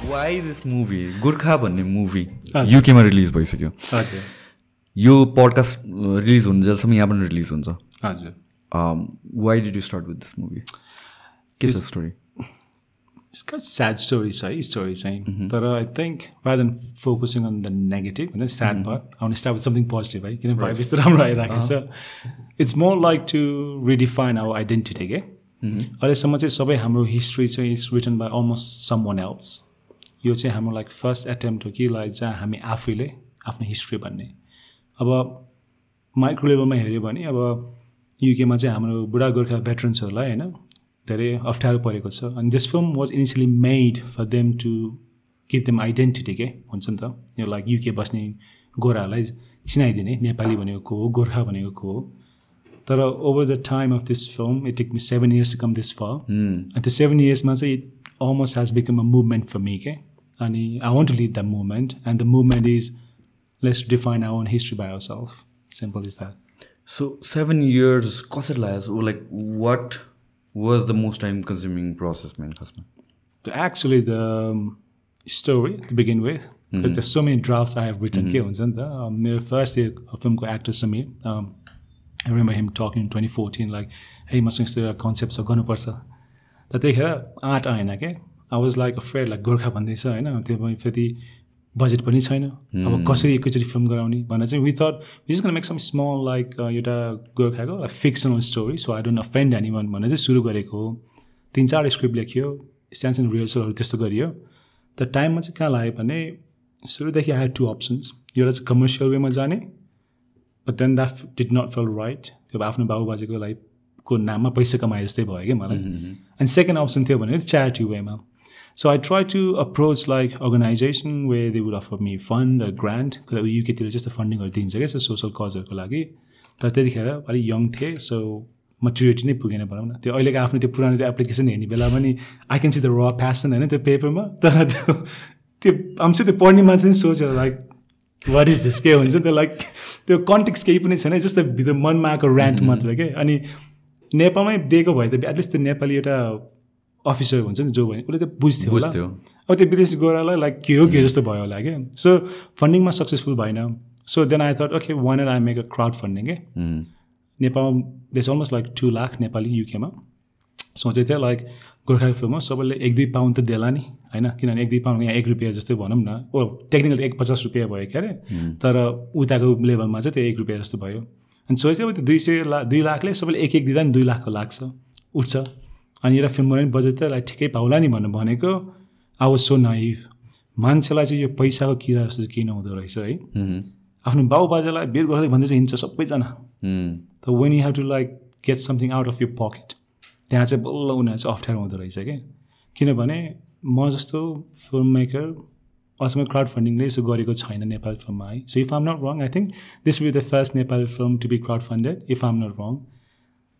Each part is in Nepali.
Why this movie? Gurkha भन्ने movie UK मा रिलिज भइसक्यो. हजुर. यो पडकास्ट रिलिज हुन्छ जसम्म यहाँ पनि रिलिज हुन्छ. हजुर. Why did you start with this movie? के छ story? It's kind of sad story चाहिँ. तर I think rather than focusing on the negative and the sad part, I want to start with something positive, right? किन vibe यस्तो राम्रो आइरहेको छ. It's more like to redefine our identity, के? अहिलेसम्म चाहिँ सबै हाम्रो हिस्ट्री चाहिँ is written by almost someone else. यो चाहिँ हाम्रो लाइक फर्स्ट एटेम्प्ट हो कि लाइक जहाँ हामी आफैले आफ्नो हिस्ट्री भन्ने. अब माइक्रो लेभलमा हेऱ्यो भने अब युकेमा चाहिँ हाम्रो बुढा गोर्खा भेटरन्सहरूलाई होइन धेरै अप्ठ्यारो परेको छ. अनि this film was initially made for them to give them identity के हुन्छ नि त. यो लाइक युके बस्ने गोराहरूलाई चिनाइदिने नेपाली भनेको को हो, गोर्खा भनेको को हो. तर over the time of this film it take me 7 years to come this far. अनि त्यो 7 yearsमा चाहिँ it almost has become a movement for me के. अनि I want to lead the movement and the movement is let's define our own history by ourself. Simple is that. So 7 years कसरी लाग्यो? Like what was the most time consuming process man khasma? Actually the story to begin with, because there's so many drafts I have written ke huncha ni ta. My first year of film ko actor Samir, I remember him talking in 2014 like, hey maसँग यस्तो concepts गर्नु पर्छ. त त्यतिखेर आँट आएन के. I was like afraid like Gorkha भन्दैछ हैन, त्यो पनि फेरि बजेट पनि छैन, अब कसरी एकैचोटि फिल्म गराउने भनेर चाहिँ we thought we just gonna make some small like एउटा गोर्खाको like fictional story so I don't offend anyone भनेर चाहिँ सुरु गरेको हो. 3-4 स्क्रिप्ट लेखियो, सानसानो रिहर्सलहरू त्यस्तो गरियो. त टाइममा चाहिँ कहाँ लाग्यो भने सुरुदेखि I had 2 options. एउटा चाहिँ कमर्सियल वेमा जाने, but then that did not feel right. त्यो आफ्नो बाबुबाजेको लाइक को नाममा पैसा कमाए जस्तै भयो क्या मलाई. अनि सेकेन्ड अप्सन थियो भने च्यारिटी वेमा. So I tried to approach like organization where they would offer me fund or grant, because UK तिर जस्तो फन्डिङहरू दिन्छ क्या सोसल कजहरूको लागि. तर त्यतिखेर अलिक यङ थिएँ, सो मच्युरिटी नै पुगेन भनौँ न. त्यो अहिलेको आफ्नो त्यो पुरानो त्यो एप्लिकेसन हेर्ने बेला पनि आई क्यान सी द र प्यासन होइन त्यो पेपरमा. तर त्यो आमसे त्यो पढ्ने मान्छे पनि सोच्यो लाइक वाट इज दिस के हुन्छ त्यो लाइक त्यो कन्टेक्स्ट केही पनि छैन, जस्तो भित्र मनमा आएको ऱ्यान्ट मात्र के. अनि नेपालमै दिएको भए त एटलिस्ट त्यो नेपाली एउटा अफिसर हुन्छ नि जो भने उसले त बुझ्थ्यो होला. अब त्यो विदेशी गोरालाई लाइक के हो जस्तो भयो होला क्या. सो फन्डिङमा सक्सेसफुल भएन. So then I thought okay one and I make a crowdfunding के. नेपाल देश अलमोस्ट लाइक 2 लाख नेपाली युकेमा. सोचेको थियो लाइक गोर्खा फिल्ममा सबैले 1-2 पाउन्ड त देला नि होइन, किनभने 1-2 पाउन्ड यहाँ 1 रुपियाँ जस्तै भनौँ न. ओ टेक्निकल 50 रुपियाँ भयो क्या अरे, तर उताको लेभलमा चाहिँ त्यो 1 रुपियाँ जस्तो भयो. अनि सोचेको त्यो 2 लाखले सबैले 1-1 दिँदा नि 2 लाखको लाग्छ उठ्छ. अनि एउटा फिल्म बनाउने बजेट त ठिकै पाउला नि भनेर भनेको. I was so naive. मान्छेलाई चाहिँ यो पैसाको किरा जस्तो चाहिँ किन हुँदो रहेछ है. आफ्नो बाबुबाजेलाई वीर गोर्खाली भन्दै चाहिँ हिँड्छ सबैजना. त when you have to like get something out of your pocket, त्यहाँ चाहिँ बल्ल उनीहरू चाहिँ अप्ठ्यारो हुँदो रहेछ क्या. किनभने म जस्तो फिल्म मेकर अझसम्म क्राउड फन्डिङले यसो गरेको छैन नेपाली फिल्ममा है. So if I'm not wrong I think this will be the first Nepali film to be crowd funded if I'm not wrong.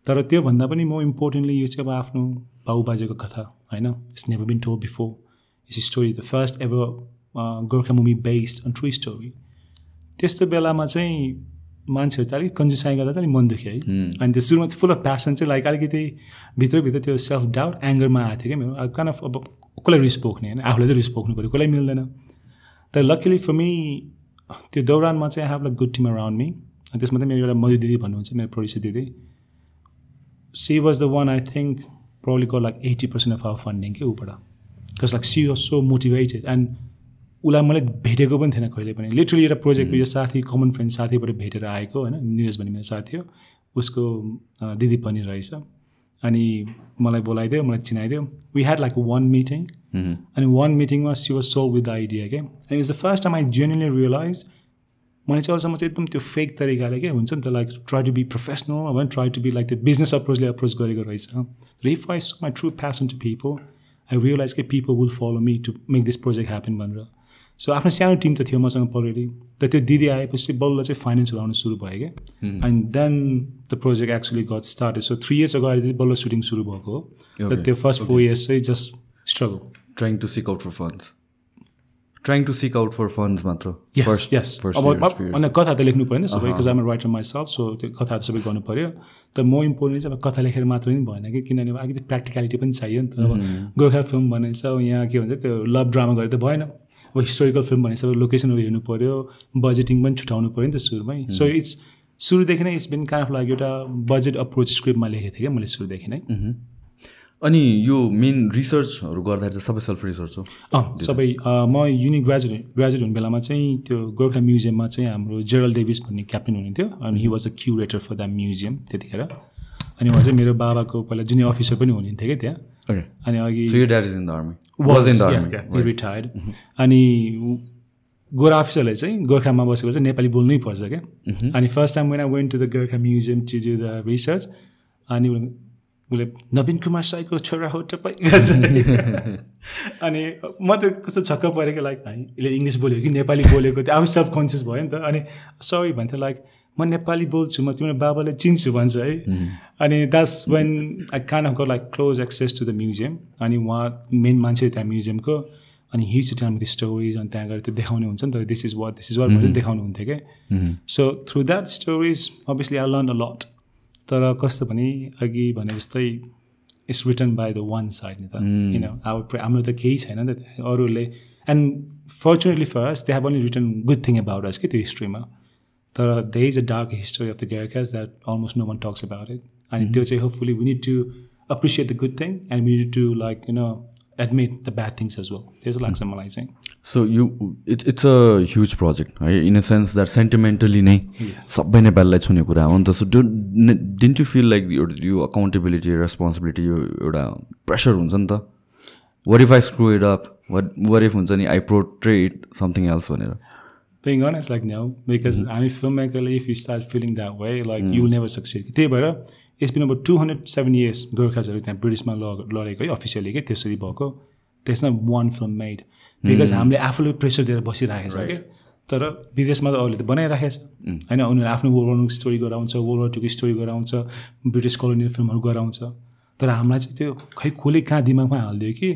तर त्योभन्दा पनि म इम्पोर्टेन्टली यो चाहिँ अब आफ्नो बाबुबाजेको कथा होइन. It's never been told before. It's story the first ever Gorkha movie based on true story. त्यस्तो बेलामा चाहिँ मान्छेहरू त अलिक कन्जुसाइ गर्दा त अलिक मन दुख्यो है. अनि त्यो सुरुमा फुल अफ प्यासन चाहिँ लाइक अलिकति भित्रभित्र त्यो सेल्फ डाउट एङ्गरमा आएको थियो क्या मेरो. अब कान अफ अब कसलाई रिस पोख्ने होइन, आफूलाई त रिस पोख्नु पऱ्यो, कसलाई मिल्दैन. तर लकिली फर मी त्यो दौरानमा चाहिँ I have like good team around me. अनि त्यसमा चाहिँ मेरो एउटा मधु दिदी भन्नुहुन्छ मेरो प्रोड्युसर दिदी. She was the one I think probably got like 80% of our funding के ऊबाट. Because like she was so motivated and उसलाई मैले भेटेको पनि थिएन कहिले पनि. लिटरली एउटा प्रोजेक्टको यो साथी कमन फ्रेन्ड साथीबाट भेटेर आएको होइन. निरज भन्ने मेरो साथी हो, उसको दिदी पनि रहेछ. अनि मलाई बोलाइदियो, मलाई चिनाइदियो. We had like 1 meeting. अनि 1 मिटिङमा she was sold with the idea के. And it's the first time I genuinely realise मैले चाहिँ अहिलेसम्म चाहिँ एकदम त्यो फेक तरिकाले के हुन्छ नि त like try to be professional अब ट्राई टु बी लाइक त्यो बिजनेस अप्रोचले अप्रोच गरेको रहेछ. If I show my true passion to people I realise के people will follow me to make this project happen भनेर. सो आफ्नो सानो टिम त थियो मसँग अलरेडी. त त्यो दिदी आएपछि बल्ल चाहिँ फाइनेन्सहरू आउनु सुरु भयो क्या. And then the project actually got started. So 3 years अगाडि चाहिँ बल्ल सुटिङ सुरु भएको हो. र त्यो फर्स्ट 4 years चाहिँ just struggle. Trying to seek out for funds. trying to seek out for funds मात्र Yes, yes. अनि कथा त लेख्नु पर्यो नि सबै because I'm a writer myself, so त्यो कथा त सबै गर्नु पर्यो तर म इम्पोर्टेन्ट चाहिँ अब कथा लेखेर मात्र पनि भएन कि किनभने अलिकति प्र्याक्टिकलिटी पनि चाहियो नि त अब गोर्खा फिल्म भनेछ यहाँ के भन्छ त्यो लभ ड्रामा गरेर त भएन अब हिस्टोरिकल फिल्म भनेछ अब लोकेसनहरू हेर्नु पर्यो बजेटिङ पनि छुटाउनु पर्यो नि त सुरुमै सो इट्स सुरुदेखि नै it's been kind of like एउटा बजेट अप्रोच स्क्रिप्टमा लेखेको थिएँ क्या मैले सुरुदेखि नै अनि यो मेन रिसर्चहरू गर्दाखेरि चाहिँ सबै सेल्फ रिसर्च हो सबै म युनि ग्रेजुएट हुने बेलामा चाहिँ त्यो गोर्खा म्युजियममा चाहिँ हाम्रो जेरल डेभिस भन्ने क्याप्टेन हुनुहुन्थ्यो अनि he was a curator for the museum त्यतिखेर अनि उहाँ चाहिँ मेरो बाबाको पहिला जुनियर अफिसर पनि हुनुहुन्थ्यो क्या त्यहाँ अनि अघि रिटायर्ड अनि गोरा अफिसरले चाहिँ गोर्खामा बसेको चाहिँ नेपाली बोल्नै पर्छ क्या अनि first time when I went to the Gorkha museum to do the research अनि उसले नवीन कुमार साईको छोरा हो तपाईँ अनि म त कस्तो छक्क परेँ कि लाइक यसले इङ्ग्लिस बोल्यो कि नेपाली बोलेको थियो अब सब कन्सियस भयो नि त अनि सरी भन्थ्यो लाइक म नेपाली बोल्छु म तिम्रो बाबाले चिन्छु भन्छ है अनि that's when I kind of got like close access to the museum अनि उहाँ मेन मान्छे त्यहाँ म्युजियमको अनि he to tell me the stories अनि त्यहाँ गएर त्यो देखाउने हुन्छ नि त दिस इज वाट भनेर देखाउनु हुन्थ्यो क्या so through that stories obviously I learn a lot तर कस्तो भने अघि भने जस्तै it's written by the one side नि त किन अब हाम्रो त केही छैन नि त अरूहरूले and fortunately first they have only written good thing about us कि त्यो हिस्ट्रीमा तर they is a dark history of the Gorkhas that almost no one talks about it अनि त्यो चाहिँ hopefully we need to appreciate the good thing and we need to like you know admit the bad things as well त्यस्तो लाग्छ मलाई चाहिँ so you it's a huge project है in a sense that sentimentally नै सबै नेपालीलाई छुने कुरा हो नि त so didn't you feel like यो अकाउन्टेबिलिटी रेस्पोन्सिबिलिटी यो एउटा प्रेसर हुन्छ नि त what if I screw it up what if हुन्छ नि आई पोर्ट्रेट समथिङ एल्स भनेर Being honest, like no, because I'm a filmmaker. If you start feeling that way, like you'll never succeed. त्यही भएर it's been about 207 years गोर्खाजहरू त्यहाँ ब्रिटिसमा लडेको है अफिसियली के त्यसरी भएको there's not one film made because हामीले आफूले प्रेसर दिएर बसिराखेको छ कि तर विदेशमा त अरूले त बनाइराखेको छ होइन उनीहरू आफ्नो वर्ल्ड वारको स्टोरी गराउँछ वर्ल्ड वार टूको स्टोरी गराउँछ ब्रिटिस कोलोनियल फिल्महरू गराउँछ तर हामीलाई चाहिँ त्यो खै कसले कहाँ दिमागमा हालिदियो कि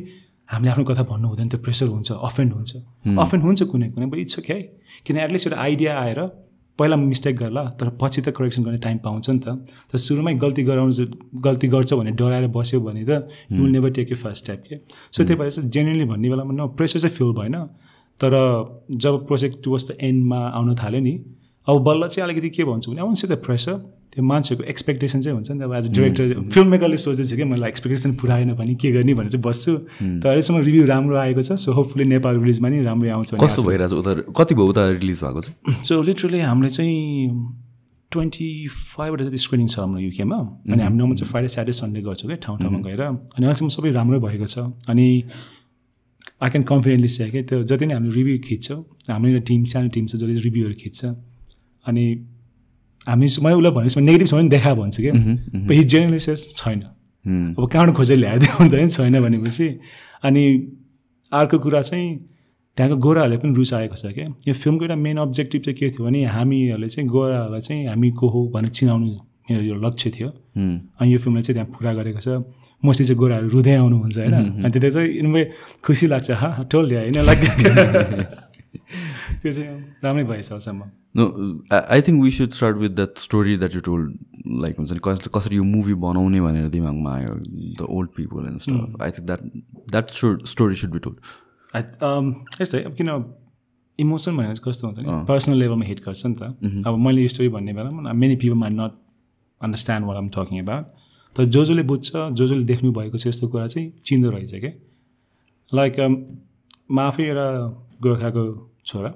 हामीले आफ्नो कथा भन्नु हुँदैन त्यो प्रेसर हुन्छ अफेन्ड हुन्छ कुनै बट इट्स ओके किन एटलिस्ट एउटा आइडिया आएर पहिला मिस्टेक गर्ला तर पछि त करेक्सन गर्ने टाइम पाउँछ नि त सुरुमै गल्ती गर्छ भने डराएर बस्यो भने त you will never take you first step के सो त्यही भएर चाहिँ जेन्युनली भन्ने बेलामा न प्रेसर चाहिँ फिल भएन तर जब प्रोजेक्ट टुवर्ड्स द एन्डमा आउन थाल्यो नि अब बल्ल चाहिँ अलिकति के भन्छु भने आउँछ त प्रेसर त्यो मान्छेको एक्सपेक्टेसन चाहिँ हुन्छ नि अब एज अ डिरेक्टर फिल्म मेकरले सोच्दैछ कि मलाई एक्सपेक्टेसन पुऱ्याएन भने के गर्ने भनेर चाहिँ बस्छु तर अहिलेसम्म रिभ्यू राम्रो आएको छ सो होपफुली नेपाल रिलिजमा नि राम्रै आउँछ कस्तो भइरहेछ उता कति भयो उता रिलिज भएको छ सो लिटरली हामीले चाहिँ 25 जति स्क्रिनिङ छ हाम्रो युकेमा अनि हामी नर्मल चाहिँ फ्राइडे स्याटरडे सन्डे गर्छौँ क्या ठाउँ ठाउँमा गएर अनि अहिलेसम्म सबै राम्रै भएको छ अनि आई क्यान कन्फिडेन्टली से क्या त्यो जति नै हामीले रिभ्यू खिच्छौँ हाम्रो एउटा टिम सानो टिम छ जसले रिभ्यूहरू खिच्छ अनि हामी मैले उसलाई भनेपछि नेगेटिभ छ भने देखा भन्छु क्या हि जेनरली छैन अब कहाँबाट खोजेर ल्याइदियो हुन्छ नि छैन भनेपछि अनि अर्को कुरा चाहिँ त्यहाँको गोराहरूले पनि रुचाएको छ क्या यो फिल्मको एउटा मेन अब्जेक्टिभ चाहिँ के थियो भने हामीहरूले चाहिँ गोराहरूलाई चाहिँ हामी को हो भनेर चिनाउनु मेरो यो लक्ष्य थियो अनि यो फिल्मले चाहिँ त्यहाँ पुरा गरेको छ मोस्टली चाहिँ गोराहरू रुँदै आउनुहुन्छ होइन अनि त्यता चाहिँ इनमै खुसी लाग्छ टोल ल्या होइन लाइक त्यो चाहिँ राम्रै भएछ अचम्म No, I think we should start with that story that you told, like कसरी यो मुभी बनाउने भनेर दिमागमा आयो the old people and stuff. I think that story should be told. यस्तै अब किन इमोसन भनेर कस्तो हुन्छ नि पर्सनल लेभलमा हिट गर्छ नि त अब मैले यो स्टोरी भन्ने बेलामा many people might not understand what I'm talking about तर जसले बुझ्छ जसले देख्नु भएको छ यस्तो कुरा चाहिँ चिन्दो रहेछ क्या लाइक म आफै एउटा गोर्खाको छोरा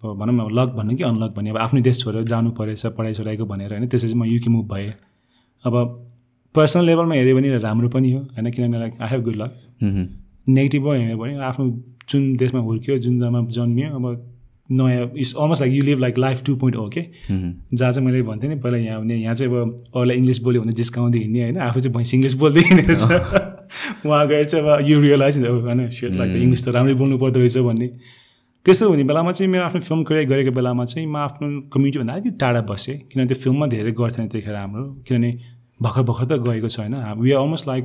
अब भनौँ न लक भन्नु कि अनलक भन्ने अब आफ्नो देश छोडेर जानु परेछ पढाइ छोडाएको भनेर होइन त्यसपछि म युके मुभ भएँ अब पर्सनल लेभलमा हेऱ्यो भने राम्रो पनि हो होइन किनभने like I have good life negative हेऱ्यो भने आफ्नो जुन देशमा हुर्क्यो जुन जग्गामा जन्मियो अब नयाँ it's almost like you live like life 2.0 के जहाँ चाहिँ मैले भन्थेँ नि पहिला यहाँ चाहिँ अब अरूलाई इङ्ग्लिस बोल्यो भने जिस्काउँदै हिँड्ने होइन आफू चाहिँ भैँसी इङ्ग्लिस बोल्दै हिँडेको छ उहाँ गएर चाहिँ अब यु रियलाइज होइन सेट लाइक इङ्ग्लिस त राम्रै बोल्नु पर्दो रहेछ भन्ने त्यसो हुने बेलामा चाहिँ मेरो आफ्नो फिल्म क्रिएट गरेको बेलामा चाहिँ म आफ्नो कम्युनिटीभन्दा अलिकति टाढा बसेँ किनभने त्यो फिल्ममा धेरै गर्थेन त्यतिखेर हाम्रो किनभने भर्खर त गएको छ होइन we are almost like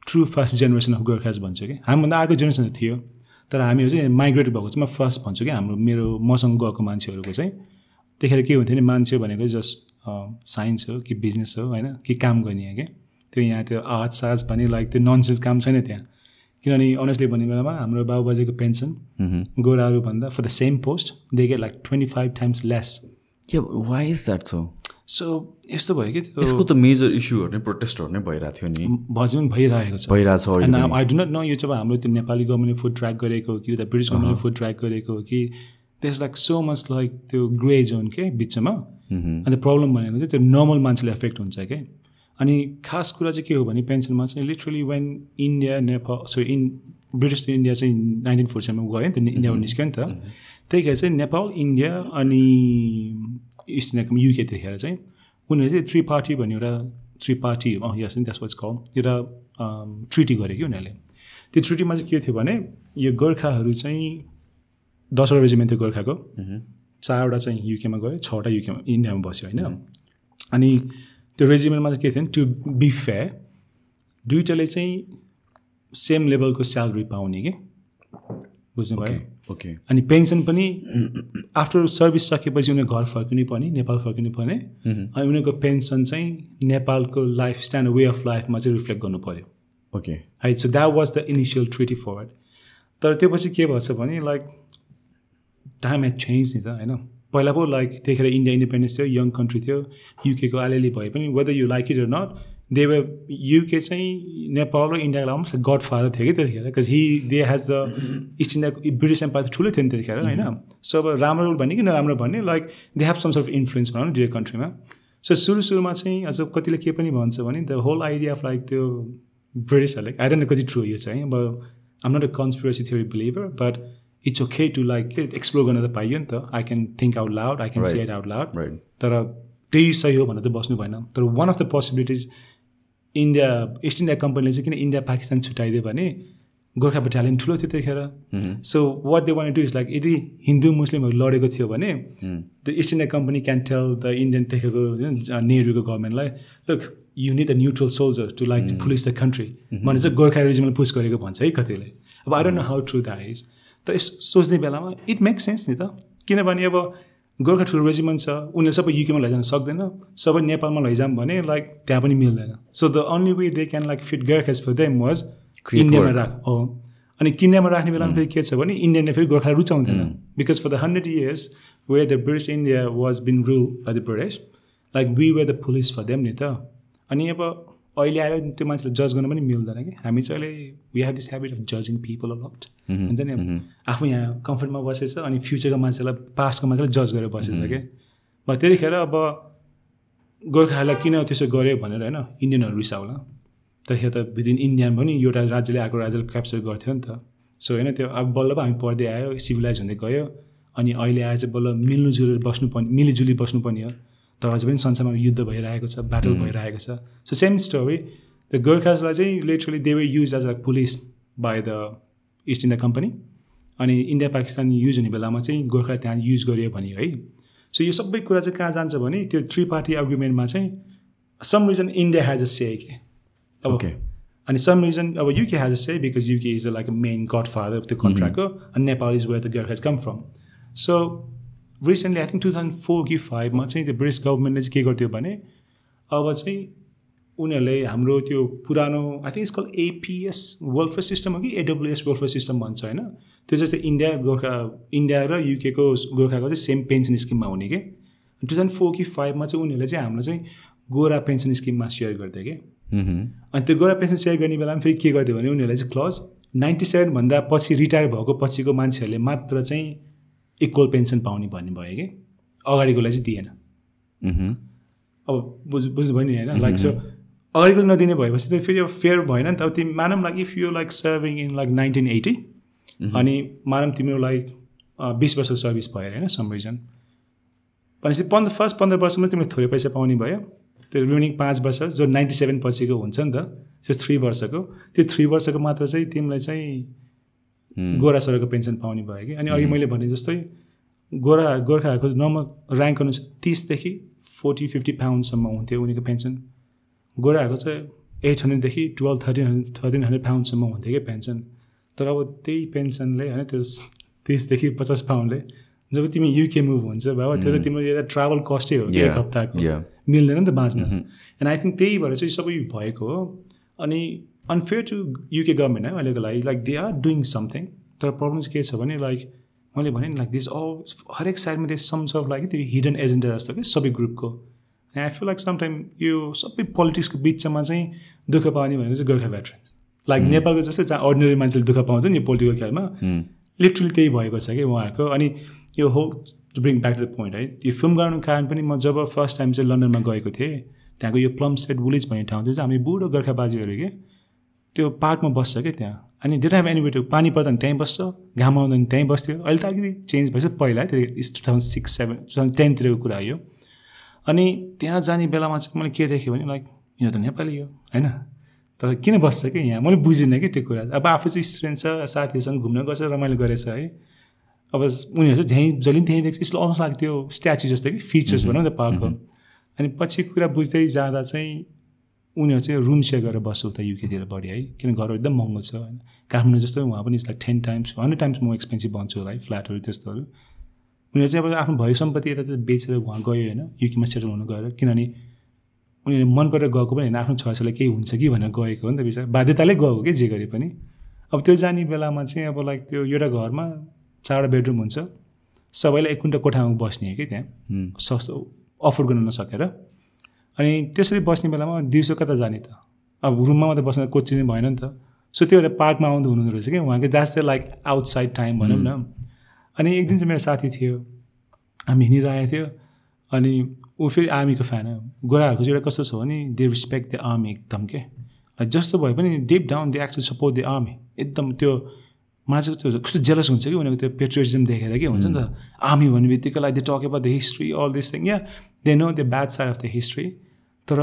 true first generation of Gorkhas भन्छ कि हामीभन्दा अर्को जेनेरेसन थियो तर हामीहरू चाहिँ माइग्रेट भएको चाहिँ म फर्स्ट भन्छु कि हाम्रो मसँग गएको मान्छेहरूको चाहिँ त्यतिखेर के हुन्थ्यो नि मान्छे भनेको जस्ट साइन्स हो कि बिजनेस हो होइन कि काम गर्ने हो क्या त्यो यहाँ त्यो आर्ट्स सार्ट्स भने लाइक त्यो ननसेन्स काम छैन त्यहाँ किनभने अनेस्टली भन्ने बेलामा हाम्रो बाबुबाजेको पेन्सन गोराहरूभन्दा for the same post they get like 25 times less why is that so यस्तो भयो कि यसको त मेजर इस्युहरू नै प्रोटेस्टहरू नै भइरहेको थियो नि भजन भइरहेको छ भइरहेको आई डु नट नो यो चाहिँ हाम्रो त्यो नेपाली गभर्मेन्टले फुड ट्र्याक गरेको कि उता ब्रिटिस गभर्मेन्टले फुड ट्र्याक गरेको कि there is like so much like त्यो ग्रे जोन के बिचमा अन्त प्रब्लम भनेको चाहिँ त्यो नर्मल मान्छेले एफेक्ट हुन्छ क्या अनि खास कुरा चाहिँ के हो भने पेन्सनमा चाहिँ literally when India Nepal so British India चाहिँ 1947 मा गयो नि त इन्डियाबाट निस्क्यो नि त त्यतिखेर चाहिँ नेपाल इन्डिया अनि इस्ट इन्डियाको युके त्यतिखेर चाहिँ उनीहरूले चाहिँ त्रिपार्टी भन्ने एउटा त्रिपार्टी यस नि त्यसपछि कल एउटा ट्रिटी गरे कि उनीहरूले त्यो ट्रिटीमा चाहिँ के थियो भने यो गोर्खाहरू चाहिँ 10वटा रेजिमेन्ट थियो गोर्खाको 4वटा चाहिँ युकेमा गयो 6वटा युकेमा इन्डियामा बस्यो होइन अनि त्यो रेजिमेन्टमा चाहिँ के थियो भने टु बी फेयर दुइटाले चाहिँ सेम लेभलको स्यालेरी पाउने कि बुझ्नुभयो ओके अनि पेन्सन पनि आफ्टर सर्भिस सकेपछि उनीहरू घर फर्किनु पर्ने नेपाल फर्किनु पर्ने अनि उनीहरूको पेन्सन चाहिँ नेपालको लाइफ स्टाइल वे अफ लाइफमा चाहिँ रिफ्लेक्ट गर्नु पऱ्यो ओके है so that was the initial treaty forward तर त्यो पछि के भएछ भने लाइक टाइम हेज चेन्ज नि त होइन पहिला पो लाइक त्यतिखेर इन्डिया इन्डिपेन्डेन्स थियो यङ कन्ट्री थियो युकेको अलिअलि भए पनि whether you like it or not they were UK चाहिँ नेपाल र इन्डियाको लागि अलमोस्ट गड फादर थियो कि त्यतिखेर because they has the east इन्डियाको ब्रिटिस एम्पायर ठुलो थियो नि त्यतिखेर होइन सो अब राम्रो भन्ने कि नराम्रो भन्ने like they have some sort of influence भनौँ न डियर कन्ट्रीमा सो सुरुमा चाहिँ अझ कतिले के पनि भन्छ भने the whole idea of like त्यो ब्रिटिसहरूले आई डोन्ट नो कति ट्रु यो चाहिँ अब I'm not a conspiracy theory believer but it's okay to like explore गर्न त पाइयो नि त I can think out loud I can say it out loud तर त्यही सही हो भनेर त बस्नु भएन तर one of the possibilities India East India कम्पनीले चाहिँ किन इन्डिया पाकिस्तान छुट्याइदियो भने गोर्खा बटालियन ठुलो थियो त्यतिखेर so what they want to is like यदि हिन्दू मुस्लिमहरू लडेको थियो भने the East India company can tell the Indian त्यतिखेरको नेहरूको गभर्मेन्टलाई look you need a neutral soldier to like police the country भने चाहिँ गोर्खा रेजिमेन्टले पुस गरेको भन्छ है कतिले अब I don't know how true that is त सोच्ने बेलामा इट मेक्स सेन्स नि त किनभने अब गोर्खा ठुलो रेजिमेन्ट छ उनीहरू सबै युकेमा लैजान सक्दैन सबै नेपालमा लैजाऊँ भने लाइक त्यहाँ पनि मिल्दैन so the only way they can like fit Gorkhas for them was इन्डियामा राख हो अनि इन्डियामा राख्ने बेलामा फेरि के छ भने इन्डियनले फेरि गोर्खा रुचाउँदैन because for the 100 years where the British India was been rule by the British like we were the police for them नि त अनि अब अहिले आएर त्यो मान्छेले जज गर्न पनि मिल्दैन कि हामी चाहिँ अहिले we have this habit of जजिङ पिपल अ लट हुन्छ नि आफू यहाँ कम्फर्टमा बसेछ अनि फ्युचरको मान्छेलाई पास्टको मान्छेलाई जज गरेर बसेछ क्या अब त्यतिखेर अब गोर्खाहरूलाई किन त्यसो गर्यो भनेर होइन इन्डियनहरू रिसाउला त्यतिखेर त विदिन इन्डिया पनि एउटा राज्यले आएको राज्यले क्याप्चर गर्थ्यो नि त सो होइन त्यो अब बल्ल हामी पढ्दै आयो सिभिलाइज हुँदै गयो अनि अहिले आएर चाहिँ बल्ल मिलिजुली बस्नुपर्ने हो तर अझै पनि संसारमा युद्ध भइरहेको छ ब्याटल भइरहेको छ सो सेम स्टोरी द गोर्खासलाई चाहिँ literally they were use as a police by the East India Company अनि इन्डिया पाकिस्तान युज हुने बेलामा चाहिँ गोर्खा त्यहाँ युज गरियो भन्यो है सो यो सबै कुरा चाहिँ कहाँ जान्छ भने त्यो त्रिपार्टी एग्रिमेन्टमा चाहिँ some reason India has a say के अब अनि सम रिजन अब UK has a say because UK is like a main godfather of the कन्ट्राक्टको अनि Nepal is where the Gorkhas come from so recently I think 2004 कि 2005 मा चाहिँ त्यो ब्रिटिस गभर्मेन्टले चाहिँ के गर्थ्यो भने अब चाहिँ उनीहरूले हाम्रो त्यो पुरानो I think it's call APS welfare system हो कि एडब्लुएस वेलफेयर सिस्टम भन्छ होइन त्यो चाहिँ इन्डिया र युकेको गोर्खाको चाहिँ सेम पेन्सन स्किममा हुने कि 2004 कि 2005 मा चाहिँ उनीहरूले चाहिँ हामीलाई चाहिँ गोरा पेन्सन स्किममा सेयर गर्थ्यो कि अनि त्यो गोरा पेन्सन सेयर गर्ने बेलामा फेरि के गर्थ्यो भने उनीहरूले चाहिँ क्लज 97 भन्दा पछि रिटायर भएको पछिको मान्छेहरूले मात्र चाहिँ इक्वल पेन्सन पाउने भन्ने भयो कि अगाडिकोलाई चाहिँ दिएन अब बुझ्नुभयो नि होइन लाइक सो अगाडिको नदिने भएपछि त फेरि अब फेयर भएन नि त अब तिमी मानौँ like if you like serving in like 1980 अनि मानौँ तिम्रो लाइक 20 वर्षको सर्भिस भयो होइन सम रिजन भनेपछि फर्स्ट 15 वर्षमा तिमीले थोरै पैसा पाउने भयो त्यो रिमेनिङ 5 वर्ष जो 97 पछिको हुन्छ नि त त्यो 3 वर्षको त्यो 3 वर्षको मात्र चाहिँ तिमीलाई चाहिँ गोरा सरको पेन्सन पाउने भयो कि अनि अघि मैले भने जस्तै गोर्खाहरूको नर्मल ऱ्याङ्क अनुसार 30 देखि 40-50 पाउन्डसम्म हुन्थ्यो उनीको पेन्सन गोराहरूको चाहिँ 800 देखि 1300 पाउन्डसम्म हुन्थ्यो कि पेन्सन तर अब त्यही पेन्सनले होइन त्यो 30 देखि 50 पाउन्डले जब तिमी युके मुभ हुन्छ बाबा त्यो त तिम्रो एउटा ट्राभल कस्टै हो एक हप्ताको मिल्दैन नि त बाँच्न एन्ड आई थिङ्क त्यही भएर चाहिँ सबै भएको हो अनि अनफेयर टु युके गभर्मेन्ट है अहिलेको लागि like they are doing something तर प्रब्लम चाहिँ के छ भने लाइक मैले भने नि लाइक दिस हरेक साइडमा त्यो सम सर्फ लाइक त्यो हिडन एजेन्डा जस्तो कि सबै ग्रुपको आई फिल लाइक समटाइम यो सबै पोलिटिक्सको बिचमा चाहिँ दुःख पाउने भनेको चाहिँ गोर्खा भेटरेन्स लाइक नेपालको जस्तै जहाँ अर्डिनरी मान्छेले दुःख पाउँछ नि यो पोलिटिकल खेलमा लिटरली त्यही भएको छ कि उहाँहरूको अनि यो हो to bring back to the point है यो फिल्म गर्नु कारण पनि म जब फर्स्ट टाइम चाहिँ लन्डनमा गएको थिएँ त्यहाँको यो प्लमस्टेड विलेज भन्ने ठाउँ थियो चाहिँ हामी बुढो गोर्खा बाजेहरू के त्यो पार्कमा बस्छ क्या त्यहाँ अनि धेरै टाइम एनिमेट पानी पर्दा नि त्यहीँ बस्छ घाम आउँदा नि त्यहीँ बस्थ्यो अहिले त अलिकति चेन्ज भएछ पहिला त्यो 2006, 7, 2010तिरको कुरा हो अनि त्यहाँ जाने बेलामा चाहिँ मैले के देखेँ भने लाइक यो त नेपाली हो होइन तर किन बस्छ कि यहाँ मैले बुझिनँ कि त्यो कुरा अब आफू चाहिँ स्टुडेन्ट छ साथीहरूसँग घुम्न गएछ रमाइलो गरेछ है अब उनीहरू चाहिँ त्यहीँ जहिले पनि त्यहीँ देख्छ यसले आउनु लाग्यो त्यो स्ट्याचु जस्तो कि फिचर्स भनौँ न त पार्कको अनि पछि कुरा बुझ्दै जाँदा चाहिँ उनीहरू चाहिँ रुम सेयर गरेर बस्छ उता युकेतिर बढी है किन घरहरू एकदम महँगो छ होइन काठमाडौँ जस्तो उहाँ पनि लाइक 10 times 100 times म एक्सपेन्सिभ भन्छु होला है फ्ल्याटहरू त्यस्तोहरू उनीहरू चाहिँ अब आफ्नो भयो सम्पत्ति यता बेचेर उहाँ गयो होइन युकेमा सेटल हुनु गएर किनभने उनीहरू मन परेर गएको पनि होइन आफ्नो छोराछोरीलाई केही हुन्छ कि भनेर गएको हो नि त बिचरा बाध्यताले गएको कि जे गरे पनि अब त्यो जाने बेलामा चाहिँ अब लाइक त्यो एउटा घरमा 4 बेडरुम हुन्छ सबैलाई 1 कुण्टा कोठामा बस्ने कि त्यहाँ सस्तो अफोर्ड गर्न नसकेर अनि त्यसरी बस्ने बेलामा दिउँसो कता जाने त अब रुममा मात्रै बस्न कोचिने भएन नि त सो त्यो भएर पार्कमा आउँदो हुनुहुँदो रहेछ कि उहाँको that's the like outside time भनौँ न अनि एक दिन चाहिँ मेरो साथी थियो हामी हिँडिरहेको थियो अनि ऊ फेरि आर्मीको फ्यान हो गोराहरूको चाहिँ एउटा कस्तो छ भने दे रिस्पेक्ट द आर्मी एकदम के जस्तो भए पनि deep down they actually support the army एकदम त्यो मलाई चाहिँ त्यो कस्तो जेलस हुन्छ कि उनीहरूको त्यो पेट्रियोटिजम देखेर के हुन्छ नि त आर्मी भन्ने बित्तिकै like they talk about the history all this thing yeah they know the bad side of the history तर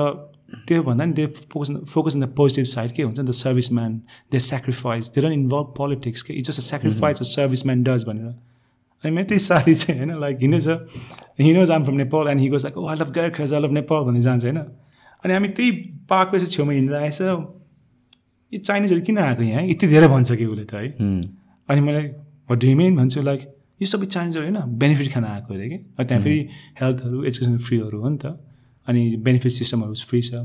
त्यो भन्दा नि they focus in the positive side के हुन्छ नि the service man they sacrifice they don't involve politics के it's just a sacrifice a service man does भनेर अनि मेरो त्यही साथी चाहिँ होइन लाइक हिँड्दैछ he knows I'm from Nepal and he goes like oh I love Gorkhas I love Nepal भन्ने जान्छ होइन अनि हामी त्यही पार्कको चाहिँ छेउमा हिँडिरहेछ यो चाइनिजहरू किन आएको यहाँ यति धेरै भन्छ कि उसले त है अनि मलाई व्हाट डु यु मिन भन्छु लाइक यो सबै चाइनिजहरू होइन बेनिफिट खान आएको अरे कि त्यहाँ फेरि हेल्थहरू एजुकेसन फ्रीहरू हो नि त अनि बेनिफिट सिस्टमहरू फ्री छ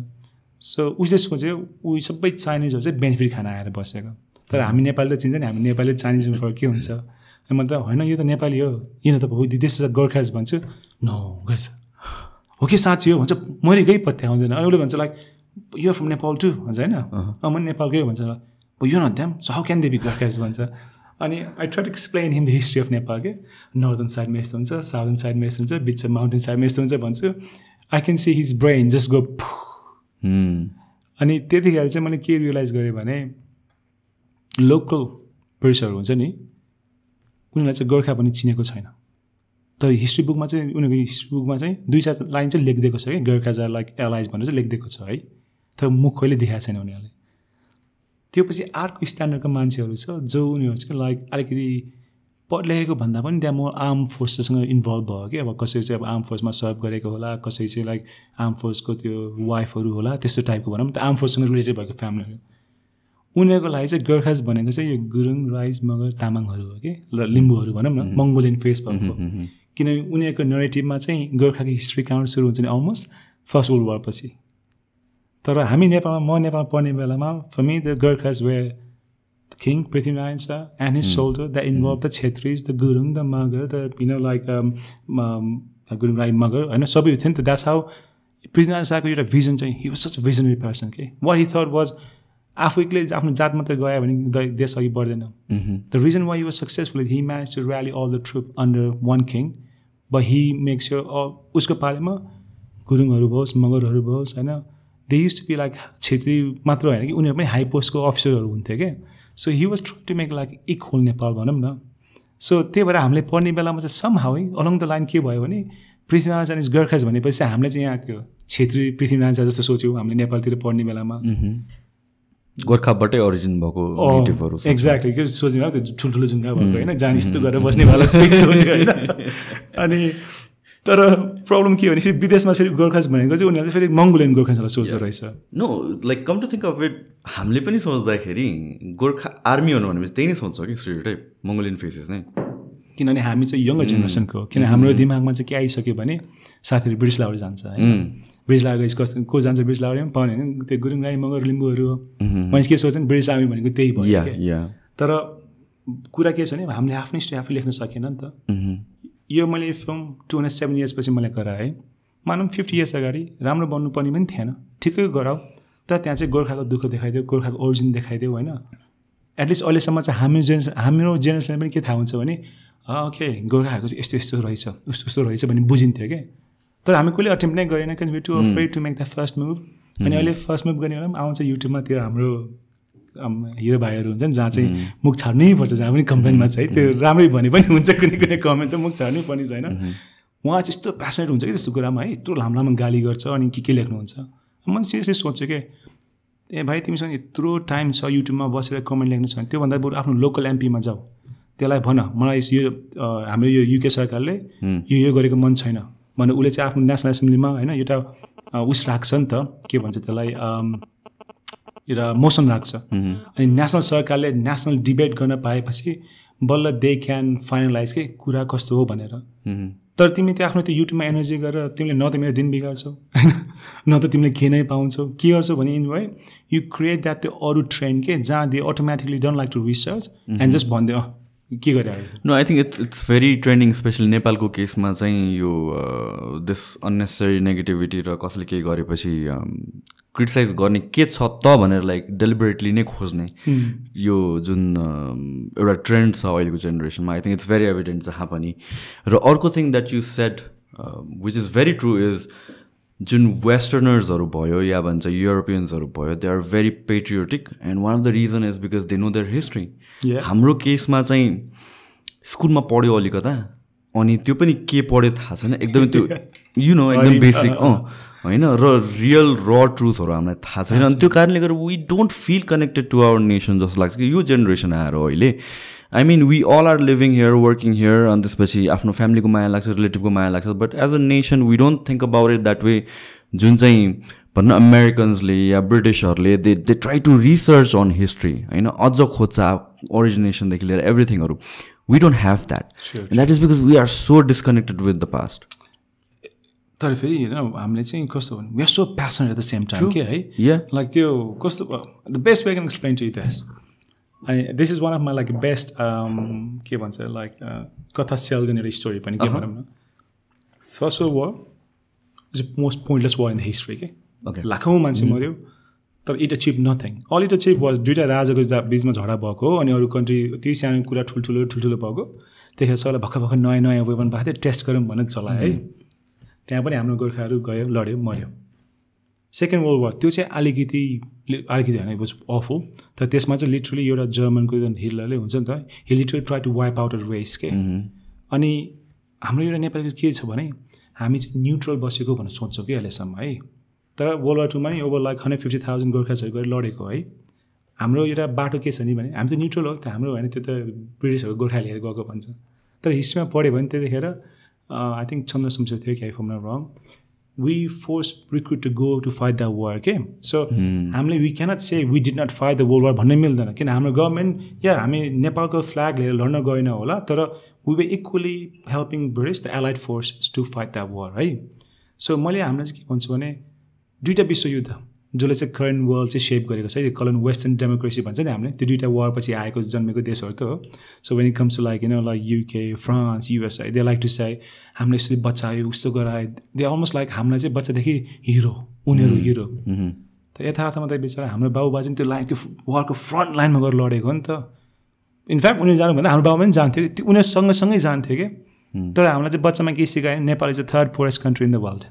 सो उसले सोच्यो ऊ सबै चाइनिजहरू चाहिँ बेनिफिट खान आएर बसेको तर हामी नेपाली त चिन्छ नि हामी नेपाली चाइनिजमा फरक के हुन्छ अनि म त होइन यो त नेपाली हो किन त हो देश गोर्खाज भन्छु नो गर्छ हो कि साँच्ची हो भन्छ मैले केही पत्ता आउँदैन अनि उसले भन्छ लाइक यो फ्रम नेपाल टु भन्छ होइन म नेपालकै हो भन्छ यो not damn so how can they be Gorkhas भन्छ अनि I try to explain him the history of Nepal के नर्थर्न साइडमा यस्तो हुन्छ साउदर्न साइडमा यस्तो हुन्छ बिच माउन्टेन साइडमा यस्तो हुन्छ भन्छु I can see his brain just go अनि त्यतिखेर चाहिँ मैले के रियलाइज गरेँ भने लोकल पर्सनहरू हुन्छ नि उनीहरूलाई चाहिँ गोर्खा पनि चिनेको छैन तर हिस्ट्री बुकमा चाहिँ उनीहरूको हिस्ट्री बुकमा चाहिँ 2-4 लाइन चाहिँ लेखिदिएको छ कि गोर्खाज आर लाइक एलाइज भनेर चाहिँ लेखिदिएको छ है तर मुख कहिले देखाएको छैन उनीहरूले त्यो पछि अर्को स्ट्यान्डर्डको मान्छेहरू छ जो उनीहरू चाहिँ लाइक अलिकति पढ लेखेको भन्दा पनि त्यहाँ म आर्म फोर्ससँग इन्भल्भ भयो कि अब कसै चाहिँ अब आर्म फोर्समा सर्भ गरेको होला कसै चाहिँ लाइक आर्म फोर्सको त्यो वाइफहरू होला त्यस्तो टाइपको भनौँ त आर्म फोर्ससँग रिलेटेड भएको फ्यामिलीहरू उनीहरूको लागि चाहिँ गोर्खाज भनेको चाहिँ यो गुरुङ राइज मगर तामाङहरू हो कि र लिम्बूहरू भनौँ न मङ्गोलियन फेस भएको किनभने उनीहरूको नरेटिभमा चाहिँ गोर्खाको हिस्ट्री काउन्ट सुरु हुन्छ नि अलमोस्ट फर्स्ट वर्ल्ड वार पछि तर हामी नेपालमा म नेपाल पढ्ने बेलामा for me the Gorkhas were king Prithvinarayan Shah and his soldier the involve the Chhetris the Gurung the Magar the you know like Gurung Rai Magar होइन सबै थियो नि त द्याट्स हाउ पृथ्वीनारायण शाहको एउटा भिजन चाहिँ he was such a visionary person के वाट हि थट वाज आफू एक्लै आफ्नो जात मात्रै गयो भने देश अघि बढ्दैन the reason why he was successful he manage to rally all the troop under one king but he make sure उसको पालिमा गुरुङहरू होस् मगरहरू होस् होइन they use to be like Chhetri मात्र होइन कि उनीहरू पनि हाई पोस्टको अफिसरहरू हुन्थ्यो क्या so he was try to make like equal Nepal भनौँ न सो त्यही भएर हामीले पढ्ने बेलामा चाहिँ सम हाउ है अलङ द लाइन के भयो भने पृथ्वीनारायण शाह इज गोर्खाज भनेपछि हामीले चाहिँ यहाँ त्यो छेत्री पृथ्वीनारायण शाह जस्तो सोच्यौँ हामीले नेपालतिर पढ्ने बेलामा गोर्खाबाटै ओरिजिन भएको नेटिभहरू एक्ज्याक्टली के सोच्ने भयो त्यो ठुल्ठुलो झुङ्गा भएको होइन जान यस्तो गरेर बस्नेवाला सोच्यो होइन अनि तर प्रब्लम के भने फेरि विदेशमा फेरि गोर्खास भनेको चाहिँ उनीहरूले फेरि मङ्गोलियन गोर्खासलाई सोच्दो रहेछ no like come to think of it हामीले पनि सोच्दाखेरि गोर्खा आर्मी हुनु भनेपछि त्यही नै सोच्छौँ कि स्टेरियोटाइप मङ्गोलियन फेसेस नै किनभने हामी चाहिँ यङ्गर जेनेरेसनको हो किन हाम्रो दिमागमा चाहिँ के आइसक्यो भने साथीहरू ब्रिटिस लाउड जान्छ होइन ब्रिटिस लाउड कस्तो को जान्छ ब्रिटिस लाउड पाउने होइन त्यो गुरुङ राई मगर लिम्बूहरू मैले के सोचेँ ब्रिटिस आर्मी भनेको त्यही भयो तर कुरा के छ भने हामीले आफ्नो हिस्ट्री आफै लेख्न सकेन नि त यो मैले फिल्म 207 इयर्स पछि मलाई गराएँ मानौँ 50 इयर्स अगाडि राम्रो बन्नुपर्ने पनि थिएन ठिकै गराऊ तर त्यहाँ चाहिँ गोर्खाको दुःख देखाइदियो गोर्खाको ओरिजिन देखाइदियो होइन एटलिस्ट अहिलेसम्म चाहिँ हाम्रो जेनेरेसन पनि के थाहा हुन्छ भने ओके गोर्खाहरूको चाहिँ यस्तो यस्तो रहेछ उस्तो उस्तो रहेछ भन्ने बुझिन्थ्यो क्या तर हामी कहिले अटेम्प्ट नै गरेन किन we to afraid to make the first move अनि अहिले फर्स्ट मुभ गर्ने बेला पनि आउँछ युट्युबमा त्यो हाम्रो हिरो भाइहरू हुन्छ नि जहाँ चाहिँ मुख छाड्नै पर्छ जहाँ पनि कम्प्लेनमा चाहिँ त्यो राम्रै भने पनि हुन्छ कुनै कुनै कमेन्ट त मुख छाड्नै पर्ने छैन उहाँ चाहिँ यस्तो प्यासनेट हुन्छ कि त्यस्तो कुरामा है यत्रो लामो लामो गाली गर्छ अनि के लेख्नुहुन्छ मैले सिरियसली सोध्छु कि ए भाइ तिमीसँग यत्रो टाइम छ युट्युबमा बसेर कमेन्ट लेख्नु छ भने त्योभन्दा बरु आफ्नो लोकल एमपीमा जाऊ त्यसलाई भन मलाई यो हाम्रो यो युके सरकारले यो गरेको मन छैन भने उसले चाहिँ आफ्नो नेसनल एसेम्ब्लीमा होइन एउटा उस राख्छ नि त के भन्छ त्यसलाई एउटा मोसन राख्छ अनि नेसनल सरकारले नेसनल डिबेट गर्न पाएपछि बल्ल दे क्यान फाइनलाइज के कुरा कस्तो हो भनेर तर तिमी त्यो आफ्नो त्यो युट्युबमा एनर्जी गरेर तिमीले न त मेरो दिन बिगार्छौ होइन न त तिमीले खेनै पाउँछौ के गर्छौ भने इन भाइ यु क्रिएट द्याट त्यो अरू ट्रेन्ड के जहाँ they automatically don't like to research and just भनिदियो के गरे no I think it's very trending specially नेपालको केसमा चाहिँ यो दिस अन्नेसेसरी नेगेटिभिटी र कसैले केही गरेपछि क्रिटिसाइज गर्ने के छ त भनेर लाइक डेलिबरेटली नै खोज्ने यो जुन एउटा ट्रेन्ड छ अहिलेको जेनेरेसनमा I think it's very evident जहाँ पनि र अर्को thing that you said which is very true is जुन वेस्टर्नर्सहरू भयो या भन्छ युरोपियन्सहरू भयो they are very patriotic and one of the reason is because they know their history हाम्रो केसमा चाहिँ स्कुलमा पढ्यो अलिकता अनि त्यो पनि के पढ्यो थाहा छैन एकदमै त्यो यु नो एकदम बेसिक होइन र रियल र ट्रुथहरू हामीलाई थाहा छैन अनि त्यो कारणले गर्दा we don't feel connected to our nation जस्तो लाग्छ कि यो जेनेरेसन आएर अहिले I mean we all are living here working here अनि त्यसपछि आफ्नो फ्यामिलीको माया लाग्छ रिलेटिभको माया लाग्छ but as a nation we don't think about it that way जुन चाहिँ भन्न अमेरिकन्सले या ब्रिटिसहरूले they try to research on history होइन अझ खोज्छ ओरिजिनेसनदेखि लिएर एभ्रिथिङहरू we don't have that and that is because we are so disconnected with the past तर फेरि होइन हामीले चाहिँ कस्तो भन्नु we are so passionate at the same time के है लाइक त्यो कस्तो the best way can explain to you this अनि this is one of my like best के भन्छ लाइक कथा सेल गर्ने एउटा स्टोरी पनि के भनौँ न first world war is most pointless war in the history के लाखौँ मान्छे मऱ्यो तर it achieve nothing all it achieve was दुईवटा राजाको बिचमा झगडा भएको अनि अरू कन्ट्री त्यही सानो कुरा ठुल्ठुलो भएको त्यतिखेर सबैलाई भर्खर नयाँ वेपन पाएको थियो टेस्ट गरौँ भनेर चलायो है त्यहाँ पनि हाम्रो गोर्खाहरू गयो लड्यो मऱ्यो सेकेन्ड वर्ल्ड वार त्यो चाहिँ अलिकति होइन इट वाज अफुल तर त्यसमा चाहिँ लिटरली एउटा जर्मनको हिटलरले हुन्छ नि त he literally try to wipe out a race के अनि हाम्रो एउटा नेपालीको के छ भने हामी चाहिँ न्युट्रल बसेको भनेर सोच्छौँ कि अहिलेसम्म है तर वर्ल्ड वार टूमा ओभर लाइक 150,000 गोर्खासहरू गएर लडेको है हाम्रो एउटा बाटो के छ नि भने हामी त न्युट्रल हो त्यो हाम्रो होइन त्यो त ब्रिटिसहरू गोर्खा लिएर गएको भन्छ तर हिस्ट्रीमा पढ्यो भने त्यतिखेर आई थिङ्क चन्द्र शमशेर थियो कि I am not wrong we forced recruit to go to fight that war okay so हामीले we cannot say we did not fight the world war भन्नै मिल्दैन किन हाम्रो गभर्मेन्ट या हामी नेपालको फ्ल्याग लिएर लड्न गएन होला तर we were equally helping British the allied forces to fight that war है so मैले हामीलाई चाहिँ के भन्छु भने दुईवटा विश्वयुद्ध जसले चाहिँ करेन्ट वर्ल्ड चाहिँ सेप गरेको छ कलन वेस्टर्न डेमोक्रेसी भन्छ नि हामीले त्यो दुईवटा वार पछि आएको जन्मेको देशहरू त हो so when it comes to like you know like UK France USA they like to say हामीले यसरी बचायो उस्तो गरायो दे अलमोस्ट लाइक हामीलाई चाहिँ बच्चादेखि हिरो उनीहरू हिरो त यथार्थमा त बिचरा हाम्रो बाबुबाजे त्यो लाइन त्यो वारको फ्रन्ट लाइनमा गएर लडेको हो नि त इनफ्याक्ट उनीहरू जानुभन्दा हाम्रो बाबुमा पनि जान्थ्यो त्यो उनीहरू सँगसँगै जान्थ्यो कि तर हामीलाई चाहिँ बच्चामा के सिकायो Nepal is the third poorest country in the world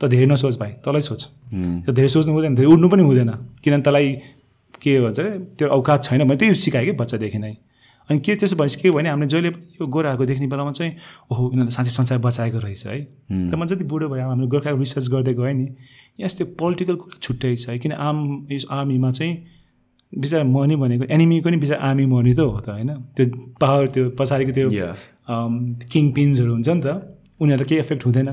त धेरै नसोच भाइ तँलाई सोच त्यो धेरै सोच्नु हुँदैन धेरै उड्नु पनि हुँदैन किनभने तँलाई के भन्छ अरे त्यो औकात छैन भने त्यही सिकायो कि बच्चादेखि नै अनि के त्यसो भएपछि के भने हामीले जहिले पनि यो गोराहरूको देख्ने बेलामा चाहिँ ओहो यिनीहरूले साँच्चै संसार बचाएको रहेछ है तर म जति बुढो भयो हामीले गोर्खाको रिसर्च गर्दै गएँ नि यस त्यो पोलिटिकल कुरा छुट्टै छ किन आर्मीमा चाहिँ बिचरा मर्ने भनेको एनिमीको नि बिचरा आर्मी मर्ने त हो त होइन त्यो पावर त्यो पछाडिको त्यो किङ पिन्सहरू हुन्छ नि त उनीहरूलाई केही इफेक्ट हुँदैन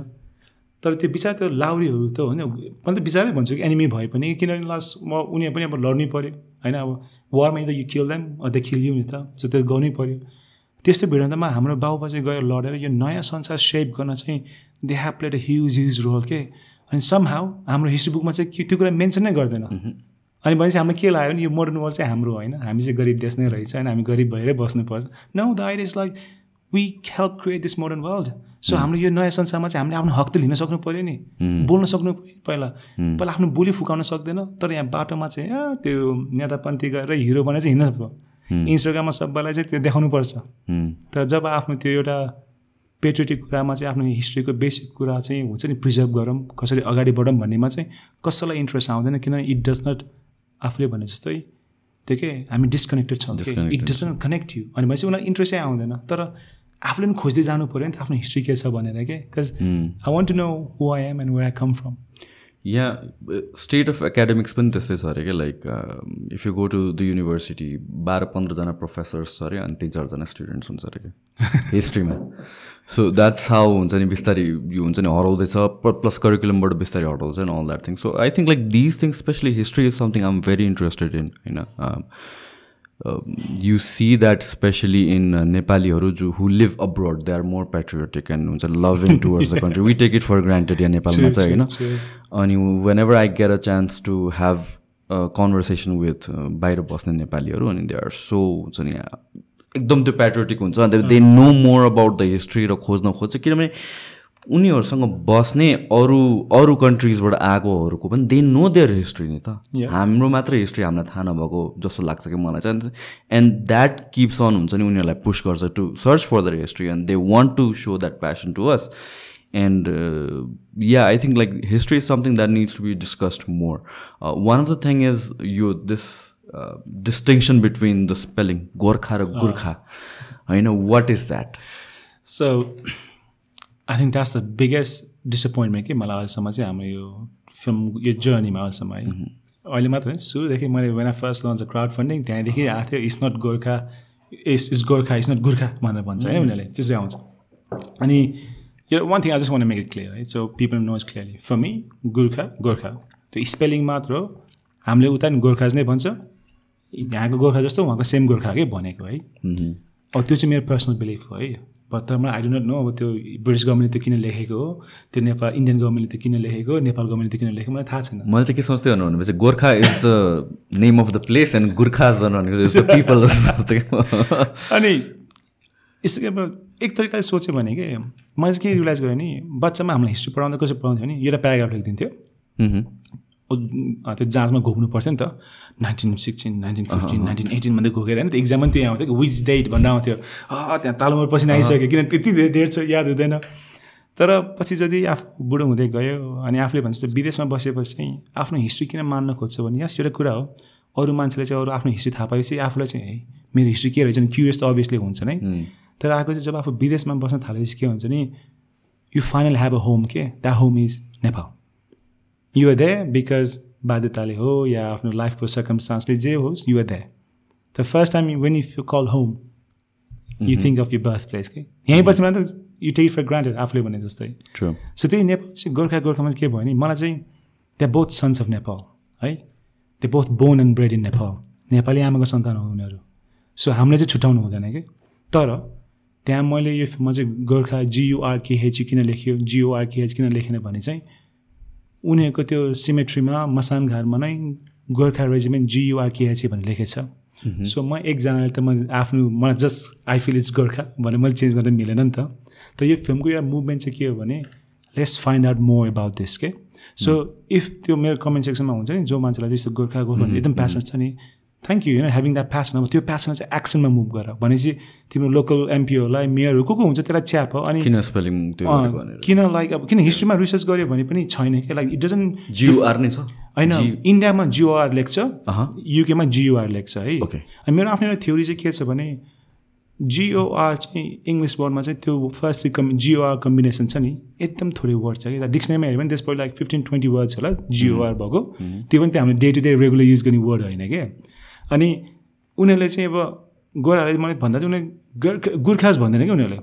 तर त्यो बिचार त्यो लाउरीहरू त होइन मैले त बिचारै भन्छु कि एनिमी भए पनि किनभने लास्ट उनीहरू पनि अब लड्नै पऱ्यो होइन अब वारमा either you kill them or they kill you नि त सो त्यो गर्नै पऱ्यो त्यस्तो भिडन्तमा हाम्रो बाबुबाजे गएर लडेर यो नयाँ संसार सेप गर्न चाहिँ they have played a huge role के अनि समहाउ हाम्रो हिस्ट्री बुकमा चाहिँ त्यो कुरा मेन्सन नै गर्दैन अनि भनेपछि हामीलाई के लाग्यो भने यो मोडर्न वर्ल्ड चाहिँ हाम्रो होइन हामी चाहिँ गरिब देश नै रहेछ होइन हामी गरिब भएरै बस्नुपर्छ no the idea is like we help create this modern world so हाम्रो यो नयाँ संसारमा चाहिँ हामीले आफ्नो हक त लिन सक्नु पऱ्यो नि बोल्न सक्नु पऱ्यो पहिला आफ्नो बोली फुकाउन सक्दैन तर यहाँ बाटोमा चाहिँ त्यो नेतापन्थी गरेर हिरो बनेर चाहिँ हिँड्नु पर्छ इन्स्टाग्राममा सबैलाई चाहिँ त्यो देखाउनुपर्छ तर जब आफ्नो त्यो एउटा पेट्रियोटिक कुरामा चाहिँ आफ्नो हिस्ट्रीको बेसिक कुरा चाहिँ हुन्छ नि प्रिजर्भ गरौँ कसरी अगाडि बढौँ भन्नेमा चाहिँ कसैलाई इन्ट्रेस्ट आउँदैन किनभने इट डज नट आफूले भने जस्तै त्यो के हामी डिस्कनेक्टेड छौँ it does not connect you अनि भनेपछि उनीलाई इन्ट्रेस्टै आउँदैन तर आफूले पनि खोज्दै जानु पऱ्यो नि त आफ्नो हिस्ट्री के छ भनेर के because I want to know who I am and where I come from यहाँ स्टेट अफ एकाडेमिक्स पनि त्यस्तै छ अरे क्या like if you go to the university 12-15जना प्रोफेसर्स छ अरे अनि 3-4जना स्टुडेन्ट्स हुन्छ अरे क्या हिस्ट्रीमा सो द्याट्स हाउ हुन्छ नि बिस्तारै यो हुन्छ नि हराउँदैछ प्लस करिकुलमबाट बिस्तारै हटाउँछ नि all that thing so I think like these things specially history is something I am very interested in होइन you see that especially in Nepaliहरू who live abroad they are more patriotic and हुन्छ loving towards the country we take it for granted यहाँ नेपालमा चाहिँ होइन अनि whenever I get a chance to have a conversation with बाहिर बस्ने नेपालीहरू अनि they are so हुन्छ नि एकदम त्यो patriotic हुन्छ and they know more about the history र खोज्न खोज्छ किनभने उनीहरूसँग बस्ने अरू कन्ट्रिजबाट आएकोहरूको पनि दे नो देयर हिस्ट्री नि त हाम्रो मात्र हिस्ट्री हामीलाई थाहा नभएको जस्तो लाग्छ कि मलाई चाहिँ एन्ड द्याट किप्स अन हुन्छ नि उनीहरूलाई पुस गर्छ to search for their history and they want to show that passion to us and yeah I think like history is something that needs to be discussed more one of the thing is यो this distinction between the spelling Gorkha र गुर्खा होइन what is that so I think that's the biggest disappointment कि मलाई अहिलेसम्म चाहिँ हाम्रो यो फिल्म यो जर्नीमा अहिलेसम्म है अहिले मात्र होइन सुरुदेखि मैले when I first launch crowd funding त्यहाँदेखि आएको थियो it's not Gorkha it's Gorkha it's not Gurkha भनेर भन्छ है उनीहरूले त्यस्तै आउँछ अनि यो one thing I just want make it clear है so people knows clearly for me Gorkha त्यो स्पेलिङ मात्र हो हामीले उता नि गोर्खाज नै भन्छ यहाँको गोर्खा जस्तो उहाँको सेम गोर्खाकै भनेको है अब त्यो चाहिँ मेरो पर्सनल बिलिफ हो है तर मलाई आई डो नट नो अब त्यो ब्रिटिस गभर्मेन्टले त्यो किन लेखेको हो त्यो नेपाल इन्डियन गभर्मेन्टले त्यो किन लेखेको नेपाल गभर्मेन्टले त्यो किन लेखेको मलाई थाहा छैन मैले चाहिँ के सोच्दै हुनु भनेपछि Gorkha is the name of the place and Gurkha is the people अनि यस्तो अब एक तरिकाले सोच्यो भने कि मैले चाहिँ के रियलाइज गरेँ नि बच्चामा हामीलाई हिस्ट्री पढाउँदा कसरी पढाउँथ्यो भने एउटा प्याराग्राफ लेखिदिन्थ्यो त्यो जाँचमा घोक्नु पर्थ्यो नि त 1916 1915 1918 भन्दै घोकेर होइन त्यो इक्जाम पनि त्यही आउँथ्यो कि विच डेट भनेर आउँथ्यो त्यहाँ तालुमा पछि आइसक्यो किन त्यति डेट छ याद हुँदैन तर पछि जति आफू बुढो हुँदै गयो अनि आफूले भन्छ विदेशमा बसेपछि चाहिँ आफ्नो हिस्ट्री किन मान्न खोज्छ भने यस एउटा कुरा हो अरू मान्छेले चाहिँ अरू आफ्नो हिस्ट्री थाहा पाएपछि आफूलाई चाहिँ है मेरो हिस्ट्री के रहेछ नि क्युरियस त अभियसली हुन्छ नै तर आएको चाहिँ जब आफू विदेशमा बस्न थालेपछि के हुन्छ नि you final have a home के that home is Nepal You are there because बाध्यताले हो या आफ्नो लाइफको सर्कमस्टान्सले जे होस् you are there. The first time when you call home, you think of your birthplace. यहीँ पछि मात्र you take it for granted आफूले भने जस्तै. True. So त्यही नेपाल चाहिँ गोर्खामा के भयो नि मलाई चाहिँ they are both sons of Nepal है they both born and bred in Nepal. Nepali आमाको सन्तान हो उनीहरू. So हामीले चाहिँ छुट्याउनु हुँदैन कि तर त्यहाँ मैले यो फिल्ममा चाहिँ गोर्खा GURKH किन लेख्यो GORKH किन लेखेन भने चाहिँ उनीहरूको त्यो सिमेट्रीमा मसान घाटमा नै गोर्खा रेजिमेन्ट GURKH भनेर लेखेको छ सो म एकजनाले त म आफ्नो मलाई just I feel it's Gorkha भने मैले चेन्ज गर्दा मिलेन नि त यो फिल्मको एउटा मुभमेन्ट चाहिँ के हो भने let's find out more about this के सो इफ त्यो मेरो कमेन्ट सेक्सनमा हुन्छ नि जो मान्छेलाई त्यस्तो गोर्खा एकदम प्यासन छ नि थ्याङ्क यू होइन ह्याभिङ द्याट प्यासन अब त्यो प्यासन चाहिँ एक्सनमा मुभ गर भनेपछि तिम्रो लोकल एमपीहरूलाई मेयरहरू को हुन्छ त्यसलाई च्याप हो अनि किन स्पेलिङ किन लाइक अब किन हिस्ट्रीमा रिसर्च गऱ्यो भने पनि छैन कि लाइक इट डजन्ट GUR नै छ होइन इन्डियामा GOR लेख्छ युकेमा GUR लेख्छ है अनि मेरो आफ्नो एउटा थ्योरी चाहिँ के छ भने GOR चाहिँ इङ्ग्लिस वर्डमा चाहिँ त्यो फर्स्ट GOR कम्बिनेसन छ नि एकदम थोरै वर्ड छ कि डिक्सनरीमा हेऱ्यो भने त्यसपछि लाइक 15-20 वर्ड्स होला GOR भएको त्यो पनि त्यो हामीले day to day regular use गर्ने वर्ड होइन क्या अनि उनीहरूले चाहिँ अब गोराहरूले मैले भन्दा चाहिँ उनीहरूले गोर्खाज भन्दैन कि उनीहरूले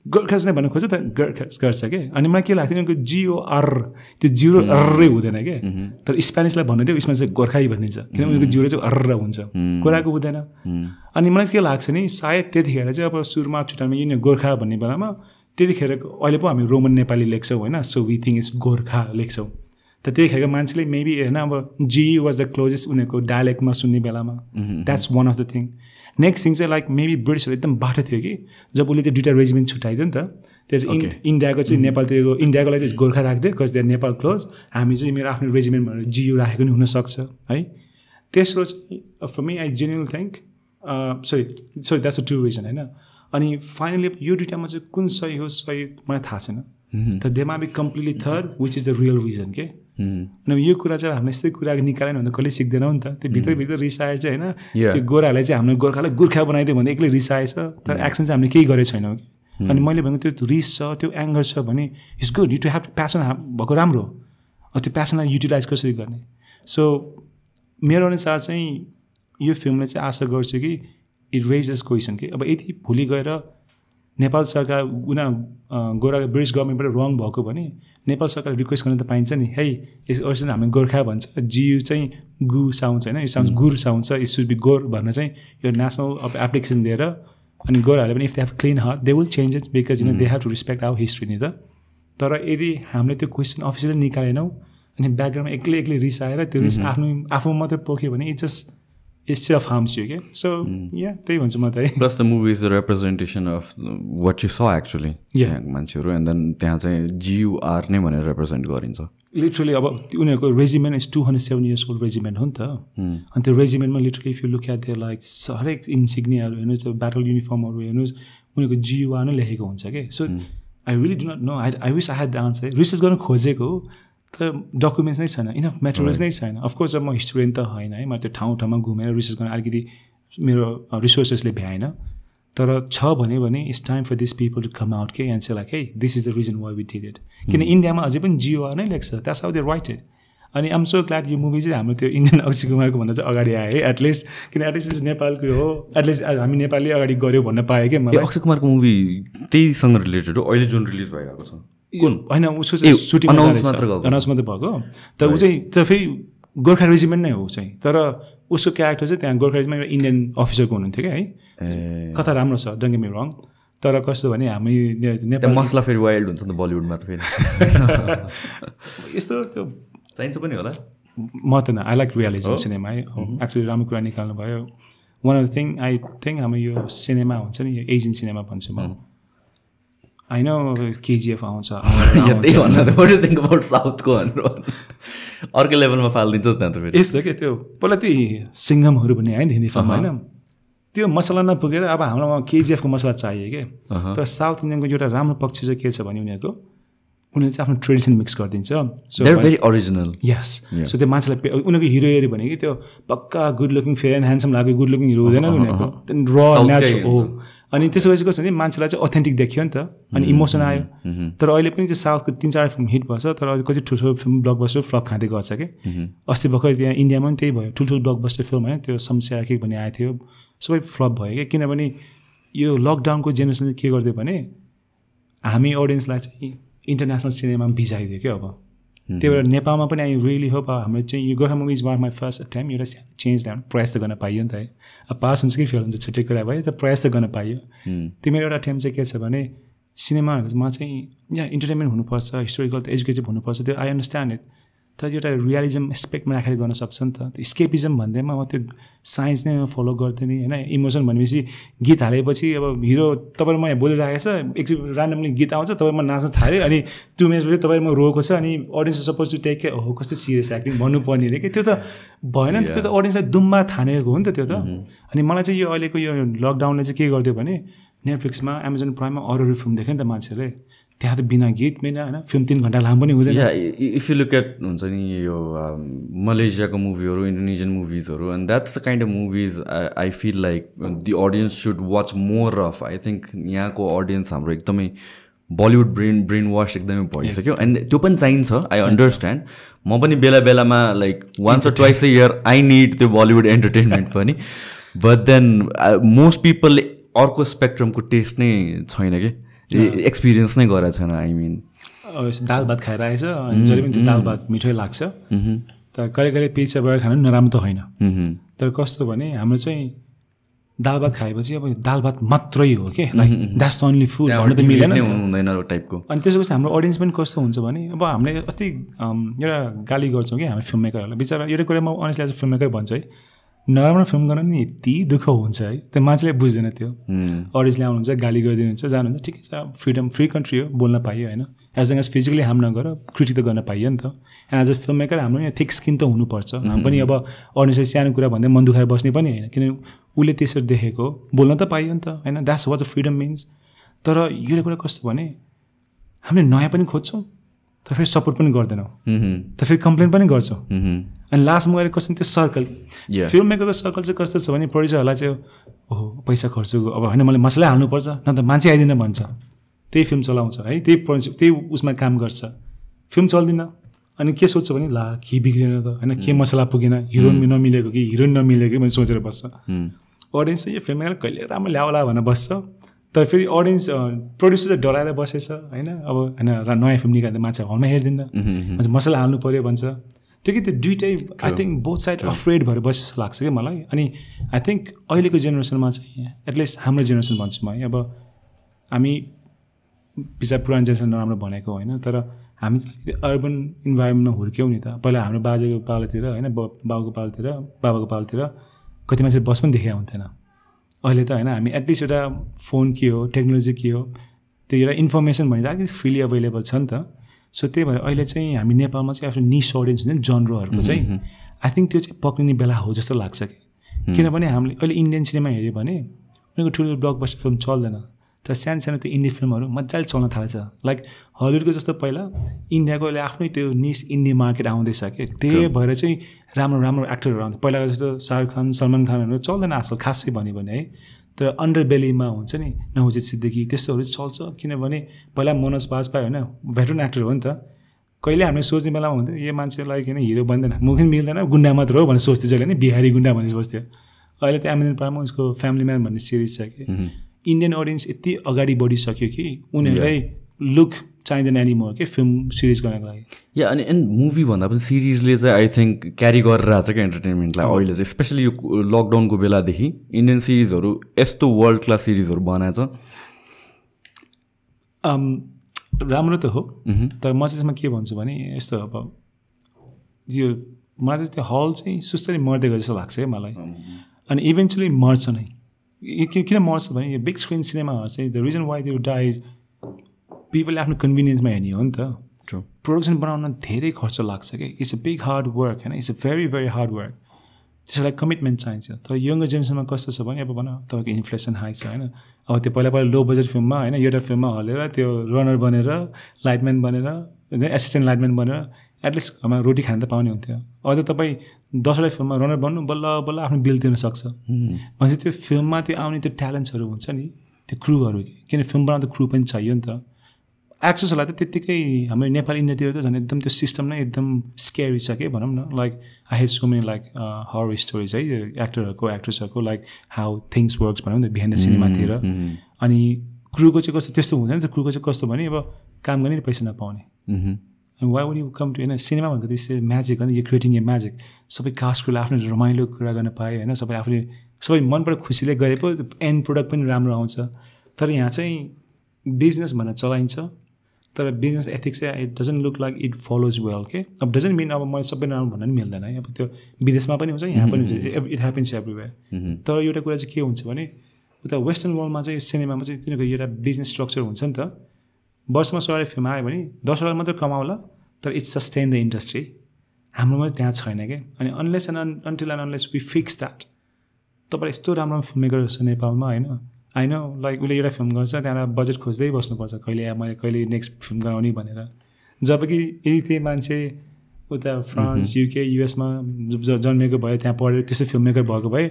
गोर्खास नै भन्नु खोज्छ त गोर्खास गर्छ के अनि मलाई के लाग्थ्यो उनीहरूको जिओआर त्यो जिरो अर्रै हुँदैन के तर स्पेनिसलाई भन्नु थियो उसमा चाहिँ गोर्खाई भनिदिन्छ किनभने उनीहरूको जिरो चाहिँ अर्र हुन्छ गोराको हुँदैन अनि मलाई के लाग्छ नि सायद त्यतिखेर चाहिँ अब सुरुमा छुट्टामा यिनी गोर्खा भन्ने बेलामा त्यतिखेर अहिले पो हामी रोमन नेपाली लेख्छौँ होइन so we think it's Gorkha लेख्छौँ त त्यतिखेरको मान्छेले मेबी होइन अब जी वाज द क्लोजेस्ट उनीहरूको डायलेक्टमा सुन्ने बेलामा that's one of the thing next thing चाहिँ लाइक मेबी ब्रिटिसहरू एकदम बाटो थियो कि जब उसले त्यो दुइटा रेजिमेन्ट छुट्याइदियो नि त त्यो चाहिँ इन्डियाको चाहिँ नेपालतिरको इन्डियाको लागि चाहिँ गोर्खा राखिदियो बिकज दे नेपाल क्लोज हामी चाहिँ मेरो आफ्नो रेजिमेन्ट भनेर जियु राखेको नि हुनसक्छ है तेस्रो चाहिँ for me I genuinely think sorry that's a true reason होइन अनि फाइनली यो दुइटामा चाहिँ कुन सही हो सही मलाई थाहा छैन तर they may be completely third which is the real reason के अनि यो कुरा चाहिँ हामीले यस्तै कुरा निकालेन भने कहिले सिक्दैनौँ नि त त्यो भित्रभित्र रिसाएर चाहिँ होइन त्यो गोराहरूलाई चाहिँ हाम्रो गोर्खालाई गोर्खा बनाइदियो भने एक्लै रिसाएछ तर एक्सन चाहिँ हामीले केही गरेको छैनौँ कि अनि मैले भनेको त्यो रिस छ त्यो एङ्गर छ भने it's good you to have passion भएको राम्रो हो त्यो प्यासनलाई युटिलाइज कसरी गर्ने सो मेरो अनुसार चाहिँ यो फिल्मले चाहिँ आशा गर्छु कि इट रेजेस क्वेसन कि अब यदि भोलि गएर नेपाल सरकार गोरा ब्रिटिस गभर्मेन्टबाट रङ भएको भने नेपाल सरकारले रिक्वेस्ट गर्न त पाइन्छ नि है यसरी हामी गोर्खा भन्छ जियु चाहिँ गु साउन्ड्स होइन यो साउन्ड्स गुर साउन्ड्स इट सुड बी गोर भन्न चाहिँ यो नेसनल अब एप्लिकेसन दिएर अनि गोराहरूले पनि if they have clean heart they will change it because you know they have to respect our history नि त तर यदि हामीले त्यो क्वेसन अफिसियली निकालेनौँ अनि ब्याकग्राउन्डमा एक्लै रिसाएर त्यो रिस आफू मात्रै पोख्यो भने it just it self harms you okay so yeah त्यही भन्छु म त plus the movie is a representation of what you saw actually मान्छेहरू and then त्यहाँ चाहिँ GUR नै भनेर represent गरिन्छ literally अब उनीहरूको regiment is 207 years old regiment हो नि त अनि त्यो regimentमा literally if you look at their like हरेक इन्सिग्नियाहरू हेर्नुहोस् त्यो battle uniformहरू हेर्नुहोस् उनीहरूको GUR नै लेखेको हुन्छ के so I really do not know I wish I had the answer research गर्न खोजेको तर डकुमेन्ट्स नै छैन इनफ मेटेरियल्स नै छैन अफकोर्स अब म हिस्टोरियन त होइन है म त्यो ठाउँमा घुमेर रिसर्च गर्न अलिकति मेरो रिसोर्सेसले भ्याएन तर छ भने it's time for this people to come out के एन्ड से लाइक है this is the reason why we did it किन इन्डियामा अझै पनि जिओआर नै लेख्छ that's how they write it अनि आइम सो ग्ल्याड यो मुभी चाहिँ हाम्रो त्यो इन्डियन अक्षय कुमारको भन्दा चाहिँ अगाडि आयो है एटलिस्ट किन एटलिस्ट नेपालको हो एटलिस्ट हामी नेपाली अगाडि गऱ्यो भन्न पाएँ कि मलाई अक्षय कुमारको मुभी त्यहीसँग रिलेटेड हो अहिले जुन रिलिज भइरहेको छ होइन उसको चाहिँ सुटिङ अनाउन्स मात्रै भएको तर ऊ चाहिँ तर फेरि गोर्खा रेजिमेन्ट नै हो चाहिँ तर उसको क्यारेक्टर चाहिँ त्यहाँ गोर्खा रेजिमेन्ट यिन्डियन अफिसरको हुनुहुन्थ्यो क्या है कथा राम्रो छ डोन्ट गेट मी रङ तर कस्तो भने हामी नेपाल मसला फेरि वाइल्ड हुन्छ नि त बलिउडमा त फेरि यस्तो त्यो चाहिन्छ पनि होला म त आई लाइक रियलिजम सिनेमा है एक्चुली राम्रो कुरा निकाल्नु भयो one of the thing I think हाम्रो यो सिनेमा हुन्छ नि यो एजियन सिनेमा भन्छु म I know KGF आउँछ त्यही भन्नु थिङ्क अबाउट साउथको अर्को लेभलमा फालिदिन्छ त्यहाँ त फेरि यस्तो के त्यो पहिला त्यही सिङ्गमहरू भन्ने आयो नि हिन्दी फिल्म होइन त्यो मसला नपुगेर अब हाम्रोमा केजिएफको मसला चाहियो कि तर साउथ इन्डियनको एउटा राम्रो पक्ष चाहिँ के छ भने उनीहरूको उनीहरूले चाहिँ आफ्नो ट्रेडिसन मिक्स गरिदिन्छ so very original yes so त्यो मान्छेलाई उनीहरूको हिरो हेऱ्यो भने कि त्यो पक्का good looking fair and handsome लाग्यो गुड लुकिङ हिरो हुँदैन उनीहरूको र नेचुरल हो अनि त्यसो भएपछि कस्तो भने मान्छेलाई चाहिँ अथेन्टिक देखियो नि त अनि इमोसन आयो तर अहिले पनि त्यो साउथको 3-4 फिल्म हिट भएछ तर अहिले कति ठुल्ठुलो फिल्म ब्लकबस्टर फ्लप खाँदै गर्छ कि अस्ति भर्खर त्यहाँ इन्डियामा पनि त्यही भयो ठुल्ठुलो ब्लकबस्टर फिल्म होइन त्यो समस्या के भन्ने आएको थियो सबै फ्लप भयो कि किनभने यो लकडाउनको जेनेरेसनले के गरिदियो भने हामी अडियन्सलाई चाहिँ इन्टरनेसनल सिनेमामा भिजाइदियो क्या अब त्यही भएर नेपालमा पनि आई रियली होप हाम्रो चाहिँ यो Gorkha movies one my first time एउटा चेन्ज ल्याउनु प्रयास त गर्न पाइयो नि त है अब पास हुन्छ कि फेल हुन्छ छुट्टै कुरा भयो त प्रयास त गर्न पाइयो त्यो मेरो एउटा टाइम चाहिँ के छ भने सिनेमाहरूमा चाहिँ यहाँ इन्टरटेनमेन्ट हुनुपर्छ हिस्टोरिकल त एजुकेटिभ हुनुपर्छ त्यो आई अन्डरस्ट्यान्ड इट तर एउटा रियलिजम एस्पेक्टमा राखेर गर्न सक्छ नि त त्यो स्केपिजम भन्दैमा म त्यो साइन्स नै फलो गर्थेँ नि होइन इमोसन भनेपछि गीत हालेपछि अब हिरो तपाईँ म यहाँ बोलिरहेको छ एकछिन ऱ्यान्डमली गीत आउँछ तपाईँ म नाच्न थाल्यो अनि 2 मिनट्सपछि तपाईँ म रोएको छ अनि audience suppose to take care हो कस्तो सिरियस एक्टिङ भन्नुपर्ने अरे कि त्यो त भएन नि त्यो त अडियन्सलाई दुम्बा थानेको हो नि त त्यो त अनि मलाई चाहिँ यो अहिलेको यो लकडाउनले चाहिँ के गरिदियो भने नेटफ्लिक्समा एमाजोन प्राइममा अरू फिल्म देख्यो नि त मान्छेले त्यहाँ त बिना गीत बिना होइन फिल्म 3 घन्टा लामो पनि हुँदैन इफ यु लुक एट हुन्छ नि यो मलेसियाको मुभीहरू इन्डोनेसियन मुभिजहरू and that's the kind of movies I feel like the audience should watch more of I think यहाँको अडियन्स हाम्रो एकदमै बलिउड ब्रेन वास एकदमै भइसक्यो एन्ड त्यो पनि चाहिन्छ आई अन्डरस्ट्यान्ड म पनि बेला बेलामा like once or twice a year I need त्यो बलिउड एन्टरटेनमेन्ट पनि बट देन मोस्ट पिपलले अर्को स्पेक्ट्रमको टेस्ट नै छैन कि एक्सपिरियन्स नै गरेको छैन आई मिन दाल भात खाएर आएछ अनि जहिले पनि त्यो दाल भात मिठै लाग्छ तर कहिले कहिले पिज्जा बर्गर खानु नराम्रो त होइन तर कस्तो भने हाम्रो चाहिँ दाल भात खाएपछि अब दाल भात मात्रै हो के like that's the only food भन्नु त मिलेन हुँदैन टाइपको अनि त्यसपछि हाम्रो अडियन्स पनि कस्तो हुन्छ भने अब हामीले अस्ति एउटा गाली गर्छौँ कि हाम्रो फिल्म मेकरहरूलाई बिचरा एउटा कुरा म honestly as a film maker भन्छु है नराम्रो फिल्म गर्न नि यति दुःख हुन्छ है त्यो मान्छेले बुझ्दैन त्यो अडियन्सले आउनुहुन्छ गाली गरिदिनुहुन्छ जानुहुन्छ ठिकै छ फ्रिडम फ्री कन्ट्री हो बोल्न पाइयो होइन as long as physically harm नगर क्रिटिक त गर्न पाइयो नि त and as a film maker हाम्रो यहाँ थिक स्किन त हुनुपर्छ पनि अब अडियन्सले सानो कुरा भन्दै मन दुखाएर बस्ने पनि होइन किन उसले त्यसरी देखेको बोल्न त पाइयो नि त होइन that's what the freedom means तर यो कुरा कस्तो भने हामीले नयाँ पनि खोज्छौँ तर फेरि सपोर्ट पनि गर्दैनौँ त फेरि कम्प्लेन पनि गर्छौँ अनि लास्टमा गएर कस्तो त्यो सर्कल फिल्म मेकरको सर्कल चाहिँ कस्तो छ भने प्रड्युसरहरूलाई चाहिँ ओहो पैसा खर्च अब होइन मैले मसला हाल्नुपर्छ न त मान्छे आइदिन भन्छ त्यही फिल्म चलाउँछ है त्यही उसमा काम गर्छ फिल्म चल्दिन अनि के सोध्छ भने ला के बिग्रेन त होइन के मसला पुगेन हिरोइन नमिलेको कि हिरोइन नमिलेको कि मैले सोचेर बस्छ अडियन्स चाहिँ यो फिल्म मेकर कहिले राम्रो ल्याउला भनेर बस्छ तर फेरि अडियन्स प्रड्युसर चाहिँ डराएर बसेछ होइन अब होइन नयाँ फिल्म निकाल्दा मान्छे हलमा हेर्दिनँ मसला हाल्नु पऱ्यो भन्छ त्यो कि त्यो दुइटै I think both side afraid भएर बसे जस्तो लाग्छ कि मलाई अनि आई थिङ्क अहिलेको जेनेरेसनमा चाहिँ एटलिस्ट हाम्रो जेनेरेसन भन्छु म है अब हामी बिचरा पुरानो जेनेरेसन नराम्रो भनेको होइन तर हामी चाहिँ अर्बन इन्भाइरोमेन्टमा हुर्क्यौँ नि त पहिला हाम्रो बाजेको पालोतिर होइन बाबुको पालोतिर बाबाको पालोतिर कति मान्छे बस पनि देखेको हुन्थेन अहिले त होइन हामी एटलिस्ट एउटा फोन के हो टेक्नोलोजी के हो त्यो एउटा इन्फर्मेसन भने त अलिकति फ्रिली अभाइलेबल छ नि त सो त्यही भएर अहिले चाहिँ हामी नेपालमा चाहिँ आफ्नो निस अडियन्स हुन्छ नि जनरहरूको चाहिँ आई थिङ्क त्यो चाहिँ पक्रिने बेला हो जस्तो लाग्छ कि किनभने हामीले अहिले इन्डियन सिनेमा हेऱ्यो भने उनीहरूको ठुलो ब्लकबस्टर फिल्म चल्दैन तर सानो सानो त्यो इन्डी फिल्महरू मजाले चल्न थाल्छ लाइक हलिउडको जस्तो पहिला इन्डियाको अहिले आफ्नै त्यो निस इन्डी मार्केट आउँदैछ कि त्यही भएर चाहिँ राम्रो राम्रो एक्टरहरू आउँछ पहिलाको जस्तो शाहरुख खान सलमान खानहरू चल्दैन आजकल खासै भन्यो भने है तर अन्डर बेलीमा हुन्छ नि नवाजुद्दिन सिद्दिकी त्यस्तोहरू चल्छ किनभने पहिला मनोज बाजपेयी होइन भेटरन एक्टर हो नि त कहिले हामीले सोच्ने बेलामा हुन्थ्यो यो मान्छेलाई किन हिरो बन्दैन मुख मिल्दैन गुन्डा मात्र हो भनेर सोच्थ्यो जहिले नि बिहारी गुन्डा भनेर सोच्थ्यो अहिले त एमाजोन प्राइममा उसको फ्यामिली म्यान भन्ने सिरिज छ कि इन्डियन अडियन्स यति अगाडि बढिसक्यो कि उनीहरूलाई लुक चाहिँदैन एनिमोर के फिल्म सिरिज गर्नको लागि या अनि एन्ड मुभी भन्दा पनि सिरिजले चाहिँ आई थिङ्क क्यारी गरेर आएको छ क्या इन्टरटेनमेन्टलाई अहिले चाहिँ स्पेसली यो लकडाउनको बेलादेखि इन्डियन सिरिजहरू यस्तो वर्ल्ड क्लास सिरिजहरू बनाएछ राम्रो त हो तर म चाहिँ यसमा के भन्छु भने यस्तो अब यो मलाई चाहिँ त्यो हल चाहिँ सुस्तरी मर्दै गयो जस्तो लाग्छ क्या मलाई अनि इभेन्चुली मर्छ नै किन मर्छ भने यो बिग स्क्रिन सिनेमाहरू चाहिँ the reason why they die पिपलले आफ्नो कन्भिनियन्समा हेर्ने हो नि त प्रोडक्सन बनाउन धेरै खर्च लाग्छ कि it's a big hard work होइन it's a very very hard work त्यसलाई कमिटमेन्ट चाहिन्छ तर यङ्गर जेनेरेसनमा कस्तो छ भने अब भन तपाईँको इन्फ्लेसन हाई छ होइन अब त्यो पहिला लो बजेट फिल्ममा होइन एउटा फिल्ममा हलेर त्यो रनर बनेर लाइटम्यान बनेर एसिस्टेन्ट लाइटम्यान बनेर एटलिस्ट घरमा रोटी खान त पाउने हुन्थ्यो अझ तपाईँ 10वटा फिल्ममा रनर बन्नु बल्ल बल्ल आफ्नो बिल तिर्न सक्छ भनेपछि त्यो फिल्ममा त्यो आउने त्यो ट्यालेन्ट्सहरू हुन्छ नि त्यो क्रुहरू किन फिल्म बनाउँदा क्रु पनि चाहियो नि त एक्ट्रेसहरूलाई त त्यत्तिकै हाम्रो नेपाली इन्डियातिर त झन् एकदम त्यो सिस्टम नै एकदम स्केरी छ कि भनौँ न like I head so many like horror stories है एक्टरहरूको एक्ट्रेसहरूको लाइक हाउ थिङ्स वर्क्स भनौँ न बिहाइन्ड द सिनेमातिर अनि क्रुको चाहिँ कस्तो त्यस्तो हुँदैन त्यो क्रुको चाहिँ कस्तो भने अब काम गर्ने पैसा नपाउने why would you come to होइन सिनेमा भनेको त्यसै म्याजिक होइन यो क्रिएटिङ ए म्याजिक सबै कास्टकोले आफ्नो रमाइलो कुरा गर्न पाए होइन सबै आफूले सबै मनबाट खुसीले गरे पो एन्ड प्रोडक्ट पनि राम्रो आउँछ तर यहाँ चाहिँ बिजनेस भनेर चलाइन्छ तर बिजनेस एथिक्स चाहिँ it doesn't look like it follows well के अब डजन्ट मिन अब मैले सबै राम्रो भन्न पनि मिल्दैन है अब त्यो विदेशमा पनि हुन्छ यहाँ पनि हुन्छ इट ह्यापन्स एभ्रिवेयर तर एउटा कुरा चाहिँ के हुन्छ भने उता वेस्टर्न वर्ल्डमा चाहिँ सिनेमामा चाहिँ तिनीहरूको एउटा बिजनेस स्ट्रक्चर हुन्छ नि त वर्षमा 100 फिल्म आयो भने 10 मात्रै कमाउला तर इट्स सस्टेन द इन्डस्ट्री हाम्रोमा त्यहाँ छैन क्या अनि unless and until and unless we fix that तपाईँ यस्तो राम्रो फिल्म मेकर छ नेपालमा होइन होइन लाइक उसले एउटा फिल्म गर्छ त्यहाँबाट बजेट खोज्दै बस्नुपर्छ कहिले मैले कहिले नेक्स्ट फिल्म गराउने भनेर जब कि यदि त्यही मान्छे उता फ्रान्स युके युएसमा जन्मेको भए त्यहाँ पढेर त्यस्तो फिल्म मेकर भएको भए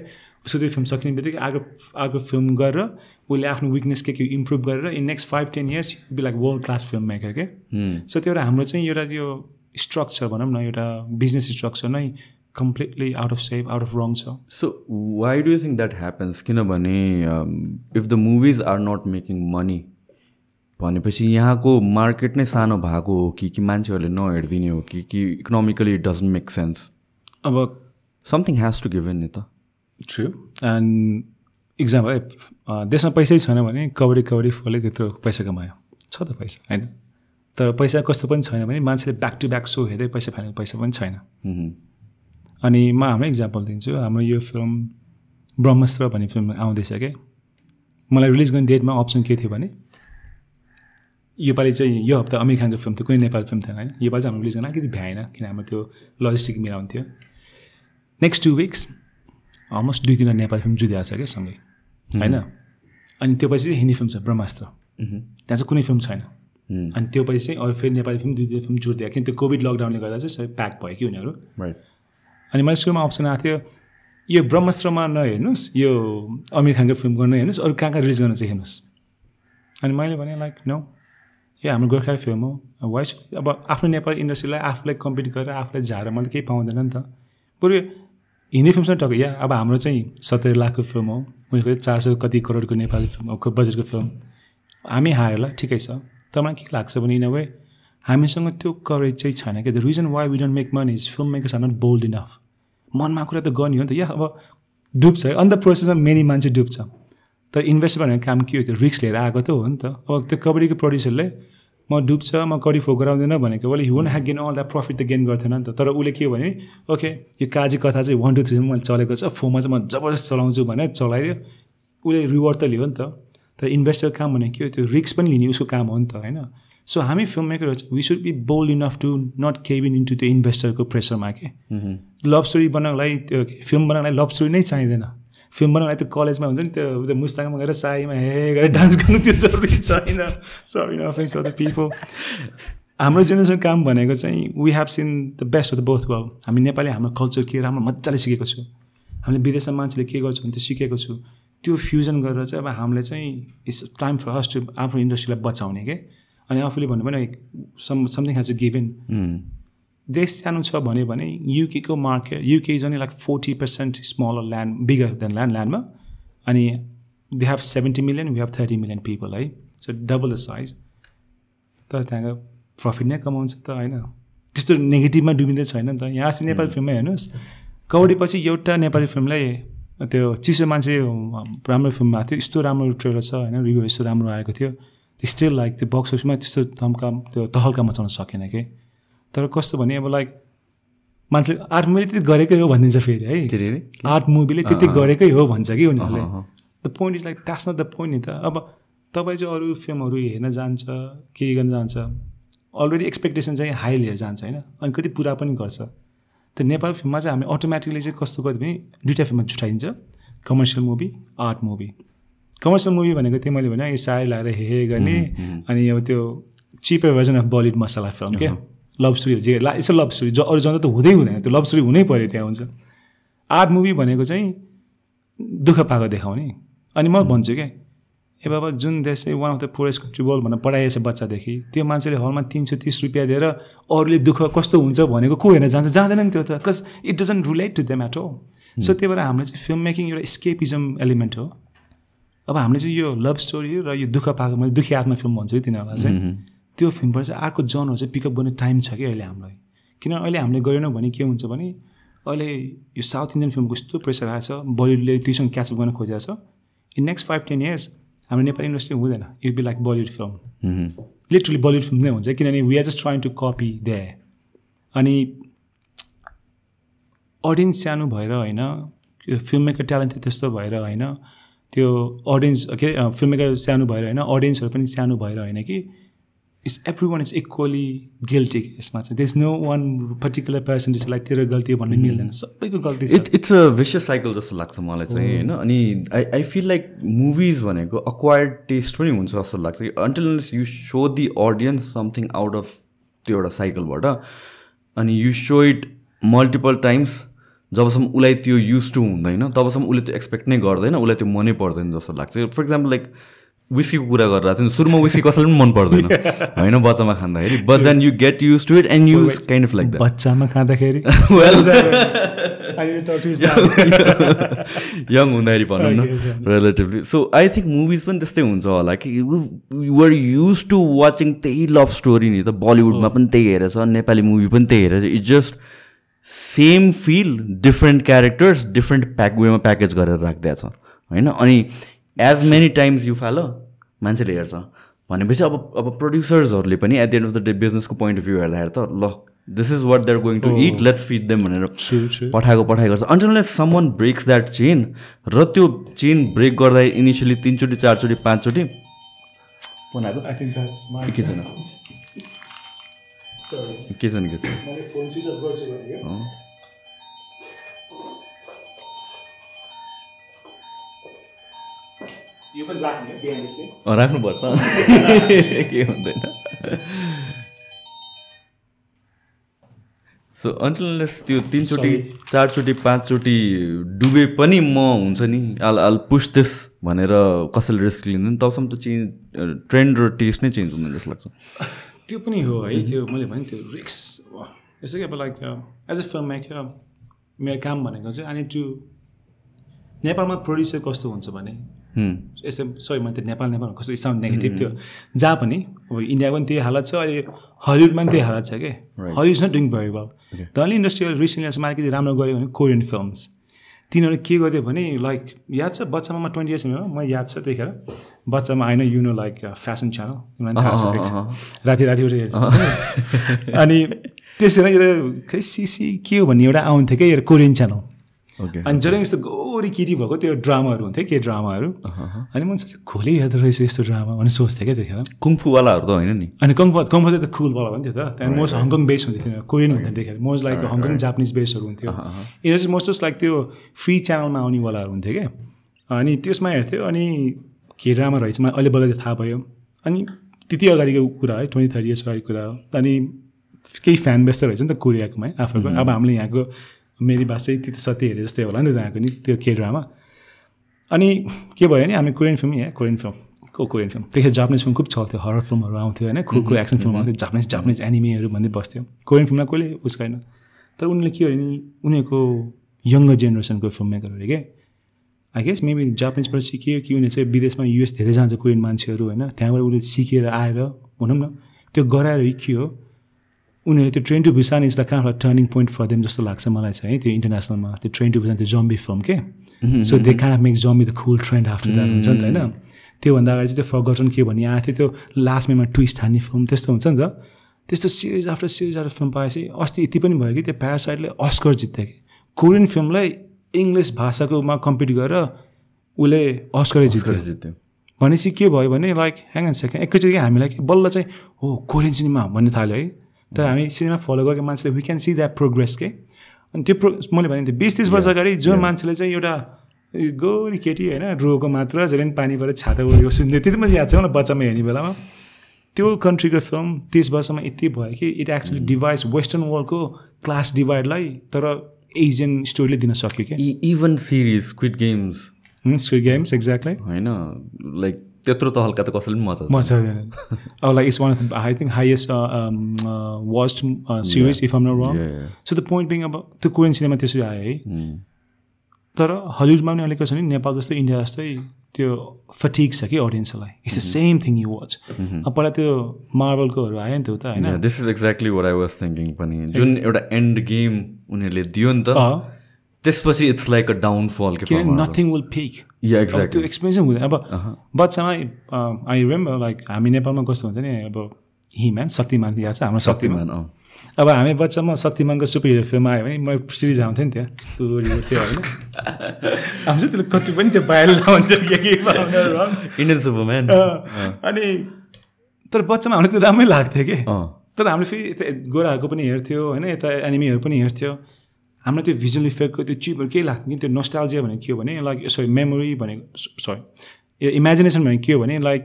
उसको त्यो फिल्म सकिने बित्तिकै अर्को फिल्म गरेर उसले आफ्नो विकनेस के इम्प्रुभ गरेर in next 5-10 years be like world class film maker के सो त्यो एउटा हाम्रो चाहिँ एउटा त्यो स्ट्रक्चर भनौँ न एउटा बिजनेस स्ट्रक्चर नै completely out of shape, out of wrong. So why do you think that happens? Kinabane, if the movies are not making money, भनेपछि यहाँको मार्केट नै सानो भएको हो कि मान्छेहरूले नहेरिदिने हो कि economically it doesn't make sense अब समथिङ ह्याज टु गिभन नि त ट्रु एन्ड इक्जाम्पल देशमा पैसै छैन भने कबड्डी फुटबलले त्यत्रो पैसा कमायो छ त पैसा होइन तर पैसा कस्तो पनि छैन भने मान्छेले ब्याक टु ब्याक सो हेर्दै पैसा फाल्ने पैसा पनि छैन अनि म हाम्रो इक्जाम्पल दिन्छु हाम्रो यो फिल्म ब्रह्मास्त्र भन्ने फिल्म आउँदैछ क्या मलाई रिलिज गर्ने डेटमा अप्सन के थियो भने योपालि चाहिँ यो हप्ता आमिर खानको फिल्म थियो कुनै नेपाली फिल्म थिएन होइन योपालि चाहिँ हाम्रो रिलिज गर्न अलिकति भ्याएन किन हाम्रो त्यो लजिस्टिक मिलाउँथ्यो next 2 weeks almost 2-3 Nepali film जुदिरहेको छ क्या सँगै होइन अनि त्यो पछि चाहिँ हिन्दी फिल्म छ ब्रह्मास्त्र त्यहाँ चाहिँ कुनै फिल्म छैन अनि त्यो पछि चाहिँ अरू फेरि नेपाली फिल्म 2 फिल्म जुडिदियो किन त्यो कोभिड लकडाउनले गर्दा चाहिँ सबै प्याक भयो कि उनीहरू अनि मैले स्कुलमा अप्सन आएको थियो यो ब्रह्मास्त्रमा नहेर्नुहोस् यो आमिर खानको फिल्म गर्न हेर्नुहोस् अरू कहाँ रिलिज गर्न चाहिँ हेर्नुहोस् अनि मैले भने लाइक नो यो हाम्रो गोर्खा फिल्म हो वाइ अब आफ्नो नेपाली इन्डस्ट्रीलाई आफूलाई कम्पिट गरेर आफूलाई झारेर मैले केही पाउँदैन नि त बरु हिन्दी फिल्मसँग टक्क या अब हाम्रो चाहिँ 70 लाखको फिल्म हो उनीहरूको 400 कति करोडको नेपाली फिल्म बजेटको फिल्म हामी हायरला ठिकै छ तर मलाई के लाग्छ भने इन अ वे हामीसँग त्यो करेज चाहिँ छैन क्या the reason why we don't make money is film makers are not bold enough मनमा कुरा त गर्ने हो नि त या अब डुब्छ है अन्त प्रोसेसमा मेनी मान्छे डुब्छ तर इन्भेस्ट भनेको काम के हो त्यो रिस्क लिएर आएको त हो नि त अब त्यो कबड्डीको प्रड्युसरले म डुब्छ म कडी फो गराउँदैन भनेको मैले he won't have gain all that profit त गेन गर्थेन नि त तर उसले के भने ओके यो काजी कथा चाहिँ 1 2 3 मैले चलेको छ फोमा चाहिँ म जबरजस्त चलाउँछु भनेर चलाइदियो उसले रिवार्ड त लियो नि त तर इन्भेस्टरको काम भनेको के हो त्यो रिस्क पनि लिने उसको काम हो नि त होइन सो हामी फिल्म मेकरहरू चाहिँ we should be bold enough to not cave in into त्यो इन्भेस्टरको प्रेसरमा के लभ स्टोरी बनाउनलाई त्यो फिल्म बनाउनलाई लभ स्टोरी नै चाहिँदैन फिल्म बनाउनलाई त्यो कलेजमा हुन्छ नि त्यो मुस्ताङमा गएर साईमा हे गरेर डान्स गर्नु त्यो जरुरी छैन sorry no offence of the people हाम्रो जेनेरेसन काम भनेको चाहिँ we have seen the best of the both world हामी नेपाली हाम्रो कल्चर के राम्रो मजाले सिकेको छु हामीले विदेशमा मान्छेले के गर्छ भने त्यो सिकेको छु त्यो फ्युजन गरेर चाहिँ अब हामीले चाहिँ it's time for us to आफ्नो इन्डस्ट्रीलाई बचाउने के अनि आफूले भन्नु भने समथिङ हेज अ गिभन देश सानो छ भने युकेको market UK is only like 40% smaller land bigger than ल्यान्डमा अनि they have 70 million we have 30 million people है सो डबल द साइज तर त्यहाँको प्रफिट नै कमाउँछ त होइन त्यस्तो नेगेटिभमा डुबिँदै छैन नि त यहाँ चाहिँ नेपाली फिल्ममै हेर्नुहोस् कबड्डी पछि एउटा नेपाली फिल्मलाई त्यो चिसो मान्छे राम्रो फिल्म आएको थियो यस्तो राम्रो ट्रेलर छ होइन रिभ्यू यस्तो राम्रो आएको थियो स्टिल लाइक त्यो बक्स अफिसमा त्यस्तो त्यो तहल्का मचाउन सकेन कि तर कस्तो भने अब लाइक मान्छेले आर्ट मुभीले त्यति गरेकै हो भनिदिन्छ फेरि है आर्ट मुभीले त्यति गरेकै हो भन्छ कि उनीहरूले the point is like that's not the point नि त अब तपाईँ चाहिँ अरू फिल्महरू हेर्न जान्छ के गर्न जान्छ अलरेडी एक्सपेक्टेसन चाहिँ हाई लिएर जान्छ होइन अनि कति पुरा पनि गर्छ त्यो नेपाली फिल्ममा चाहिँ हामी अटोमेटिकली चाहिँ कस्तो गर्यो भने दुईवटा फिल्ममा छुट्याइन्छ commercial movie art movie commercial movie भनेको त्यही मैले भने साय लाएर हे गर्ने अनि अब त्यो cheaper version of Bollywood masala film क्या लभ स्टोरी जे इट्स अ लभ स्टोरी जो अरू जन त हुँदै हुँदैन त्यो लभ स्टोरी हुनै पऱ्यो त्यहाँ हुन्छ आर्ट मुभी भनेको चाहिँ दुःख पाएको देखाउने अनि म भन्छु क्या ए बाबा जुन देश चाहिँ one of the poorest country world भनेर पढाइएछ बच्चादेखि त्यो मान्छेले हलमा 330 रुपियाँ दिएर अरूले दुःख कस्तो हुन्छ भनेको को हेर्न जान्छ जाँदैन नि त्यो त because it doesn't relate to them at all so त्यही भएर हामीले चाहिँ फिल्म मेकिङ एउटा स्केपिजम एलिमेन्ट हो अब हामीले चाहिँ यो लभ स्टोरी र यो दुःख पाएको मैले दुःखी आत्मा फिल्म भन्छु कि तिनीहरूलाई चाहिँ त्यो फिल्मबाट चाहिँ अर्को जनहरू चाहिँ पिकअप गर्ने टाइम छ कि अहिले हामीलाई किनभने अहिले हामीले गरेनौँ भने के हुन्छ भने अहिले यो साउथ इन्डियन फिल्मको यस्तो प्रेसर आएको छ बलिउडले त्योसँग क्याचअप गर्न खोजेको छ इन नेक्स्ट 5-10 इयर्स हाम्रो नेपाली इन्डस्ट्री हुँदैन it be like Bollywood film literally Bollywood film नै हुन्छ किनभने we are just trying to copy they अनि अडियन्स सानो भएर होइन फिल्म मेकर ट्यालेन्टेड त्यस्तो भएर होइन त्यो अडियन्स के फिल्म मेकर सानो भएर होइन अडियन्सहरू पनि सानो भएर होइन कि it's every one is equally guilty यसमा चाहिँ there is no one particular person जस्तो लाइक तेरो गल्ती भन्नु मिल्दैन सबैको गल्ती छ इट्स अ विशियस साइकल जस्तो लाग्छ मलाई चाहिँ होइन अनि आई फिल लाइक मुभिज भनेको अक्वायर्ड टेस्ट पनि हुन्छ जस्तो लाग्छ कि until you so the audience something out of त्यो एउटा साइकलबाट अनि you so it multiple times जबसम्म उसलाई त्यो युज टु हुँदैन तबसम्म उसले त्यो एक्सपेक्ट नै गर्दैन उसलाई त्यो मनै पर्दैन जस्तो लाग्छ फर इक्जाम्पल लाइक विस्कीको कुरा गरिरहेको थियो सुरुमा विस्की कसैलाई पनि मन पर्दैन होइन बच्चामा खाँदाखेरि but then you get use to it and you kind of like that बच्चामा खाँदाखेरि यङ हुँदाखेरि भनौँ न relatively so I think movies पनि त्यस्तै हुन्छ होला कि युआर युज टु वाचिङ त्यही लभ स्टोरी नि त बलिउडमा पनि त्यही हेरेछ नेपाली मुभी पनि त्यही हेरेछ it's just same feel different characters different वेमा प्याकेज गरेर राखिदिएको छ होइन अनि एज मेनी टाइम्स यु फालो मान्छेले हेर्छ भनेपछि अब प्रड्युसर्सहरूले पनि at the end of the day बिजनेसको पोइन्ट अफ भ्यू हेर्दाखेरि त ल this is what they are going to it let's feed them भनेर पठाइ गर्छ until someone breaks that chain र त्यो चेन ब्रेक गर्दा इनिसियली 3 चोटि 4 चोटि 5 चोटि फोन आएको के छैन के छैन राख्नुपर्छ के हुँदैन सो अन्टिल त्यो 3 चोटि 4 चोटि 5 चोटि डुबे पनि म हुन्छ नि आल पुश दिस भनेर कसैले रिस्क लिँदैन तबसम्म त्यो चेन्ज ट्रेन्ड र टेस्ट नै चेन्ज हुँदैन जस्तो लाग्छ त्यो पनि हो है त्यो मैले भने त्यो रिक्स यसो कि अब like as a film maker मेरो काम भनेको चाहिँ आई निड टु नेपालमा प्रड्युसर कस्तो हुन्छ भने यस्तो सरी मैले त्यो नेपाल कस्तो साउन्ड नेगेटिभ थियो जहाँ पनि अब इन्डियाको पनि त्यही हालत छ अहिले हलिउडमा पनि त्यही हालत छ कि Hollywood is not doing very well the only industry recently market राम्रो गऱ्यो भने कोरियन फिल्म्स तिनीहरू के गर्यो भने लाइक याद छ बच्चामा म 20 इयर्स म याद छ त्यतिखेर बच्चामा आइन you know like fashion channel राति उठेर अनि त्यसरी खै सिसी के हो भन्ने एउटा आउँथ्यो क्या एउटा कोरियन च्यानल अनि जहिले यस्तो गोरी केटी भएको त्यो ड्रामाहरू हुन्थ्यो के ड्रामाहरू अनि म खोले हेर्दो रहेछ यस्तो ड्रामा भने सोच्थेँ क्या त्यतिखेर कुङफुवालाहरू त होइन नि अनि कङ्फु त कुलवाला पनि थियो त त्यहाँदेखि मोस्ट हङकङ बेस हुन्थ्यो तिनीहरू कोरियन हुन्थ्यो देखेर मोस्ट लाइक हङकङ जापानिज बेसहरू हुन्थ्यो यिनीहरू चाहिँ मोस्ट जस्ट लाइक त्यो फ्री च्यानलमा आउनेवालाहरू हुन्थ्यो क्या अनि त्यसमा हेर्थ्यो अनि के ड्रामा रहेछ मलाई अहिले बल्ल थाहा भयो अनि त्यति अगाडिको कुरा है 20-30 इयर्स अगाडिको कुरा हो अनि केही फ्यान बेस त रहेछ नि त कोरियाकोमा है आफूको अब हामीले यहाँको मेरी बास चाहिँ त्यो सत्य हेरे जस्तै होला नि त त्यहाँको नि त्यो के ड्रामा अनि के भयो भने हामी कोरियन फिल्म कोरियन फिल्म त्यतिखेर जापानिज फिल्म खुब चल्थ्यो हरर फिल्महरू आउँथ्यो होइन खुबको एक्सन फिल्म आउँथ्यो जापानिज एनिमेहरू भन्दै बस्थ्यो कोरियन फिल्ममा कहिले उस छैन तर उनीहरूले के भयो भने उनीहरूको यङ्गर जेनेरेसनको फिल्म मेकरहरू के आई गेस मेबी जापानिजबाट सिक्यो कि उनीहरू चाहिँ विदेशमा युएस धेरै जान्छ कोरियन मान्छेहरू होइन त्यहाँबाट उसले सिकेर आएर भनौँ न त्यो गराएर के हो उनीहरूले त्यो train to Busan is the kind of turning point for them जस्तो लाग्छ मलाई चाहिँ त्यो इन्टरनेसनलमा त्यो ट्रेन टु बुसान त्यो जम्बी फिल्म के so they kind of make zombie the cool trend after that हुन्छ नि त होइन त्योभन्दा अगाडि चाहिँ त्यो फर्गटन के भन्ने आएको थियो त्यो लास्टमा ट्विस्ट हान्ने फिल्म त्यस्तो हुन्छ नि त त्यस्तो सिरिज आफ्टर फिल्म पाएपछि अस्ति यति पनि भयो कि त्यो प्यारासाइटले अस्कर जित्थ्यो कि कोरियन फिल्मलाई इङ्ग्लिस भाषाकोमा कम्पिट गरेर उसले अस्करै जित्थ्यो भनेपछि के भयो भने लाइक ह्याङ एन्ड सेकेन्ड एकैचोटि हामीलाई कि बल्ल चाहिँ हो कोरियन सिनेमा भन्ने थाल्यो है तर हामी सिनेमा फलो गरेको मान्छेले we can see that progress के अनि त्यो मैले भने त्यो 20-30 वर्ष अगाडि जो मान्छेले चाहिँ एउटा गोरी केटी होइन रोको मात्र जहिले पनि पानीबाट छाता उडेको सुन्थ्यो त्यति पनि याद छ मलाई बच्चामा हेर्ने बेलामा त्यो कन्ट्रीको फिल्म 30 वर्षमा यति भयो कि इट एक्चुली डिभाइड्स वेस्टर्न वर्ल्डको क्लास डिभाइडलाई तर एजियन स्टोरीले दिन सक्यो क्या even series squid games exactly होइन लाइक त्यत्रो त हल्का त कसैले पनि मजा अब like it's one of the I think highest watched series if I'm not wrong so the point being अब त्यो कोरियन सिनेमा त्यसरी आयो है तर हलिउडमा पनि अलिक छ नि नेपाल जस्तै इन्डिया जस्तै त्यो फटिक छ कि अडियन्सलाई it's the same thing you watch अब पहिला त्यो मार्बलकोहरू आयो नि त उता होइन this is exactly what I was thinking पनि जुन एउटा एन्ड गेम उनीहरूले दियो नि त त्यसपछि इट्स लाइक अ डाउनफल के नथिङ विल पिक या एक्ज्याक्टली त्यो एक्सपिरियन्स हुँदैन अब बच्चामा आई रिमेम्बर लाइक हामी नेपालमा कस्तो हुन्छ नि अब हिम्यान शक्तिमान याद छ हाम्रो शक्तिमान अब हामी बच्चामा शक्तिमानको सुपर हिरो फिल्म आयो भने म सिरिज आउँथेँ नि त्यहाँ यस्तो उठ्थ्यो होइन हामी चाहिँ त्यसले कति पनि त्यो बाहिर लाउँथ्यो इन्डियन सुपरम्यान अनि तर बच्चामा हामीलाई त्यो राम्रै लाग्थ्यो कि तर हामीले फेरि यता गोराहरूको पनि हेर्थ्यो होइन यता एनिमीहरू पनि हेर्थ्यो हामीलाई त्यो भिजुअल इफेक्टको त्यो चिपहरू केही लाग्थ्यो कि त्यो नोस्टाल्जिया भनेको के हो भने लाइक सरी मेमोरी भनेको सरी इमेजिनेसन भनेको के हो भने लाइक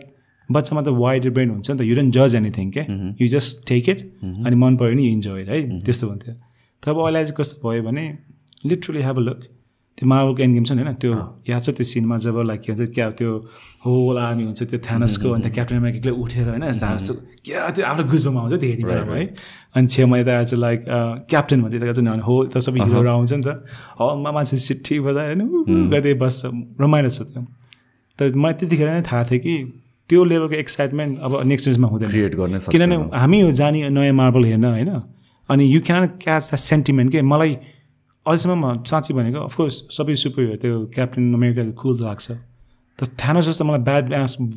बच्चामा त वाइडर ब्रेन हुन्छ नि त यु डोन्ट जज एनिथिङ के यु जस्ट टेक इट अनि मन पऱ्यो नि इन्जोय है त्यस्तो हुन्थ्यो तर अब अहिले चाहिँ कस्तो भयो भने लिटरली हेभ अ लुक त्यो मार्बलको एन्ड गेम छ नि होइन त्यो याद छ त्यो सिनमा जब लाइक के भन्छ क्या त्यो होल आर्मी हुन्छ त्यो थानसको अन्त क्याप्टेन अमेरिकाले उठेर होइन क्या त्यो आफ्नो गुजबमा आउँछ त्यो हेर्ने बेलामा है अनि छेउमा यता आज लाइक क्याप्टेन भन्छ यता चाहिँ हो त सबै हिरोहरू आउँछ नि त हलमा मान्छे सिट्ठी बजाएर होइन गर्दै बस्छ रमाइलो छ त्यो तर मलाई त्यतिखेर नै थाहा थियो कि त्यो लेभलको एक्साइटमेन्ट अब नेक्स्ट स्टेजमा हुँदैन क्रिएट गर्ने किनभने हामी हो जाने नयाँ मार्बल हेर्न होइन अनि you can catch the sentiment के मलाई अहिलेसम्म साँच्ची भनेको अफकोर्स सबै सुपर हिरो त्यो क्याप्टेन अमेरिका कुल लाग्छ तर थानोस जस्तो मलाई ब्याड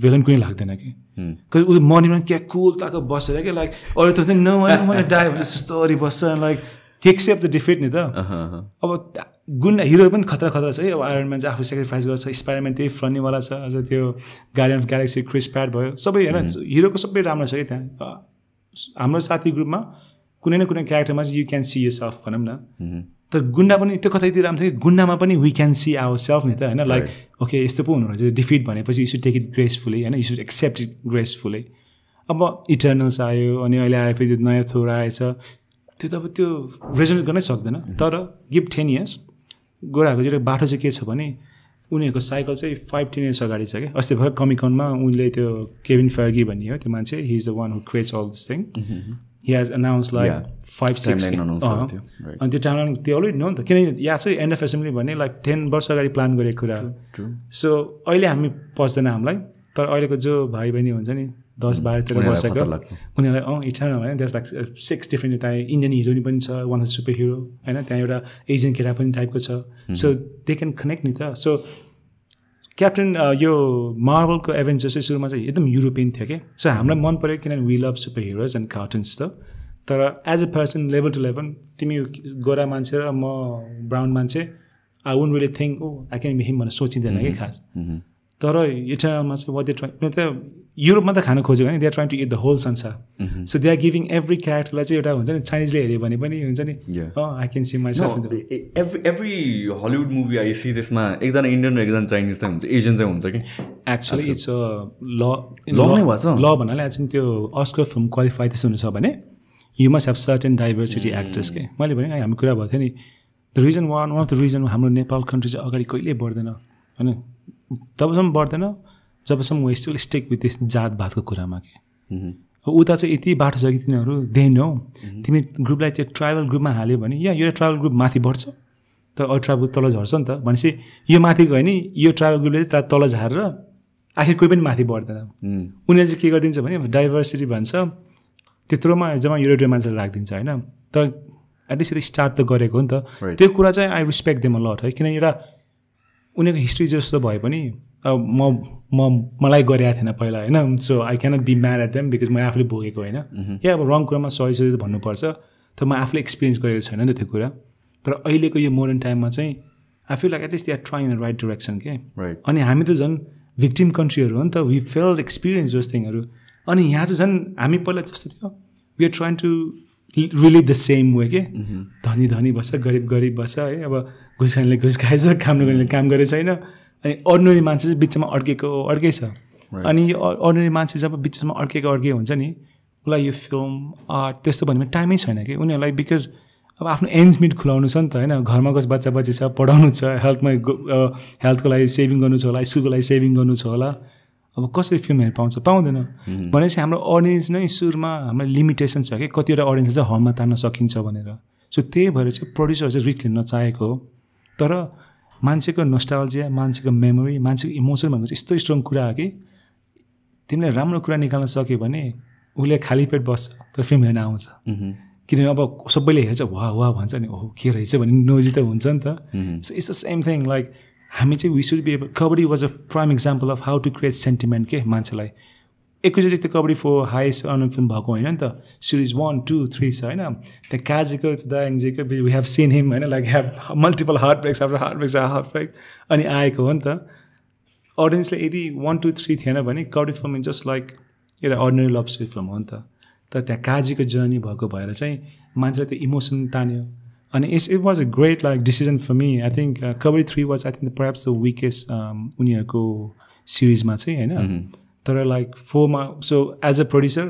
भिलन कुनै लाग्दैन कि ऊ मर्निङमा क्या कुल ताको बसेर क्या लाइक अरू त चाहिँ मैले डाइ भने जस्तो बस्छ like he accept the defeat नि त अब गुन्डा हिरो पनि खतरा खतरा छ है अब आयरन म्यान चाहिँ आफू सेक्रिफाइस गर्छ स्पाइडरम्यान त्यही फनीवाला छ अझ त्यो गार्डियन अफ ग्यालेक्सी क्रिस प्याट भयो सबै होइन हिरोको सबै राम्रो छ कि त्यहाँ हाम्रो साथी ग्रुपमा कुनै न कुनै क्यारेक्टरमा चाहिँ you can see yourself भनौँ न तर गुन्डा पनि त्यो कतैतिर राम्रो थियो कि गुन्डामा पनि we can see our self नि त होइन लाइक ओके यस्तो पो हुनु रहेछ डिफिट भनेपछि you should take it gracefully होइन you should accept it gracefully अब इटर्नल्स आयो अनि अहिले आयो फेरि नयाँ थोर आएछ त्यो त अब त्यो रेजोनेट गर्नै सक्दैन तर गिभ 10 years गोराहरूको चाहिँ बाटो चाहिँ के छ भने उनीहरूको साइकल चाहिँ 5-10 years अगाडि छ क्या अस्ति भर्खर कमिकनमा उनले त्यो केभिन फर्गी भन्ने हो त्यो मान्छे he is the one who creates all this thing he has announce like 5-6 अनि त्यो टाइममा त्यो अलरेडी नो नि त किनकि याद छ एन्ड अफ एसेम्ब्ली भन्ने लाइक 10 वर्ष अगाडि प्लान गरेको कुरा सो अहिले हामी पस्दैन हामीलाई तर अहिलेको जो भाइ बहिनी हुन्छ नि 10-12 वर्षको उनीहरूलाई इटर्नल होइन त्यस लाइक 6 डिफ्रेन्ट त्यहाँ इन्डियन हिरोनी पनि छ वान अफ सुपर हिरो होइन त्यहाँ एउटा एजियन केटा पनि टाइपको छ सो दे क्यान कनेक्ट नि त सो क्याप्टेन यो मार्बलको एभेन्जर्स चाहिँ सुरुमा चाहिँ एकदम युरोपियन थियो कि सो हामीलाई मन पऱ्यो किनभने we love super heroes and cartoons त तर as a person level to level तिमी गोरा मान्छे र म ब्राउन मान्छे I won't really think I can be him भनेर सोचिँदैन कि खास तर इटर्नलमा चाहिँ वाट दे ट्राई त युरोपमा त खान खोजेको नि they are trying to it the whole संसार so they are giving every क्यारेक्टरलाई चाहिँ एउटा हुन्छ नि चाइनिजले हेऱ्यो भने पनि हुन्छ नि I can see myself every Hollywood movie I see त्यसमा एकजना इन्डियन र एकजना चाइनिज चाहिँ हुन्छ एजियन चाहिँ हुन्छ कि एक्चुअली इट्स अ ल भन्नाले आज त्यो अस्कर फिल्म क्वालिफाई त्यस्तो हुनु छ भने you must have certain diversity actors के मैले भने हामी कुरा भएको थियो नि the reason one of the reason हाम्रो नेपाल कन्ट्री चाहिँ अगाडि कहिल्यै बढ्दैन होइन तबसम्म बढ्दैन जबसम्म we still stuck with this जातभातको कुरामा के उता चाहिँ यति बाटो छ कि तिनीहरू दे नो तिमी ग्रुपलाई त्यो ट्राइबल ग्रुपमा हाल्यो भने या यो ट्राइबल ग्रुप माथि बढ्छ तर अरू ट्राइबल तल झर्छ नि त भनेपछि यो माथि गयो नि यो ट्राइबल ग्रुपले चाहिँ तल झारेर आखिर कोही पनि माथि बढ्दैन उनीहरूले चाहिँ के गरिदिन्छ भने डाइभर्सिटी भन्छ त्यत्रोमा जम्मा युरोपियन मान्छेले राखिदिन्छ होइन तर एटलिस्ट स्टार्ट त गरेको हो नि त त्यो कुरा चाहिँ I respect them a lot है किनकि एउटा उनीहरूको हिस्ट्री जस्तो भए पनि अब मलाई गरेको थिएन पहिला होइन so I cannot be mad at them because मैले आफूले भोगेको होइन या अब रङ कुरामा सरी भन्नुपर्छ तर म आफूले एक्सपिरियन्स गरेको छैन नि त त्यो कुरा तर अहिलेको यो मोडर्न टाइममा चाहिँ I feel like at least they are trying in the right direction के अनि हामी त झन् भिक्टिम कन्ट्रीहरू हो नि त वी फेल एक्सपिरियन्स जोस थिङहरू अनि यहाँ चाहिँ झन् हामी पहिला जस्तो थियो we are trying to relive the same way के धनी धनी बस्छ गरिब गरिब बस्छ है अब घुस खानेले घुस खाएछ काम नगर्नेले काम गरेको छैन अनि अर्डिनरी मान्छे चाहिँ बिचमा अड्कै छ अनि यो अर्डिनरी मान्छे जब बिचमा अर्कै हुन्छ नि उसलाई यो फिल्म आर्ट त्यस्तो भन्ने टाइमै छैन कि उनीहरूलाई बिकज अब आफ्नो एन्ज मिट खुलाउनु छ नि त होइन घरमा कस बच्चा बच्ची छ पढाउनु छ हेल्थको लागि सेभिङ गर्नु छ होला स्कुलको लागि सेभिङ गर्नु छ होला अब कसरी फिल्महरू पाउँदैन भनेपछि हाम्रो अडियन्स नै सुरुमा हाम्रो लिमिटेसन छ कि कतिवटा अडियन्स चाहिँ हलमा तान्न सकिन्छ भनेर सो त्यही भएर चाहिँ प्रड्युसर चाहिँ रिस्क लिन चाहेको हो तर मान्छेको नोस्टाल्जिया मान्छेको मेमोरी मान्छेको इमोसन भनेको चाहिँ यस्तो स्ट्रङ कुरा हो कि तिमीले राम्रो कुरा निकाल्न सक्यो भने उसले खाली पेट बस्छ तर फिल्म हेर्न आउँछ किनभने अब सबैले हेर्छ वा भन्छ नि ओहो के रहेछ भन्ने नोजी त हुन्छ नि त so it's the same thing like हामी चाहिँ we should be able Kabaddi was a prime example of how to create sentiment के मान्छेलाई एकैचोटि त्यो Kabaddi four highest earning film भएको होइन नि त सिरिज 1, 2, 3 छ होइन त्यहाँ काजीको दाङजीको वी हेभ सिन हिम होइन like have multiple heartbreaks अनि आएको हो नि त अडियन्सले यदि 1, 2, 3 थिएन भने kabaddi film is just like एउटा अर्डिनरी लभ स्टोरी फिल्म हो नि त तर त्यहाँ काजीको जर्नी भएको भएर चाहिँ मान्छेले त्यो इमोसन तान्यो अनि it was a great like decision for me I think Kabaddi 3 was I think perhaps the weakest उनीहरूको सिरिजमा चाहिँ होइन तर लाइक 4मा सो एज अ प्रड्युसर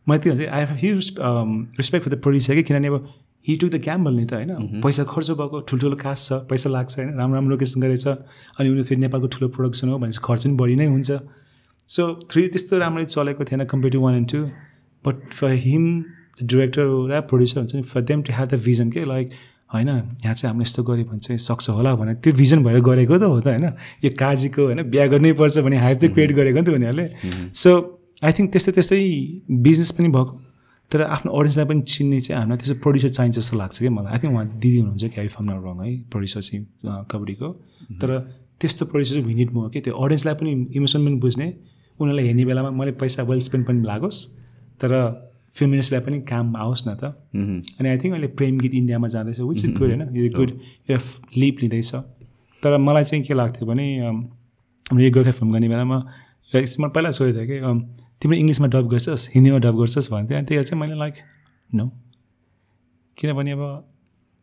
मैले त्यो भन्छ I have huge respect for the producer कि किनभने अब हि टुक द ग्याम्बल नि त होइन पैसा खर्च भएको ठुल्ठुलो कास्ट छ पैसा लाग्छ होइन राम्रो राम्रो लोकेसन गरेछ अनि उनीहरू फेरि नेपालको ठुलो प्रोडक्सन हो भनेपछि खर्च पनि बढी नै हुन्छ सो 3 त्यस्तो राम्ररी चलेको थिएन compare to 1 and 2 but for him director र प्रोड्युसर हुन्छ नि for them to have the vision के लाइक होइन यहाँ चाहिँ हामीले यस्तो गऱ्यो भने चाहिँ सक्छ होला भनेर त्यो भिजन भएर गरेको त हो त होइन यो काजीको होइन बिहा गर्नै पर्छ भने हाइप चाहिँ क्रिएट गरेको नि त उनीहरूले सो आई थिङ्क त्यस्तै बिजनेस पनि भएको तर आफ्नो अडियन्सलाई पनि चिन्ने चाहिँ हामीलाई त्यस्तो प्रड्युसर चाहिन्छ जस्तो लाग्छ कि मलाई आई थिङ्क उहाँ दिदी हुनुहुन्छ कि आई फर्म नट रङ है प्रड्युसर चाहिँ कबड्डीको तर त्यस्तो प्रड्युसर चाहिँ विनिड म के त्यो अडियन्सलाई पनि इमोसन पनि बुझ्ने उनीहरूलाई हेर्ने बेलामा मैले पैसा वेल स्पेन्ड पनि लागोस् तर फिल्म इन्डस्ट्रीलाई पनि काम आओस् न त अनि आई थिङ्क अहिले प्रेम गीत इन्डियामा जाँदैछ विच इज गुड होइन यो गुड यो लिप लिँदैछ तर मलाई चाहिँ के लाग्थ्यो भने हाम्रो यो गोर्खा फिल्म गर्ने बेलामा मैले पहिला सोधेको थिएँ कि तिम्रो इङ्ग्लिसमा डब गर्छस् हिन्दीमा डब गर्छस् भन्थ्यो अनि त्यही चाहिँ मैले लाइक नो किनभने अब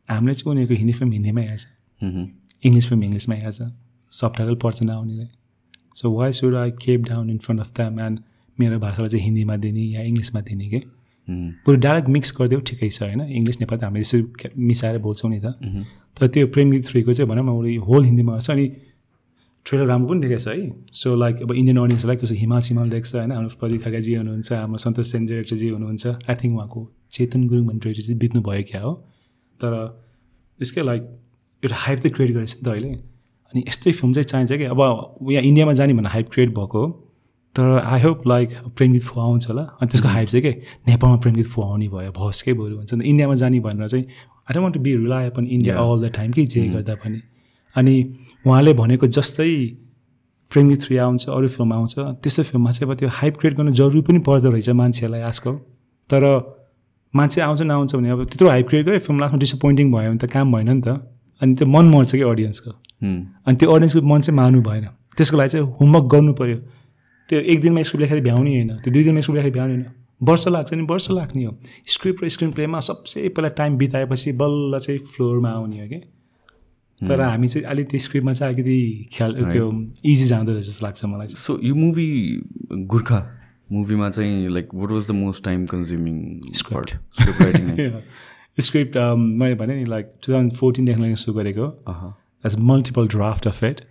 हामीले चाहिँ उनीहरूको हिन्दी फिल्म हिन्दीमै हेर्छ इङ्ग्लिस फिल्म इङ्ग्लिसमै हेर्छ सबटाइटल पढ्छ नआउनेलाई so why should I keep down in front of them and मेरो भाषालाई चाहिँ हिन्दीमा दिने या इङ्ग्लिसमा दिने के बरु डाइरेक्ट मिक्स गरिदियो ठिकै छ होइन इङ्ग्लिस नेपाली त हामीले यसरी मिसाएर बोल्छौँ नि त तर त्यो प्रेम गीत 3 को चाहिँ भनौँ न उसले होल हिन्दीमा गर्छ अनि ट्रेलर राम्रो पनि देखेको छ है सो लाइक अब इन्डियन अडियन्सलाई कसो हिमाल देख्छ होइन हाम्रो प्रदीप खड्काजी हुनुहुन्छ हाम्रो सन्तोष सेन डिरेक्टरजी हुनुहुन्छ आई थिङ्क उहाँको चेतन गुरुङ भन्ने डिरेक्टर चाहिँ बित्नु भयो क्या हो तर यसकै लाइक एउटा हाइप चाहिँ क्रिएट गरेछ नि त अहिले अनि यस्तै फिल्म चाहिँ चाहिन्छ कि अब यहाँ इन्डियामा जाने भनेर हाइप क्रिएट भएको हो तर आई होप लाइक प्रेम गीत 4 आउँछ होला अनि त्यसको हाइप चाहिँ के नेपालमा प्रेम गीत 4 आउने भयो भोस के बरु हुन्छ नि इन्डियामा जाने भनेर चाहिँ I don't want to be rely upon India all the time कि जे गर्दा पनि अनि उहाँले भनेको जस्तै प्रेम गीत 3 आउँछ अरू फिल्म आउँछ त्यस्तो फिल्ममा चाहिँ अब त्यो हाइप क्रिएट गर्नु जरुरी पनि पर्दो रहेछ मान्छेहरूलाई आजकल तर मान्छे आउँछ नआउँछ भने अब त्यत्रो हाइप क्रिएट गऱ्यो फिल्म लास्टमा डिसपोइन्टिङ भयो भने त काम भएन नि त अनि त्यो मन मर्छ कि अडियन्सको अनि त्यो अडियन्सको मन चाहिँ मार्नु भएन त्यसको लागि चाहिँ होमवर्क गर्नु पऱ्यो त्यो एक दिनमा स्क्रिप्ट लेखेर भ्याउने होइन त्यो 2 दिनमा स्क्रिप्ट लेखेर भ्याउने होइन वर्ष लाग्छ नि वर्ष लाग्ने हो स्क्रिप्ट र स्क्रिन प्लेमा सबसे पहिला टाइम बिताएपछि बल्ल चाहिँ फ्लोरमा आउने हो कि तर हामी चाहिँ अलिक त्यो स्क्रिप्टमा चाहिँ अलिकति ख्याल त्यो इजी जाँदो रहेछ जस्तो लाग्छ मलाई चाहिँ सो यो मुभी गुर्खा मुभीमा चाहिँ like what was the most time consuming script writing script मैले भने नि लाइक 2014 देखि लागि सुरु गरेको as multiple draft of it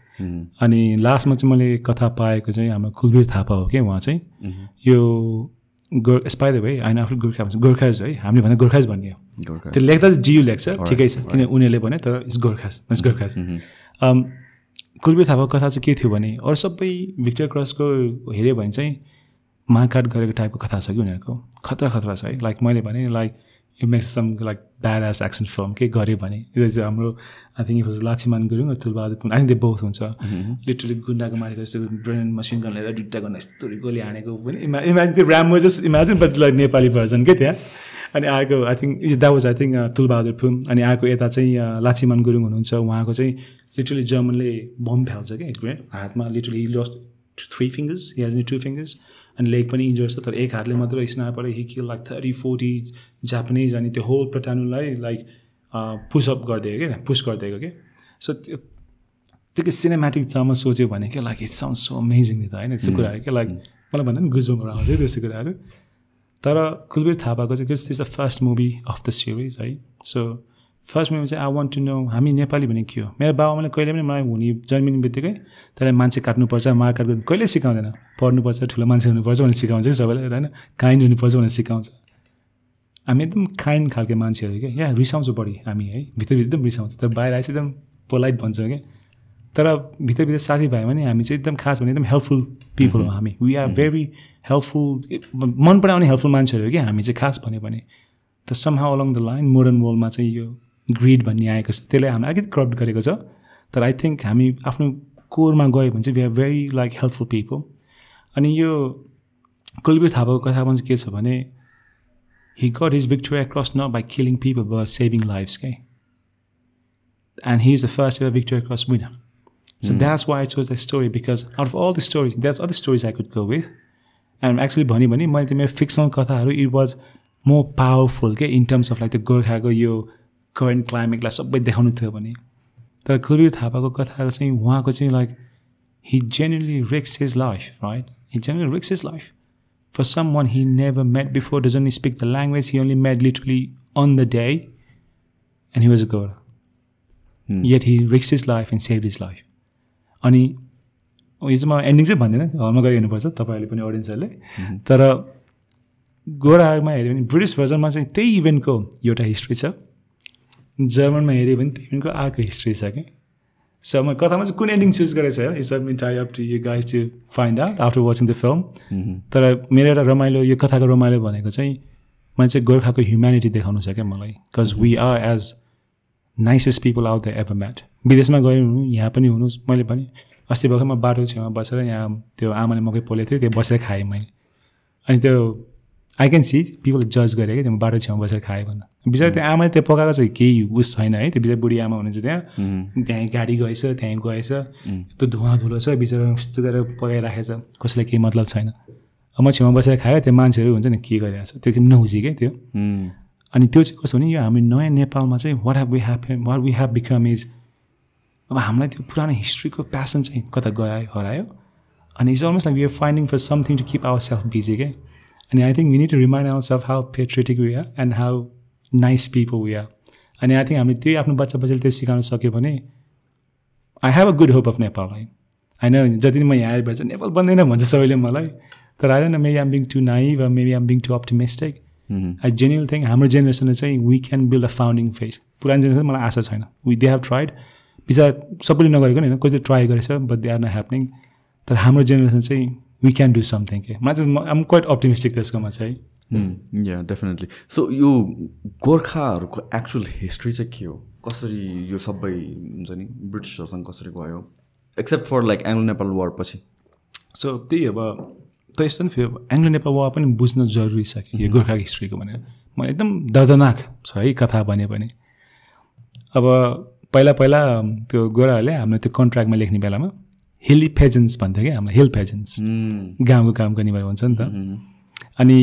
अनि लास्टमा चाहिँ मैले कथा पाएको चाहिँ हाम्रो कुलबीर थापा हो कि उहाँ चाहिँ यो स्पाइदर भाइ होइन आफ्नो गोर्खा भन्छ गोर्खाज है हामीले भने गोर्खाज भन्ने हो त्यो लेख्दा चाहिँ जियु लेख्छ ठिकै छ किन उनीहरूले भने तर इट्स गोर्खाज गोर्खाज कुलबीर थापाको कथा चाहिँ के थियो भने अरू सबै भिक्टर क्रसको हेऱ्यो भने चाहिँ मारकाट गरेको टाइपको कथा छ कि उनीहरूको खतरा छ है लाइक मैले भने like you makes some like bad ass action film के गऱ्यो भने यो चाहिँ हाम्रो I think it Lachhiman Gurung Tulbahadur I think they both हुन्छ लिटरली गुन्डाको मारेको जस्तो ब्रेन मसिन गन लिएर दुइटा गर्न यस्तो गोली हानेको पनि इमेजिन त्यो राम्रो just imagine but like Nepali version के त्यहाँ अनि अर्को I think that was I think Tul Bahadur film अनि अर्को यता चाहिँ लाछिमान गुरुङ हुनुहुन्छ उहाँको चाहिँ लिटरली जर्मनले बम फ्याल्छ क्या हातमा literally lost 3 fingers he has only 2 fingers अनि लेग पनि इन्जर छ तर एक हातले मात्र sniper he kill like 30-40 Japanese अनि त्यो होल प्लेटुनलाई लाइक पुसअप गरिदिएको क्या पुस गरिदिएको क्या सो त्यो सिनेमेटिक ड्रामा सोच्यो भने क्या like it sound so amazing नि त होइन त्यस्तो कुराहरू क्या लाइक मलाई भन्दा पनि गुजबम्स आउँछ त्यस्तो कुराहरू तर कुलबीर थापाको चाहिँ this the first movie of the series है सो फर्स्ट मुभी चाहिँ आई वान्ट टु नो हामी नेपाली भने के हो मेरो बाबाले कहिले पनि मलाई हुने जन्मिने बित्तिकै त्यसलाई मान्छे काट्नुपर्छ मार काट गर्नु कहिले सिकाउँदैन पढ्नुपर्छ ठुलो मान्छे हुनुपर्छ भनेर सिकाउँछ कि सबैलाई होइन काइन्ड हुनुपर्छ भनेर सिकाउँछ हामी एकदम काइन्ड खालको मान्छेहरू क्या यहाँ रिसाउँछौँ बढी हामी है भित्रभित्र एकदम रिसाउँछ तर बाहिर आएपछि एकदम पोलाइट भन्छौँ क्या तर भित्रभित्र साथीभाइ भने हामी चाहिँ एकदम खास भने एकदम हेल्पफुल पिपल हो हामी वी आर भेरी हेल्पफुल मन पराउने हेल्पफुल मान्छेहरू हो क्या हामी चाहिँ खास भन्यो भने त somehow along the line modern वर्ल्डमा चाहिँ यो ग्रिड भन्ने आएको छ त्यसले हामीलाई अलिकति करप्ट गरेको छ तर आई थिङ्क हामी आफ्नो कोरमा गयो भने चाहिँ we are very like helpful people अनि यो कुलबीर थापाको कथामा चाहिँ के छ भने he got his victory across not by killing people but saving lives okay? And he's the first ever victory cross winner so that's why I chose that story because out of all the stories there's other stories I could go with and actually bhani मैले त्यो मेरो फिक्सनल कथाहरू it was more powerful okay? in terms of like the गोर्खाको यो करेन्ट क्लाइमेटलाई सबै देखाउनु थियो भने तर कुलबीर थापाको कथाको चाहिँ उहाँको चाहिँ like he genuinely risks his life right he genuinely risks his life for someone he never met before doesn't speak the language he only met literally on the day and he was a Gorkha. Yet he risked his life and saved his life. अनि यो चाहिँ म एन्डिङ चाहिँ भन्दिनँ, हलमा गएर हेर्नुपर्छ तपाईँहरूले पनि अडियन्सहरूले. तर गोरामा हेऱ्यो भने ब्रिटिस भर्जनमा चाहिँ त्यही इभेन्टको एउटा हिस्ट्री छ, जर्मनमा हेऱ्यो भने त्यही इभेन्टको अर्को हिस्ट्री छ कि. सो म कथामा चाहिँ कुन एन्डिङ चुज गरेको छ होइन, it's entire up to you guys to find out after watching the film. तर मेरो एउटा रमाइलो, यो कथाको रमाइलो भनेको चाहिँ मैले चाहिँ गोर्खाको ह्युम्यानिटी देखाउनु छ क्या मलाई. Because we are as nicest people out the ever met. विदेशमा गयो हुनु, यहाँ पनि हुनुहोस्. मैले पनि अस्ति भर्खर म बाटो छेउमा बसेर यहाँ त्यो आमाले मकै पोलेको थियो, त्यो बसेर खाएँ मैले. अनि त्यो आई क्यान सी पिपल जज गरेँ कि त्यो बाटो छेउमा बसेर खाएँ भन्दा. बिचरा त्यो आमाले त्यो पकाएको चाहिँ केही उस छैन है, त्यो बिचरा बुढी आमा हुनुहुन्छ त्यहाँ गाडी गएछ, त्यहाँ गएछ, त्यो धुवा धुलो छ, बिचरा यस्तो गरेर पकाइराखेछ, कसैलाई केही मतलब छैन. म छेउमा बसेर खायो, त्यो मान्छेहरू हुन्छ नि के गरिरहेको छ, त्यो नहुजी क्या त्यो. अनि त्यो चाहिँ कस्तो भने यो हामी नयाँ नेपालमा चाहिँ what we have become is अब हामीलाई त्यो पुरानो हिस्ट्रीको प्यासन चाहिँ कता गयो हरायो. अनि it's almost like we are finding for something to keep our self busy क्या. अनि I think we need to remind our self how patriotic we are and how nice people we are. अनि आई थिङ्क हामीले त्यही आफ्नो बच्चाले त्यो सिकाउन सक्यो भने I have a good hope of Nepal है. होइन जति म यहाँ आएर चाहिँ नेपाल बन्दैन भन्छ सबैले मलाई, तर I don't know, maybe I am being too naive or maybe I'm being too optimistic. I genuinely think हाम्रो जेनेरेसनले चाहिँ we can build a founding phase. पुरानो जेनेरेसन मलाई आशा छैन. They have tried. बिचरा सबैले नगरेको नि होइन, कसैले ट्राई गरेछ but they are not happening. तर हाम्रो जेनेरेसन चाहिँ वी क्यान डु समथिङ के. मलाई चाहिँ आइ एम क्वाइट अप्टिमिस्टिक त्यसकोमा चाहिँ. या डेफिनेटली. सो यो गोर्खाहरूको एक्चुअल हिस्ट्री चाहिँ के हो, कसरी यो सबै हुन्छ नि ब्रिटिसहरूसँग कसरी गयो, except for like Anglo Nepal war पछि. सो त्यही अब त यस्तो नि फेरि एङ्ग्लो नेपाल वार पनि बुझ्न जरुरी छ कि यो गोर्खा हिस्ट्रीको भनेर. मलाई एकदम दर्दनाक छ है कथा भने पनि. अब पहिला त्यो गोराहरूले हाम्रो त्यो कन्ट्र्याक्टमा लेख्ने बेलामा हिली फेजेन्स भन्थ्यो क्या, हामीलाई हिल फेजेन्स, गाउँको काम गर्ने भएर हुन्छ नि त. अनि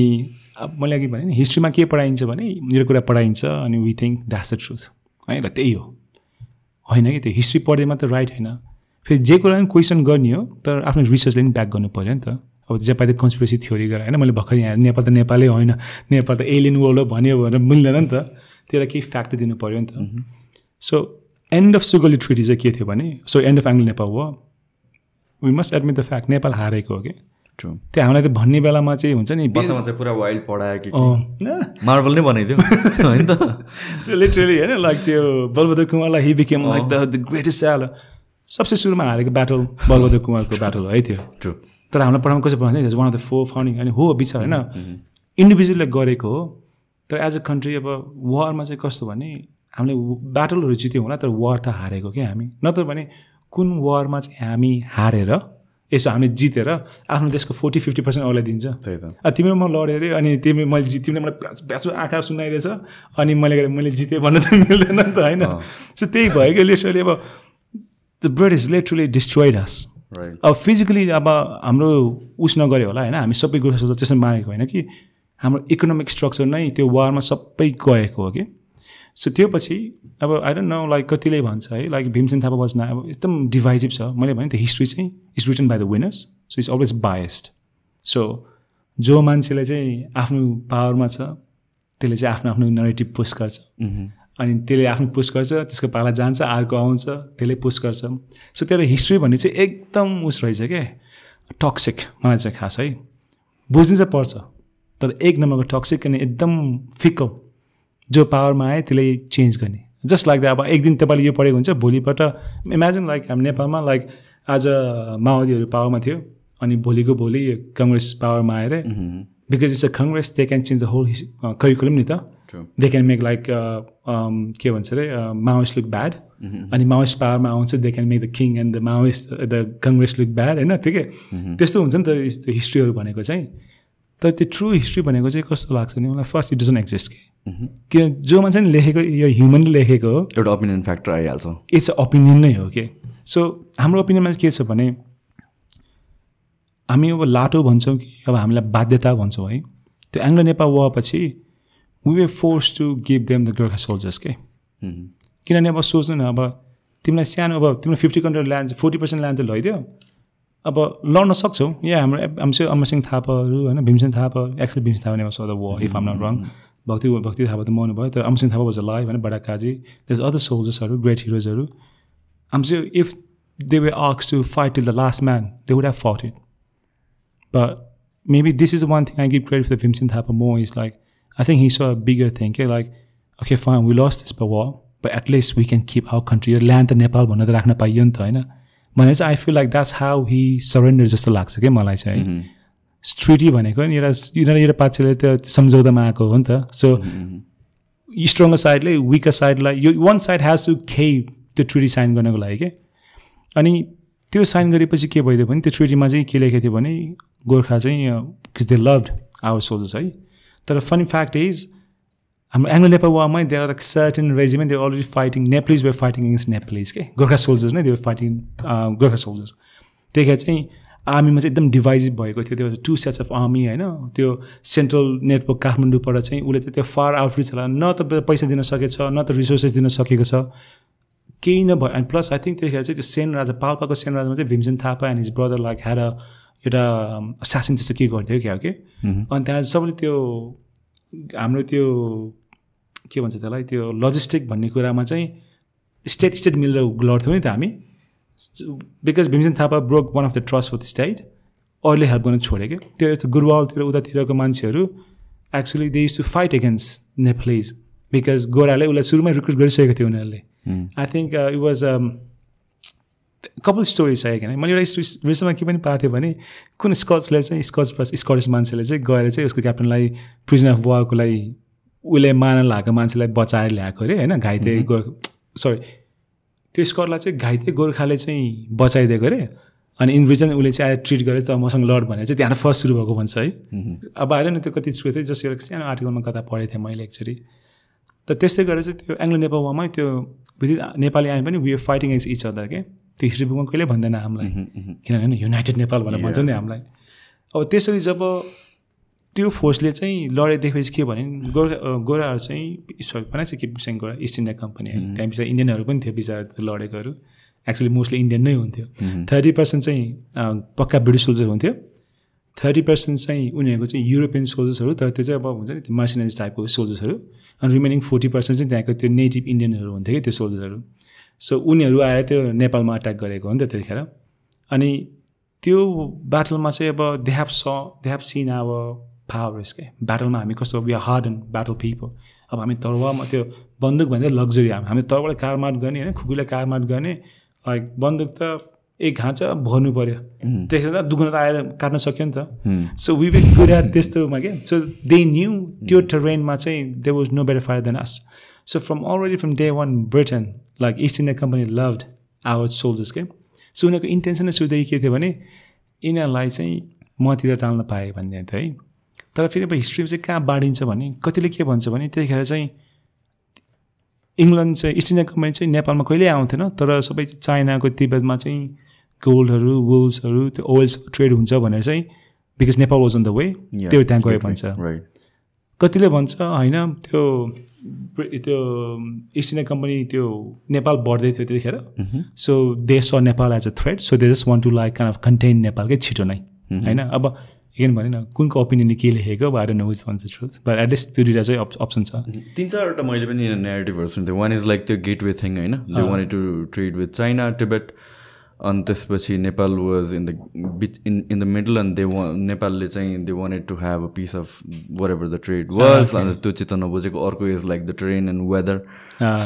अब मैले अघि भने नि हिस्ट्रीमा के पढाइन्छ भने यो कुरा पढाइन्छ अनि we think that's the truth है, र त्यही हो होइन कि. त्यो हिस्ट्री पढ्दै मात्र राइट होइन, फेरि जे कुरा पनि क्वेसन गर्ने हो तर आफ्नो रिसर्चले पनि ब्याक गर्नु पऱ्यो नि त. अब जेपाति कन्स्पिरेसी थ्योरी गरेर होइन, मैले भर्खर यहाँ नेपाल त नेपालै होइन, नेपाल त एलियन वर्ल्ड हो भन्यो भनेर मिल्दैन नि त, त्यसलाई केही फ्याक्ट दिनु पऱ्यो नि त. So end of Sugauli treaty चाहिँ के थियो भने, so end of Anglo Nepal war we must admit the fact Nepal हारेको हो कि. त्यो हामीलाई त भन्ने बेलामा चाहिँ हुन्छ नि बच्चामा चाहिँ पुरा वाइल्ड पढायो कि मार्बल नै बनाइदियो होइन त. सो लिटरली होइन लाइक त्यो बलबहादुर कुँवरलाई he became like the greatest sailor. सबसे सुरुमा हारेको ब्याटल बलबहादुर कुँवरको ब्याटल है त्यो. तर हामीलाई पढाउनु कसरी भन्यो वान अफ द 4 फाउन्डिङ अनि हो बिचरा होइन इन्डिभिजुअलले गरेको हो. तर एज अ कन्ट्री अब वारमा चाहिँ कस्तो भने हामीले ब्याटलहरू जित्यौँ होला तर वार त हारेको क्या हामी. नत्र भने कुन वारमा चाहिँ हामी हारेर यसो हामीले जितेर आफ्नो देशको 40-50% अरूलाई दिन्छ. तिम्रो म लडेँ अरे अनि तिमीले मलाई ब्याचो आँखा सुनाइदिएछ अनि मैले जितेँ भन्नु त मिल्दैन नि त होइन. सो त्यही भयो कि लिटरली अब द ब्रिटिस लिटरली डिस्ट्रोइड अस. अब फिजिकली अब हाम्रो उस नगऱ्यो होला होइन, हामी सबै गोर्खा सोल्जर त्यसमा मारेको होइन कि हाम्रो इकोनोमिक स्ट्रक्चर नै त्यो वारमा सबै गएको हो कि. सो त्यो पछि अब आई डोन्ट नो लाइक कतिले भन्छ है लाइक भीमसेन थापा बस्न अब एकदम डिभाइजिभ छ. मैले भने त्यो हिस्ट्री चाहिँ is written by the winners, so it's always biased. So जो मान्छेले चाहिँ आफ्नो पावरमा छ त्यसले चाहिँ आफ्नो नरेटिभ पुस्ट गर्छ अनि त्यसले आफ्नो पुस्ट गर्छ, त्यसको पाला जान्छ अर्को आउँछ त्यसले पुस्ट गर्छ. सो त्यो हिस्ट्री भन्ने चाहिँ एकदम उस रहेछ क्या, टक्सिक. मलाई चाहिँ खास है बुझ्नु चाहिँ पर्छ तर एक नम्बरको टक्सिक अनि एकदम फिकल. जो पावरमा आए त्यसले चेन्ज गर्ने. जस्ट लाइक द्याट अब एक दिन तपाईँले यो पढेको हुन्छ, भोलिपल्ट इमेजिन लाइक हामी नेपालमा लाइक आज माओवादीहरू पावरमा थियो अनि भोलिको भोलि कङ्ग्रेस पावरमा आएर because it's a Congress they can change the whole curriculum नि त. दे क्यान मेक लाइक के भन्छ अरे माओइस्ट लुक ब्याड अनि माओइस्ट पावरमा आउँछ they can make the king and the Maoist the Congress look bad होइन. ठिकै त्यस्तो हुन्छ नि त हिस्ट्रीहरू भनेको चाहिँ. तर त्यो ट्रु हिस्ट्री भनेको चाहिँ कस्तो लाग्छ नि मलाई, फर्स्ट इट डजन्ट एक्जिस्ट किन जो मान्छे नि लेखेको यो ह्युमनले लेखेको हो, एउटा ओपिनियन फ्याक्टर आइहाल्छ. इट्स ओपिनियन नै हो कि. सो हाम्रो ओपिनियनमा के छ भने हामी अब लाटो भन्छौँ कि अब हामीलाई बाध्यता भन्छौँ है. त्यो एङ्ग्लो नेपाल वार पछि we were force to give them the Gorkha soldiers के. किनभने अब सोच्नु न अब तिमीलाई सानो अब तिमीलाई 50% ल्यान्ड 40% ल्यान्ड त लैदियो अब लड्न सक्छौ. यहाँ हाम्रो अमरसिंह थापाहरू होइन Bhimsen Thapa actually Bhimsen Thapa never saw the war if I'm not wrong Bhakti Thapa त मर्नु भयो तर अमरसिंह थापा वाज अलाइभ हैन बडा काजी देयर अदर सोल्जर्सहरु ग्रेट हिरोजहरु I'm sure if they were asked to fight till the last man, they would have fought it. But maybe this is the one thing I give credit for the Vincent Thapa more is like, I think he saw a bigger thing. Like, okay, fine, we lost this war, but at least we can keep our country. Land the Nepal, I feel like that's how he surrendered just the lax. Okay, Malay say. Treaty भनेको नि एउटा पाछले त सम्झौतामा आएको हो नि त सो स्ट्रङ्गर साइडले विकर साइडलाई one side has to cave त्यो ट्रिटी साइन गर्नको लागि के अनि त्यो साइन गरेपछि के भइदियो भने त्यो ट्रिटीमा चाहिँ के लेखेको थियो भने गोर्खा चाहिँ because they loved our soldiers है तर फनी फ्याक्ट इज हाम्रो एङ्ग्लो नेपाल वारमा they are certain regiment they already fighting Nepalese we fighting against Nepalese के गोर्खा सोल्जर्स नै दे फाइटिङ गोर्खा सोल्जर्स त्यतिखेर चाहिँ आर्मीमा चाहिँ एकदम डिभाइजिभ भएको थियो त्यो 2 सेट्स अफ आर्मी होइन त्यो सेन्ट्रल नेटवर्क काठमाडौँबाट चाहिँ उसले चाहिँ त्यो फार आउटरिच होला न त पैसा दिन सकेछ न त रिसोर्सेस दिन सकेको छ केही नभयो एन्ड प्लस आई थिङ्क त्यतिखेर चाहिँ त्यो सेन राजा पाल्पाको सेन राजामा चाहिँ Bhimsen Thapa and his brother like had एउटा शासन त्यस्तो के गर्थ्यो क्या के अनि त्यहाँ सबैले त्यो हाम्रो त्यो के भन्छ त्यसलाई त्यो लजिस्टिक भन्ने कुरामा चाहिँ स्टेट मिलेर लड्थ्यौँ नि त हामी because Bhimsen Thapa broke one of the trust for the state अहिले हेल्प गर्न छोड्यो क्या त्यो गुरुवालतिर उतातिरको मान्छेहरू actually they use to fight against Nepalese because गोराले उसलाई सुरुमै रिक्रुट गरिसकेको थियो उनीहरूले आई थिङ्क इट वाज कपाल स्टोरी छ होइन मैले एउटा रिसमा के पनि पाएको थिएँ भने कुन स्कट्सले चाहिँ स्कटिस मान्छेले चाहिँ गएर चाहिँ उसको क्याप्टनलाई प्रिजन अफ वारको लागि उसले मार्न लगाएको मान्छेलाई बचाएर ल्याएको अरे होइन घाइते सरी त्यो स्कटलाई चाहिँ घाइते गोर्खाले चाहिँ बचाइदिएको अरे अनि इन रिजन उसले चाहिँ आएर ट्रिट गरेर त मसँग लड भनेर चाहिँ त्यहाँ फर्स्ट सुरु भएको भन्छ है अब आएर नि त्यो कति ट्रु चाहिँ जस्तो एउटा सानो आर्टिकलमा कता पढेको थिएँ मैले एक्चुअली त त्यस्तै गरेर चाहिँ त्यो एङ्ग्लो नेपाल वारमै त्यो नेपाली आए पनि we are fighting against each other के त्यो हिस्ट्री बुकमा कहिले भन्दैन हामीलाई किनभने युनाइटेड नेपाल भनेर भन्छ नि हामीलाई अब त्यसरी जब त्यो फोर्सले चाहिँ लडे देखेपछि के भने गोराहरू चाहिँ सरी भने चाहिँ के बिर्सेन गोरा इस्ट इन्डिया कम्पनी त्यहाँ बिचरा इन्डियनहरू पनि थियो बिचरा लडेकोहरू एक्चुली मोस्टली इन्डियन नै हुन्थ्यो 30% चाहिँ पक्का ब्रिटिस सोल्जर हुन्थ्यो 30% चाहिँ उनीहरूको चाहिँ युरोपियन सोल्जर्सहरू तर त्यो चाहिँ अब हुन्छ नि त्यो मर्सिनरिज टाइपको सोल्जर्सहरू अनि रिमेनिङ 40% चाहिँ त्यहाँको त्यो नेटिभ इन्डियनहरू हुन्थ्यो कि त्यो सोल्जर्सहरू सो उनीहरू आएर त्यो नेपालमा अट्याक गरेको हो नि त त्यतिखेर अनि त्यो ब्याटलमा चाहिँ अब they have seen our powers के ब्याटलमा हामी कस्तो we are hard and battle people अब हामी तलवारमा त्यो बन्दुक भन्दा लग्जरी हामी तलबाट कारमाट गर्ने होइन खुकुले कारमाट गर्ने लाइक बन्दुक त एक घाँचा भर्नु पऱ्यो त्यसो त दुख्न त आएर काट्न सक्यो नि त so we were good at त्यस्तोमा के सो दे न्यू त्यो टरेनमा चाहिँ they was no better fire than us so already from day one Britain like East India Company loved our soldiers के सो उनीहरूको इन्टेन्सनै सुरुदेखि के थियो भने यिनीहरूलाई चाहिँ मतिर टाल्न पाएँ भन्ने थियो है तर फेरि अब हिस्ट्रीमा चाहिँ कहाँ बाँडिन्छ भने कतिले के भन्छ भने त्यतिखेर चाहिँ इङ्ल्यान्ड चाहिँ इस्ट इन्डिया कम्पनी चाहिँ नेपालमा कहिल्यै आउँथेन तर सबै चाइनाको तिब्बतमा चाहिँ गोल्डहरू वुल्सहरू त्यो ओइल्स ट्रेड हुन्छ भनेर चाहिँ because Nepal was on the way त्यो त्यहाँ गयो भन्छ कतिले भन्छ होइन त्यो इस्ट इन्डिया कम्पनी त्यो नेपाल बढ्दै थियो त्यतिखेर so they saw Nepal as a threat so they just want to like kind of contain नेपालकै छिटो नै होइन अब अगेन भने कुनको ओपिनियनले के लेखेको I don't know which one's the truth but at least त्यो दुईवटा चाहिँ अप्सन छ 3-4वटा मैले पनि नेरेटिभहरू सुन्थेँ वान इज लाइक त्यो गेटवे थिङ होइन they wanted to trade with China Tibet अनि त्यसपछि Nepal was in the middle and नेपालले चाहिँ they wanted to have a piece of what ever the trade was अनि त्यो चित्त नबुझेको अर्को is like the train and weather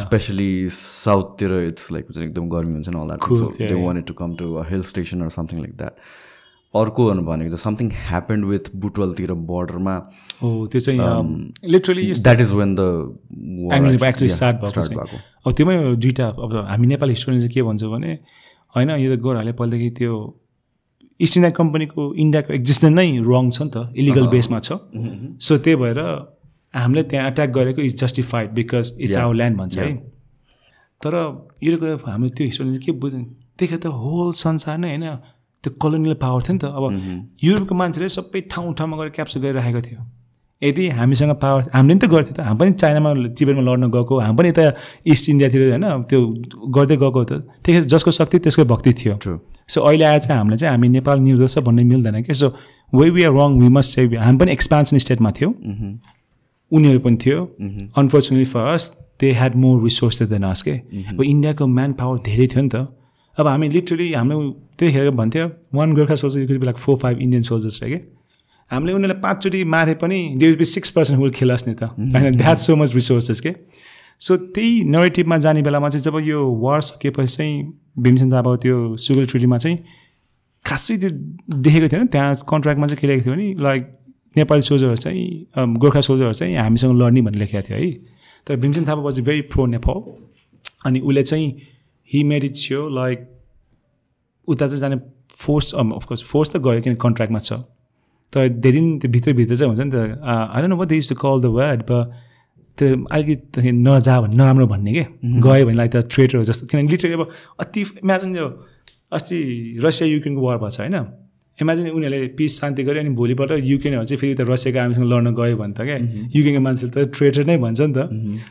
specially साउथतिर इट्स लाइक एकदम गर्मी हुन्छ नि that they wanted to come to a hill station or something like that अर्को भनेको त समथिङ ह्यापन्ड विथ बुटवलतिर बोर्डरमा त्यो चाहिँ literally that is when the actually start भएको अब त्योमै दुईवटा अब हामी नेपाली हिस्टोरियनले के भन्छ भने होइन यो त गोराहरूले पहिलेदेखि त्यो इस्ट इन्डिया कम्पनीको इन्डियाको एक्जिस्टेन्स नै रङ छ नि त इलिगल बेसमा छ सो त्यही भएर हामीले त्यहाँ एट्याक गरेको is justified because it's our land भन्छ है तर यो कुरा हामीले त्यो हिस्टोरियनले के बुझ्दैन त्यतिखेर त होल संसार नै होइन त्यो कोलोनियल पावर थियो नि त अब युरोपको मान्छेले सबै ठाउँ ठाउँमा गएर क्याप्चर गरिराखेको थियो यदि हामीसँग पावर हामीले नि त गर्थ्यो त हामी पनि चाइनामा तिब्बतमा लड्न गएको हामी पनि यता इस्ट इन्डियातिर होइन त्यो गर्दै गएको त त्यतिखेर जसको शक्ति त्यसको भक्ति थियो सो अहिले आएर चाहिँ हामीले चाहिँ हामी नेपाल निर्दोष भन्ने मिल्दैन क्या so we we are wrong we must say हामी पनि एक्सपान्सन स्टेटमा थियौँ उनीहरू पनि थियो unfortunately for us they had more resources than us के अब इन्डियाको म्यान पावर धेरै थियो नि त अब हामी लिटरली हाम्रो त्यतिखेर भन्थ्यो 1 Gorkha soldier equal to like 4-5 Indian soldiers रहे के हामीले उनीहरूलाई 5 चोटि मारे पनि they will be 6% will kill us नि त हैन द्याट सो मच रिसोर्सेस के सो त्यही नरेटिभमा जाने बेलामा चाहिँ जब यो वार सकेपछि चाहिँ भीमसेन थापा त्यो सुगल ट्रिटीमा चाहिँ खासै त्यो देखेको थिएन त्यहाँ कन्ट्र्याक्टमा चाहिँ के लेखेको थियो भने लाइक नेपाली सोल्जरहरू चाहिँ गोर्खा सोल्जरहरू चाहिँ हामीसँग लड्ने भन्ने लेखेको थियो है तर Bhimsen Thapa was very pro Nepal अनि उसले चाहिँ he made it sure like उता चाहिँ जाने फोर्स अफकोर्स फोर्स त गयो किन कन्ट्र्याक्टमा छ तर धेरै त्यो भित्रभित्र चाहिँ हुन्छ नि त I don't know what they used to call the word but त्यो अलिकति नजा भन्ने नराम्रो भन्ने के गयो भने लाइक त ट्रेटर हो जस्तो किनभने लिटरली अब अति इमेजिन यो अस्ति रसिया युक्रेनको वार भएको छ होइन इमेजिन उनीहरूले पिस शान्ति गर्यो अनि भोलिपल्ट युक्रेनहरू चाहिँ फेरि त रसियाको आर्मीसँग लड्न गयो भने त क्या युक्रेनको मान्छेले त ट्रेटर नै भन्छ नि त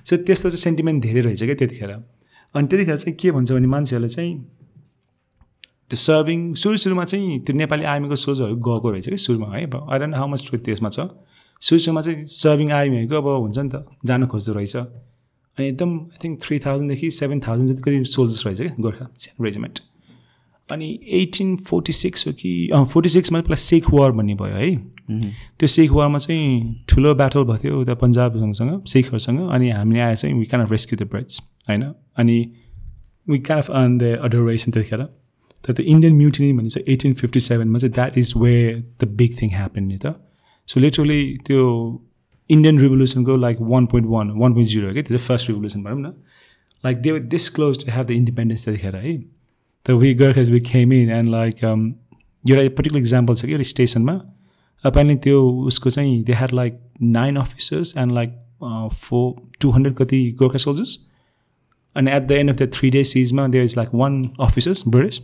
सो त्यस्तो चाहिँ सेन्टिमेन्ट धेरै रहेछ क्या त्यतिखेर अनि त्यतिखेर चाहिँ के भन्छ भने मान्छेहरूले चाहिँ त्यो सर्भिङ सुरुमा चाहिँ त्यो नेपाली आर्मीको सोल्जरहरू गएको रहेछ कि सुरुमा है अब I don't know how much truth त्यसमा छ सुरुमा चाहिँ सर्भिङ आर्मीहरूको अब हुन्छ नि त जान खोज्दो रहेछ अनि एकदम आई थिङ्क 3000 देखि 7000 जति कति सोल्जर्स रहेछ क्या गोर्खा रेजिमेन्ट अनि 1846 हो कि 46मा पहिला सिख वार भन्ने भयो है त्यो सिख वारमा चाहिँ ठुलो ब्याटल भएको थियो उता पन्जाबसँग सिखहरूसँग अनि हामीले आएर चाहिँ we kind of rescue the Brits होइन अनि we kind of earn the adoration त्यतिखेर तर त्यो इन्डियन म्युटिनी भन्ने चाहिँ 1857मा चाहिँ that is where the big thing happen नि त सो लिटरली त्यो इन्डियन रिभोल्युसनको लाइक 1.1 1.0 के त्यो चाहिँ फर्स्ट रिभोल्युसन भनौँ न like they were this close to have the independence त्यतिखेर है तर we Gorkhas we came in and like एउटा पर्टिकुलर इक्जाम्पल छ कि एउटा स्टेसनमा apparently त्यो उसको चाहिँ they had like 9 officers and like 200 कति Gorkha soldiers and at the end of the 3-day siege there is like 1 officers British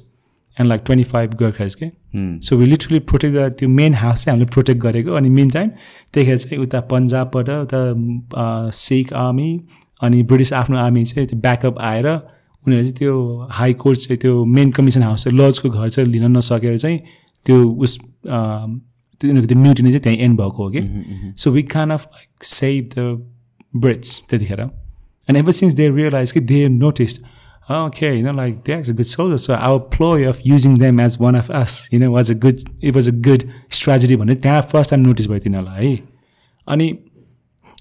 and like 25 Gorkhas okay? So we literally protect the main house and protect gareko and in meantime त्यतिखेर चाहिँ उता पन्जाबबाट उता सिख आर्मी अनि ब्रिटिश आफ्नो आर्मी चाहिँ त्यो ब्याकअप आएर उनीहरूले चाहिँ त्यो हाई कोर्ट चाहिँ त्यो मेन कमिसन हाउस चाहिँ लजको घर चाहिँ लिन नसकेर चाहिँ त्यो उस त्यो म्युटिनी चाहिँ त्यहीँ एन्ड भएको हो कि so we kind of like save the Brits त्यतिखेर and ever since they realise कि they noticed okay, you know, like they're a good soldier. So our ploy of using them as one of us, you know, it was a good strategy. But they first time noticed by तिनीहरूलाई है अनि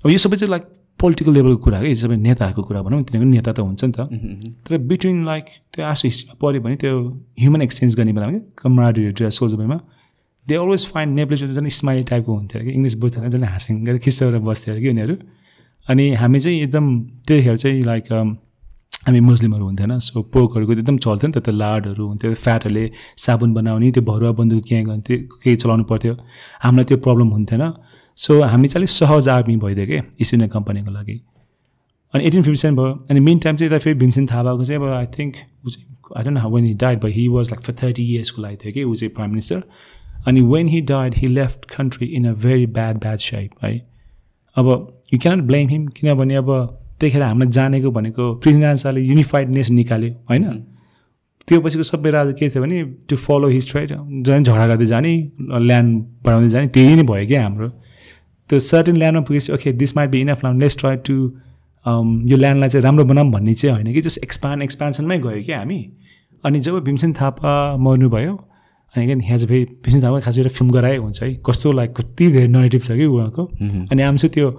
अब यो सबै चाहिँ लाइक पोलिटिकल लेभलको कुरा है सबै नेताहरूको कुरा भनौँ तिनीहरूको नेता त हुन्छ नि त तर बिट्विन लाइक त्यो आफ्नो हिस्ट्रीमा पढ्यो भने त्यो ह्युमन एक्सचेन्ज गर्ने बेलामा कि कमराडरी सोल्जरमा दे अलवेज फाइन्ड नेप्लेस झन् स्माइली टाइपको हुन्थ्यो कि इङ्ग्लिस बुझ्थेन झन् हाँसिङ गरेर खिस्साएर बस्थ्यो अरे कि उनीहरू अनि हामी चाहिँ एकदम त्यतिखेर चाहिँ लाइक हामी मुस्लिमहरू हुन्थेन सो पोर्कहरूको एकदम चल्थ्यो नि त त्यो लाडहरू हुन्थ्यो फ्याटहरूले साबुन बनाउने त्यो भरुवा बन्दुक के केही चलाउनु पर्थ्यो हामीलाई त्यो प्रब्लम हुन्थेन सो हामी चाहिँ अलिक सहज आर्मी भइदियो कि इस्ट इन्डिया कम्पनीको लागि अनि 1857 भयो अनि मेन टाइम चाहिँ यता फेरि भीमसेन थापाको चाहिँ अब आई थिङ्क ऊ चाहिँ I don't know how when he died but he was like for 30 इयर्सको लागि थियो कि ऊ चाहिँ प्राइम मिनिस्टर अनि when he died he left country in a very bad shape है अब यु क्यानट ब्लेम हिम किनभने अब त्यतिखेर हामीलाई जानेको भनेको पृथ्वीनारायण शाहले युनिफाइड नेसन निकाल्यो होइन त्यो पछिको सबै राजा के थियो भने टु फलो हिज ट्राइड झन् झगडा गर्दै जाने ल्यान्ड बढाउँदै जाने त्यही नै भयो क्या हाम्रो त्यो सर्टेन ल्यान्डमा पुगेपछि okay this might be enough land let's try to यो ल्यान्डलाई चाहिँ राम्रो बनाऊँ भन्ने चाहिँ होइन कि जस्ट एक्सपान्सनमै गयो क्या हामी अनि जब भीमसेन थापा मर्नुभयो अनि अगेन यहाँ चाहिँ फेरि भीमसेन थापा खास एउटा फिल्म गराए हुन्छ है कस्तो लाइक कति धेरै नेगेटिभ छ कि उहाँको अनि हामी चाहिँ त्यो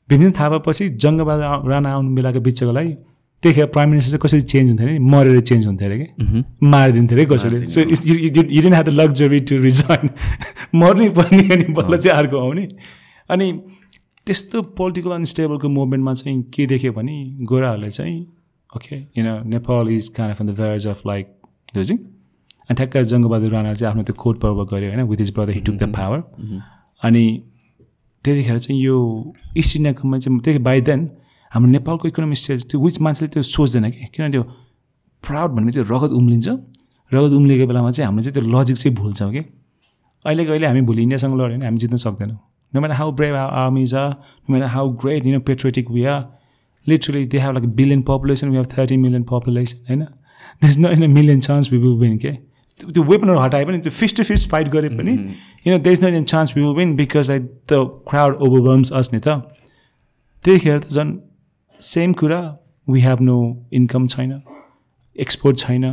भीमसेन थापा पछि जङ्गबहादुर राणा आउनु बेलाको बिचको लागि त्यतिखेर प्राइम मिनिस्टर चाहिँ कसरी चेन्ज हुन्थ्यो अरे मरेर चेन्ज हुन्थ्यो अरे कि मारिदिन्थ्यो अरे कसैले so you didn't have the luxury to resign मर्नै पर्ने अनि बल्ल चाहिँ अर्को आउने अनि त्यस्तो पोलिटिकल अनस्टेबलको मुभमेन्टमा चाहिँ के देख्यो भने गोराहरूले चाहिँ okay you know Nepal is kind of on the verge of like losing अनि ठ्याक्क जङ्गबहादुर राणा चाहिँ आफ्नो त्यो कोर्ट पर्व गर्यो होइन with his brother Hee took the power अनि त्यतिखेर चाहिँ यो इस्ट इन्डियाकोमा चाहिँ त्यही बाई देन हाम्रो नेपालको इकोनोमी स्टेज त्यो विच मान्छेले त्यो सोच्दैन कि किनभने त्यो प्राउड भन्ने त्यो रगत उम्लिन्छ रगत उम्लिएको बेलामा चाहिँ हामीले चाहिँ त्यो लजिक चाहिँ भुल्छौँ कि अहिले हामी भोलि इन्डियासँग लड्यो भने हामी जित्न सक्दैनौँ no matter how brave our armies are no matter how great you know patriotic we are literally they have like billion population we have 30 million population होइन there is not in a million chance we will win के त्यो वेपनहरू हटाए पनि त्यो फिस्ट टु फिस्ट फाइट गरे पनि you know there is not in chance we will win because like the crowd overwhelms us नि त त्यतिखेर त झन् सेम कुरा वी हेभ नो इन्कम छैन, एक्सपोर्ट छैन,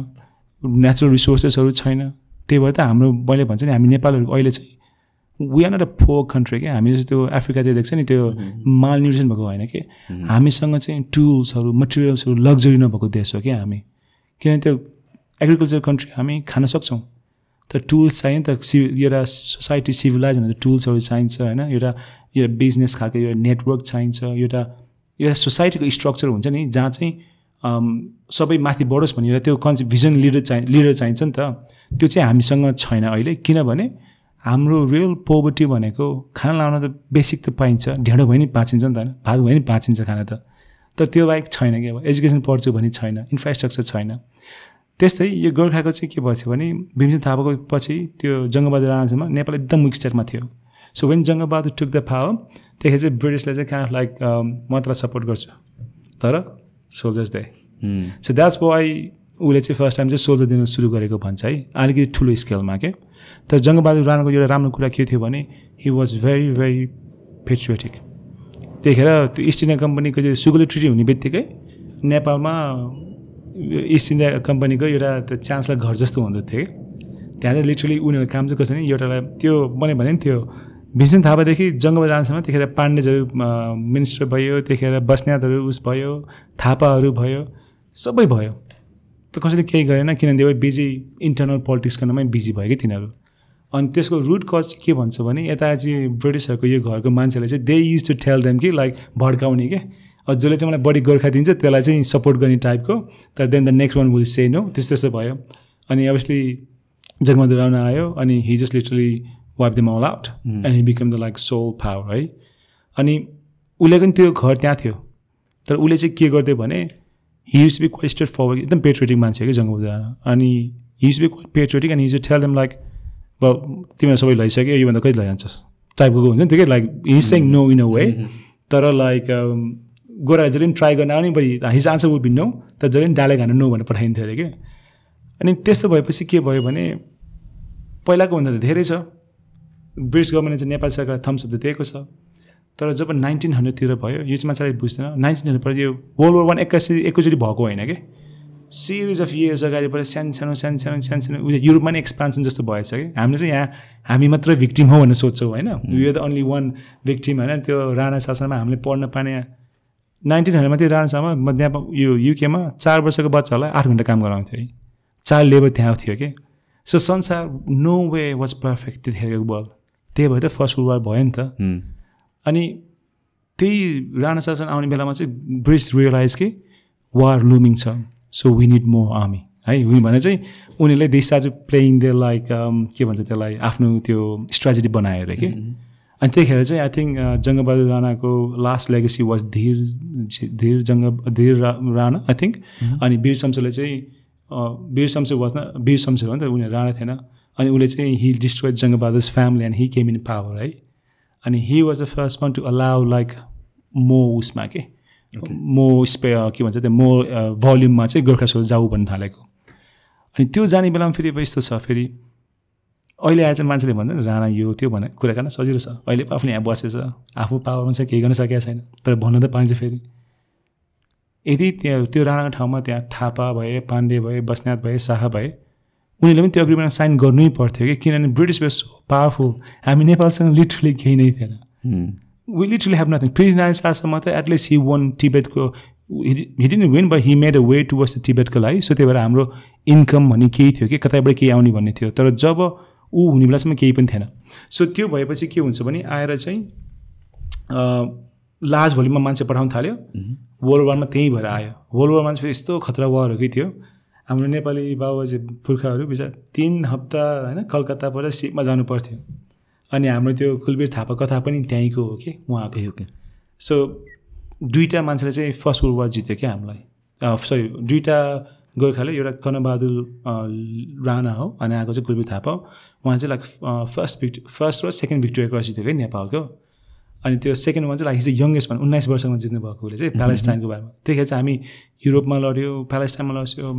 नेचुरल रिसोर्सेसहरू छैन। त्यही भएर त हाम्रो मैले भन्छ नि हामी नेपालहरू अहिले चाहिँ we are not a poor country क्या। हामी जस्तो त्यो अफ्रिकातिर देख्छ नि त्यो माल न्युट्रिसन भएको होइन कि हामीसँग चाहिँ टुल्सहरू मटेरियल्सहरू लग्जरी नभएको देश हो क्या हामी। किनभने त्यो एग्रिकल्चर कन्ट्री हामी खान सक्छौँ, तर टुल्स चाहियो नि त। एउटा सोसाइटी सिभिलाइज हुन त टुल्सहरू चाहिन्छ होइन, एउटा बिजनेस खालको एउटा नेटवर्क चाहिन्छ, एउटा सोसाइटीको स्ट्रक्चर हुन्छ नि जहाँ चाहिँ सबै माथि बढोस् भनेर त्यो भिजन लिडर चाहिन्छ नि त। त्यो चाहिँ हामीसँग छैन अहिले, किनभने हाम्रो रियल पोभर्टी भनेको खाना लाउन त बेसिक त पाइन्छ, ढेँडो भयो नि बाँचिन्छ नि त होइन, भात भयो नि बाँचिन्छ खाना त, तर त्यो बाहेक छैन कि। अब एजुकेसन पढ्छु भने छैन, इन्फ्रास्ट्रक्चर छैन। त्यस्तै यो गोर्खाको चाहिँ के भएको थियो भने भीमसेन थापाको पछि त्यो जङ्गबहादुर राणासम्म नेपाल एकदम विक स्टेटमा थियो। So when Jang Bahadur took the power त्यतिखेर चाहिँ ब्रिटिसले चाहिँ काइन्ड अफ लाइक म तँलाई सपोर्ट गर्छु तर सोल्जर्स दे। सो द्याट्स वाइ उसले चाहिँ फर्स्ट टाइम चाहिँ सोल्जर दिनु सुरु गरेको भन्छ है, अलिकति ठुलो स्केलमा के। तर जङ्गबहादुर राणाको एउटा राम्रो कुरा के थियो भने he was very very patriotic. त्यतिखेर त्यो इस्ट इन्डिया कम्पनीको त्यो सुगुलो ट्रिटी हुने बित्तिकै नेपालमा इस्ट इन्डिया कम्पनीको एउटा त्यो चान्सलर घर जस्तो हुँदो थियो कि। त्यहाँ चाहिँ लिटरली उनीहरूको काम चाहिँ कसरी एउटालाई त्यो भने नि त्यो भीमसेन थापादेखि जङ्गबहादुर राणासम्म त्यतिखेर पाण्डेजहरू मिनिस्टर भयो, त्यतिखेर बस्नेतहरू उस भयो, थापाहरू भयो, सबै भयो। त कसैले केही गरेन किनभने देव बिजी इन्टरनल पोलिटिक्स गर्नमै बिजी भयो कि तिनीहरू। अनि त्यसको रुट कज चाहिँ के भन्छ भने यता चाहिँ ब्रिटिसहरूको यो घरको मान्छेले चाहिँ they use to tell them कि लाइक भड्काउने के, जसले चाहिँ मलाई बढी गोर्खा दिन्छ त्यसलाई चाहिँ सपोर्ट गर्ने टाइपको, तर then the next one will say no, त्यस्तो भयो। अनि अभियसली जङ्गबहादुर राणा आयो अनि he just literally wipe them all out and he become the like sole power है। अनि उसले पनि त्यो घर त्यहाँ थियो, तर उसले चाहिँ के गर्थ्यो भने he use be quite straightforward, एकदम पेट्रियोटिक मान्छे हो कि जङ्गबहादुर राणा। अनि he use be quite patriotic and he use tell them like तिमीहरू सबै लैसक्यो योभन्दा कहिले लैजान्छस् टाइपको हुन्छ नि त्यो कि like he सेङ no in a way. तर लाइक गोरा जसले पनि ट्राई गर्न आउने बढी हिज आन्सर वुड बी नो, तर जसले पनि डालेको हान्नु नो भनेर पठाइन्थ्यो अरे कि। अनि त्यस्तो भएपछि के भयो भने पहिलाको भन्दा त धेरै छ, ब्रिटिस गभर्मेन्टले चाहिँ नेपाल सरकार थम्सअप त दिएको छ, तर जब 1900तिर भयो यो चाहिँ मान्छेलाई बुझ्दैन। 1900 यो वर्ल्ड वार 1 एकैचोटि भएको होइन कि, सिरिज अफ इयर्स अगाडिबाट सानो युरोपमा नै एक्सपान्सन जस्तो भएछ कि। हामीले चाहिँ यहाँ हामी मात्रै भिक्टिम हो भनेर सोध्छौँ होइन, we are the only one victim होइन। त्यो राणा शासनमा हामीले पढ्न पाने 1900मा त्यो राणा शासनमा त्यहाँ यो युकेमा 4 वर्षको बच्चाहरूलाई 8 घन्टा काम गराउँथ्यो है, चाइल्ड लेबर त्यहाँ थियो कि। सो संसार नो वे वाज पर्फेक्ट त्यतिखेरको वर्ल्ड, त्यही भएर त फर्स्ट वर्ल्ड वार भयो नि त। अनि त्यही राणा शासन आउने बेलामा चाहिँ ब्रिटिस रियलाइज कि वार लुमिङ छ, so we need more army है भने चाहिँ उनीहरूले they started playing the like के भन्छ त्यसलाई आफ्नो त्यो स्ट्राटेजी बनायो अरे कि। अनि त्यतिखेर चाहिँ आई थिङ्क जङ्गबहादुर राणाको last legacy was Dhir Rana I think. अनि वीर शमशेरले चाहिँ वीर शमशेर वाज न वीर शमशेर हो नि त, उनीहरू राणा थिएन। अनि उसले चाहिँ he destroyed Jung Bahadur's family and he came in power है। अनि he was the first one to allow like मो उसमा के मो के भन्छ त्यो मो भल्युममा चाहिँ गोर्खा सोल्जर जाऊ भन्नु थालेको। अनि त्यो जाने बेलामा फेरि अब यस्तो छ, फेरि अहिले आएर चाहिँ मान्छेले भन्छ राणा यो त्यो भने कुरा गर्न सजिलो छ, अहिले आफूले यहाँ बसेछ आफू पावरमा चाहिँ केही गर्न सकेको छैन, तर भन्न त पाइन्छ। फेरि यदि त्यहाँ त्यो राणाको ठाउँमा त्यहाँ थापा भए, पाण्डे भए, बस्नेत भए, शाह भए, उनीहरूले पनि त्यो एग्रिमेन्टमा साइन गर्नै पर्थ्यो कि, किनभने ब्रिटिस वाज सो पावरफुल। हामी नेपालसँग लिटरली केही नै थिएन, we literally have nothing. Prithvi Narayan शाहसम्म त एटलिस्ट हि वन टिबेटको, he didn't win but he made a way towards the टिबेटको लागि। सो त्यही भएर हाम्रो इन्कम भन्ने केही थियो कि कतैबाट केही आउने भन्ने थियो, तर जब ऊ हुने बेलासम्म केही पनि थिएन। सो त्यो भएपछि के हुन्छ भने आएर चाहिँ लार्ज भोल्युममा मान्छे पठाउन थाल्यो। वर्ल्ड वारमा त्यहीँ भएर आयो। वर्ल्ड वारमा चाहिँ फेरि यस्तो खतरा वार हो कि थियो, हाम्रो नेपाली बाबुबाजे पुर्खाहरू बिचरा 3 हप्ता होइन कलकत्ताबाट सिपमा जानु पर्थ्यो। अनि हाम्रो त्यो कुलबीर थापा कथा पनि त्यहीँको हो कि उहाँको हो कि। सो 2टा मान्छेले चाहिँ फर्स्ट वर्ल्ड वार जित्यो क्या हामीलाई, सरी 2टा गोर्खाले, एउटा कर्णबहादुर राणा हो अनि आएको चाहिँ कुलबीर थापा हो। उहाँ चाहिँ लाइक फर्स्ट र सेकेन्ड भिक्टोरिया क्रस जित्यो क्या नेपालको। अनि त्यो सेकेन्ड वान चाहिँ लाइक हिज यङ्गेस्ट वान 19 वर्षमा जित्नु भएकोले चाहिँ प्यालेस्टाइनको बारेमा। त्यतिखेर चाहिँ हामी युरोपमा लड्यो, प्यालेस्टाइनमा लड्यो,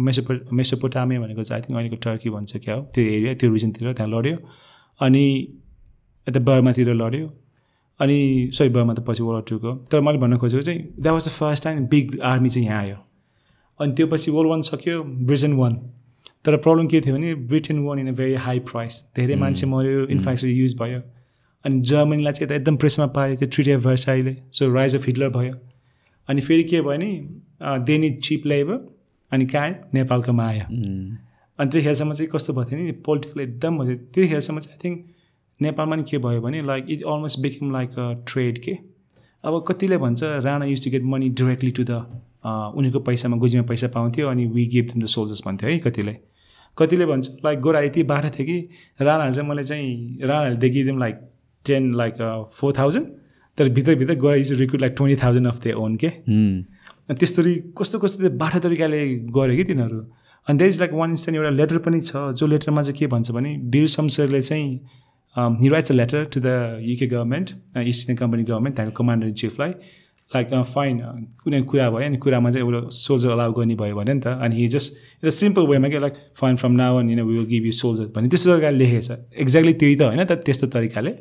मेसोपोटामिया भनेको चाहिँ आई थिङ्क अहिलेको टर्की भन्छ क्या हो त्यो एरिया, त्यो रिजनतिर त्यहाँ लड्यो। अनि यता बर्मातिर लड्यो। अनि सही बर्मा त पछि वर्ल्ड वार 2 को तर मैले भन्न खोजेको चाहिँ that was the first time big army चाहिँ यहाँ आयो अनि त्यो पछि वर्ल्ड 1 सक्यो ब्रिटेन 1 तर प्रब्लम के थियो भने Britain 1 in a very high price धेरै मान्छे मर्यो इन्फ्रास्ट्रक्चर युज भयो अनि जर्मनीलाई चाहिँ एकदम प्रेसमा पायो त्यो ट्रिटी अफ भर्साइले सो राइज अफ हिटलर भयो अनि फेरि के भयो नि दे निड चिप लेबर अनि कहाँ आयो नेपालकोमा आयो अनि त्यतिखेरसम्म चाहिँ कस्तो भएको थियो नि पोलिटिकल एकदम भयो त्यतिखेरसम्म चाहिँ आई थिङ्क नेपालमा नि के भयो भने like it almost become like a trade के अब कतिले भन्छ Rana use to get money directly to the उनीहरूको पैसामा गोजीमा पैसा पाउँथ्यो अनि we give them the soldiers भन्थ्यो है कतिले भन्छ लाइक गोरा यति बाटो थियो कि राणाहरू चाहिँ मलाई चाहिँ राणाहरूले देखिदिउँ लाइक 10 लाइक 4,000 तर भित्र गोरा use recruit like 20,000 of they own के त्यस्तरी कस्तो बाटो तरिकाले गऱ्यो कि तिनीहरू अनि that is like one instant एउटा लेटर पनि छ जो लेटरमा चाहिँ के भन्छ भने वीर शमशेरले चाहिँ he writes a letter to the UK government, East India Company government, त्यहाँको कमान्डर इन चिफलाई लाइक फाइन कुनै कुरा भयो अनि कुरामा चाहिँ एउटा सोल्जर अलाउ गर्ने भयो भने नि त अनि हि जस्ट एउटा सिम्पल वेमा के like fine from now on we will give you soldier भन्ने त्यस्तो तरिकाले लेखेको छ एक्ज्याक्टली त्यही त होइन त त्यस्तो तरिकाले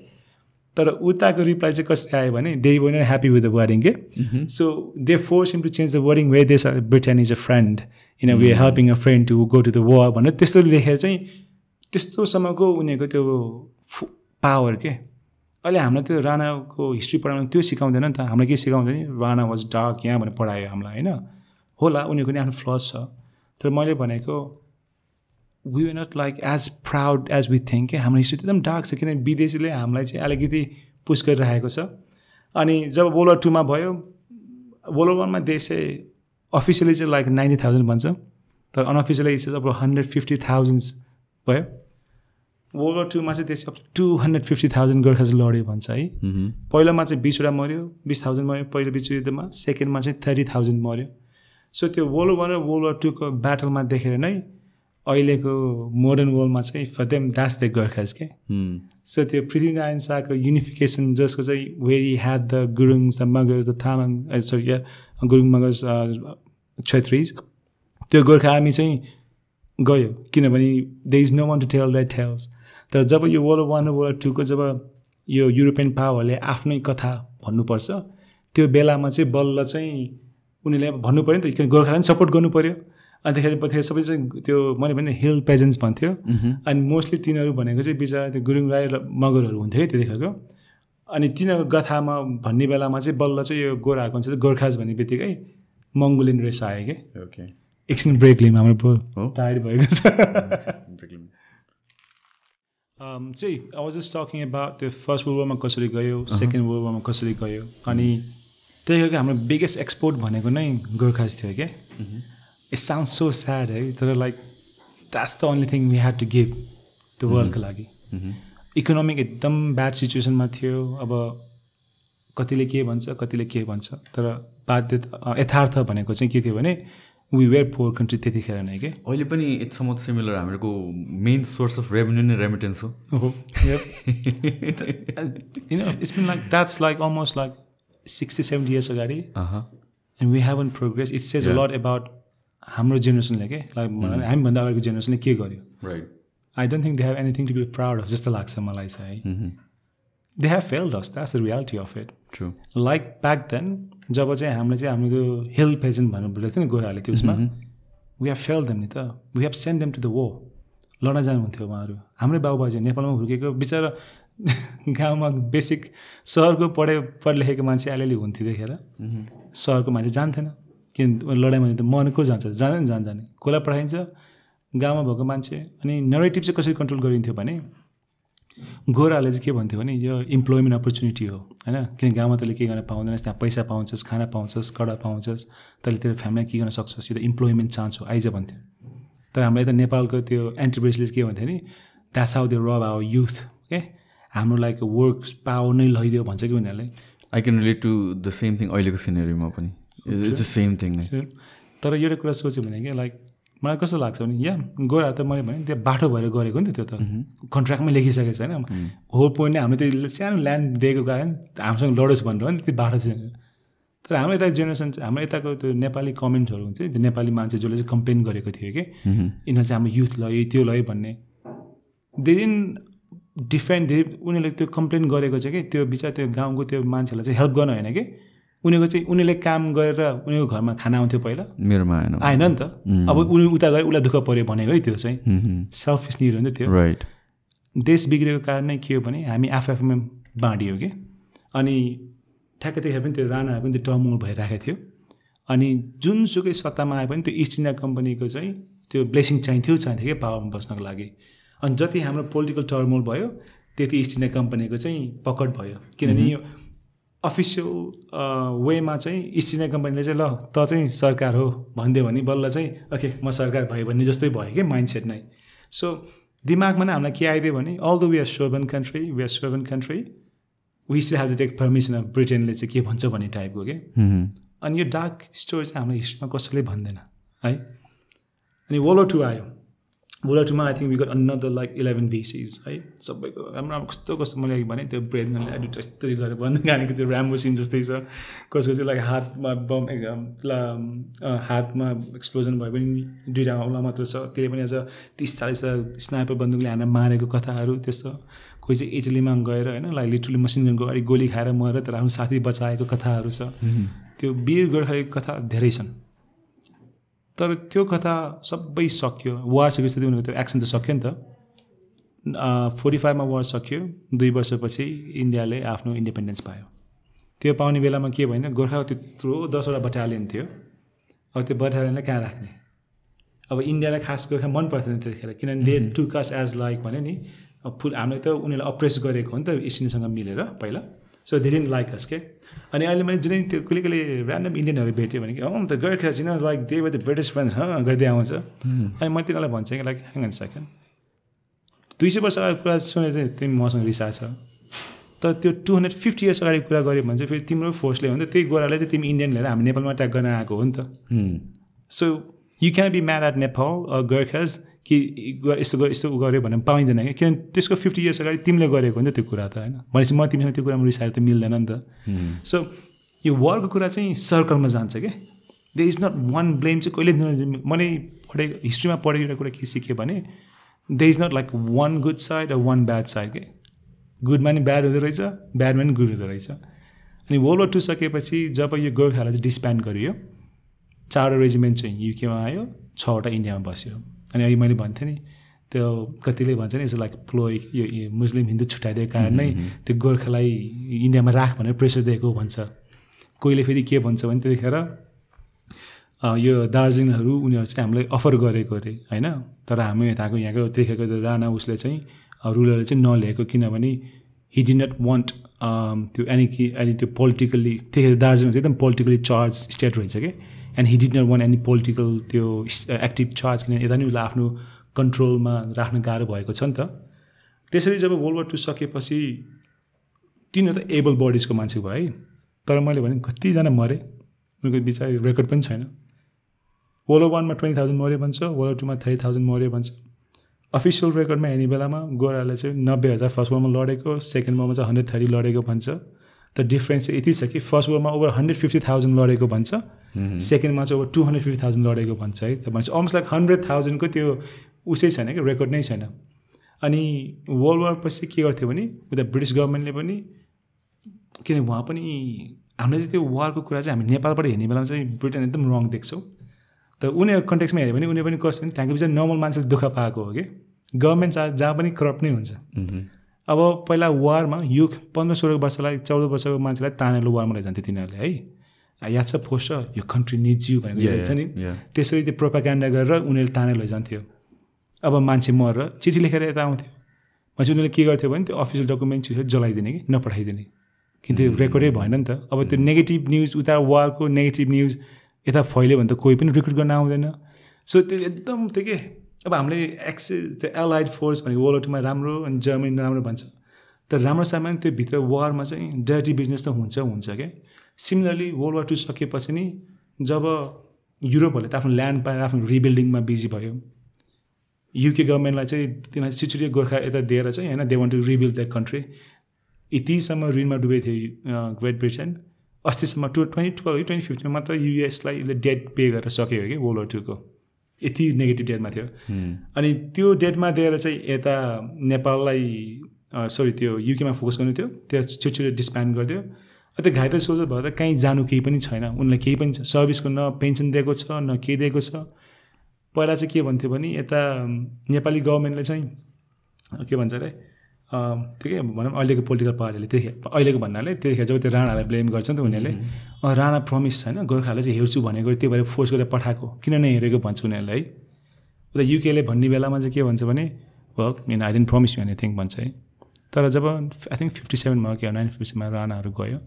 तर उताको रिप्लाई चाहिँ कसरी आयो भने they were not happy with the wording के so they force him to change the wording way this Britain is a friend in a way helping a friend to go to the war भनेर त्यस्तो लेखेर चाहिँ त्यस्तोसम्मको उनीहरूको त्यो पावर के अहिले हामीलाई त्यो राणाको हिस्ट्री पढाउनु त्यो सिकाउँदैन नि त हामीलाई के सिकाउँदैन नि राणा वाज डार्क यहाँ भनेर पढायो हामीलाई होइन होला उनीहरूको नि आफ्नो फ्लज छ तर मैले भनेको we were not like as proud as we think के हाम्रो हिस्ट्री एकदम डार्क छ किनभने विदेशीले हामीलाई चाहिँ अलिकति पुस गरिरहेको छ अनि जब वर्ल्ड वार 2 मा भयो वर्ल्ड वार 1 मा देश अफिसियली चाहिँ लाइक 90,000 भन्छ तर अनअफिसियली चाहिँ अब 150,000 भयो वर्ल्ड वार 2 मा चाहिँ त्यसै 250,000 गोर्खा चाहिँ लड्यो भन्छ है पहिलोमा चाहिँ 20वटा मऱ्यो 20,000 मऱ्यो पहिलो विश्व युद्धमा सेकेन्डमा चाहिँ 30,000 मऱ्यो सो त्यो वर्ल्ड वार र वर्ल्ड वार 2 को ब्याटलमा देखेर नै अहिलेको मोडर्न वर्ल्डमा चाहिँ for them that's the Gorkhas के सो त्यो पृथ्वीनारायण शाहको युनिफिकेसन जसको चाहिँ where he had the Gurungs the Magars the Tamang sorry Gurung Magars Chhetris त्यो गोर्खा आर्मी चाहिँ गयो किनभने they is no one to tell that tells तर जब यो वर्ल्ड वार र वर्ल्ड 2 को जब यो युरोपियन पावरले आफ्नै कथा भन्नुपर्छ त्यो बेलामा चाहिँ बल्ल चाहिँ उनीहरूले भन्नु पऱ्यो नि त गोर्खालाई पनि सपोर्ट गर्नु पऱ्यो अन्तखेरि सबै चाहिँ त्यो मैले भने हिल पेजेन्ट्स भन्थ्यो अनि मोस्टली तिनीहरू भनेको चाहिँ बिचरा त्यो गुरुङ राई र मगरहरू हुन्थ्यो है त्यतिखेरको अनि तिनीहरूको कथामा भन्ने बेलामा चाहिँ बल्ल चाहिँ यो गोराहरूको हुन्छ गर्खाज भन्ने बित्तिकै मङ्गोलियन रेस आयो कि एकछिन ब्रेक लिउँ हाम्रो टायर्ड भएको छ चाहिँ I was just talking about त्यो फर्स्ट वर्ल्ड वारमा कसरी गयो सेकेन्ड वर्ल्ड वारमा कसरी गयो अनि त्यही कारण हाम्रो बिगेस्ट एक्सपोर्ट भनेको नै गोर्खाज थियो क्या इट साउन्ड सो स्याड है तर like that's the only thing we had to give the वर्ल्डको लागि इकोनोमिक एकदम ब्याड सिचुएसनमा थियो अब कतिले के भन्छ तर बाध्य यथार्थ भनेको चाहिँ के थियो भने वी वेयर पोर कन्ट्री त्यतिखेर नै के अहिले पनि इट्स समथ सिमिलर हाम्रो मेन सोर्स अफ रेभेन्यू नै रेमिटेन्स हो it's been like that's like almost like 60-70 years अगाडि and we haven't progress it says a lot about हाम्रो जेनेरेसनले के लाइक हामीभन्दा अगाडिको जेनेरेसनले के गर्यो right I don't think they have anything to be proud of जस्तो लाग्छ मलाई चाहिँ है they have failed us that's the reality of it true like back then जब चाहिँ हामीले चाहिँ हाम्रो हिल पेजेन्ट भन्नु बोलेको थियो नि गोराले त्यो उसमा वी हेभ फेल्ड देम नि त we have send them to the war लड्न जानुहुन्थ्यो उहाँहरू हाम्रै बाबुबाजे नेपालमा हुर्केको बिचरा गाउँमा बेसिक सहरको पढ लेखेको मान्छे अलिअलि हुन्थ्यो देखेर सहरको मान्छे जान्थेन किन लडाइँमा त मन को जान्छ जान्दैन कसलाई पठाइन्छ गाउँमा भएको मान्छे अनि नरेटिभ चाहिँ कसरी कन्ट्रोल गरिन्थ्यो भने गोराले चाहिँ के भन्थ्यो भने यो इम्प्लोइमेन्ट अपर्च्युनिटी हो होइन किन गाउँमा तैँले के गर्न पाउँदैनस् त्यहाँ पैसा पाउँछस् खाना पाउँछस् कडा पाउँछस् तैँले तेरो फ्यामिलीलाई के गर्न सक्छस् यो त इम्प्लोइमेन्ट चान्स हो आइज भन्थ्यो तर हाम्रो यता नेपालको त्यो एन्टरप्राइजले के भन्थ्यो नि द्याट्स हाउ दे रब आवर युथ के हाम्रो लाइक वर्क पावर नै लैदियो भन्छ कि उनीहरूले I can relate to the same thing अहिलेको सिनेरीमा पनि इट्स द सेम थिङ तर एउटा कुरा सोच्यो भने क्या लाइक मलाई कस्तो लाग्छ भने यहाँ गोरा त मैले भने त्यो बाटो भएर गरेको नि त त्यो त कन्ट्र्याक्टमै लेखिसकेको छ होइन होल पोइन्ट नै हामीले त्यो सानो ल्यान्ड दिएको कारण हामीसँग लडोस् भनेर हो नि त्यो बाटो चाहिँ तर हाम्रो यता जेनेरेसन चाहिँ हाम्रो यताको त्यो नेपाली कमेन्ट्सहरू हुन्छ त्यो नेपाली मान्छे जसले चाहिँ कम्प्लेन गरेको थियो कि यिनीहरू चाहिँ हाम्रो युथ लयो त्यो लयो भन्ने दिन डिफेन्ड उनीहरूले त्यो कम्प्लेन गरेको चाहिँ कि त्यो बिचरा त्यो गाउँको त्यो मान्छेलाई चाहिँ हेल्प गर्न होइन कि उनीहरूको चाहिँ उनीहरूले काम गरेर उनीहरूको घरमा खाना आउँथ्यो पहिला मेरोमा आएन नि त अब उनी उता गएर उसलाई दुःख पऱ्यो भनेको है त्यो चाहिँ सेल्फिस निड हो नि त त्यो राइट देश बिग्रेको कारण नै के हो भने हामी आफैमा बाँडियो कि अनि ठ्याक्कै त्यतिखेर पनि त्यो राणाहरूको पनि त्यो टर्मोल भइरहेको थियो अनि जुनसुकै सत्तामा आए पनि त्यो इस्ट इन्डिया कम्पनीको चाहिँ त्यो ब्लेसिङ चाहिन्थ्यो कि पावरमा बस्नको लागि अनि जति हाम्रो पोलिटिकल टर्मोल भयो त्यति इस्ट इन्डिया कम्पनीको चाहिँ पकड भयो किनभने यो अफिसियल वेमा चाहिँ इस्ट इन्डिया कम्पनीले चाहिँ ल त चाहिँ सरकार हो भनिदियो भने बल्ल चाहिँ ओके म सरकार भयो भन्ने जस्तै भयो कि माइन्डसेट नै सो दिमागमा नै हामीलाई के आइदियो भने all the we are sovereign country we still have to take permission of ब्रिटेनले चाहिँ के भन्छ भन्ने टाइपको के अनि यो डार्क स्टोरी चाहिँ हाम्रो हिस्ट्रीमा कसैले भन्दैन है अनि वर्ल्ड वार 2 आयो वर्ल्ड वार 2 मा I think we got another like 11 VCs है सबैको राम्रो कस्तो मैले भने त्यो ब्रेड गनले एडिट यस्तै गरेर भन्दै गानेको त्यो ऱ्याम्बो सिन जस्तै छ कसको चाहिँ लाइक हातमा बम हातमा एक्सप्लोजन भयो पनि 2टा औँला मात्र छ त्यसले पनि आज 30-40 स्नाइपर बन्दुकले हानेर मारेको कथाहरू त्यस्तो कोही चाहिँ इटलीमा गएर होइन लाइक लिटरली मसिन गनको अगाडि गोली खाएर मरेर तर आफ्नो साथी बचाएको कथाहरू छ त्यो वीर गोर्खाको कथा धेरै छन् तर त्यो कथा सबै सक्यो वार सकेपछि उनीहरूको त्यो एक्सन त सक्यो नि त 45 मा वार सक्यो 2 वर्षपछि इन्डियाले आफ्नो इन्डिपेन्डेन्स पायो त्यो पाउने बेलामा के भएन गोर्खाको त्यत्रो 10वटा बटालियन थियो अब त्यो बटालियनलाई कहाँ राख्ने अब इन्डियालाई खास गोर्खा मन पर्थेन त्यतिखेर किनभने they took us as like भन्यो नि फुल हामीले त उनीहरूलाई अप्रेस गरेको हो नि त इस्ट इन्डियासँग मिलेर पहिला so they didn't like us के अनि अहिले मैले जुनै त्यो कहिले ऱ्यान्डम इन्डियनहरू भेट्यो भने कि त गोर्खा छैन like they were the British friends गर्दै आउँछ अनि मैले तिनीहरूलाई भन्छ कि लाइक ह्याङ एन्ड सेकेन्ड 200 वर्ष अगाडि कुरा सुनेर चाहिँ तिमी मसँग रिसा छ तर त्यो 250 इयर्स अगाडि कुरा गऱ्यो भने चाहिँ फेरि तिम्रो फोर्सले हो नि त त्यही गोराले चाहिँ तिमी इन्डियन लिएर हामी नेपालमा अट्याक गर्न आएको हो नि त so you can be mad at Nepal Gorkhas कि यस्तो गऱ्यो भने पाइँदैन क्या किनभने त्यसको 50 इयर्स अगाडि तिमीले गरेको हो नि त त्यो कुरा त होइन भनेपछि म तिमीसँग त्यो कुरामा रिसाएर त मिल्दैन नि त सो यो वारको कुरा चाहिँ सर्कलमा जान्छ क्या they is not one blame चाहिँ कहिले मैले पढेको हिस्ट्रीमा पढेको एउटा कुरा के सिकेँ भने they is not like one good side र वान ब्याड साइड के गुडमा नि ब्याड हुँदो रहेछ ब्याडमा नि गुड हुँदो रहेछ अनि वर्ल्ड वार 2 सकेपछि जब यो गोर्खालाई चाहिँ डिस्ब्यान्ड गरियो 4वटा रेजिमेन्ट चाहिँ युकेमा आयो 6वटा इन्डियामा बस्यो अनि अघि मैले भन्थेँ नि त्यो कतिले भन्छ नि यसो लाइक प्लोइ यो मुस्लिम हिन्दू छुट्याइदिएको कारण नै त्यो गोर्खालाई इन्डियामा राख भनेर प्रेसर दिएको भन्छ कोहीले फेरि के भन्छ भने त्यतिखेर यो दार्जिलिङहरू उनीहरू चाहिँ हामीलाई अफर गरेको अरे होइन तर हामी यहाँको त्यतिखेरको राणा उसले चाहिँ रुलरले चाहिँ नलिएको किनभने हि डिड नट वान्ट त्यो एनी त्यो पोलिटिकल्ली त्यतिखेर दार्जिलिङ चाहिँ एकदम पोलिटिकली चार्ज स्टेट रहेछ कि and he did not want any political त्यो एक्टिभ चार्ज किनभने यता नि उसलाई आफ्नो कन्ट्रोलमा राख्न गाह्रो भएको छ नि त त्यसरी जब वर्ल्ड वार 2 सकेपछि तिनीहरू त एबल बडिजको मान्छे भयो है तर मैले भने कतिजना मरे उनीहरूको बिचरा रेकर्ड पनि छैन वर्ल्ड वार 1 मा 20,000 मऱ्यो भन्छ वर्ल्ड वार 2 मा 30,000 मऱ्यो भन्छ अफिसियल रेकर्डमा हेर्ने बेलामा गोराले चाहिँ 90,000 फर्स्ट वारमा लडेको सेकेन्ड वारमा चाहिँ 130 लडेको भन्छ त डिफ्रेन्स चाहिँ यति छ कि फर्स्ट वारमा ओभर 150,000 लडेको भन्छ सेकेन्डमा चाहिँ ओभर 250,000 लडेको भन्छ है त भन्छ अलमोस्ट लाइक 100,000 को त्यो उसै छैन कि रेकर्ड नै छैन अनि वर्ल्ड वार पछि के गर्थ्यो भने उता ब्रिटिस गभर्मेन्टले पनि किन उहाँ पनि हामीले चाहिँ त्यो वारको कुरा चाहिँ हामी नेपालबाट हेर्ने बेलामा चाहिँ ब्रिटेन एकदम रङ देख्छौँ त उनीहरूको कन्टेक्समा हेऱ्यो भने उनीहरू पनि कस्तो नि त्यहाँको बिचरा नर्मल मान्छेले दुःख पाएको हो कि गभर्मेन्ट जहाँ पनि करप्ट नै हुन्छ अब पहिला वारमा युथ 15-16 वर्षलाई 14 वर्षको मान्छेलाई तानेर वारमा लैजान्थ्यो तिनीहरूले है याद छ पोस्ट यो कन्ट्री निड्स यु भनेर छ नि त्यसरी त्यो प्रोपागान्डा गरेर उनीहरूले तानेर लैजान्थ्यो अब मान्छे मरेर चिठी लेखेर यता आउँथ्यो मान्छे उनीहरूले के गर्थ्यो भने त्यो अफिसियल डकुमेन्ट जलाइदिने कि नपठाइदिने किन त्यो रेकर्डै भएन नि त अब त्यो नेगेटिभ न्युज उता वारको नेगेटिभ न्युज यता फैल्यो भने त कोही पनि रिक्रुट गर्न आउँदैन सो त्यो एकदम त्यो के अब हामीले त्यो एलाइड फोर्स भनेको वर्ल्ड वार 2 मा राम्रो अनि जर्मनी नराम्रो भन्छ तर राम्रो सामान त्यो भित्र वारमा चाहिँ डर्टी बिजनेस त हुन्छ क्या सिमिलरली वर्ल्ड वार 2 सकेपछि नि जब युरोपहरूले त आफ्नो ल्यान्ड पाएर आफ्नो रिबिल्डिङमा बिजी भयो युके गभर्मेन्टलाई चाहिँ तिनीहरूले सिचुरी गोर्खा यता दिएर चाहिँ होइन they want to rebuild the country यतिसम्म ऋणमा डुबेको थियो ग्रेट ब्रिटेन अस्तिसम्म 2015 मात्र युएसलाई डेट पे गरेर सक्यो कि वर्ल्ड वार 2 को यति नेगेटिभ डेटमा थियो अनि त्यो डेटमा दिएर चाहिँ यता नेपाललाई सरी त्यो युकेमा फोकस गर्नु थियो, त्यो छिटो डिस्ब्यान्ड गरिदियो। त्यो घाइते सोल्जर भएर त कहीँ जानु केही पनि छैन, उनलाई केही पनि सर्भिसको न पेन्सन दिएको छ न केही दिएको छ। पहिला चाहिँ के भन्थ्यो भने यता नेपाली गभर्मेन्टले चाहिँ के भन्छ अरे त्यो के भनौँ अहिलेको पोलिटिकल पार्टीले त्यतिखेर अहिलेको भन्नाले त्यतिखेर जब त्यो राणालाई ब्लेम गर्छ नि त उनीहरूले, राणा प्रमिस छैन गोर्खालाई चाहिँ हेर्छु भनेको त्यो भएर फोर्स गरेर पठाएको किन नहेरेको भन्छ उनीहरूले है। उता युकेले भन्ने बेलामा चाहिँ के भन्छ भने work mean I didn't promise you anything भन्छ है। तर जब आई थिङ्क 57मा कि 1957मा राणाहरू गयो,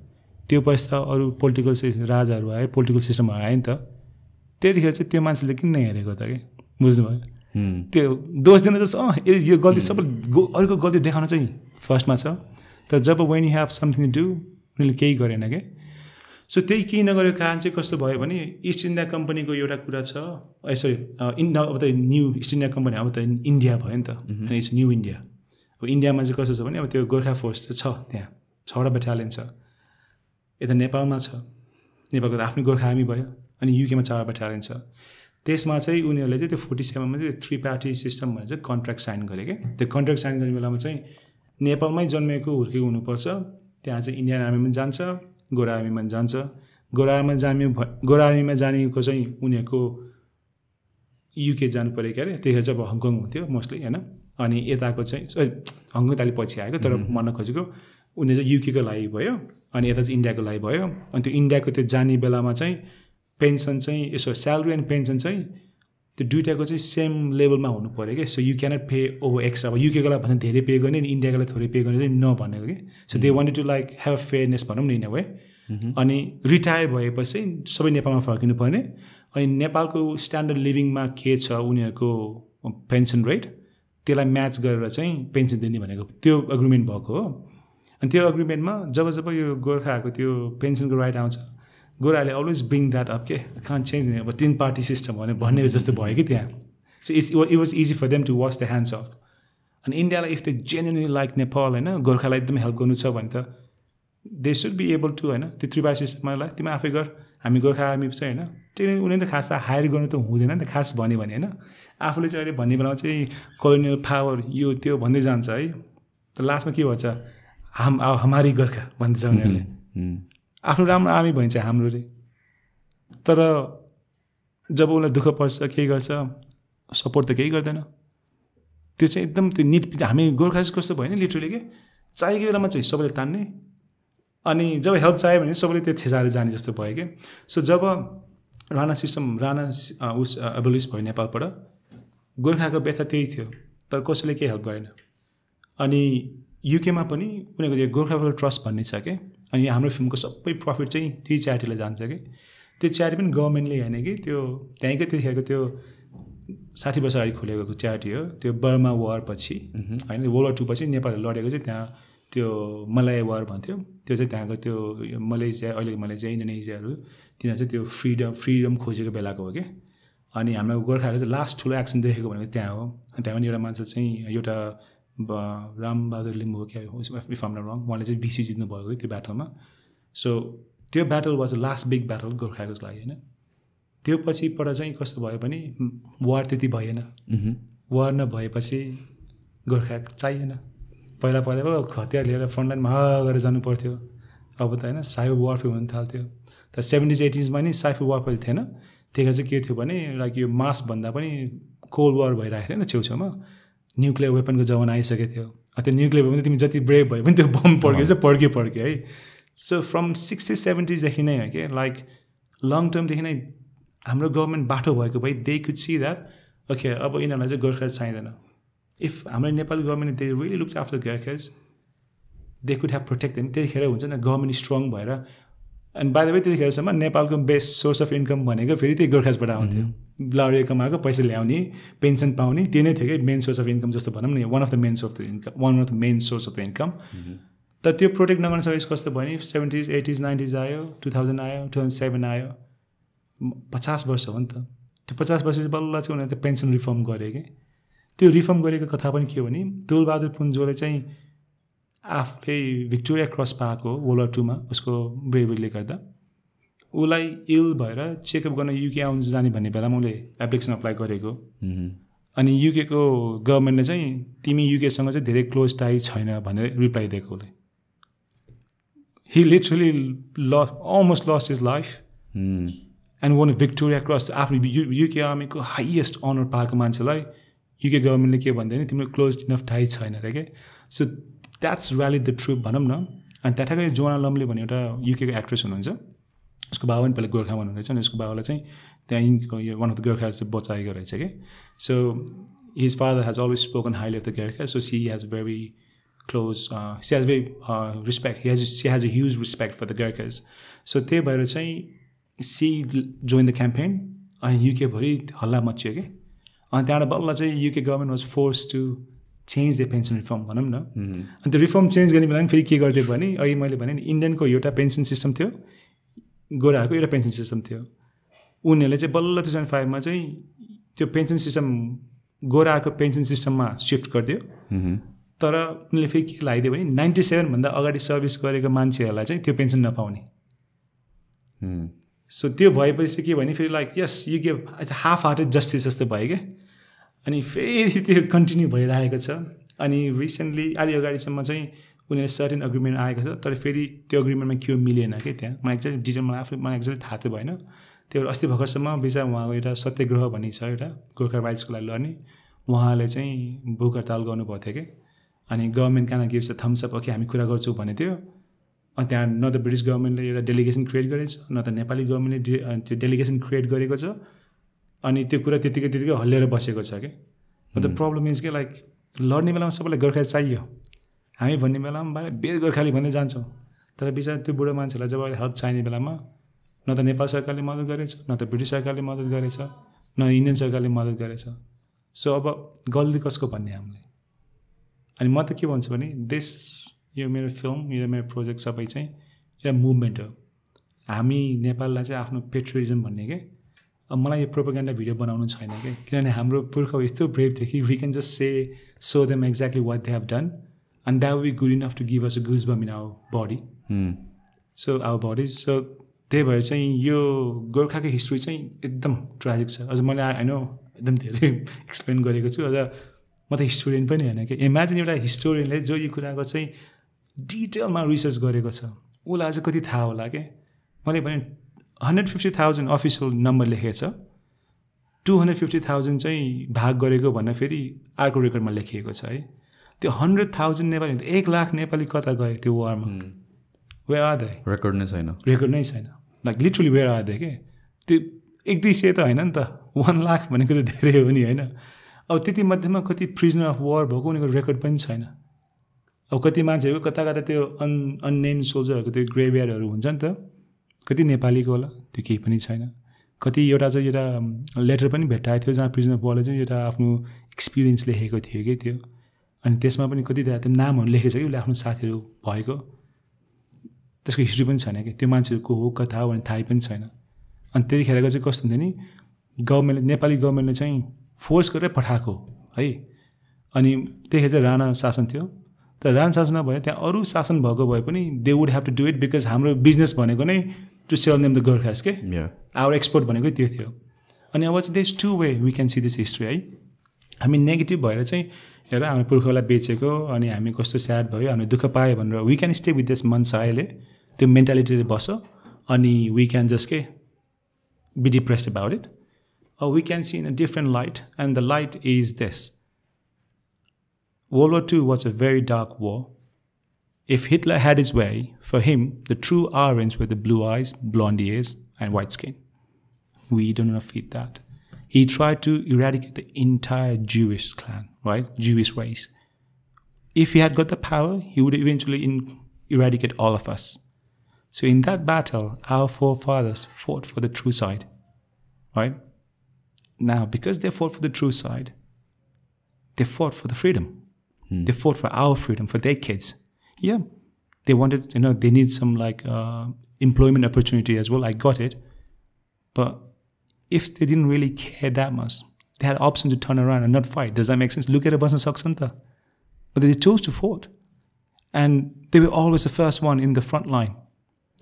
त्यो पछि त अरू पोलिटिकल राजाहरू आयो, पोलिटिकल सिस्टमहरू आयो नि त, त्यतिखेर चाहिँ त्यो मान्छेले किन नहेरेको त कि बुझ्नुभयो। त्यो दोष दिन चाहिँ यो गल्ती सबै अरूको गल्ती देखाउन चाहिँ फर्स्टमा छ, तर जब when you have something to do उनीहरूले केही गरेन क्या। सो त्यही केही नगरेको कारण चाहिँ कस्तो भयो भने इस्ट इन्डिया कम्पनीको एउटा कुरा छ, सरी अब त न्यू इस्ट इन्डिया कम्पनी अब त इन्डिया भयो नि त, इट्स न्यू इन्डिया। अब इन्डियामा चाहिँ कस्तो छ भने अब त्यो गोर्खा फोर्स चाहिँ छ, त्यहाँ 6वटा बेटालियन छ, यता नेपालमा छ, नेपालको त आफ्नै गोर्खा आर्मी भयो, अनि युकेमा 4 बेटालियन छ। त्यसमा चाहिँ उनीहरूले चाहिँ त्यो 47मा चाहिँ 3 पार्टी सिस्टम भनेर चाहिँ कन्ट्र्याक्ट साइन गरे क्या। त्यो कन्ट्र्याक्ट साइन गर्ने बेलामा चाहिँ नेपालमै जन्मेको हुर्केको हुनुपर्छ, त्यहाँ चाहिँ इन्डियन आर्मीमा जान्छ, गोरा आर्मीमा जान्छ। गोरा आर्मीमा जानेको चाहिँ उनीहरूको युके जानु पऱ्यो क्या अरे, त्यतिखेर चाहिँ अब हङकङ हुन्थ्यो मोस्टली होइन। अनि यताको चाहिँ हङकङ तालि पछि आएको, तर भन्न खोजेको उनीहरू चाहिँ युकेको लागि भयो, अनि यता चाहिँ इन्डियाको लागि भयो। अनि त्यो इन्डियाको त्यो जाने बेलामा चाहिँ पेन्सन चाहिँ यसो स्यालेरी एन्ड पेन्सन चाहिँ त्यो दुइटाको चाहिँ सेम लेभलमा हुनु पऱ्यो कि। So you cannot pay over extra, अब युकेको लागि भने धेरै पे गर्ने, अनि इन्डियाको लागि थोरै पे गर्ने चाहिँ नभनेको कि। So they wanted to like have a fairness भनौँ न इन अ वे। अनि रिटायर भएपछि सबै नेपालमा फर्किनु पर्ने, अनि नेपालको स्ट्यान्डर्ड लिभिङमा के छ उनीहरूको पेन्सन रेट त्यसलाई म्याच गरेर चाहिँ पेन्सन दिने भनेको त्यो एग्रिमेन्ट भएको हो। अनि त्यो एग्रिमेन्टमा जब यो गोर्खाहरूको त्यो पेन्सनको राइट आउँछ, गोराहरूले अलवेज ब्रिङ द्याट अप के कान चेन्ज अब 3 पार्टी सिस्टम भन्ने जस्तो भयो कि त्यहाँ। So it was easy for them to wash the hands off. अनि इन्डियालाई if the genuinely like Nepal होइन गोर्खालाई एकदमै हेल्प गर्नु छ भने त they should be able to होइन त्यो 3 पार्टी सिस्टमलाई तिमी आफै गर, हामी गोर्खा आर्मी चाहिँ होइन त्यो उनीहरूले खास हायर गर्नु त हुँदैन नि त खास भन्यो भने होइन। आफूले चाहिँ अहिले भन्ने बेलामा चाहिँ कोलोनियल पावर यो त्यो भन्दै जान्छ है, त लास्टमा के भन्छ हमारी गोर्खा भन्छ उनीहरूले। आफ्नो राम्रो आर्मी भइन्छ हाम्रो रे, तर जब उसलाई दुःख पर्छ केही गर्छ सपोर्ट त केही गर्दैन। त्यो चाहिँ एकदम त्यो निट हामी गोर्खा चाहिँ कस्तो भयो नि लिटरली के चाहिएको बेलामा चाहिँ सबैले तान्ने, अनि जब हेल्प चाहियो भने सबैले त्यो थेसाएर जाने जस्तो भयो कि। सो जब राणा उस एबोलिस भयो नेपालबाट, गोर्खाको व्यथा त्यही थियो, तर कसैले केही हेल्प गरेन। अनि युकेमा पनि उनीहरूको गोर्खा ट्रस्ट भन्ने छ कि, अनि हाम्रो फिल्मको सबै प्रफिट चाहिँ त्यही च्यारिटीलाई जान्छ कि। त्यो च्यारिटी पनि गभर्मेन्टले होइन कि, त्यो त्यहीँकै त्यतिखेरको त्यो 60 वर्ष अगाडि खोलेको च्यारिटी हो। त्यो बर्मा वार पछि होइन, वर्ल्ड वार 2 पछि नेपालले लडेको चाहिँ त्यहाँ त्यो मलाया वार भन्थ्यो, त्यो चाहिँ त्यहाँको त्यो मलेसिया अहिलेको मलेसिया इन्डोनेसियाहरू तिनीहरू चाहिँ त्यो फ्रिडम खोजेको बेलाको हो कि। अनि हाम्रो गोर्खाहरू चाहिँ लास्ट ठुलो एक्सन देखेको भनेको त्यहाँ हो। अनि त्यहाँ पनि एउटा मान्छे चाहिँ एउटा रामबहादुर लिम्बू हो क्या इफ आम नट रङ, उहाँले चाहिँ भिसी जित्नु भएको त्यो ब्याटलमा। सो त्यो battle was the last big battle गोर्खाको लागि होइन। त्यो पछिबाट चाहिँ कस्तो भयो भने वार त्यति भएन, वार नभएपछि गोर्खा चाहिएन। पहिला हतियार लिएर फ्रन्टलाइनमा गरेर जानु पर्थ्यो, अब त होइन साइबर वारफेयर हुन थाल्थ्यो। तर 70s 80sमा नि साइबर वारफेयर थिएन, त्यतिखेर चाहिँ के थियो भने लाइक यो मासभन्दा पनि कोल्ड वार भइरहेको थियो नि छेउछाउमा, न्युक्लियर वेपनको जमाना आइसकेको थियो। त्यो न्युक्लियर वेपन तिमी जति ब्रेभ भयो भने त्यो बम पड्क्यो है। सो फ्रम 60s 70s देखि नै हो कि लाइक लङ टर्मदेखि नै हाम्रो गभर्मेन्ट बाटो भएको भए they could see that okay अब यिनीहरूलाई चाहिँ गोर्खा चाहिँदैन। इफ हाम्रो Nepali government they really looked after Gorkhas they could have protect them. त्यतिखेर हुन्छ नि गभर्मेन्ट स्ट्रङ भएर। एन्ड बाई द वे त्यतिखेरसम्म नेपालको बेस्ट सोर्स अफ इन्कम भनेको फेरि त्यही गोर्खाजबाट आउँथ्यो। लाउरी कमाएको पैसा ल्याउने पेन्सन पाउने त्यो नै थियो कि मेन सोर्स अफ इन्कम जस्तो भनौँ न, one of the main source of the income. तर त्यो प्रोटेक्ट नगर्न सकेपछि कस्तो भयो नि 70s 80s 90s आयो, 2000 आयो, 2007 आयो, 50 वर्ष हो नि त। त्यो 50 वर्ष बल्ल चाहिँ उनीहरूले पेन्सन रिफर्म गरे कि। त्यो रिफर्म गरेको कथा पनि के हो भने तुलबहादुर पुन्जोले चाहिँ आफूले भिक्टोरिया क्रस पाएको वर्ल्ड वार 2 मा उसको ब्रेभरीले गर्दा उसलाई इल भएर चेकअप गर्न युके आउनु जाने भन्ने बेलामा उसले एप्लिकेसन अप्लाई गरेको। अनि युकेको गभर्मेन्टले चाहिँ तिमी युकेसँग चाहिँ धेरै क्लोज टाई छैन भनेर रिप्लाई दिएको उसले he literally almost lost his life and won a victory across आफ्नो युके आर्मीको हाइएस्ट अनर पाएको मान्छेलाई युके गभर्मेन्टले के भन्दैन तिम्रो क्लोज इनफ टाई छैन रे के so that's really the troop भनौँ न अनि त्यहाँको जोना लम्ले भन्ने एउटा युकेको एक्ट्रेस हुनुहुन्छ उसको बाबा पनि पहिला गोर्खामा हुनुहुँदैछ अनि उसको बाबालाई चाहिँ त्यहाँ वान अफ द गोर्खा चाहिँ बचाएको रहेछ कि so his father has always spoken highly of the Gorkha so she has very close she has very respect she has a huge respect for the Gorkhas so त्यही भएर चाहिँ सी जोइन द क्याम्पेन अनि युकेभरि हल्ला मच्चियो कि अनि त्यहाँबाट बल्ल चाहिँ UK government was force to change the pension reform भनौँ न अनि त्यो रिफर्म चेन्ज गर्ने बेला पनि फेरि के गरिदियो भने अघि मैले भने नि इन्डियनको एउटा पेन्सन सिस्टम थियो गोराहरूको एउटा पेन्सन सिस्टम थियो उनीहरूले चाहिँ बल्ल 2005 मा चाहिँ त्यो पेन्सन सिस्टम गोराहरूको पेन्सन सिस्टममा सिफ्ट गरिदियो तर उनीहरूले फेरि के लगाइदियो भने 97 भन्दा अगाडि सर्भिस गरेको मान्छेहरूलाई चाहिँ त्यो पेन्सन नपाउने सो त्यो भएपछि के भने फेरि like yes you give half hearted justice जस्तो भयो क्या अनि फेरि त्यो कन्टिन्यू भइरहेको छ अनि रिसेन्टली अलि अगाडिसम्म चाहिँ उनीहरूले सर्टेन एग्रिमेन्ट आएको छ तर फेरि त्यो एग्रिमेन्टमा के मिलेन कि त्यहाँ मलाई एक्ज्याक्ट डिटेल मलाई एक्ज्याक्ट थाहा त भएन त्यो अस्ति भर्खरसम्म बिचरा उहाँको एउटा सत्यग्रह भन्ने छ एउटा गोर्खा राइट्सको लागि लड्ने उहाँले चाहिँ भोक हडताल गर्नुभएको थियो कि अनि गभर्मेन्ट कान gives a thumbs up okay हामी कुरा गर्छौँ भने थियो अनि त्यहाँ न त ब्रिटिस गभर्मेन्टले एउटा डेलिगेसन क्रिएट गरेको छ न त नेपाली गभर्मेन्टले त्यो डेलिगेसन क्रिएट गरेको छ अनि त्यो कुरा त्यतिकै हल्लिएर बसेको छ कि द प्रब्लम इज के लाइक लड्ने बेलामा सबैलाई गोर्खा चाहियो हामी भन्ने बेलामा बेर गोर्खाली भन्दै जान्छौँ तर बिचरा त्यो बुढो मान्छेलाई जब हेल्प चाहिने बेलामा न त नेपाल सरकारले मद्दत गरेछ न त ब्रिटिस सरकारले मद्दत गरेछ न इन्डियन सरकारले मद्दत गरेछ सो अब गल्ती कसको भन्ने हामीले अनि म त के भन्छु भने देश यो मेरो फिल्म यो मेरो प्रोजेक्ट सबै चाहिँ एउटा मुभमेन्ट हो हामी नेपाललाई चाहिँ आफ्नो पेट्रियोटिजम भन्ने के अब मलाई यो प्रोपेगेन्डा भिडियो बनाउनु छैन कि किनभने हाम्रो पुर्खा यस्तो ब्रेभ थियो कि we can just show them exactly what they have done and that will be good enough to give us a goosebump in our body so our bodies so त्यही भएर चाहिँ यो गोर्खाको हिस्ट्री चाहिँ एकदम ट्राजिक छ अझ मैले होइन एकदम धेरै एक्सप्लेन गरेको छु अझ म त हिस्टोरियन पनि होइन कि इमेजिन एउटा हिस्टोरियनले जो यो कुराको चाहिँ डिटेलमा रिसर्च गरेको छ उसलाई चाहिँ कति थाहा होला कि मैले भने 150,000 अफिसियल नम्बर लेखेको छ 250,000 चाहिँ भाग गरेको भन्दा फेरि अर्को रेकर्डमा लेखिएको छ है त्यो 100,000 नेपाली 1 लाख नेपाली कता गए त्यो वारमा वेयर आर दे रेकर्ड नै छैन like literally where are they के त्यो 100-200 त होइन नि त 1 लाख भनेको त धेरै हो नि होइन अब त्यति मध्येमा कति प्रिजनर अफ वार भएको उनीको रेकर्ड पनि छैन अब कति मान्छेहरू कता कता त्यो अननेम सोल्जरहरूको त्यो ग्रेभयार्डहरू हुन्छ नि त कति नेपालीको होला त्यो केही पनि छैन कति एउटा चाहिँ एउटा लेटर पनि भेट्टाएको थियो जहाँ प्रिजनर अफ वारले चाहिँ एउटा आफ्नो एक्सपिरियन्स लेखेको थियो कि त्यो अनि त्यसमा पनि कति त्यो नामहरू लेखेको छ कि उसले आफ्नो साथीहरू भएको त्यसको हिस्ट्री पनि छैन कि त्यो मान्छेहरू को हो कथा हो भने थाहै पनि छैन अनि त्यतिखेरको चाहिँ कस्तो हुन्थ्यो नि गभर्मेन्टले नेपाली गभर्मेन्टले चाहिँ फोर्स गरेर पठाएको है अनि त्यतिखेर चाहिँ राणा शासन थियो तर राणा शासन नभए त्यहाँ अरू शासन भएको भए पनि they would have to do it because हाम्रो बिजनेस भनेको नै to sell them the Gorkhas के आवर एक्सपोर्ट भनेकै त्यो थियो अनि अब चाहिँ these two way we can see this history है हामी नेगेटिभ भएर चाहिँ हेर हाम्रो पुर्खालाई बेचेको अनि हामी कस्तो स्याड भयो हामी दुःख पायो भनेर we can stay with this months अहिले त्यो मेन्टालिटीले बस्छ अनि वी क्यान जस्ट के be depressed about it we can see in a different light, and the light is this. World War II was a very dark war. If Hitler had his way, for him, the true orange were the blue eyes, blonde ears, and white skin. We do not fit that. He tried to eradicate the entire Jewish clan, right? Jewish race. If he had got the power, he would eventually eradicate all of us. So in that battle, our forefathers fought for the true side, right? Now, because they fought for the true side, they fought for the freedom. They fought for our freedom, for their kids. Yeah, they wanted, they need some like employment opportunity as well. I got it. But if they didn't really care that much, they had option to turn around and not fight. Does that make sense? Look at a person Saksanta. But they chose to fight. And they were always the first one in the front line.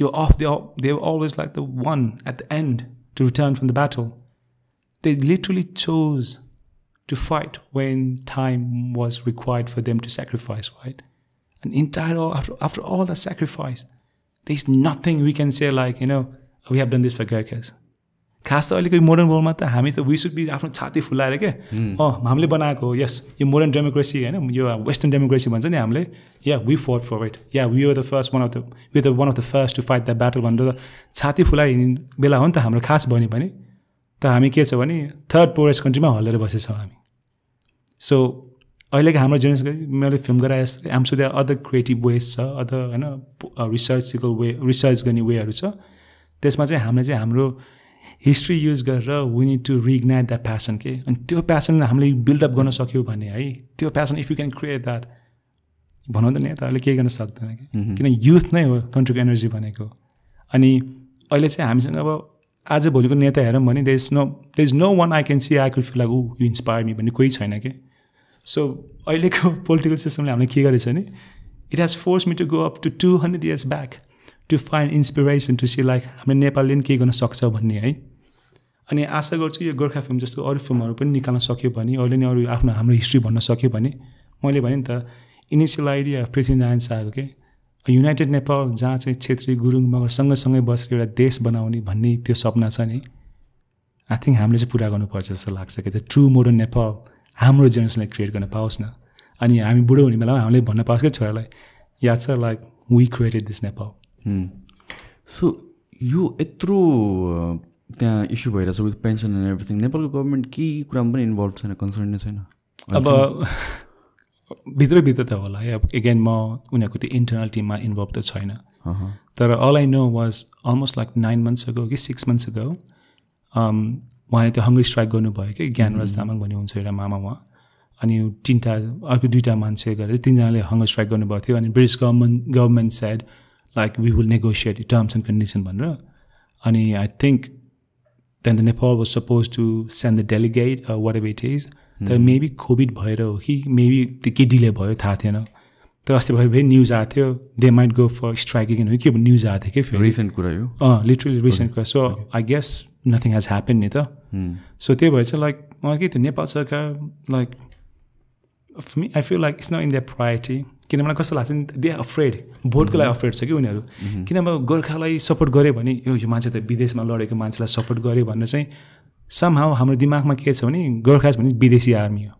They were always like the one at the end to return from the battle. They literally chose to fight when time was required for them to sacrifice, right? And after all that sacrifice, there's nothing we can say like, we have done this for Gurkhas. खास त अहिलेको मोडर्न वर्ल्डमा त हामी त वी सुड बी आफ्नो छाती फुलाएर के हामीले बनाएको यस यो मोडर्न डेमोक्रेसी होइन यो वेस्टर्न डेमोक्रेसी भन्छ नि हामीले we fought for it we are the first one of the first to fight the battle भनेर छाती फुलाएर हिँड्ने बेला हो नि त हाम्रो खास भन्यो भने त हामी के छ भने थर्ड पोरेस्ट कन्ट्रीमा हल्लेर बसेछौँ हामी सो अहिलेको हाम्रो जेनेरेसन मैले फिल्म गराए जस्तो um so that other creative ways छ अदर होइन रिसर्च गर्ने वेहरू छ त्यसमा चाहिँ हामीले चाहिँ हाम्रो हिस्ट्री युज गरेर we need to reignite that passion के अनि त्यो प्यासन हामीले बिल्डअप गर्न सक्यौँ भने है त्यो passion if you can create that भनौँ त नेताहरूले केही गर्न सक्दैन कि किन युथ नै हो कन्ट्रीको एनर्जी भनेको अनि अहिले चाहिँ हामीसँग अब आज भोलिको नेता हेरौँ भने there is no one I can see I could feel like you inspire me भन्ने कोही छैन कि सो अहिलेको पोलिटिकल सिस्टमले हामीले के गरेछ भने it has force me to go up to 200 years back to find inspiration to see like हामीले नेपालले पनि केही गर्न सक्छ भन्ने है अनि आशा गर्छु यो गोर्खा फिल्म जस्तो अरू फिल्महरू पनि निकाल्न सक्यो भने अहिले नै अरू हाम्रो हिस्ट्री भन्न सक्यो भने मैले भने नि त इनिसियल आइडिया पृथ्वीनारायण शाहको के युनाइटेड नेपाल जहाँ चाहिँ छेत्री गुरुङ मगर सँगसँगै बसेर एउटा देश बनाउने भन्ने त्यो सपना छ नि आई थिङ्क हामीले चाहिँ पुरा गर्नुपर्छ जस्तो लाग्छ कि त्यो ट्रु मोडर्न नेपाल हाम्रो जेनेरेसनले क्रिएट गर्न पाओस् न अनि हामी बुढो हुने बेलामा हामीले भन्न पाओस् कि छोरालाई याद छ like we created this Nepal so यो यत्रो त्यहाँ इस्यु भइरहेछ विथ पेन्सन एन्ड एभ्रिथिङ नेपालको गभर्मेन्ट केही कुरामा पनि इन्भल्भ छैन कन्सर्न नै छैन अब भित्रभित्र त होला है अब एगेन म उनीहरूको त्यो इन्टरनल टिममा इन्भल्भ त छैन तर all I know was almost like 9 months ago कि 6 months ago उहाँले त्यो हङ्ग्री स्ट्राइक गर्नुभयो कि ज्ञानराज तामाङ भन्ने हुन्छ एउटा मामा उहाँ अनि अर्को 2टा मान्छे गरेर 3जनाले हङ्ग्री स्ट्राइक गर्नुभएको थियो अनि British government said like we will negotiate terms and condition भनेर अनि I think then the Nepal was suppose to send the delegate whatever it is तर मेबी कोभिड भएर हो कि मेबी त्यो के डिले भयो थाहा थिएन तर अस्ति भएर फेरि न्युज आएको थियो they might go for striking हो के न्युज आएको थियो कि फेरि रिसेन्ट कुरा यो लिटरली रिसेन्ट कुरा so I guess nothing has happen नि त सो त्यही भएर चाहिँ लाइक मलाई के थियो नेपाल सरकार like me I feel like it's not in the priority किन मलाई कस्तो लाग्छ नि दे आर अफ्रेड भोटको लागि अफ्रेड छ कि उनीहरू किनभने गोर्खालाई सपोर्ट गऱ्यो भने यो मान्छे त विदेशमा लडेको मान्छेलाई सपोर्ट गऱ्यो भनेर चाहिँ समहाउ हाम्रो दिमागमा के छ भने गोर्खा भने विदेशी आर्मी हो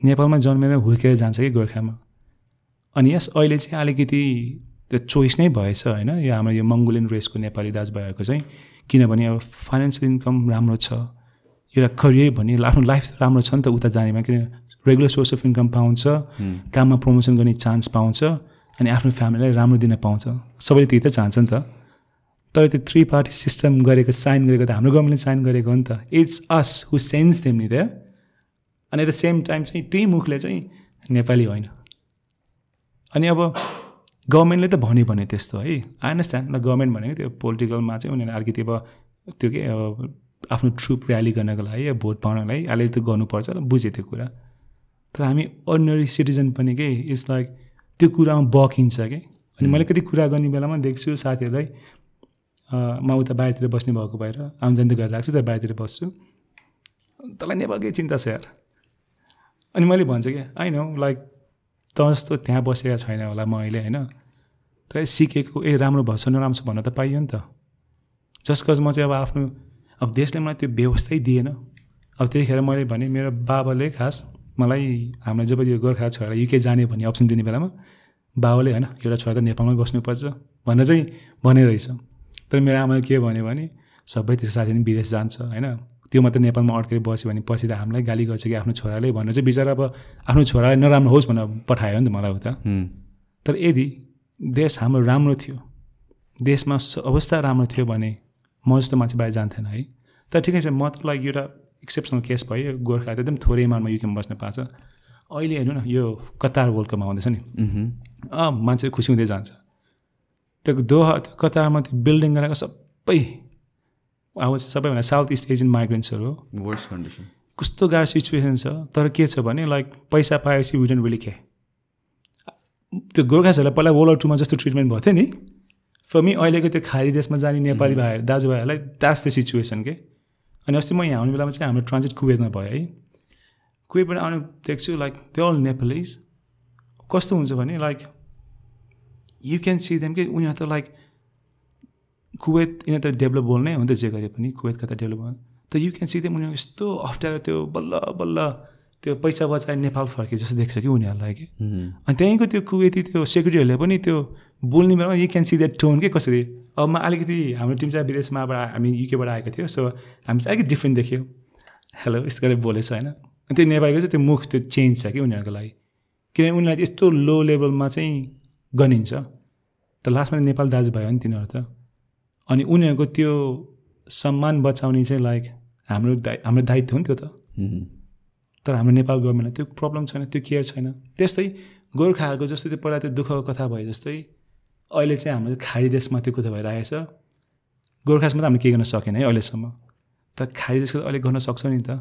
नेपालमा जन्मेर हुर्केर जान्छ कि गोर्खामा अनि यस अहिले चाहिँ अलिकति त्यो चोइस नै भएछ होइन यो हाम्रो यो मङ्गोलियन रेसको नेपाली दाजुभाइहरूको चाहिँ किनभने अब फाइनेन्सियल इन्कम राम्रो छ एउटा करियर भन्ने आफ्नो लाइफ राम्रो छ नि त उता जानेमा किन रेगुलर सोर्स अफ इन्कम पाउँछ काममा प्रमोसन गर्ने चान्स पाउँछ अनि आफ्नो फ्यामिलीलाई राम्रो दिन पाउँछ सबैले त्यही त चाहन्छ नि त तर त्यो 3 party सिस्टम गरेको साइन गरेको त हाम्रो गभर्मेन्टले साइन गरेको हो नि त it's us who sense them नि त अनि एट द सेम टाइम चाहिँ त्यही मुखले चाहिँ नेपाली होइन अनि अब गभर्मेन्टले त भन्यो भने त्यस्तो है आई अन्डरस्ट्यान्ड ल गभर्मेन्ट भनेको त्यो पोलिटिकलमा चाहिँ उनीहरूले अलिकति अब त्यो के अब आफ्नो ट्रुप र्याली गर्नको लागि भोट पाउनको लागि अलिकति गर्नुपर्छ ल बुझेँ त्यो कुरा तर हामी अर्डिनरी सिटिजन पनि के इट्स लाइक त्यो कुरामा बकिन्छ कि अनि मैले कति कुरा गर्ने बेलामा देख्छु साथीहरूलाई म उता बाहिरतिर बस्ने भएको भएर आउनु जान्दै गरेर लाग्छु तर बाहिरतिर बस्छु तँलाई नेपालकै चिन्ता छ यार अनि मैले भन्छु क्या होइन लाइक त जस्तो त्यहाँ बसेका छैन होला म अहिले होइन तर सिकेको राम्रो भएछ नराम्रो छ भन्न त पाइयो नि त जस्ट कज म चाहिँ अब आफ्नो अब देशले मलाई त्यो व्यवस्थै दिएन अब त्यतिखेर मैले भने मेरो बाबाले खास मलाई हामीलाई जब यो गोर्खा छोरा युके जाने भन्ने अप्सन दिने बेलामा बाबाले होइन एउटा छोरा त नेपालमै बस्नुपर्छ भनेर चाहिँ भने रहेछ तर मेरो आमाले के भन्यो भने सबै त्यस्तो साथी पनि विदेश जान्छ होइन त्यो मात्र नेपालमा अड्केर बस्यो भने पछि त हामीलाई गाली गर्छ कि आफ्नो छोराले भनेर चाहिँ बिचरा अब आफ्नो छोरालाई नराम्रो होस् भनेर पठायो नि त मलाई उता तर यदि देश हाम्रो राम्रो थियो देशमा अवस्था राम्रो थियो भने म जस्तो मान्छे बाहिर जान्थेन है तर ठिकै छ म त लाइक एउटा एक्सेप्सनल केस भयो गोर्खा त एकदम थोरै इमानमा युकेमा बस्न पाउँछ अहिले हेर्नु न यो कतार वर्ल्ड कपमा आउँदैछ नि मान्छे खुसी हुँदै जान्छ त्यो दोहा त्यो कतारमा त्यो बिल्डिङ गराएको सबै अब सबैभन्दा साउथ इस्ट एसियन माइग्रेन्ट्सहरू हो वर्स्ट कन्डिसन कस्तो गाह्रो सिचुएसन छ तर के छ भने लाइक पैसा पाएपछि वी डोन्ट रियली केयर त्यो गोर्खाहरूलाई पहिला वर्ल्ड war 2 मा जस्तो ट्रिटमेन्ट भएको थियो नि फर मी अहिलेको त्यो खाडी देशमा जाने नेपाली दाजुभाइहरूलाई द्याट्स द सिचुएसन के अनि अस्ति म यहाँ आउने बेलामा चाहिँ हाम्रो ट्रान्जिट कुवेतमा भयो है कोही पनि आउनु देख्छु लाइक दे अल नेपालिज कस्तो हुन्छ भने like you can see them कि उनीहरू त लाइक कुवेत यिनीहरू त डेभलप बोल्नै हुन्छ जे गरे पनि कुवेतका त डेभलप त यु क्यान सी देम उनीहरू यस्तो अप्ठ्यारो त्यो बल्ल बल्ल त्यो पैसा बचाएर नेपाल फर्के जस्तो देख्छ कि उनीहरूलाई कि अनि त्यहीँको त्यो कुवेती त्यो सेक्युरिटीहरूले पनि त्यो बोल्ने बेलामा you can see that tone के कसरी अब म अलिकति हाम्रो टिम चाहिँ विदेशमा हामी युकेबाट आएको थियो सो हामी चाहिँ अलिकति डिफ्रेन्ट देख्यो हेलो यस्तो गरेर बोलेछ होइन अनि त्यो नेपालीको चाहिँ त्यो मुख त्यो चेन्ज छ कि उनीहरूको लागि किनभने उनीहरूलाई यस्तो लो लेभलमा चाहिँ गनिन्छ त लास्टमा नेपाल दाजुभाइ हो नि तिनीहरू त अनि उनीहरूको त्यो सम्मान बचाउने चाहिँ लाइक हाम्रो दायित्व हो नि त्यो त तर हाम्रो नेपाल गभर्मेन्टलाई त्यो प्रब्लम छैन त्यो केयर छैन त्यस्तै गोर्खाहरूको जस्तो त्यो पहिला त्यो दुःखको कथा भयो जस्तै अहिले चाहिँ हाम्रो खाडी देशमा त्यो कुरा भइरहेको छ गोर्खासमा त हामीले केही गर्न सकेन है अहिलेसम्म त खाडी देशको अहिले गर्न सक्छौँ नि त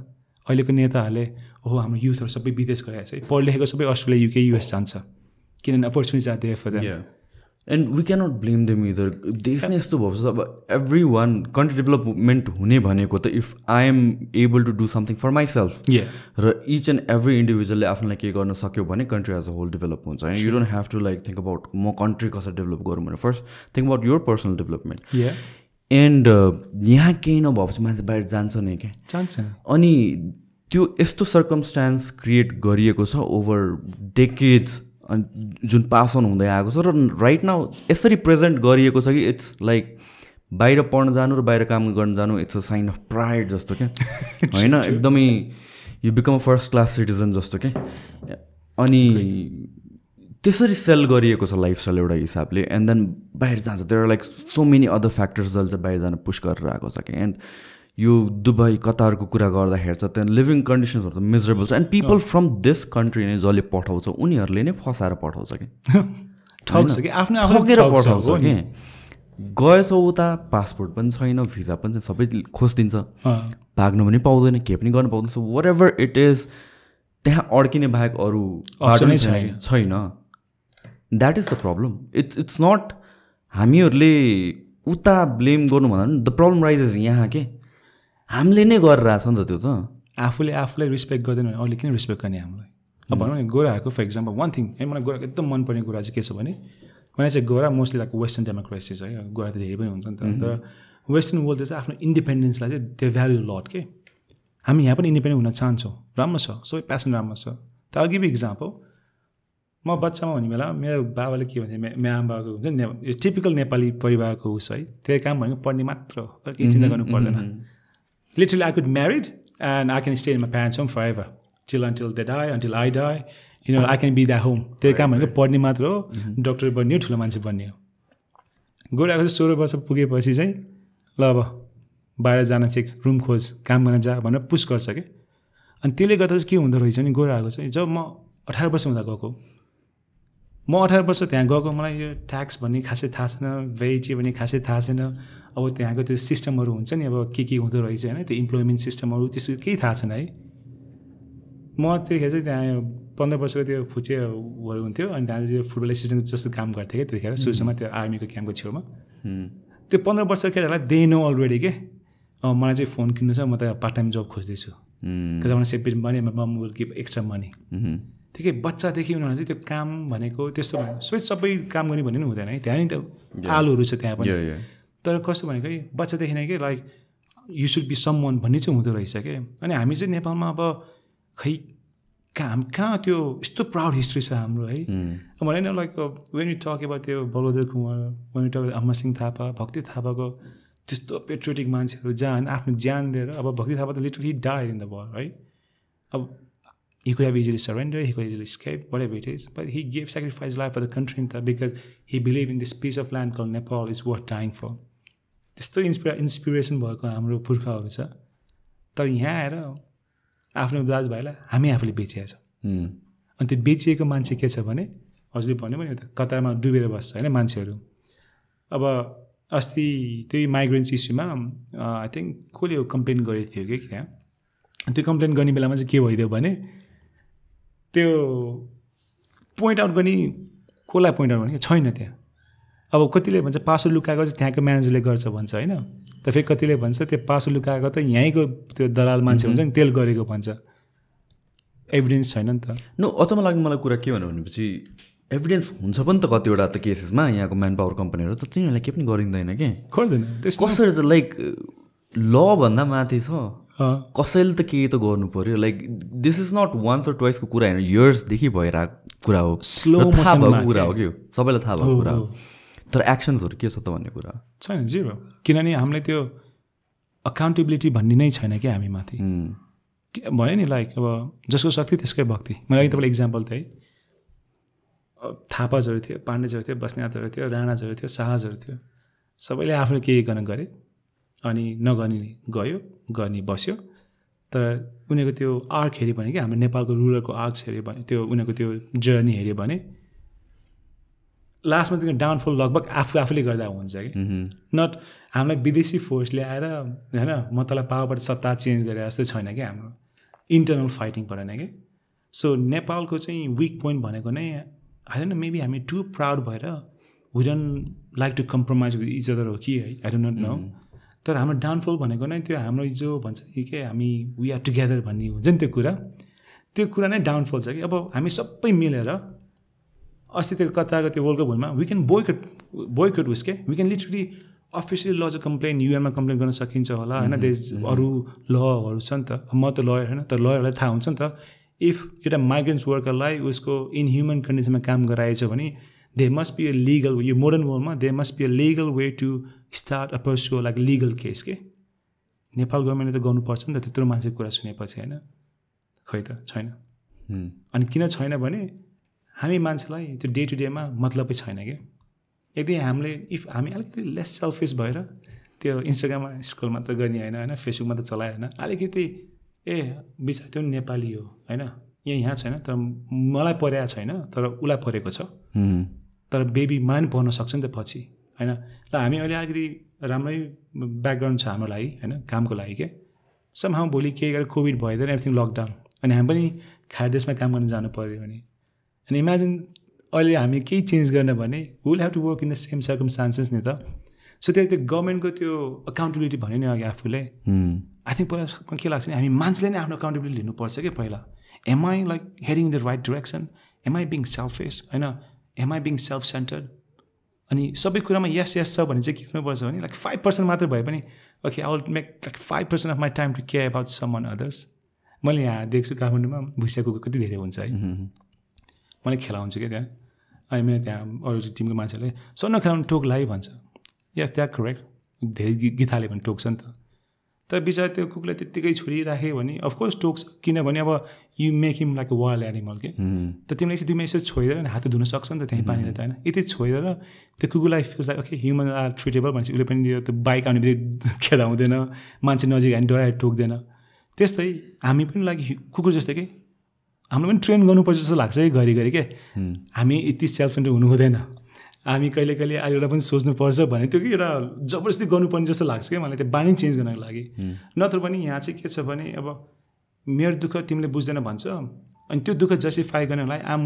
अहिलेको नेताहरूले ओहो हाम्रो युथहरू सबै विदेश गइरहेको छ पढ लेखेको सबै अस्ट्रेलिया युके युएस जान्छ किनभने opportunities are there for them and we cannot blame them either देश नै यस्तो भएको छ अब एभ्री वान कन्ट्री डेभलपमेन्ट हुने भनेको त if I am able to do something for myself र इच एन्ड एभ्री इन्डिभिजुअलले आफूलाई के गर्न सक्यो भने country as a whole develop हुन्छ होइन you don't have to like think about म कन्ट्री कसरी डेभलप गरौँ भने first think about your personal development and यहाँ केही नभएपछि मान्छे बाहिर जान्छ नै क्या जान्छ अनि त्यो यस्तो सर्कमस्टान्स क्रिएट गरिएको छ ओभर डेकेड्स अनि जुन पास अन हुँदै आएको छ र राइट नाउ यसरी प्रेजेन्ट गरिएको छ कि इट्स लाइक बाहिर पढ्न जानु र बाहिर काम गर्न जानु it's a sign of pride जस्तो क्या होइन एकदमै you become a first class citizen जस्तो क्या अनि त्यसरी सेल गरिएको छ लाइफस्टाइल एउटा हिसाबले एन्ड देन बाहिर जान्छ there are like so many other factors जसले चाहिँ बाहिर जान पुस गरेर आएको छ कि एन्ड यो दुबई कतारको कुरा गर्दाखेरि चाहिँ त्यहाँ लिभिङ कन्डिसन्सहरू त मिजरेबल छ and people from this country नै जसले पठाउँछ उनीहरूले नै फसाएर पठाउँछ कि ठग्छ कि आफ्नो ठगेर पठाउँछ कि गएछ उता पासपोर्ट पनि छैन भिजा पनि छैन सबै खोजिदिन्छ भाग्नु पनि पाउँदैन के पनि गर्नु पाउँदैन so whatever it is त्यहाँ अड्किने बाहेक अरू बाटो छैन that is the problem it's not हामीहरूले उता ब्लेम गर्नु भन्दा द प्रब्लम राइजेस यहाँ के हामीले नै गरिरहेछ नि त त्यो त आफूले आफूलाई रिस्पेक्ट गर्दैन भने अरूले किन रिस्पेक्ट गर्ने हामीलाई अब भनौँ न गोराहरूको फर इक्जाम्पल वान थिङ है मलाई गोराको एकदम मनपर्ने कुरा चाहिँ के छ भने मलाई चाहिँ गोरा मोस्टली लाइक वेस्टर्न डेमोक्रेसिज है गोरा त धेरै पनि हुन्छ नि त तर वेस्टर्न वर्ल्डले चाहिँ आफ्नो इन्डिपेन्डेन्सलाई चाहिँ दे भ्याल्यु लट के हामी यहाँ पनि इन्डिपेन्डेन्ट हुन चाहन्छौँ राम्रो छ सबै प्यासन राम्रो छ त अघि बी इक्जाम्पल म बच्चामा हुने बेला मेरो बाबाले के भन्थ्यो मेरो आमाबाको हुन्छ नि यो टिपिकल नेपाली परिवारको उस है त्यो काम भनेको पढ्ने मात्र केही चिन्ता गर्नु पर्दैन literally I could married and I can stay in my parents home for ever until they die, until I die, you know, I can be that home. त्यही काम भनेको पढ्ने मात्र हो डक्टर बन्ने हो ठुलो मान्छे बन्ने हो गोराको चाहिँ 16 वर्ष पुगेपछि चाहिँ ल अब बाहिर जान चाहिँ रुम खोज काम गर्न जा भनेर पुस गर्छ कि अनि त्यसले गर्दा चाहिँ के हुँदो रहेछ नि गोराको चाहिँ जब म 18 वर्ष हुँदा गएको म 18 वर्ष त्यहाँ गएको मलाई यो ट्याक्स भन्ने खासै थाहा छैन भेटी भन्ने खासै थाहा छैन अब त्यहाँको त्यो सिस्टमहरू हुन्छ नि अब के हुँदो रहेछ होइन त्यो इम्प्लोइमेन्ट सिस्टमहरू त्यसको केही थाहा छैन है म त्यतिखेर चाहिँ त्यहाँ 15 वर्षको त्यो फुचेहरू हुन्थ्यो अनि त्यहाँ चाहिँ फुटबल एसिस्टेन्ट जस्तो काम गर्थेँ क्या त्यतिखेर सुरुमा त्यो आर्मीको क्याम्पको छेउमा त्यो 15 वर्षको केटालाई दे नो अलरेडी के मलाई चाहिँ फोन किन्नु छ म त पार्ट टाइम जब खोज्दैछु because I want to save money and my mom will give extra money ठिकै बच्चादेखि उनीहरूलाई चाहिँ त्यो काम भनेको त्यस्तो सबै काम गर्ने भन्ने पनि हुँदैन है त्यहाँ नि त आलुहरू छ त्यहाँ पनि तर कस्तो भनेको है बच्चादेखि नै के like you should be some one भन्ने चाहिँ हुँदो रहेछ क्या अनि हामी चाहिँ नेपालमा अब खै कहाँ त्यो यस्तो प्राउड हिस्ट्री छ हाम्रो है भने नि like when you talk about त्यो Bal Bahadur Kunwar when you talk about Amar Singh Thapa Bhakti थापाको त्यस्तो पेट्रियोटिक मान्छेहरू जहाँ आफ्नो ज्यान दिएर अब भक्ति थापा त literally died in the war है अब he could have easily surrendered, he could easily escape, whatever it is, but he gave sacrificed life for the country because he believed in this piece of land called Nepal is worth dying for. त्यस्तो इन्सपिरेसन भएको हाम्रो पुर्खाहरू छ तर यहाँ आएर आफ्नो दाजुभाइलाई हामी आफूले बेचिएको छ अनि त्यो बेचिएको मान्छे के छ भने हजुरले भन्यो भने त कतारमा डुबेर बस्छ होइन मान्छेहरू अब अस्ति त्यही माइग्रेन्ट्स इस्युमा आई थिङ्क कसले यो कम्प्लेन गरेको थियो कि त्यहाँ त्यो कम्प्लेन गर्ने बेलामा चाहिँ के भइदियो भने त्यो पोइन्ट आउट गर्ने कसलाई पोइन्ट आउट गर्ने छैन त्यहाँ अब कतिले भन्छ पासो लुकाएको चाहिँ त्यहाँको म्यानेजरले गर्छ भन्छ होइन त फेरि कतिले भन्छ त्यो पासो लुकाएको त यहीँको त्यो दलाल मान्छे हुन्छ नि तेल गरेको भन्छ एभिडेन्स छैन नि त नो अचम्म लाग्ने मलाई कुरा के भनेपछि एभिडेन्स हुन्छ पनि त कतिवटा त केसेसमा यहाँको म्यान पावर कम्पनीहरू त तिनीहरूलाई के पनि गरिँदैन के गर्दैन कसरी त लाइक ल भन्दा माथि छ कसैले त केही त गर्नु पर्यो like this is not once or ट्वाइसको कुरा होइन इयर्सदेखि भइरहेको कुरा हो थाहा भएको कुरा हो कि सबैलाई थाहा भएको कुरा हो तर एक्सन्सहरू के छ त भन्ने कुरा छैन जिरो किनभने हामीलाई त्यो अकाउन्टेबिलिटी भन्ने नै छैन क्या हामी माथि भन्यो नि लाइक अब जसको शक्ति त्यसकै भक्ति मलाई तपाईँलाई इक्जाम्पल त है थापाजहरू थियो पाण्डेजहरू थियो बस्नेतहरू थियो राणाजहरू थियो शाहजहरू थियो सबैले आफ्नो केही गर्न गरे अनि नगर्ने गयो गर्ने बस्यो तर उनीहरूको त्यो आर्क हेऱ्यो भने कि हाम्रो नेपालको रुरलको आर्क्स हेऱ्यो भने त्यो उनीहरूको त्यो जर्नी हेऱ्यो भने लास्टमा त्यो डाउनफल लगभग आफूले गर्दा हुन्छ कि नट हामीलाई विदेशी फोर्सले आएर होइन म तँलाई पावरबाट सत्ता चेन्ज गरेर जस्तो छैन कि हाम्रो इन्टरनल फाइटिङ परेन कि सो नेपालको चाहिँ विक पोइन्ट भनेको नै होइन मेबी हामी टु प्राउड भएर we don't like to compromise with each other हो कि है आई डोन्ट नो तर हाम्रो डाउनफल भनेको नै त्यो हाम्रो जो भन्छ कि के हामी वी आर टुगेदर भन्ने हुन्छ नि त्यो कुरा नै डाउनफल छ कि अब हामी सबै मिलेर अस्ति त्यो कताको त्यो वर्ल्ड कप भुलमा वी क्यान बोयकट उसके we can literally official lodge complain युएनमा कम्प्लेन गर्न सकिन्छ होला होइन देश अरू लहरू छ नि त म त लयर होइन तर लयरलाई थाहा हुन्छ नि त इफ एउटा माइग्रेन्ट्स वर्करलाई उसको इनह्युमन कन्डिसनमा काम गराएछ भने there must be a legal यो मोडर्न वर्ल्डमा there must be a legal way to start a pursue like legal case के नेपाल गभर्मेन्टले त गर्नुपर्छ नि त त्यत्रो मान्छेको कुरा सुनेपछि होइन खै त छैन अनि किन छैन भने हामी मान्छेलाई त्यो डे टु डेमा मतलबै छैन क्या यदि हामीले इफ हामी अलिकति लेस सेल्फिस भएर त्यो इन्स्टाग्राममा स्क्रोल मात्र गर्ने होइन फेसबुकमा त चलायो होइन अलिकति बिचरा त्यो नेपाली हो होइन यहाँ छैन तर मलाई परेको छैन तर उसलाई परेको छ तर बेबी मान पर्न सक्छ नि त पछि होइन ल हामी अहिले अलिकति राम्रै ब्याकग्राउन्ड छ हाम्रो लागि होइन कामको लागि के समहाउ भोलि केही गरेर कोभिड भइदिएर एभ्रिथिङ लकडाउन अनि हामी पनि खाएर देशमा काम गर्न जानु पऱ्यो भने अनि इमेजिन अहिले हामी केही चेन्ज गर्न भने will have to work in the same circumstances नि त सो त्यो गभर्मेन्टको त्यो अकाउन्टेबिलिटी भन्यो नि अघि आफूले आई थिङ्क पहिला के लाग्छ भने हामी मान्छेले नै आफ्नो अकाउन्टेबिलिटी लिनुपर्छ कि पहिला am I like heading in the right direction am I being selfish होइन am I being self centred अनि सबै कुरामा यस यस छ भने चाहिँ के हुनुपर्छ भने लाइक 5% मात्र भए पनि okay I will make like 5% of my time to care about some one others मैले यहाँ देख्छु काठमाडौँमा भुसिया कुकुर कति धेरै हुन्छ है मैले खेलाउँछु क्या त्यहाँ अनि मेरो त्यहाँ अरू टिमको मान्छेले सन्न खेलाउनु टोक लाग्यो भन्छ या त्यहाँ करेक्ट धेरै गीत हाल्यो भने टोक्छ नि त तर बिचरा त्यो कुकुरलाई त्यत्तिकै छोडिराख्यो भने अफकोर्स टोक्छ किनभने अब you make him like a wild animal के त तिमीले एकछिन 2 मिनट यसो छोइदिएर हात धुन सक्छ नि त त्यहीँ पानीले त होइन यति छोइदिएर त्यो कुकुरलाई feels like okay human are treatable भनेपछि उसले पनि त्यो बाइक आउने बित्तिकै खेदाउँदैन मान्छे नजिक हामी डराएर टोक्दैन त्यस्तै हामी पनि लाइक कुकुर जस्तै के हामीले पनि ट्रेन गर्नुपर्छ जस्तो लाग्छ है घरिघरि के हामी यति सेल्फ सेन्टर हुनु हुँदैन हामी कहिले कहिले एउटा पनि सोच्नुपर्छ भने त्यो कि एउटा जबरजस्ती गर्नुपर्ने जस्तो लाग्छ क्या मलाई त्यो बानी चेन्ज गर्नको लागि नत्र पनि यहाँ चाहिँ के छ भने अब मेरो दुःख तिमीले बुझ्दैन भन्छ अनि त्यो दुःख जस्टिफाई गर्नलाई um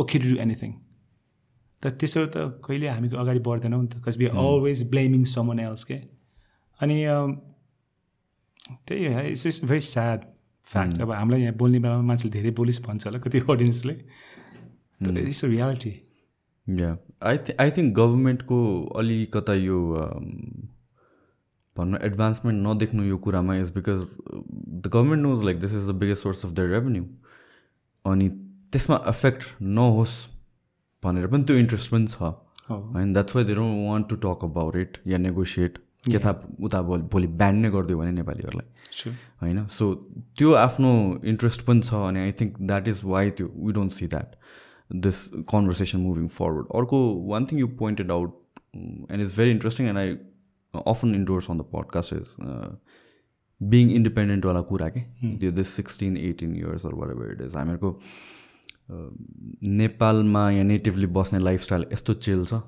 okay to do anything तर त्यसो त कहिले हामी अगाडि बढ्दैनौँ नि त because we always blaming someone else के अनि त्यही हो इट्स भेरी स्याड फ्याक्ट अब हामीलाई यहाँ बोल्ने बेलामा मान्छेले धेरै बोलिस भन्छ होला कति अडियन्सले तर इट्स अ रियालिटी या आई थिङ्क गभर्मेन्टको अलिकता यो भनौँ एडभान्समेन्ट नदेख्नु यो कुरामा is because the government knows like this is the biggest source of the revenue अनि त्यसमा एफेक्ट नहोस् भनेर पनि त्यो इन्ट्रेस्ट पनि छ होइन that's why they don't want to talk about it या नेगोसिएट के थाहा उता भोलि ब्यान नै गरिदियो भने नेपालीहरूलाई होइन सो त्यो आफ्नो इन्ट्रेस्ट पनि छ अनि I think that is why त्यो we don't see that this conversation moving forward. Orko, one thing you pointed out, and it's very interesting, and I often endorse on the podcast, is being independent wala kura ke this 16-18 years or whatever it is. Amerko Nepal ma ya natively basne lifestyle esto chill cha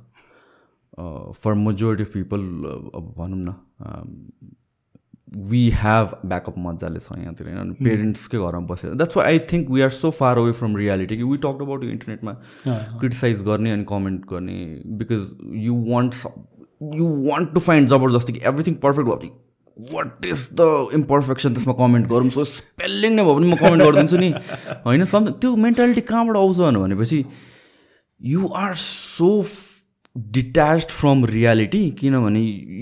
for majority of people bhanum na we have backup मजाले छ यहाँतिर होइन पेरेन्ट्सकै घरमा बसेर that's why I think we are so far away from reality कि वी टक अबाउट यो इन्टरनेटमा क्रिटिसाइज गर्ने अनि कमेन्ट गर्ने because you want to find जबरजस्ती कि एभ्रिथिङ पर्फेक्ट भयो वाट इज द इम्पर्फेक्सन त्यसमा कमेन्ट गरौँ सो स्पेलिङ नै भयो भने म कमेन्ट गरिदिन्छु नि होइन त्यो मेन्टालिटी कहाँबाट आउँछ भनेपछि you are so detached from reality किनभने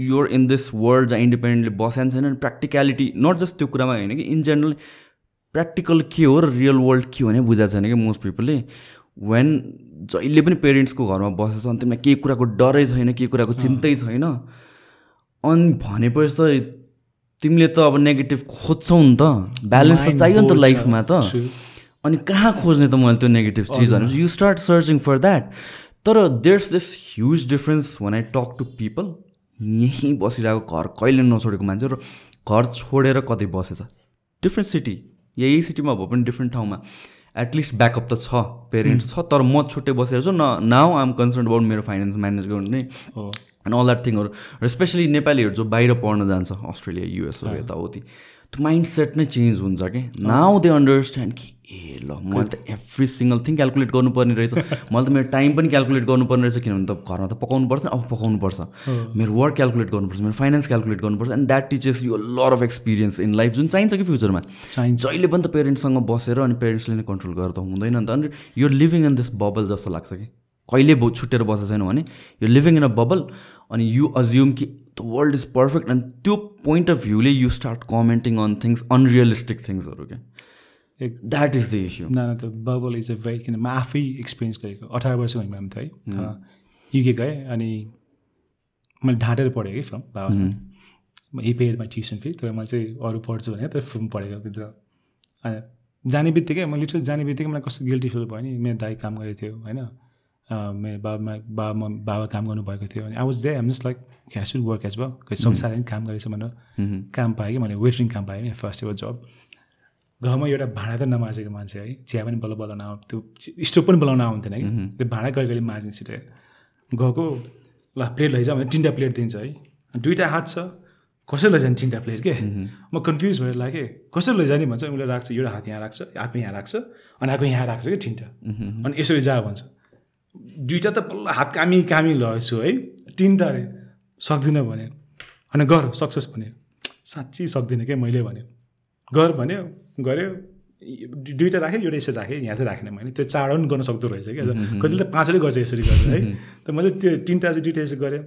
युआर इन दिस वर्ल्ड जहाँ इन्डिपेन्डेन्टली बसेन छैन प्र्याक्टिकलिटी नट जस्ट त्यो कुरामा होइन कि इन जेनरल प्र्याक्टिकल के हो र रियल वर्ल्ड के हो भने बुझाएको छैन कि मोस्ट पिपलले वेन जहिले पनि पेरेन्ट्सको घरमा बसेछ अनि तिमीलाई केही कुराको डरै छैन केही कुराको चिन्तै छैन अनि भनेपछि त तिमीले त अब नेगेटिभ खोज्छौ नि त ब्यालेन्स त चाहियो नि त लाइफमा त अनि कहाँ खोज्ने त मैले त्यो नेगेटिभ चिज भनेपछि you start searching for that तर there's this huge difference when I talk to people यहीँ बसिरहेको घर कहिले नछोडेको मान्छे र घर छोडेर कतै बसेछ डिफ्रेन्ट सिटी यही सिटीमा भए पनि डिफ्रेन्ट ठाउँमा एटलिस्ट ब्याकअप त छ पेरेन्ट्स छ तर म छुट्टै बसेर छु now I am concern about मेरो फाइनेन्स म्यानेज गर्ने एन्ड अल द्याट थिङहरू र स्पेसली नेपालीहरू जो बाहिर पढ्न जान्छ अस्ट्रेलिया युएसहरू यताउति त्यो माइन्ड सेट नै चेन्ज हुन्छ कि नाउ दे अन्डरस्ट्यान्ड कि ए ल मैले त एभ्री सिङ्गल थिङ क्यालकुलेट गर्नुपर्ने रहेछ मैले त मेरो टाइम पनि क्यालकुलेट गर्नुपर्ने रहेछ किनभने त घरमा त पकाउनुपर्छ अब पकाउनुपर्छ मेरो वर्क क्यालकुलेट गर्नुपर्छ मेरो फाइनेन्स क्यालकुलेट गर्नुपर्छ and that teaches you lot of experience in life जुन चाहिन्छ कि फ्युचरमा जहिले पनि त पेरेन्ट्ससँग बसेर अनि पेरेन्ट्सले नै कन्ट्रोल गरेर त हुँदैन नि त अनि you're living in this bubble जस्तो लाग्छ कि कहिले छुट्टेर बसेको छैन भने you're living in a bubble अनि यु अज्युम कि the world is perfect and त्यो पोइन्ट अफ भ्यूले you start commenting on things unrealistic थिङ्सहरू क्या द्याट इज द इस्यु न त बबल इज अ भेरी किन म आफै एक्सपिरियन्स गरेको 18 वर्षको हुँदा त है युके गएँ अनि मैले ढाँटेर पढेँ कि फिल्म बाबा he paid my tuition fee तर मैले चाहिँ अरू पढ्छु भने तर फिल्म पढेको भित्र जाने बित्तिकै मैले लिटरली जाने बित्तिकै मलाई कस्तो गिल्टी फिल भयो नि मेरो दाइ काम गरेको थियो होइन मेरो बाबा काम गर्नुभएको थियो अनि I was there I'm just like I should work as well खै संसारले काम गरेछ भनेर काम पाएँ कि मैले वेटरिङ काम पाएँ फर्स्ट एभर जब घरमा एउटा भाँडा त नमाजेको मान्छे है चिया पनि बल्ल बल्ल नआउ त्यो स्टोभ पनि बोलाउन आउँथेन कि त्यो भाँडा कहिले कहिले माझिन्छ छिटो गएको ल प्लेट लैजा भने 3टा प्लेट दिन्छ है 2टा हात छ कसरी लैजाने 3टा प्लेट के म कन्फ्युज भएर लाग्यो कसरी लैजाने भन्छ उसले राख्छ एउटा हात यहाँ राख्छ आएको यहाँ राख्छ अनि आएको यहाँ राख्छ कि 3टा अनि यसरी जा भन्छ 2टा त बल्ल हात कामी लगेछु है 3टा अरे सक्दिनँ भने अनि गर सक्सेस भन्यो साँच्ची सक्दिनँ क्या मैले भन्यो गर भन्यो गऱ्यो 2टा राखेँ एउटा यसरी राखेँ यहाँ चाहिँ राखेन मैले त्यो 4 पनि गर्न सक्दो रहेछ क्या कतिले त 5वटै गर्छ यसरी गरेर है त मैले त्यो 3टा चाहिँ 2टा यसरी गरेँ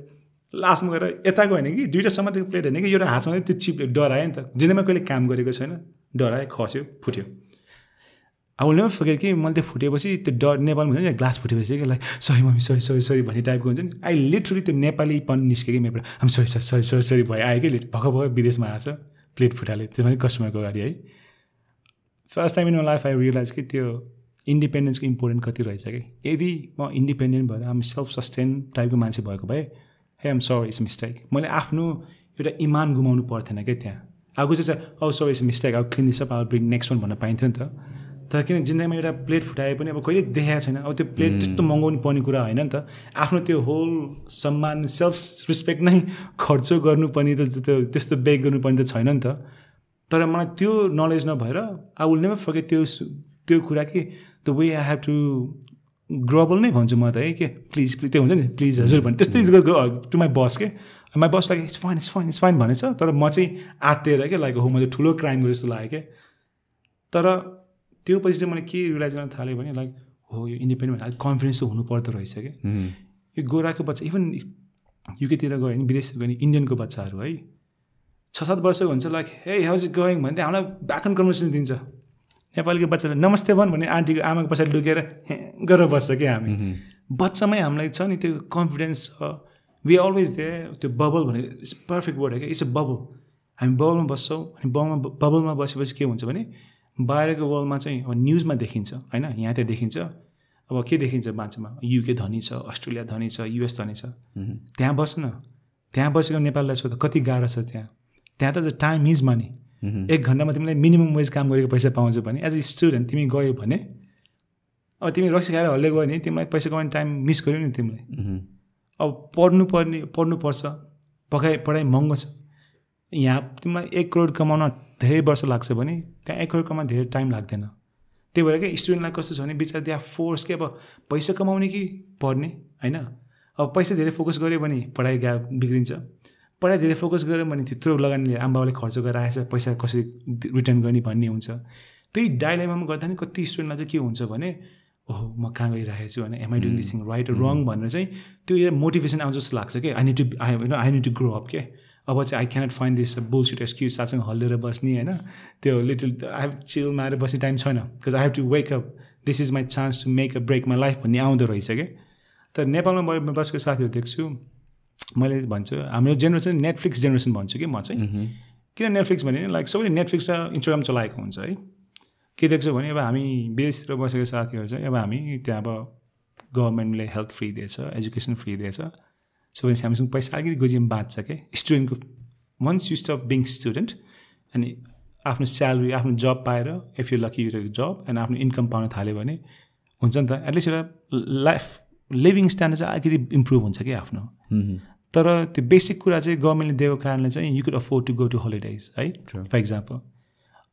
लास्टमा गएर यताको होइन कि 2टा समातेको प्लेट होइन कि एउटा हातमा त्यो चिपले डरायो नि त जिन्दगीमा कहिले काम गरेको छैन डरायो खस्यो फुट्यो अब उसले पनि फर्केर कि मैले त्यो फुटेपछि त्यो डर नेपालमा हुन्छ नि ग्लास फुटेपछि कि लाइक सरी मम्मी सरी भन्ने टाइपको हुन्छ नि आई लिटरली त्यो नेपालीपन निस्क्यो कि मेरोबाट हामी सरी भयो आयो कि भर्खर विदेशमा आएछ प्लेट फुटाले त्यो पनि कस्टमरको अगाडि है first time in my life I realise कि त्यो इन्डिपेन्डेन्सको इम्पोर्टेन्ट कति रहेछ कि यदि म इन्डिपेन्डेन्ट भएर आम सेल्फ सस्टेन टाइपको मान्छे भएको भए हे आम सरी इट्स मिस्टेक मैले आफ्नो एउटा इमान गुमाउनु पर्थेन क्या त्यहाँ आगो चाहिँ औ सरी इट्स मिस्टेक अब क्लिन दिस अप अब ब्रिङ नेक्स्ट वान भन्न पाइन्थ्यो नि त तर किन जिन्दगीमा एउटा प्लेट फुटाए पनि अब कहिले देखाएको छैन अब त्यो प्लेट त्यस्तो मगाउनु पर्ने कुरा होइन नि त आफ्नो त्यो होल सम्मान सेल्फ रिस्पेक्ट नै खर्च गर्नुपर्ने त त्यस्तो बेग गर्नुपर्ने त छैन नि त तर मलाई त्यो नलेज नभएर आई विल नेभर फर्गेट त्यो कुरा कि the way I have to global नै भन्छु म त है के प्लिज त्यो हुन्छ नि प्लिज हजुर भने त्यस्तै टु माई बस के my bus like it's fine भनेछ तर म चाहिँ आत्तिएर क्या लाइक हो मैले ठुलो क्राइम गरेँ जस्तो लाग्यो क्या तर त्यो पछि चाहिँ मैले के रियलाइज गर्न थालेँ भने लाइक हो यो इन्डिपेन्डेन्ट भने कन्फिडेन्स त हुनुपर्दो रहेछ क्या यो गोराको बच्चा इभन युकेतिर गयो भने विदेश गयो भने इन्डियनको बच्चाहरू है 6-7 वर्षको हुन्छ like hey how's it going भने हामीलाई ब्याक एन्ड कन्भर्सेसन दिन्छ नेपालीको बच्चाले नमस्ते भन् भने आन्टीको आमाको पछाडि लुकेर गरेर बस्छ क्या हामी बच्चामै हामीलाई छ नि त्यो कन्फिडेन्स छ वी अलवेज दे त्यो बबल भने इट्स पर्फेक्ट वर्ड हो क्या इट्स अ बबल हामी बबलमा बस्छौँ अनि बबलमा बसेपछि के हुन्छ भने बाहिरको वर्ल्डमा चाहिँ अब न्युजमा देखिन्छ होइन यहाँ त्यहाँ देखिन्छ अब के देखिन्छ मान्छेमा युके धनी छ अस्ट्रेलिया धनी छ युएस धनी छ त्यहाँ बस्छ न त्यहाँ बसेको नेपाललाई सोध्दा कति गाह्रो छ त्यहाँ त टाइम इज मनी 1 घन्टामा तिमीलाई मिनिमम वेज काम गरेको पैसा पाउँछ भने एज अ स्टुडेन्ट तिमी गयो भने अब तिमी रक्सी खाएर हल्ले गयो भने तिमीलाई पैसा कमाउने टाइम मिस गर्यो नि तिमीले अब पढ्नुपर्छ पढाइ महँगो छ यहाँ तिमीलाई 1 करोड कमाउन धेरै वर्ष लाग्छ भने त्यहाँ 1 करोड कमाउन धेरै टाइम लाग्दैन त्यही भएर क्या स्टुडेन्टलाई कस्तो छ भने बिचार त्यहाँ फोर्स के अब पैसा कमाउने कि पढ्ने होइन अब पैसा धेरै फोकस गऱ्यो भने पढाइ बिग्रिन्छ पढाइ धेरै फोकस गऱ्यो भने त्यत्रो लगानीले आमाबाबाले खर्च गरेर आएछ पैसा कसरी रिटर्न गर्ने भन्ने हुन्छ त्यही डाइलेमामा गर्दा नि कति स्टुडेन्टलाई चाहिँ के हुन्छ भने ओहो म कहाँ गइरहेको छु भने am I doing this thing right wrong भनेर चाहिँ त्यो मोटिभेसन आउँछ जस्तो लाग्छ कि I need to grow up के अब चाहिँ I cannot find this bullshit excuse साथसँग हल्लेर बस्ने होइन त्यो लिटल आई हेभ चिल मारेर बस्ने टाइम छैन because I have to wake up this is my chance to make a break my life भन्ने आउँदो रहेछ क्या तर नेपालमा म बसेको साथीहरू देख्छु मैले भन्छु हाम्रो जेनेरेसन नेटफ्लिक्स जेनेरेसन भन्छु कि म चाहिँ किन नेटफ्लिक्स भने लाइक सबैले नेटफ्लिक्स र इन्स्टाग्राम चलाएको हुन्छ है के देख्छु भने अब हामी विदेशतिर बसेको साथीहरू चाहिँ अब हामी त्यहाँ अब गभर्मेन्टले हेल्थ फ्री दिएछ एजुकेसन फ्री दिएछ सो भनेपछि हामीसँग पैसा अलिकति गोजीमा बाँच्छ क्या स्टुडेन्टको once you stop being student अनि आफ्नो स्यालेरी आफ्नो जब पाएर if you lucky job and आफ्नो इन्कम पाउन थाल्यो भने हुन्छ नि त एटलिस्ट एउटा लाइफ लिभिङ स्ट्यान्डर्ड चाहिँ अलिकति इम्प्रुभ हुन्छ कि आफ्नो तर त्यो बेसिक कुरा चाहिँ गभर्मेन्टले दिएको कारणले चाहिँ you could afford to go to holidays है फर इक्जाम्पल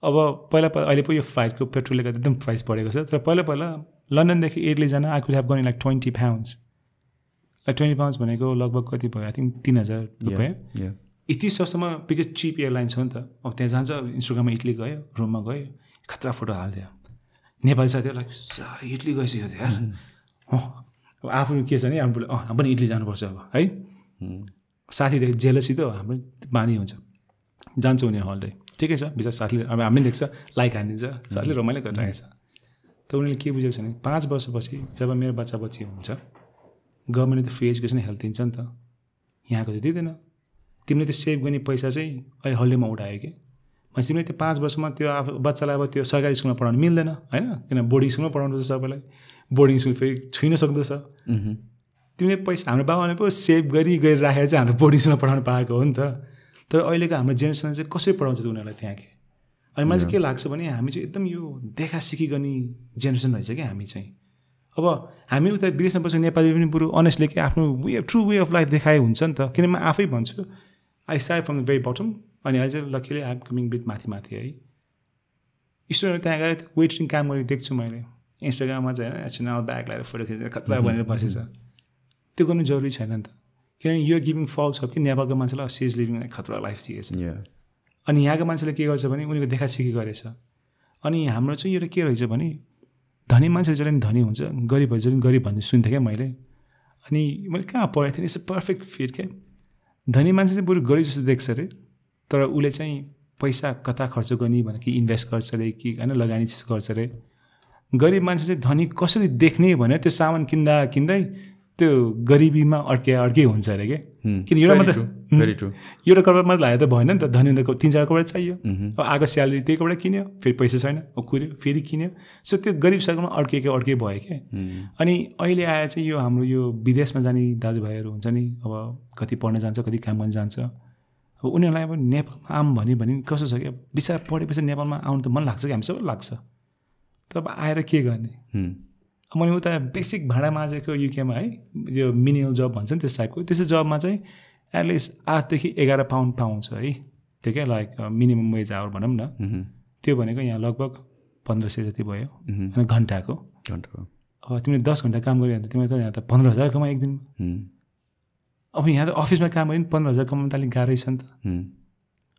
अब पहिला अहिले पो यो फ्लाइटको पेट्रोलले गर्दा एकदम प्राइस बढेको छ तर पहिला लन्डनदेखि इटली जान I could have gone like 20 pounds like 20 pounds भनेको लगभग कति भयो आई थिङ्क 3,000 रुपियाँ यति सस्तोमा बिकज चिप एयरलाइन्स हो नि त अब त्यहाँ जान्छ इन्स्टाग्राममा इटली गयो रुममा गयो खतरा फोटो हालिदियो नेपाली साथीहरू लाइक साह्रै इटली गइसक्यो थियो यार अब आफ्नो के छ नि हाम्रो हामी पनि इटली जानुपर्छ अब है साथीदेखि जेलसी त हाम्रो बानी हुन्छ जान्छ उनीहरू हल्डे ठिकै छ बिचरा साथीले अब हामीले देख्छ लाइक हानिदिन्छ साथीले रमाइलो गरिरहेको छ तर उनीहरूले के बुझेको छ भने 5 वर्षपछि जब मेरो बच्चा बच्ची हुन्छ गभर्मेन्टले त फ्री एजुकेसन हेल्थ दिन्छ नि त यहाँको त दिँदैन तिमीले त्यो सेभ गर्ने पैसा चाहिँ अहिले हल्डेमा उठायो कि भनेपछि तिमीले त्यो 5 वर्षमा त्यो बच्चालाई अब त्यो सरकारी स्कुलमा पढाउनु मिल्दैन होइन किन बोर्डिङ स्कुलमा पढाउनु पर्छ सबैलाई बोर्डिङ स्कुल फेरि छुइन सक्दछ तिमीले पैसा हाम्रो बाबाले पो सेभ गरिराखेर चाहिँ हाम्रो बोर्डिङ स्कुलमा पढाउनु पाएको हो नि त तर अहिलेको हाम्रो जेनेरेसन चाहिँ कसरी पढाउँछ त उनीहरूलाई त्यहाँ के अनि मलाई चाहिँ के लाग्छ भने हामी चाहिँ एकदम यो देखासिखी गर्ने जेनेरेसन रहेछ क्या हामी चाहिँ अब हामी उता विदेशमा बसेको नेपाली पनि बरु अनेस्टली के आफ्नो ट्रु वे अफ लाइफ देखाए हुन्छ नि त किनभने म आफै भन्छु I start from the very bottom अनि अहिले चाहिँ luckily I am coming with माथि है स्टुडेन्टहरू त्यहाँ गएर वेटरिङ काम गरेको देख्छु मैले इन्स्टाग्राममा चाहिँ होइन एचएनएल ब्याग लगाएर फोटो खिचेर खतरा भनेर बसेछ त्यो गर्नु जरुरी छैन नि त किनभने यो गिभिङ फल्स हो कि नेपालको मान्छेलाई सी इज लिभिङ खतरा लाइफ जिएछ अनि यहाँको मान्छेले के गर्छ भने उनीहरूको देखासिखी गरेछ अनि हाम्रो चाहिँ एउटा के रहेछ भने धनी मान्छेहरू जहिले पनि धनी हुन्छ गरिबहरू जहिले पनि गरिब भन्ने सुन्थेँ क्या मैले अनि मैले कहाँ पढेको थिएँ इट्स अ पर्फेक्ट फिट क्या धनी मान्छे चाहिँ बरु गरिब जस्तो देख्छ अरे तर उसले चाहिँ पैसा कता खर्च गर्ने भने कि इन्भेस्ट गर्छ अरे कि होइन लगानी गर्छ अरे गरिब मान्छे चाहिँ धनी कसरी देख्ने भने त्यो सामान किन्दै त्यो गरिबीमा अर्कै हुन्छ अरे के किन एउटा मात्र एउटा कपडा मात्र लगायो त भएन नि त धनी हुँदा 3-4 कपडा चाहियो अब आएको स्यालेरी त्यही कपडा किन्यो फेरि पैसा छैन कुर्यो फेरि किन्यो सो त्यो गरिब सर्कलमा अर्कै भयो क्या अनि अहिले आएर चाहिँ यो हाम्रो यो विदेशमा जाने दाजुभाइहरू हुन्छ नि अब कति पढ्न जान्छ कति काम गर्न जान्छ अब उनीहरूलाई अब नेपालमा आऊँ भने कस्तो छ कि बिचरा पढेपछि नेपालमा आउनु त मन लाग्छ कि हामी सबै लाग्छ तर अब आएर के गर्ने मैले उता बेसिक भाडा माझेको युकेमा है यो मिनिमल जब भन्छ नि त्यस टाइपको त्यस्तो जबमा चाहिँ एटलिस्ट 8 देखि 11 पाउन्ड पाउँछ है त्यो क्या लाइक मिनिमम वेज आवर भनौँ न त्यो भनेको यहाँ लगभग 1500 जति भयो होइन घन्टाको अब तिमीले 10 घन्टा काम गऱ्यो भने तिमीले त यहाँ त 15,000 कमायो एक दिनमा अब यहाँ त अफिसमा काम गऱ्यो भने 15,000 कमाउनु त अलिक गाह्रै छ नि त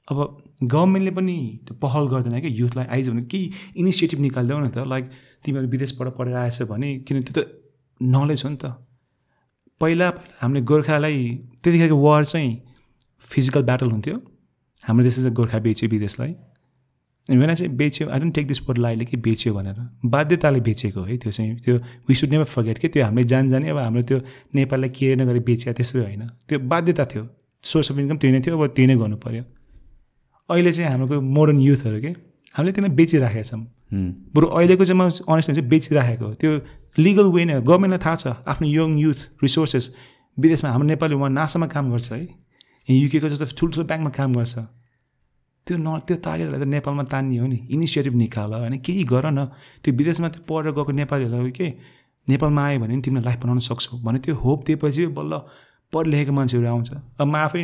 अब गभर्मेन्टले पनि त्यो पहल गर्दैन क्या युथलाई आइज भने केही इनिसिएटिभ निकालिदेऊ न त लाइक तिमीहरू विदेशबाट पढेर आएछ भने किन त्यो त नलेज हो नि त पहिला हामीले गोर्खालाई त्यतिखेरको वार चाहिँ फिजिकल ब्याटल हुन्थ्यो हाम्रो देशले चाहिँ गोर्खा बेच्यो विदेशलाई अनि वेन चाहिँ बेच्यो I don't take this word लाइले कि बेच्यो भनेर बाध्यताले बेचेको है त्यो चाहिँ त्यो वी सुड नेभर फर्गेट कि त्यो हामीले जाने अब हाम्रो त्यो नेपाललाई केयर नगरी बेच्यो त्यसरी होइन त्यो बाध्यता थियो सोर्स अफ इन्कम त्यही नै थियो अब त्यही नै गर्नु पऱ्यो अहिले चाहिँ हाम्रो मोडर्न युथहरू के हामीले त्यसलाई बेचिराखेका छौँ बरु अहिलेको चाहिँ म अनेस्ट हुन्छ बेचिराखेको त्यो लिगल वे नै गभर्मेन्टलाई थाहा छ आफ्नो यङ युथ रिसोर्सेस विदेशमा हाम्रो नेपाली उहाँ नासामा काम गर्छ है युकेको जस्तो ठुल्ठुलो ब्याङ्कमा काम गर्छ त्यो तागेरलाई त नेपालमा तान्ने हो नि इनिसिएटिभ निकाल होइन केही गर न त्यो विदेशमा त्यो पढेर गएको नेपालीहरूलाई के नेपालमा आयो भने तिमीले लाइफ बनाउन सक्छौ भने त्यो होप दिएपछि बल्ल पढ लेखेको मान्छेहरू आउँछ अब म आफै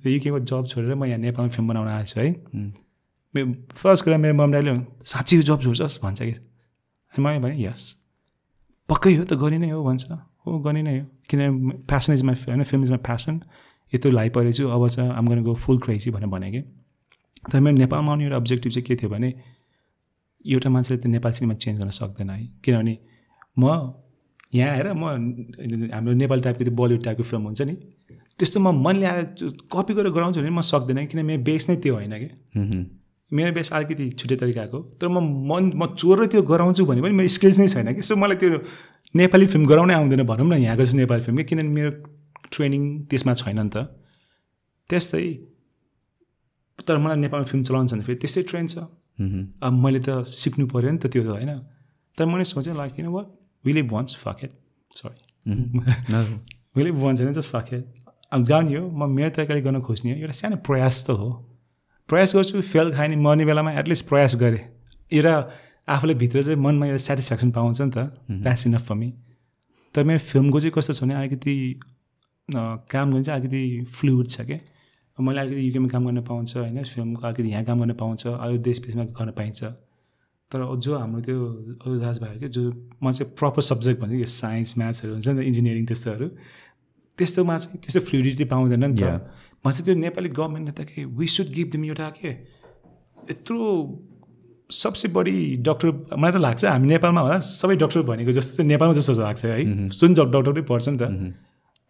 युकेको जब छोडेर म यहाँ नेपालमा फिल्म बनाउन आएको छु है फर्स्ट कुरा मेरो मम्मीले साँच्चीको जब छोड्छस् भन्छ कि अनि मैले भने यस पक्कै हो त गर्ने नै हो भन्छ हो गर्ने नै हो किनभने प्यासन इज माई होइन फिल्म इज माई प्यासन यत्रो लाइपरेछु अब चाहिँ आम गोना गो फुल क्रेजी भने कि तर मेरो नेपालमा आउने एउटा अब्जेक्टिभ चाहिँ के थियो भने एउटा मान्छेले त नेपाली सिनेमा चेन्ज गर्न सक्दैन है किनभने म यहाँ आएर म हाम्रो नेपाली टाइपको त्यो बलिउड टाइपको फिल्म हुन्छ नि त्यस्तो म मन ल्याएर कपी गरेर गराउँछु भने म सक्दैन किन मेरो बेस नै त्यो होइन कि मेरो बेस अलिकति छुट्टै तरिकाको तर म चोरेर त्यो गराउँछु भने पनि मेरो स्किल्स नै छैन कि सो मलाई त्यो नेपाली फिल्म गराउनै आउँदैन भनौँ न यहाँको चाहिँ नेपाली फिल्म किनभने मेरो ट्रेनिङ त्यसमा छैन नि त त्यस्तै तर मलाई नेपाली फिल्म चलाउनु छ भने फेरि त्यस्तै ट्रेन छ अब मैले त सिक्नु पऱ्यो नि त त्यो त होइन तर मैले सोचेँ लाइक किन what we live once fuck it sorry we live once and just fuck it अब जाने हो म मेरो तरिकाले गर्न खोज्ने हो एउटा सानो प्रयास त हो प्रयास गर्छु फेल खाएँ नि मर्ने बेलामा एटलिस्ट प्रयास गरेँ एउटा आफूले भित्र चाहिँ मनमा एउटा सेटिस्फ्याक्सन पाउँछ नि त द्याट्स इनफ फर मी तर मेरो फिल्मको चाहिँ कस्तो छ भने अलिकति काम गर्नु चाहिँ अलिकति फ्लुइड छ क्या मैले अलिकति युकेमा काम गर्न पाउँछ होइन फिल्मको अलिकति यहाँ काम गर्न पाउँछ अरू देश विदेशमा गर्न पाइन्छ तर जो हाम्रो त्यो अरू दाजुभाइहरू क्या जो म चाहिँ प्रपर सब्जेक्ट भन्छ कि साइन्स म्याथ्सहरू हुन्छ नि त इन्जिनियरिङ त्यस्तोहरू त्यस्तोमा चाहिँ त्यस्तो फ्लुइडिटी पाउँदैन नि त म चाहिँ त्यो नेपाली गभर्मेन्टले त के वी सुड गिभ देम एउटा के यत्रो सबसे बढी डक्टर मलाई त लाग्छ हामी नेपालमा होला सबै डक्टर भनेको जस्तो त नेपालमा जस्तो लाग्छ है जुन डक्टरै पर्छ नि त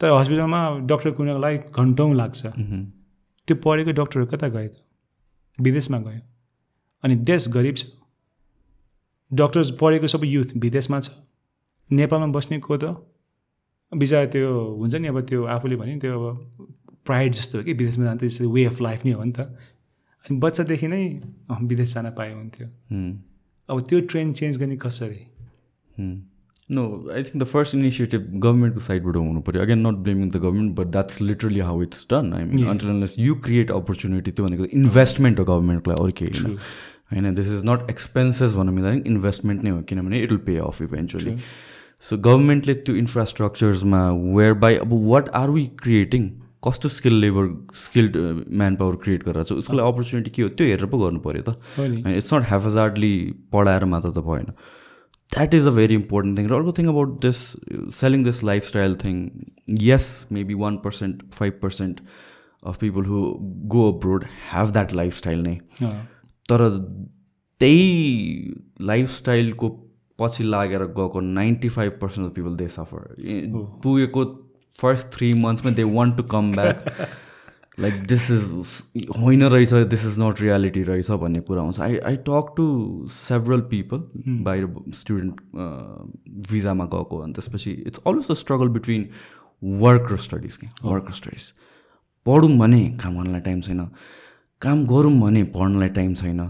तर हस्पिटलमा डक्टर कुर्नको लागि घन्टौँ लाग्छ त्यो पढेको डक्टरहरू कता गयो त विदेशमा गयो अनि देश गरिब छ डक्टर्स पढेको सबै युथ विदेशमा छ नेपालमा बस्ने को त बिचरा त्यो हुन्छ नि अब त्यो आफूले भने त्यो अब प्राइड जस्तो हो कि विदेशमा जान्छ त्यसरी वे अफ लाइफ नै हो नि त अनि बच्चादेखि नै विदेश जान पायो हुन्थ्यो अब त्यो ट्रेन्ड चेन्ज गर्ने कसरी no I think the first initiative गभर्मेन्टको साइडबाट हुनु पऱ्यो again not blaming the government but that's literally how it's done I mean until unless you create opportunity त्यो भनेको इन्भेस्टमेन्ट हो गभर्मेन्टको लागि अरू केही होइन दिस इज नट एक्सपेन्सेस भनौँ मिल्दैन इन्भेस्टमेन्ट नै हो किनभने it will pay of eventually so गभर्मेन्टले त्यो इन्फ्रास्ट्रक्चर्समा वेयर बाई अब वाट आर वी क्रिएटिङ कस्तो स्किल्ड म्यान पावर क्रिएट गरेर छ उसको लागि अपर्च्युनिटी के हो त्यो हेरेर पो गर्नु पऱ्यो त इट्स नट हेफजार्डली पढाएर मात्र त भएन that is a very important thing र अर्को thing about this selling this lifestyle thing yes maybe 1% 5% of people who go abroad have that lifestyle नै तर त्यही लाइफस्टाइलको पछि लागेर गएको 95% अफ पिपल दे सफर पुगेको फर्स्ट 3 monthsमा they want to come back like this is होइन रहेछ दिस इज नट रियालिटी रहेछ भन्ने कुरा आउँछ I talk to several people बाहिर स्टुडेन्ट भिजामा गएको अनि त्यसपछि it's always a struggle between work र स्टडिज कि वर्क र स्टडिज पढौँ भने काम गर्नलाई टाइम छैन काम गरौँ भने पढ्नलाई टाइम छैन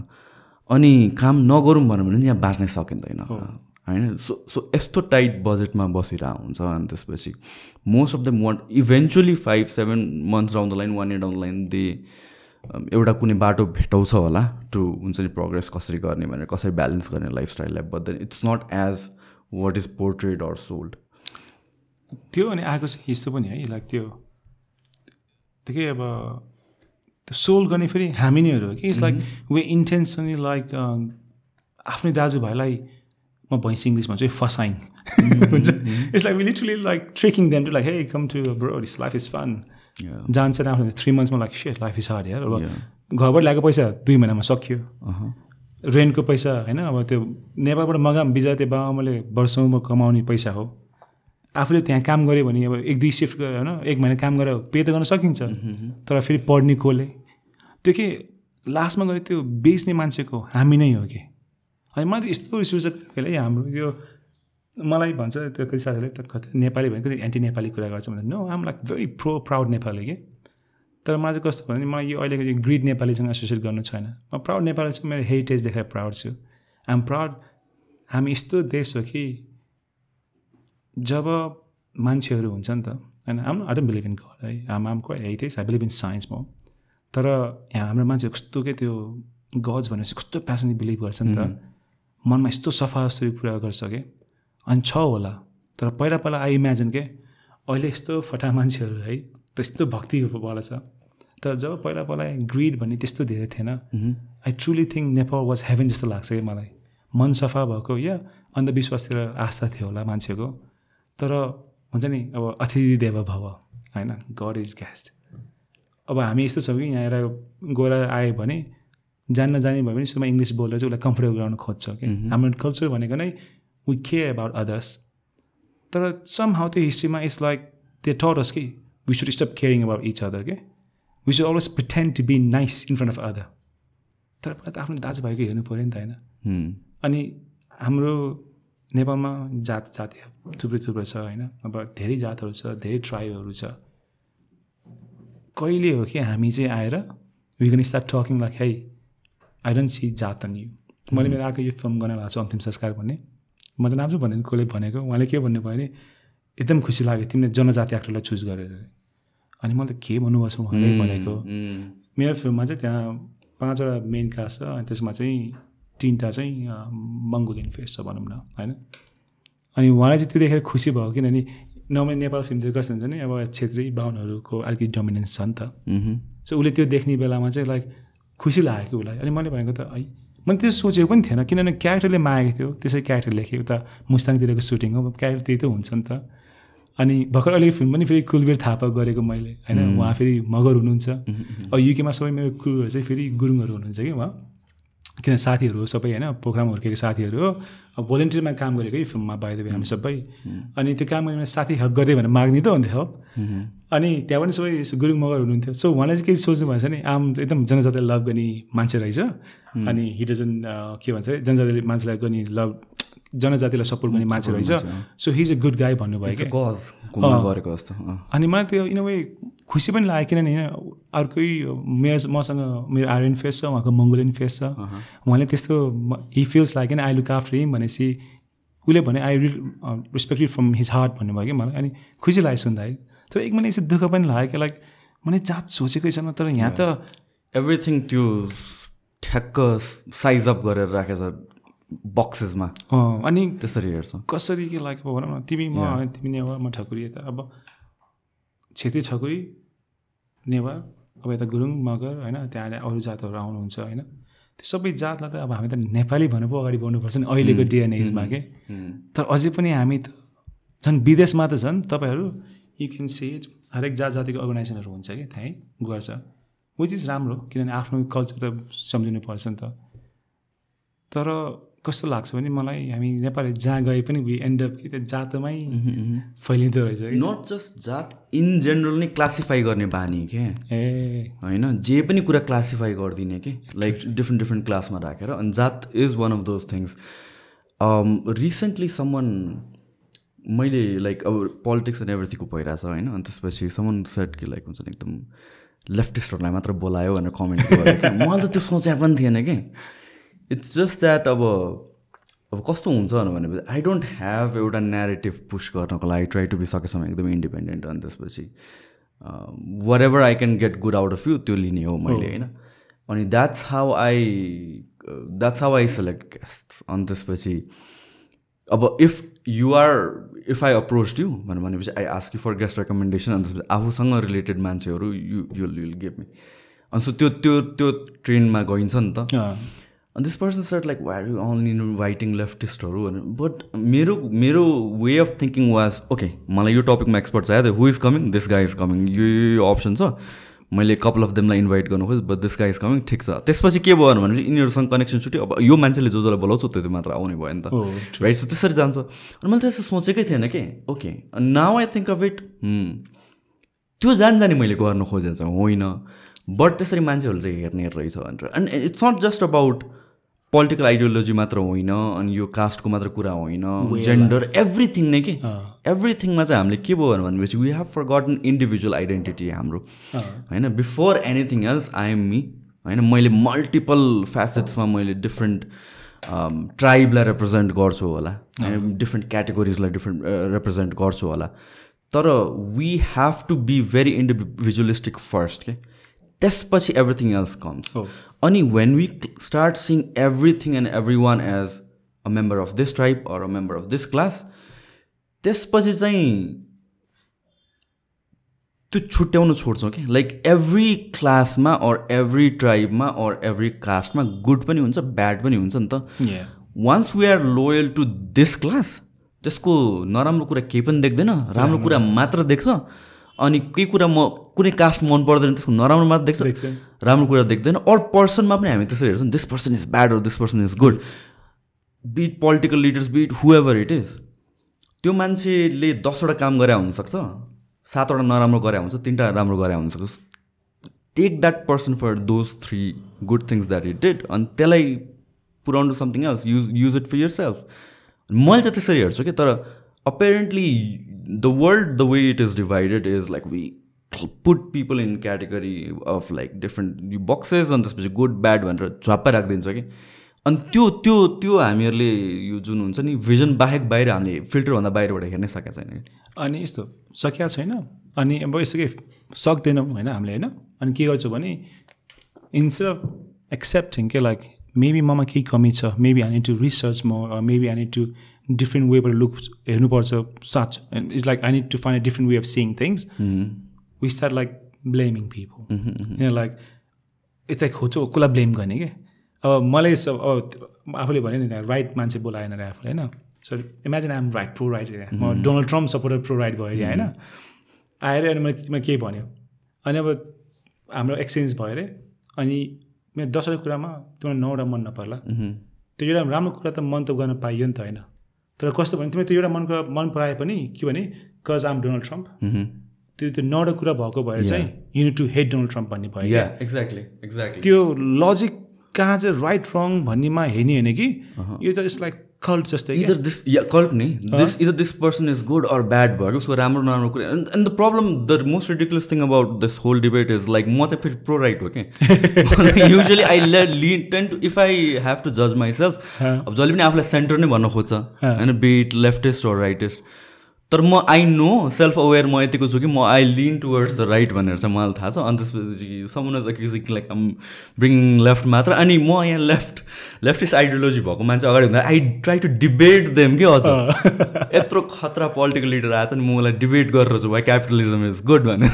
अनि काम नगरौँ भन्यो भने यहाँ बाँच्नै सकिँदैन होइन सो यस्तो टाइट बजेटमा बसिरहेको हुन्छ अनि त्यसपछि most of them want eventually 5-7 months down the line 1 year down the line they एउटा कुनै बाटो भेटाउँछ होला टु हुन्छ नि प्रोग्रेस कसरी गर्ने भनेर कसरी ब्यालेन्स गर्ने लाइफस्टाइललाई but then it's not as what is portrayed or sold त्यो अनि आएको चाहिँ यस्तो पनि है लाइक त्यो के अब त्यो सोल्ड गर्ने फेरि हामी नैहरू हो कि it's like we intentionally like आफ्नै दाजुभाइलाई म भैँसी इङ्ग्लिस भन्छु फसाइङ हुन्छ it's like we literally like tricking them to like hey come to bro this life is fun जान्छ आफ्नो 3 monthsमा like set life is hard यार अब घरबाट ल्याएको पैसा 2 महिनामा सक्यो रेन्टको पैसा होइन अब त्यो नेपालबाट मगाम बिजा त्यो बाबाआमाले वर्षौँमा कमाउने पैसा हो आफूले त्यहाँ काम गऱ्यो भने अब 1-2 सिफ्ट गरेर होइन 1 महिना काम गरेर पे त गर्न सकिन्छ तर फेरि पढ्ने कोले त्यो के लास्टमा गएर त्यो बेच्ने मान्छेको हामी नै हो कि अनि मलाई त यस्तो रिस उठ्छ कहिले हाम्रो त्यो मलाई भन्छ त्यो कति साथीहरूले त कतै नेपाली भनेको एन्टी नेपाली कुरा गर्छ भने नो आम लाइक भेरी प्राउड नेपाली कि तर मलाई चाहिँ कस्तो भने मलाई यो अहिलेको यो ग्रिड नेपालीसँग एसोसिएट गर्नु छैन म प्राउड नेपाली छु मेरो हेरिटेज देखाएर प्राउड छु आइएम प्राउड हामी यस्तो देश हो कि जब मान्छेहरू हुन्छ नि त होइन I don't believe in God है um quite heritage I believe in science म तर यहाँ हाम्रो मान्छे कस्तो के त्यो गज भनेपछि कस्तो प्यासनली बिलिभ गर्छ नि त मनमा यस्तो सफा जस्तो पुरा गर्छ कि अनि छ होला तर पहिला पहिला आई इमेजिन के अहिले यस्तो फटा मान्छेहरू है त्यस्तो भक्तिवाला छ तर जब पहिला पहिला ग्रिड भन्ने त्यस्तो धेरै थिएन I truly think Nepal was haven जस्तो लाग्छ कि मलाई मन सफा भएको या अन्धविश्वासतिर आस्था थियो होला मान्छेको तर हुन्छ नि अब अतिथि देव भव होइन गड इज गेस्ट अब हामी यस्तो छौँ कि यहाँ आएर गएर आयो भने जान्न जाने भयो भने सुरुमा इङ्ग्लिस बोलेर चाहिँ उसलाई कम्फर्टेबल गराउन खोज्छ कि हाम्रो कल्चर भनेको नै वी केयर अबाउट अदर्स तर सम हाउ त्यो हिस्ट्रीमा it's like they taught us कि we should stop caring about each other के we should always pretend to be nice in front of other तर पहिला त आफ्नो दाजुभाइको हेर्नु पऱ्यो नि त होइन अनि हाम्रो नेपालमा जाति थुप्रै छ होइन अब धेरै जातहरू छ धेरै ट्राइबहरू छ कहिले हो कि हामी चाहिँ आएर we can start talking like है आई डोन्ट सी जात अन यु मैले मेरो आएको यो फिल्म गर्न लाग्छु अन्तिम संस्कार भन्ने म चाहिँ नाम चाहिँ भनेको कसले भनेको उहाँले के भन्नुभयो भने एकदम खुसी लाग्यो तिमीले जनजाति एक्टरलाई चुज गरेर अनि मैले त के भन्नुभएको छ उहाँले भनेको मेरो फिल्ममा चाहिँ त्यहाँ 5वटा मेन कास्ट छ अनि त्यसमा चाहिँ 3टा चाहिँ मङ्गोलियन फेस छ भनौँ न होइन अनि उहाँलाई चाहिँ त्यो देखेर खुसी भयो किनभने नर्मली नेपाल फिल्मतिर कस्तो हुन्छ नि अब क्षेत्री बाहुनहरूको अलिकति डोमिनेन्स छ नि त सो उसले त्यो देख्ने बेलामा चाहिँ लाइक खुसी लाग्यो कि उसलाई अनि मैले भनेको त है मैले त्यो सोचेको पनि थिएन किनभने क्यारेक्टरले मागेको थियो त्यसै क्यारेक्टर लेखेको त मुस्ताङतिरको सुटिङ हो क्यारेक्टर त्यही त हुन्छ नि त अनि भर्खर अहिले फिल्म पनि फेरि कुलबीर थापा गरेको मैले होइन उहाँ फेरि मगर हुनुहुन्छ अब युकेमा सबै मेरो क्रुहरू चाहिँ फेरि गुरुङहरू हुनुहुन्छ कि उहाँ किन साथीहरू हो सबै होइन प्रोग्राम हुर्केको साथीहरू हो अब भोलिन्टियरमा काम गरेको है फिल्ममा बाहिर हामी सबै अनि त्यो काम गर्ने साथी हेल्प गर्दै भनेर माग्ने त हुन्थ्यो हेल्प अनि त्यहाँ पनि सबै गुरुङ मगर हुनुहुन्थ्यो सो उहाँले चाहिँ के सोच्नु भएछ नि आम एकदम जनजातिलाई लभ गर्ने मान्छे रहेछ अनि हि डजन के भन्छ जनजाति मान्छेलाई गर्ने लभ जनजातिलाई सपोर्ट गर्ने मान्छे रहेछ so he is a good गाई भन्नुभयो क्या अनि मलाई त्यो इन अ वे खुसी पनि लाग्यो किनभने अर्कै मसँग मेरो आर्यन फेस छ उहाँको मङ्गोलियन फेस छ उहाँले त्यस्तो he feels like I look after him भनेपछि उसले भने I respect from his heart भन्नुभयो कि मलाई अनि खुसी लाग्यो सुन्दा है तर एक महिना यसो दुःख पनि लाग्यो कि लाइक मैले जात सोचेकै छैन तर यहाँ त एभ्रिथिङ त्यो ठ्याक्क साइज अप गरेर राखेछ बक्सेसमा अनि त्यसरी हेर्छ कसरी के लाग्यो भनौँ न तिमी नेवार म ठकुरी यता अब छेत्री ठकुरी नेवार अब यता गुरुङ मगर होइन त्यहाँ अरू जातहरू आउनुहुन्छ होइन त्यो सबै जातलाई त अब हामी त नेपाली भनेर पो अगाडि बढ्नुपर्छ नि अहिलेको डे एन्ड एजमा के तर अझै पनि हामी त झन् विदेशमा त झन् तपाईँहरू यु क्यान सी इट हरेक जातिको अर्गनाइजेसनहरू हुन्छ कि त्यहीँ गर्छ विच इज राम्रो किनभने आफ्नो कल्चर त सम्झिनु पर्छ नि त तर कस्तो लाग्छ भने मलाई हामी नेपाली जहाँ गए पनि वी एन्ड अप कि त्यो जातमै फैलिँदो रहेछ कि नट जस्ट जात इन जेनरल नै क्लासिफाई गर्ने बानी के होइन जे पनि कुरा क्लासिफाई गरिदिने कि लाइक डिफ्रेन्ट क्लासमा राखेर अनि जात is one of those things recently समन मैले लाइक अब पोलिटिक्स एन्ड एभ्रिथिङको भइरहेछ होइन अनि त्यसपछि समन सेट कि लाइक हुन्छ नि एकदम लेफ्टिस्टहरूलाई मात्र बोलायो भनेर कमेन्ट गरेँ मैले त त्यो सोचे पनि थिएन कि इट्स जस्ट द्याट अब कस्तो हुन्छ भनेपछि आई डोन्ट ह्याभ एउटा न्यारेटिभ पुस गर्नको लागि ट्राई टु बी सकेसम्म एकदमै इन्डिपेन्डेन्ट अनि त्यसपछि whatever I can get good out of you त्यो लिने हो मैले होइन अनि that's how I select guest अनि त्यसपछि अब इफ आई अप्रोच यु भनेपछि I ask you for guest recommendation अनि त्यसपछि आफूसँग रिलेटेड मान्छेहरू यु विल गिभ मी अनि सो त्यो ट्रेन्डमा गइन्छ नि त And this person said like, why are you only inviting leftistहरू भनेर बट मेरो way of thinking was okay मलाई यो टपिकमा एक्सपर्ट चाहियो who is coming this guy is coming यो अप्सन छ मैले कपाल अफ देमलाई इन्भाइट गर्नु खोज but this guy is coming ठिक छ त्यसपछि के भयो भने यिनीहरूसँग कनेक्सन छुट्यो अब यो मान्छेले जसलाई बोलाउँछ त्यो मात्र आउने भयो नि त राइट सो त्यसरी जान्छ अनि मैले त्यस्तो सोचेकै थिएन कि okay now I think of it त्यो जाने मैले गर्न खोजेको छ होइन बट त्यसरी मान्छेहरू चाहिँ हेर्ने रहेछ भनेर and it's not just about political ideology मात्र होइन अनि यो कास्टको मात्र कुरा होइन जेन्डर एभ्रिथिङ नै कि एभ्रिथिङमा चाहिँ हामीले के भयो भनेपछि we have forgotten individual identity हाम्रो होइन before anything else I am me होइन मैले मल्टिपल फ्यासेट्समा मैले डिफ्रेन्ट ट्राइबलाई रिप्रेजेन्ट गर्छु होला डिफ्रेन्ट क्याटेगोरिजलाई रिप्रेजेन्ट गर्छु होला तर we have to be very individualistic first के त्यसपछि एभ्रिथिङ एल्स कम्स अनि when we start seeing everything and every one as a member of this tribe or a member of this class त्यसपछि चाहिँ त्यो छुट्याउनु छोड्छौँ कि लाइक एभ्री क्लासमा अर एभ्री ट्राइबमा अर एभ्री कास्टमा गुड पनि हुन्छ ब्याड पनि हुन्छ नि त once we are loyal to this class त्यसको नराम्रो कुरा केही पनि देख्दैन राम्रो कुरा मात्र देख्छ अनि केही कुरा कुनै कास्ट मन पर्दैन त्यसको नराम्रो मात्र देख्छ राम्रो कुरा देख्दैन अर पर्सनमा पनि हामी त्यसरी हेर्छौँ this person is bad or this person is good be it political leaders be it whoever it is त्यो मान्छेले 10वटा काम गरे हुनसक्छ 7वटा नराम्रो गरे हुन्छ 3टा राम्रो गरे हुनसक्छ take that person for those 3 good things that it did अनि त्यसलाई put on to something else use it for yourself मैले चाहिँ त्यसरी हेर्छु कि तर apparently the world the way it is divided is like we put people in category of like different boxes and त्यसपछि good bad भनेर झ्वाप्पै राखिदिन्छ कि अनि त्यो हामीहरूले यो जुन हुन्छ नि भिजन बाहेक बाहिर हामीले फिल्टरभन्दा बाहिरबाट हेर्नै सकेको छैन अनि यस्तो सकिया छैन अनि अब यस्तो के सक्दैनौँ होइन हामीले होइन अनि के गर्छौँ भने इन्स्टेड अफ एक्सेप्टिङ के लाइक मेबी ममा केही कमी छ maybe I need to research more maybe I need to different way but look हेर्नुपर्छ such and it's like I need to find a different way of seeing things we start like blaming people you know like यता खोज्छौ कसलाई ब्लेम गर्ने के अब मलाई आफूले भने नि राइट मान्छे बोलाएन रे आफूले होइन so imagine I am right pro right म Donald Trump supporter pro right भयो होइन आएर अनि मैले केही भन्यो अनि अब हाम्रो एक्सचेन्ज भयो अरे अनि मेरो 10वटा कुरामा तिमीलाई 9वटा मन नपर्ला त्यो एउटा राम्रो कुरा त मन त गर्न पाइयो नि त होइन तर कस्तो भने तिमीले त्यो एउटा मन पराए पनि के भने कज आम डोनाल्ड ट्रम्प त्यो 9वटा कुरा भएको भएर चाहिँ you need to hate Donald Trump भन्ने भयो एक्ज्याक्टली त्यो लजिक कहाँ चाहिँ राइट रङ भन्नेमा हेर्ने होइन कि यो त इट्स लाइक कल्ट जस्तै इदर दिस कल्ट नि this person is good or bad भयो उसको राम्रो नराम्रो कुरा and the problem the most ridiculous thing about this whole debate is like म चाहिँ फेरि प्रो राइट हो कि usually I tend to if I have to जज माइसेल्फ अब जहिले पनि आफूलाई सेन्टर नै भन्न खोज्छ होइन बिट लेफ्टिस्ट अर राइटिस्ट तर म आई नो सेल्फ अवेर म यतिको छु कि म आई लिन टुवर्ड्स द राइट भनेर चाहिँ मलाई थाहा छ अनि त्यसपछि समन लाइक आम ब्रिङ लेफ्ट मात्र अनि म यहाँ लेफ्टिस्ट आइडियोलोजी भएको मान्छे अगाडि हुँदा I try to debate them कि अझ यत्रो खतरा पोलिटिकल लिडर आएछ नि म उसलाई डिबेट गरेर छु वाइ क्यापिटलिजम इज गुड भनेर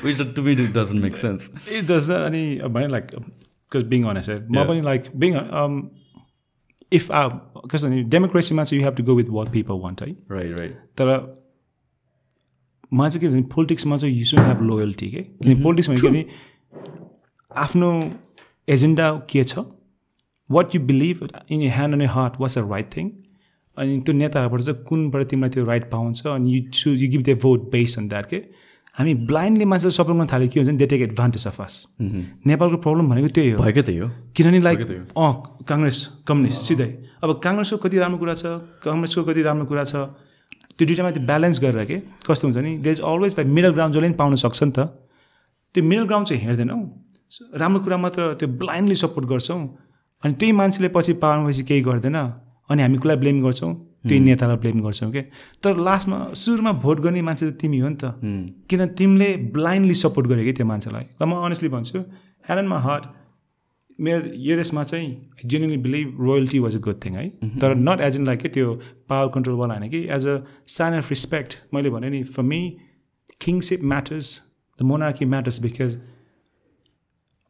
which to me it doesn't make sense it does अनि भने लाइक बिकज बिङ अनेस्ट म पनि like being if because democracy you have to go with what people want right तर मान्छे के भन्छ पोलिटिक्समा चाहिँ you shouldn't have loyalty के किन पोलिटिक्समा के भने आफ्नो एजेन्डा के छ what you believe in your hand and your heart what's the right thing अनि त्यो नेताहरूबाट चाहिँ कुनबाट तिमीलाई त्यो राइट पाउँछ अनि you give their vote based on that के हामी ब्लाइन्डली मान्छे सपोर्ट गर्न थाल्यो के हुन्छ नि they take advantage of us नेपालको प्रब्लम भनेको त्यही हो भएकै त्यही हो किनभने लाइक काङ्ग्रेस कम्युनिस्ट सिधै अब काङ्ग्रेसको कति राम्रो कुरा छ कङ्ग्रेसको कति राम्रो कुरा छ त्यो दुइटामा त्यो ब्यालेन्स गरेर के कस्तो हुन्छ नि there is always like middle ground जसले पनि पाउन सक्छ नि त त्यो मिडल ग्राउन्ड चाहिँ हेर्दैनौँ राम्रो कुरा मात्र त्यो ब्लाइन्डली सपोर्ट गर्छौँ अनि त्यही मान्छेले पछि पाउनुपछि केही गर्दैन अनि हामी कसलाई ब्लेम गर्छौँ त्यही नेतालाई ब्लेम गर्छौँ क्या तर लास्टमा सुरुमा भोट गर्ने मान्छे त तिमी हो नि त किन तिमीले ब्लाइन्डली सपोर्ट गरे कि त्यो मान्छेलाई र म अनेस्टली भन्छु ह्यान्ड एन्ड माई हार्ट मेरो यो देशमा चाहिँ genuinely believe royalty was a good thing है तर नट एज इन लाइक के त्यो पावर कन्ट्रोलवाला होइन कि as a sign of respect मैले भने नि for me kingship matters the monarchy matters because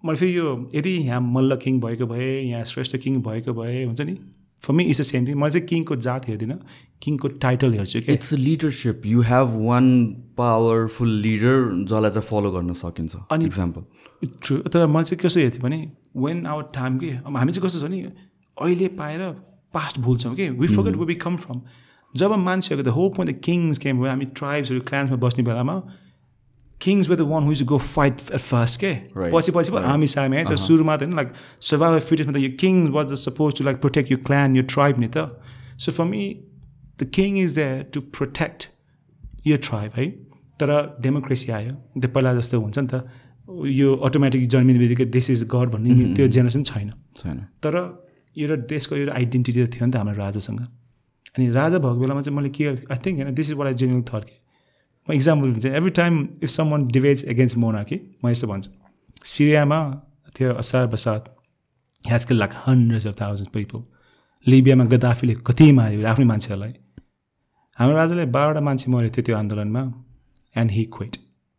मैले फेरि यो यदि यहाँ मल्ल किङ भएको भए यहाँ श्रेष्ठ किङ भएको भए हुन्छ नि for me it's the same thing मैले चाहिँ किङको जात हेर्दिनँ किङको टाइटल हेर्छु कि it's leadership you have one powerful leader जसलाई चाहिँ फलो गर्न सकिन्छ अनि इक्जाम्पल ट्रु तर मैले चाहिँ कसो हेर्थेँ भने वेन आवर टाइम के अब हामी चाहिँ कस्तो छ नि अहिले पाएर पास्ट भुल्छौँ कि we forget way we come from जब मान्छेहरूको the whole point the kings came हो हामी ट्राइब्सहरू क्लान्समा बस्ने बेलामा kings were the one who go fight at first के पछि पछि हामी सामे है तर सुरुमा त लाइक सर्भाइभल फिटनेसमा त यो king was suppose to like protect you clan यो ट्राइब नि त so for me the king is there to protect यो ट्राइब है तर डेमोक्रेसी आयो त्यो पहिला जस्तो हुन्छ नि त यो अटोमेटिक जन्मिने बित्तिकै दिस इज गड भन्ने त्यो जेनेरेसन छैन तर एउटा देशको एउटा आइडेन्टिटी थियो नि त हाम्रो राजासँग अनि राजा भएको बेलामा चाहिँ मैले के आई थिङ्क होइन this is what I genuinely thought के म इक्जाम्पल दिन्छु every time if someone debates against monarchy म यस्तो भन्छु सिरियामा थियो असार बसात has killed like hundreds of thousand people लिबियामा गद्दाफीले कति मार्यो आफ्नै मान्छेहरूलाई हाम्रो राजाले 12वटा मान्छे मरेको थियो त्यो आन्दोलनमा and Hee quit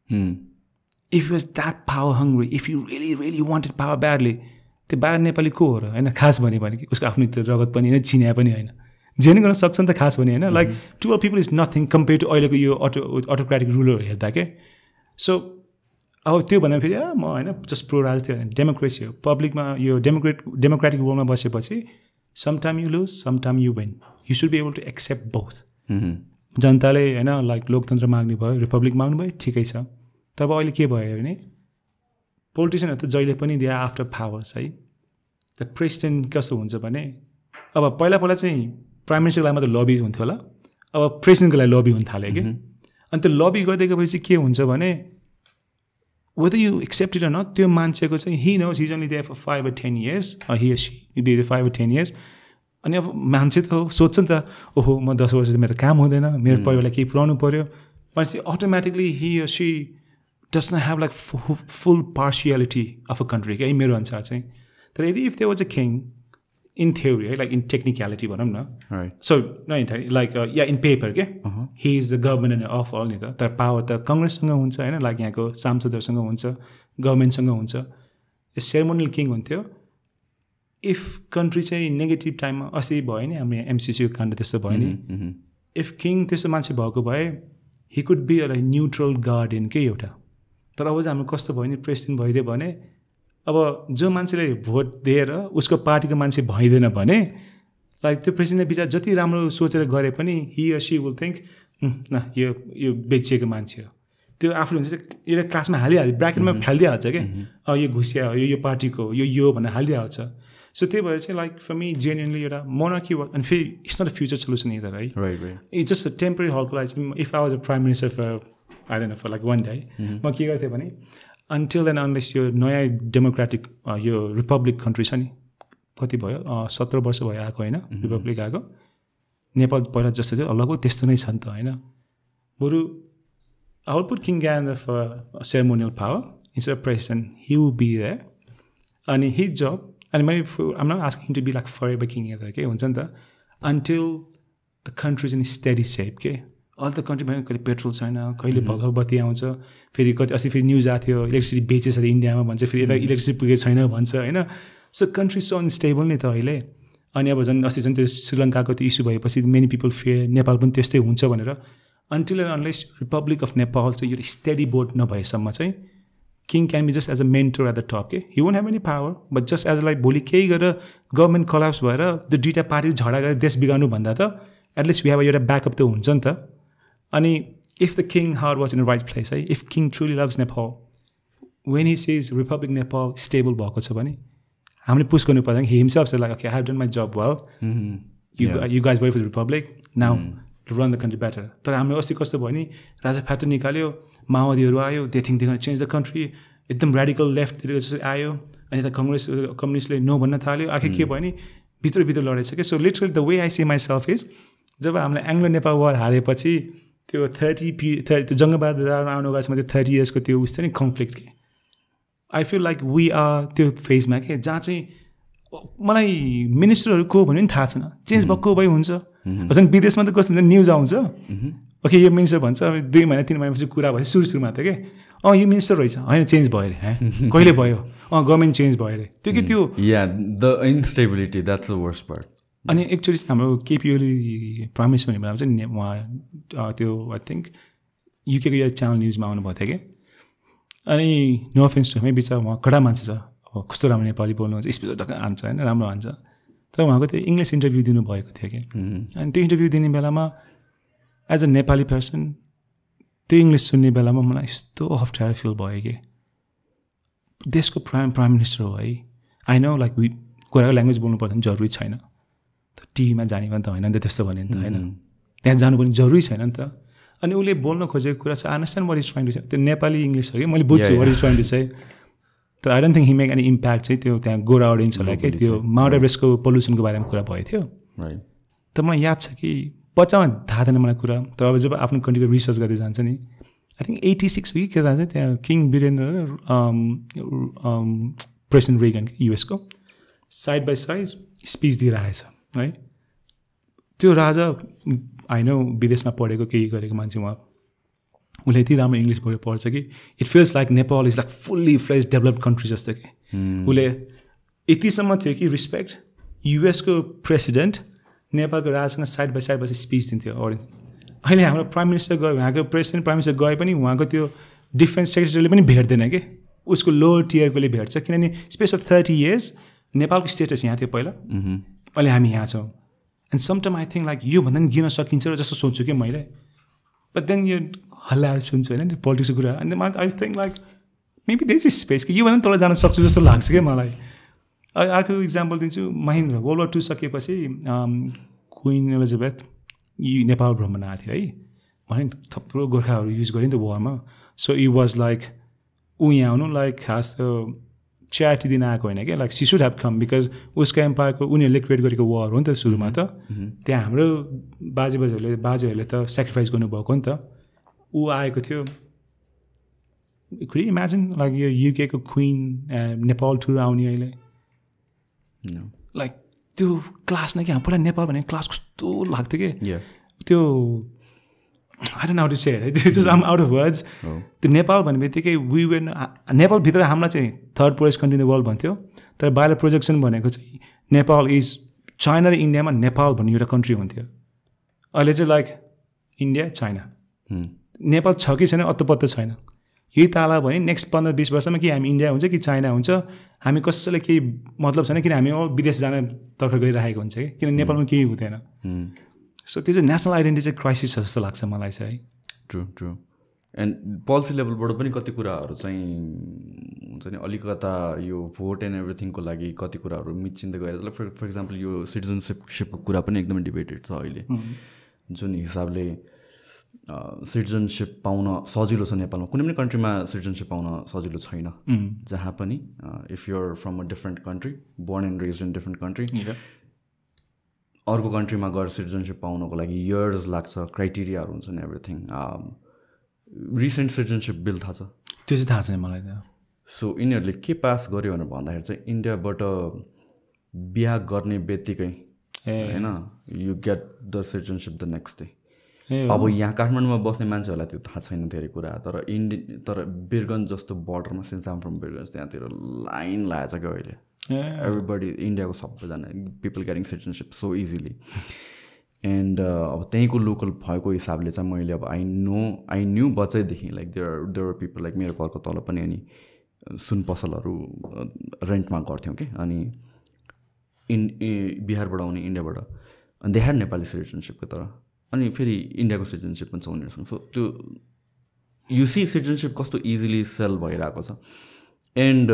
if you was that power hungry if you really really wanted power badly त्यो बाहिर नेपाली को हो र होइन खास भन्यो भने कि उसको आफ्नो त्यो रगत पनि होइन चिन्या पनि होइन जेनी गर्न सक्छ नि त खास भने होइन like 12 people is nothing compare to अहिलेको यो अटोक्रेटिक रुलर हेर्दा के सो अब त्यो भन्दा फेरि म होइन जस्ट प्रो राज थियो डेमोक्रेसी हो पब्लिकमा यो डेमोक्रेटिक वर्ल्डमा बसेपछि sometime you lose sometime you win you should be able to accept both जनताले होइन लाइक लोकतन्त्र माग्ने भयो रिपब्लिक माग्नु भयो ठिकै छ तब अहिले के भयो भने पोलिटिसियनहरू त जहिले पनि दे आर आफ्टर पावर्स है द प्रेसिडेन्ट कस्तो हुन्छ भने अब पहिला चाहिँ प्राइम मिनिस्टरको लागि मात्र लबी हुन्थ्यो होला अब प्रेसिडेन्टको लागि लबी हुन थाल्यो कि अनि त्यो लबी गर्दै गएपछि के हुन्छ भने whether you accept it or not त्यो मान्छेको चाहिँ he knows he's only there for 5 or 10 years or he or she will be there 5 or 10 years अनि अब मान्छे त सोध्छ नि त ओहो म 10 वर्ष मेरो काम हुँदैन मेरो परिवारलाई केही पुऱ्याउनु पर्यो भनेपछि automatically he or she does not have like full partiality of a country है मेरो अनुसार चाहिँ तर यदि if there was a king in theory like in technicality भनौँ न so like yeah in paper के he is the governor of all नि त तर पावर त कांग्रेससँग हुन्छ हैन लाइक यहाँको सांसदहरुसँग हुन्छ गभर्नमेन्टसँग हुन्छ सेरेमोनियल किङ हुन्थ्यो इफ कन्ट्री चाहिँ नेगेटिभ टाइममा असि भयो नि हाम्रो एमसीसी को काण्ड त्यस्तो भयो नि इफ किङ त्यस्तो मान्छे भएको भए he could be a neutral guardian के एउटा तर अब चाहिँ हाम्रो कस्तो भयो नि प्रेसिडेन्ट भइदियो भने अब जो मान्छेले भोट दिएर उसको पार्टीको मान्छे भइदैन भने लाइक त्यो प्रेसिडेन्टले बिचार जति राम्रो सोचेर गरे पनि ही अर सी विल थिङ्क न यो बेचिएको मान्छे हो त्यो आफूले हुन्छ एउटा क्लासमा हालिहाल्यो ब्राकेटमा फालिदिइहाल्छ क्या यो घुसिया हो यो पार्टीको यो भनेर हालिदिइहाल्छ सो त्यही भएर चाहिँ लाइक फर मी जेन्युनली एउटा मोनार्की अनि फेरि it's not a future solution either है इट्स जस्ट अ टेम्पररी हलको लागि चाहिँ if I was a prime minister for I don't know for like one day म के गर्थेँ भने until and unless यो नयाँ डेमोक्रेटिक यो रिपब्लिक कन्ट्री छ नि कति भयो 17 वर्ष भयो आएको होइन रिपब्लिक आएको नेपाल पहिला जस्तो थियो लगभग त्यस्तो नै छ नि त होइन बरु I will put king Gyan for ceremonial power instead of president he will be there अनि हिज जब अनि मैले I'm not asking to be like for ever king यता के हुन्छ नि त until the country is in steady shape के अल द कन्ट्री भने कहिले पेट्रोल छैन कहिले भर्खर बत्ती आउँछ फेरि कति अस्ति फेरि न्युज आएको थियो इलेक्ट्रिसिटी बेचेछ अरे इन्डियामा भन्छ फेरि यता इलेक्ट्रिसिटी पुगेको छैन भन्छ होइन सो कन्ट्री सो अनस्टेबल नि त अहिले अनि अब झन् अस्ति झन् त्यो श्रीलङ्काको त्यो इस्यु भएपछि मेनी पिपल फेयर नेपाल पनि त्यस्तै हुन्छ भनेर until and unless republic of Nepal चाहिँ यो स्टेडी बोर्ड नभएसम्म चाहिँ king can be just as a mentor at the top के he won't have any power but just as like भोलि केही गरेर गभर्मेन्ट कलाप्स भएर त्यो दुईवटा पार्टी झगडा गरेर देश बिगार्नु भन्दा त एटलिस्ट वी हेभ एउटा ब्याकअप त हुन्छ नि त अनि if the king heart was in the right place है if king truly loves Nepal when he says republic Nepal stable भएको छ भने हामीले पुस गर्नु पर्दैन he himself say like okay I have done my job well you guys wait for the republic now to run the country better तर हाम्रो अस्ति कस्तो भयो नि राजा फ्याक्टर निकाल्यो माओवादीहरू आयो they think they can change the country एकदम रेडिकल लेफ्टतिर जस्तो आयो अनि यता कम्युनिस्टले नो भन्न थाल्यो आखिर के भयो नि भित्र लडेछ क्या so literally the way I see myself is जब हामीलाई एङ्ग्लो नेपाल वार हारेपछि त्यो 30 त्यो जङ्गबहादुर आउनु गएपछि त्यो 30 इयर्सको त्यो उस थियो नि कन्फ्लिक्ट के I feel like we are त्यो फेजमा के जहाँ चाहिँ मलाई मिनिस्टरहरू को भन्यो नि थाहा छैन चेन्ज भएको भए हुन्छ झन् विदेशमा त कस्तो हुन्छ न्युज आउँछ ओके यो मिनिस्टर भन्छ 2 महिना 3 महिनापछि कुरा भयो सुरुमा त के यो मिनिस्टर रहेछ होइन चेन्ज भयो अरे कहिले भयो गभर्मेन्ट चेन्ज भयो अरे त्यो कि त्यो the instability that's the worst part अनि एक्चुअली हाम्रो केपी ओली प्राइम मिनिस्टर भन्ने बेलामा चाहिँ उहाँ त्यो आई थिङ्क युकेको एउटा च्यानल न्युजमा आउनुभएको थियो कि अनि नो अफेन्स टु है बिचरा उहाँ कडा मान्छे छ अब कस्तो राम्रो नेपाली बोल्नुहुन्छ स्पिच टक्क हान्छ होइन राम्रो हान्छ तर उहाँको त्यो इङ्ग्लिस इन्टरभ्यू दिनुभएको थियो कि अनि त्यो इन्टरभ्यू दिने बेलामा एज अ नेपाली पर्सन त्यो इङ्ग्लिस सुन्ने बेलामा मलाई यस्तो अप्ठ्यारो फिल भयो कि देशको प्राइम मिनिस्टर हो है आई नो लाइक गोराको ल्याङ्ग्वेज बोल्नु पर्छ भने जरुरी छैन टिभीमा जाने भने त होइन नि त त्यस्तो भने नि त होइन त्यहाँ जानु पनि जरुरी छैन नि त अनि उसले बोल्न खोजेको कुरा छ I understand what is trying to say त्यो नेपाली इङ्ग्लिस हो कि मैले बुझ्छु what is trying to say तर I don't think he make any impact चाहिँ त्यो त्यहाँ गोरा अडियन्सहरूलाई के त्यो माउन्ट एभरेस्टको पल्युसनको बारेमा कुरा भएको थियो तर मलाई याद छ कि बच्चामा थाहा थिएन मलाई कुरा तर अब जब आफ्नो कन्ट्रीको रिसर्च गर्दै जान्छ नि आई थिङ्क 86 कि के जान्छ त्यहाँ किङ वीरेन्द्र प्रेसिडेन्ट रेगन युएसको साइड बाई साइड स्पिच दिइरहेछ है त्यो राजा होइन विदेशमा पढेको केही गरेको मान्छे उहाँ उसले यति राम्रो इङ्ग्लिस पढ्छ कि it feels like Nepal is like fully fledge developed country जस्तो कि उसले यतिसम्म थियो कि रिस्पेक्ट युएसको प्रेसिडेन्ट नेपालको राजसँग साइड बाई साइड बसी स्पिच दिन्थ्यो अडियन्स। अहिले हाम्रो प्राइम मिनिस्टर गयो, उहाँको प्रेसिडेन्ट प्राइम मिनिस्टर गए पनि उहाँको त्यो डिफेन्स सेक्रेटरीले पनि भेट्दैन कि, उसको लोवर टियरकोले भेट्छ, किनभने स्पेस अफ 30 years नेपालको स्टेटस यहाँ थियो पहिला, अहिले हामी यहाँ छौँ। And sometime I think like योभन्दा पनि गिन सकिन्छ र जस्तो सोच्छु कि मैले, बट देन यो हल्लाहरू सुन्छु होइन पोलिटिक्सको कुरा, अनि I think like maybe there is space कि योभन्दा तल जान सक्छु जस्तो लाग्छ क्या मलाई। अर्को इक्जाम्पल दिन्छु, महेन्द्र वर्ल्ड वार 2 सकिएपछि क्विन एलिजाबेथ नेपाल भ्रमण आएको थियो है, भने थुप्रो गोर्खाहरू युज गऱ्यो नि त वारमा। सो इट वाज लाइक ऊ यहाँ आउनु लाइक खास त च्यारिटी दिन आएको होइन क्या, like C should have come because उसको एम्पायरको उनीहरूले क्रिएट गरेको वार हो नि त सुरुमा त। त्यहाँ हाम्रो बाजेहरूले त सेक्रिफाइस गर्नुभएको नि त, ऊ आएको थियो। कुड इमेजिन लाइक यो युकेको क्विन नेपाल टुर आउने अहिले, लाइक त्यो क्लास नै क्या, पहिला नेपाल भनेको क्लास कस्तो लाग्थ्यो कि त्यो I don't know how to say it, just um out of words. त्यो नेपाल भन्ने बित्तिकै वी वेन नेपालभित्र हामीलाई चाहिँ third poorest country in the world भन्थ्यो, तर बाहिर प्रोजेक्सन भनेको चाहिँ नेपाल इज चाइना र इन्डियामा नेपाल भन्ने एउटा कन्ट्री हुन्थ्यो। अहिले चाहिँ लाइक इन्डिया चाइना, नेपाल छ कि छैन अत्तो छैन। यही ताला भने नेक्स्ट 15-20 वर्षमा कि हामी इन्डिया हुन्छ कि चाइना हुन्छ, हामी कसैलाई केही मतलब छैन, किन हामी विदेश जान तर्खर गरिरहेको हुन्छ कि, किन नेपालमा केही हुँदैन। सो त्यो चाहिँ नेसनल आइडेन्टिटी चाहिँ क्राइसिस जस्तो लाग्छ मलाई चाहिँ। ट्रु एन्ड पोलिसी लेभलबाट पनि कति कुराहरू चाहिँ हुन्छ नि अलिकता यो भोट एन्ड एभ्रिथिङको लागि कति कुराहरू मिचिँदै गएर, फर इक्जाम्पल यो सिटिजनसिपको कुरा पनि एकदमै डिबेटेड छ अहिले, जुन हिसाबले सिटिजनसिप पाउन सजिलो छ नेपालमा। कुनै पनि कन्ट्रीमा सिटिजनसिप पाउन सजिलो छैन, जहाँ पनि if you're from a different country, born and raised in different country, अर्को कन्ट्रीमा गएर सिटिजनसिप पाउनको लागि इयर्स लाग्छ, क्राइटेरियाहरू हुन्छ नि एभ्रिथिङ। रिसेन्ट सिटिजनसिप बिल थाहा छ? त्यो चाहिँ थाहा छैन मलाई त। सो यिनीहरूले के पास गर्यो भनेर भन्दाखेरि चाहिँ इन्डियाबाट बिहा गर्ने बित्तिकै होइन you get the citizenship the next day. अब यहाँ काठमाडौँमा बस्ने मान्छेहरूलाई त्यो थाहा छैन धेरै कुरा, तर बिरगन्ज जस्तो बोर्डरमा, सिन्स आम फ्रम बिरगन्ज, त्यहाँतिर लाइन लागेछ क्या अहिले। एभ्रिबडी इन्डियाको सबैजना people getting citizenship so easily. And अब त्यहीँको लोकल भएको हिसाबले चाहिँ मैले अब आई न्यू बच्चैदेखि like there are people like मेरो घरको तल पनि अनि सुन पसलहरू रेन्टमा गर्थ्यौँ कि, अनि बिहारबाट आउने इन्डियाबाट, अनि दे ह्याड नेपाली सिटिजनसिपको, तर अनि फेरि इन्डियाको सिटिजनसिप पनि छ उनीहरूसँग। सो त्यो यु सी सिटिजनसिप कस्तो इजिली सेल भइरहेको छ। एन्ड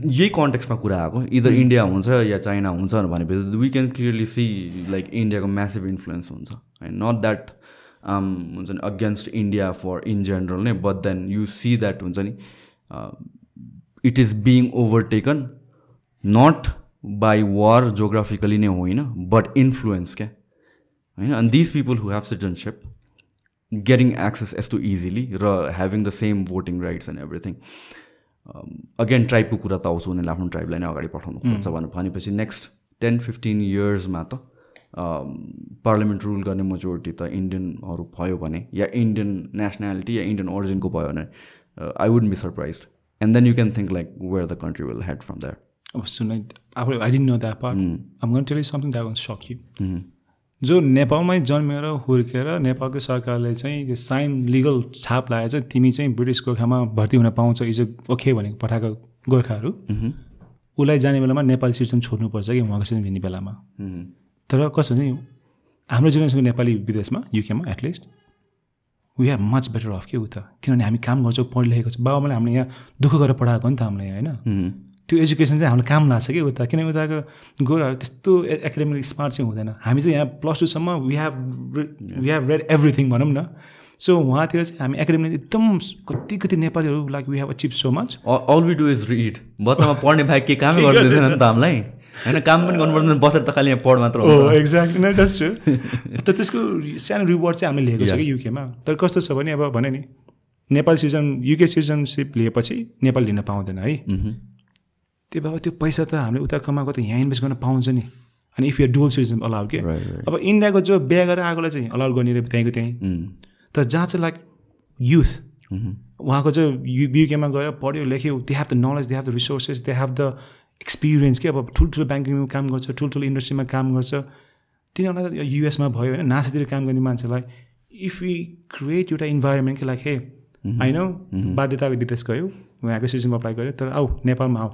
यही कन्टेक्स्टमा कुरा आएको, इदर इन्डिया हुन्छ या चाइना हुन्छ भनेपछि we can clearly see like इन्डियाको म्यासिभ इन्फ्लुएन्स हुन्छ, नट द्याट हुन्छ नि against India for in general नै, but then you see that हुन्छ नि it is being overtaken not by war geographically नै होइन, बट इन्फ्लुएन्स क्या होइन। अनि these people who have citizenship getting access यस्तो इजिली र having the same voting rights and everything. Again ट्राइबको कुरा त आउँछ, उनीहरूले आफ्नो ट्राइबलाई नै अगाडि पठाउनु खोज्छ भनेपछि नेक्स्ट 10-15 इयर्समा त पार्लियामेन्ट रुल गर्ने मेजोरिटी त इन्डियनहरू भयो भने, या इन्डियन नेसनालिटी या इन्डियन ओरिजिनको भयो भने I wouldn't be surprised. And then you can think like where the country will head from that. अब सुन, I didn't know that part, I'm going to tell you something that will shock you. जो नेपालमै जन्मेर हुर्केर नेपालको सरकारले चाहिँ त्यो साइन लिगल छाप लगाएर चाहिँ तिमी चाहिँ ब्रिटिस गोर्खामा भर्ती हुन पाउँछ इज ओके भनेको पठाएको गोर्खाहरू, उसलाई जाने बेलामा नेपाली सिटिजन छोड्नुपर्छ कि उहाँको सिटिजन हिँड्ने बेलामा। तर कस्तो हुन्छ नि हाम्रो जेनेरेसनको नेपाली विदेशमा युकेमा at least we have much better off के उता, किनभने हामी काम गर्छौँ, पढिरहेको छ, बाबाले हामीले यहाँ दुःख गरेर पढाएको नि त हामीलाई होइन। त्यो एजुकेसन चाहिँ हामीलाई काम लाग्छ कि उता, किनभने उताको गोराहरू त्यस्तो एकाडेमिक स्मार्ट चाहिँ हुँदैन। हामी चाहिँ यहाँ +2सम्म वी हेभ रेड एभ्रिथिङ भनौँ न। सो उहाँतिर चाहिँ हामी एकाडेमिक एकदम कति नेपालीहरू like we have achieve so much. All we do is read. बच्चामा पढ्ने बाहेक के कामै गर्दैन नि त हामीलाई होइन, काम पनि गर्नु पर्दैन, बसेर त खालि यहाँ पढ मात्र हो। एक्ज्याक्टली नै द्याट्स ट्रु। त त्यसको सानो रिवार्ड चाहिँ हामीले लिएको छ कि युकेमा। तर कस्तो छ भने अब भने नि नेपाल युके सिटिजनसिप लिएपछि नेपाल लिन पाउँदैन है, त्यो भए त्यो पैसा त हामीले उता कमाएको त यहाँ इन्भेस्ट गर्न पाउँछ नि। अनि if you dual citizen allowed के, अब इन्डियाको जो बिहा गरेर आएकोलाई चाहिँ अलाउड गर्ने त्यहीँको त्यहीँ, तर जहाँ चाहिँ लाइक युथ उहाँको चाहिँ युकेमा गएर पढ्यो लेख्यो, they have the knowledge, they have the resources, they have the experience के अब ठुल्ठुलो ब्याङ्किङमा काम गर्छ, ठुल्ठुलो इन्डस्ट्रीमा काम गर्छ, तिनीहरूलाई युएसमा भयो होइन, नासातिर काम गर्ने मान्छेलाई इफ यु क्रिएट एउटा इन्भाइरोमेन्ट के लाइक हे होइन बाध्यताले विदेश गयो, यहाँको सिटिजनमा अप्लाई गर्यो, तर आऊ नेपालमा आऊ,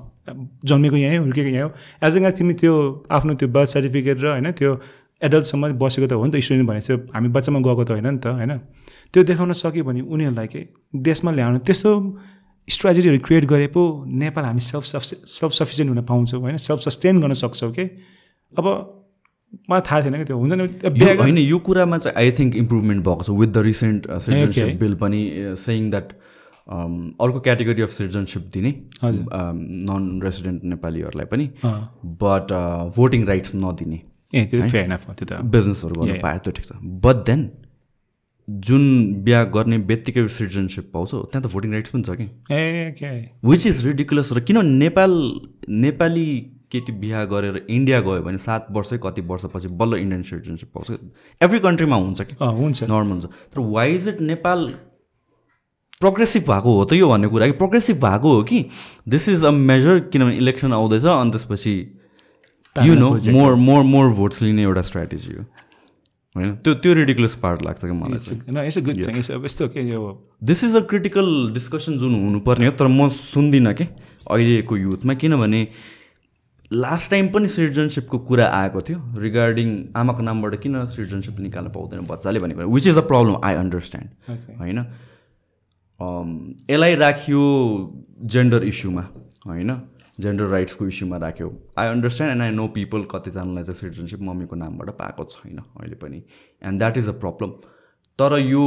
जन्मेको यहीँ हुर्केको यहाँ हो, एज एङ तिमी त्यो आफ्नो त्यो बर्थ सर्टिफिकेट र होइन त्यो एडल्टसम्म बसेको त हो नि त, स्टुडेन्ट भनेपछि हामी बच्चामा गएको त होइन नि त होइन, त्यो देखाउन सक्यो भने उनीहरूलाई के देशमा ल्याउनु त्यस्तो स्ट्राटेजीहरू क्रिएट गरे पो नेपाल हामी सेल्फ सफिसियन्ट हुन पाउँछौँ होइन, सेल्फ सस्टेन गर्न सक्छौँ कि। अब मलाई थाहा थिएन कि त्यो हुन्छ नि होइन, यो कुरामा चाहिँ आई थिङ्क इम्प्रुभमेन्ट भएको छ with the recent citizenship bill पनि सेइङ द्याट अर्को क्याटेगोरी अफ सिटिजनसिप दिने नन रेसिडेन्ट नेपालीहरूलाई पनि, बट भोटिङ राइट्स नदिने, बिजनेसहरू गर्नु पायो त्यो ठिक छ, बट देन जुन बिहा गर्ने बित्तिकै सिटिजनसिप पाउँछ त्यहाँ त भोटिङ राइट्स पनि छ कि, विच इज रिडिकुलस। र किन नेपाली केटी बिहा गरेर इन्डिया गयो भने 7 वर्ष कति वर्षपछि बल्ल इन्डियन सिटिजनसिप पाउँछ, एभ्री कन्ट्रीमा हुन्छ कि हुन्छ नर्मल हुन्छ, तर why is it Nepal progressive भएको हो त यो भन्ने कुरा कि प्रोग्रेसिभ भएको हो कि दिस इज अ मेजर, किनभने इलेक्सन आउँदैछ अनि त्यसपछि यु नो मोर भोट्स लिने एउटा स्ट्राटेजी हो होइन, त्यो रिडिकुलस पार्ट लाग्छ कि मलाई चाहिँ। This is a critical discussion जुन हुनुपर्ने हो, तर म सुन्दिनँ कि अहिलेको युथमा, किनभने लास्ट टाइम पनि सिटिजनसिपको कुरा आएको थियो रिगार्डिङ आमाको नामबाट किन सिटिजनसिप निकाल्न पाउँदैन बच्चाले भन्ने कुरा, which is a problem, I understand होइन। यसलाई राखियो जेन्डर इस्युमा होइन, जेन्डर राइट्सको इस्युमा राख्यो, I understand and I know people कतिजनालाई चाहिँ सिटिजनसिप मम्मीको नामबाट पाएको छैन अहिले पनि, and that is a problem. तर यो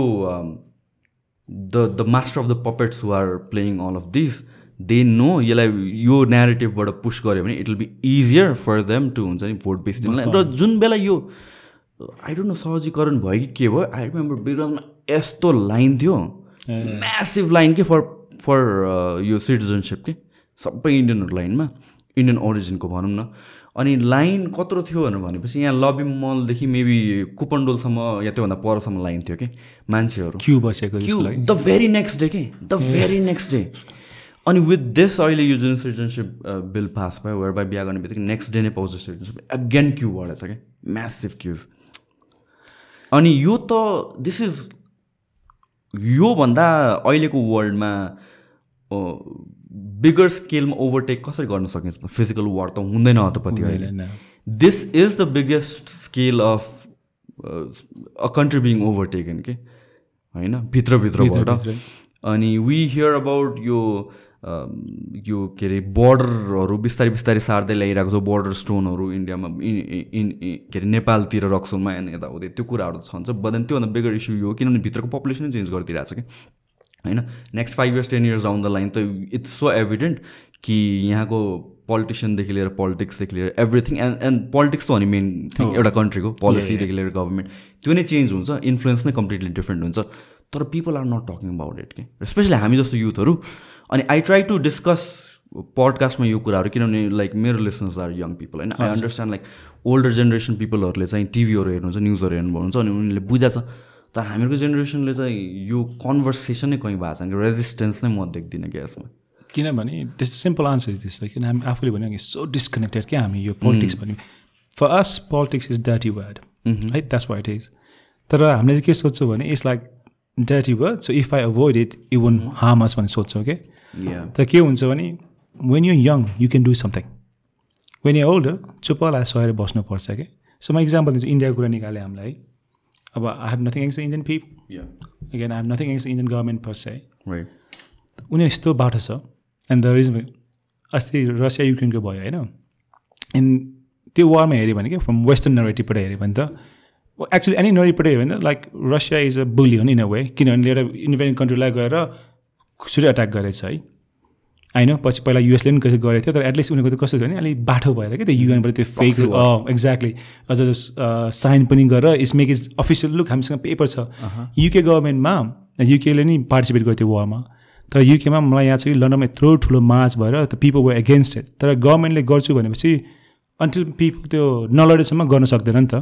the master of the puppets who are playing all of this, they know यसलाई यो न्यारेटिभबाट पुस गऱ्यो भने it will be easier for them to हुन्छ नि भोट बेस दिनलाई। र जुन बेला यो आई डोन्ट नो सहजीकरण भयो कि के भयो, आई रिमेम्बर बिरगन्जमा यस्तो लाइन थियो, म्यासिभ लाइन के फर यो सिटिजनसिप के सबै इन्डियनहरू लाइनमा, इन्डियन ओरिजिनको भनौँ न, अनि लाइन कत्रो थियो भनेपछि यहाँ लबी मलदेखि मेबी कुपन्डोलसम्म या त्योभन्दा परसम्म लाइन थियो कि मान्छेहरू क्यु बसेको द भेरी नेक्स्ट डे के द भेरी नेक्स्ट डे। अनि विथ दिस अहिले यो जुन सिटिजनसिप बिल पास भयो वेयर बाई बिहा गर्ने बित्तिकै नेक्स्ट डे नै पाउँछ सिटिजनसिप, अगेन क्यु बढेछ क्या, म्यासिभ क्युज। अनि यो त दिस इज योभन्दा अहिलेको वर्ल्डमा बिगर स्केलमा ओभरटेक कसरी गर्न सकिन्छ त, फिजिकल वार त हुँदैन अतपट्टि अहिले। This is the biggest scale of a country being overtaken के होइन, भित्रभित्रबाट। अनि वी हियर अबाउट यो के अरे बोर्डरहरू बिस्तारै बिस्तारै सार्दै ल्याइरहेको छ, बोर्डर स्टोनहरू इन्डियामा के अरे नेपालतिर रक्सोलमा एन्ड यताउति त्यो कुराहरू छन्छ, बट त्योभन्दा बिगर इस्यु यो किनभने भित्रको पपुलेसनै चेन्ज गरिदिरहेको छ कि होइन। Next 5 years 10 years down the line त इट्स सो एभिडेन्ट कि यहाँको पोलिटिसियनदेखि लिएर पोलिटिक्सदेखि लिएर एभ्रिथिङ एन्ड पोलिटिक्स त हो नि मेन थिङ एउटा कन्ट्रीको, पोलिसीदेखि लिएर गभर्मेन्ट त्यो नै चेन्ज हुन्छ, इन्फ्लुएन्स नै कम्प्लिटली डिफ्रेन्ट हुन्छ, तर people are not talking about it के, स्पेसली हामी जस्तो युथहरू। अनि आई ट्राई टु डिस्कस पडकास्टमा यो कुराहरू किनभने लाइक मेरो लिसनर्स आर यङ पिपल होइन, I understand like older generation पिपलहरूले चाहिँ टिभीहरू हेर्नुहुन्छ, न्युजहरू हेर्नुहुन्छ अनि उनीहरूले बुझाएको छ, तर हामीहरूको जेनेरेसनले चाहिँ यो कन्भर्सेसन नै कहीँ भएको छैन, रेजिस्टेन्स नै म देख्दिनँ क्या यसमा। किनभने त्यस्तो सिम्पल आन्सर इज दिस, किन हामी आफूले भन्यो कि सो डिस्कनेक्टेड क्या हामी यो पोलिटिक्स भन्ने, for us politics is dirty word है, द्याट्स वाट इट इज। तर हामीले चाहिँ के सोध्छौँ भने it's like dirty word, so if I avoid it it won't harm us भन्ने सोध्छौँ कि। तर के हुन्छ भने when you young you can do something, when you older चुपलाई सहेर बस्नुपर्छ कि। सो म इक्जाम्पल दिन्छु, इन्डियाको कुरा निकालेँ हामीलाई, अब I have nothing against Indian people, again I have nothing against Indian government per se, उनीहरू यस्तो बाटो छ। एन्ड द रिजन अस्ति रसिया युक्रेनको भयो होइन, एन्ड त्यो वारमा हेऱ्यो भने क्या फ्रम वेस्टर्न नरेटिभबाट हेऱ्यो भने त एक्चुली एनी नरेटिभबाट हेऱ्यो भने लाइक रसिया इज अ बुली हो नि इन अ वे, किनभने एउटा इन्डिपेन्डेन्ट कन्ट्रीलाई गएर खुसुरी अट्याक गरेछ है होइन। पछि पहिला युएसले पनि गरेको थियो, तर एटलिस्ट उनीहरूको त कस्तो थियो भने अलिक बाठो भएर क्या त्यो युएनबाट त्यो फेक एक्ज्याक्टली अझ साइन पनि गरेर it's make is official look, हामीसँग पेपर छ। युके गभर्मेन्टमा युकेले नि पार्टिसिपेट गर्थ्यो वारमा, तर युकेमा मलाई याद छ कि लन्डनमा यत्रो ठुलो मार्च भएर त पिपल वर एगेन्स्ट इट, तर गभर्मेन्टले गर्छु भनेपछि अन्टिल पिपल त्यो नलडेसम्म गर्न सक्दैन नि त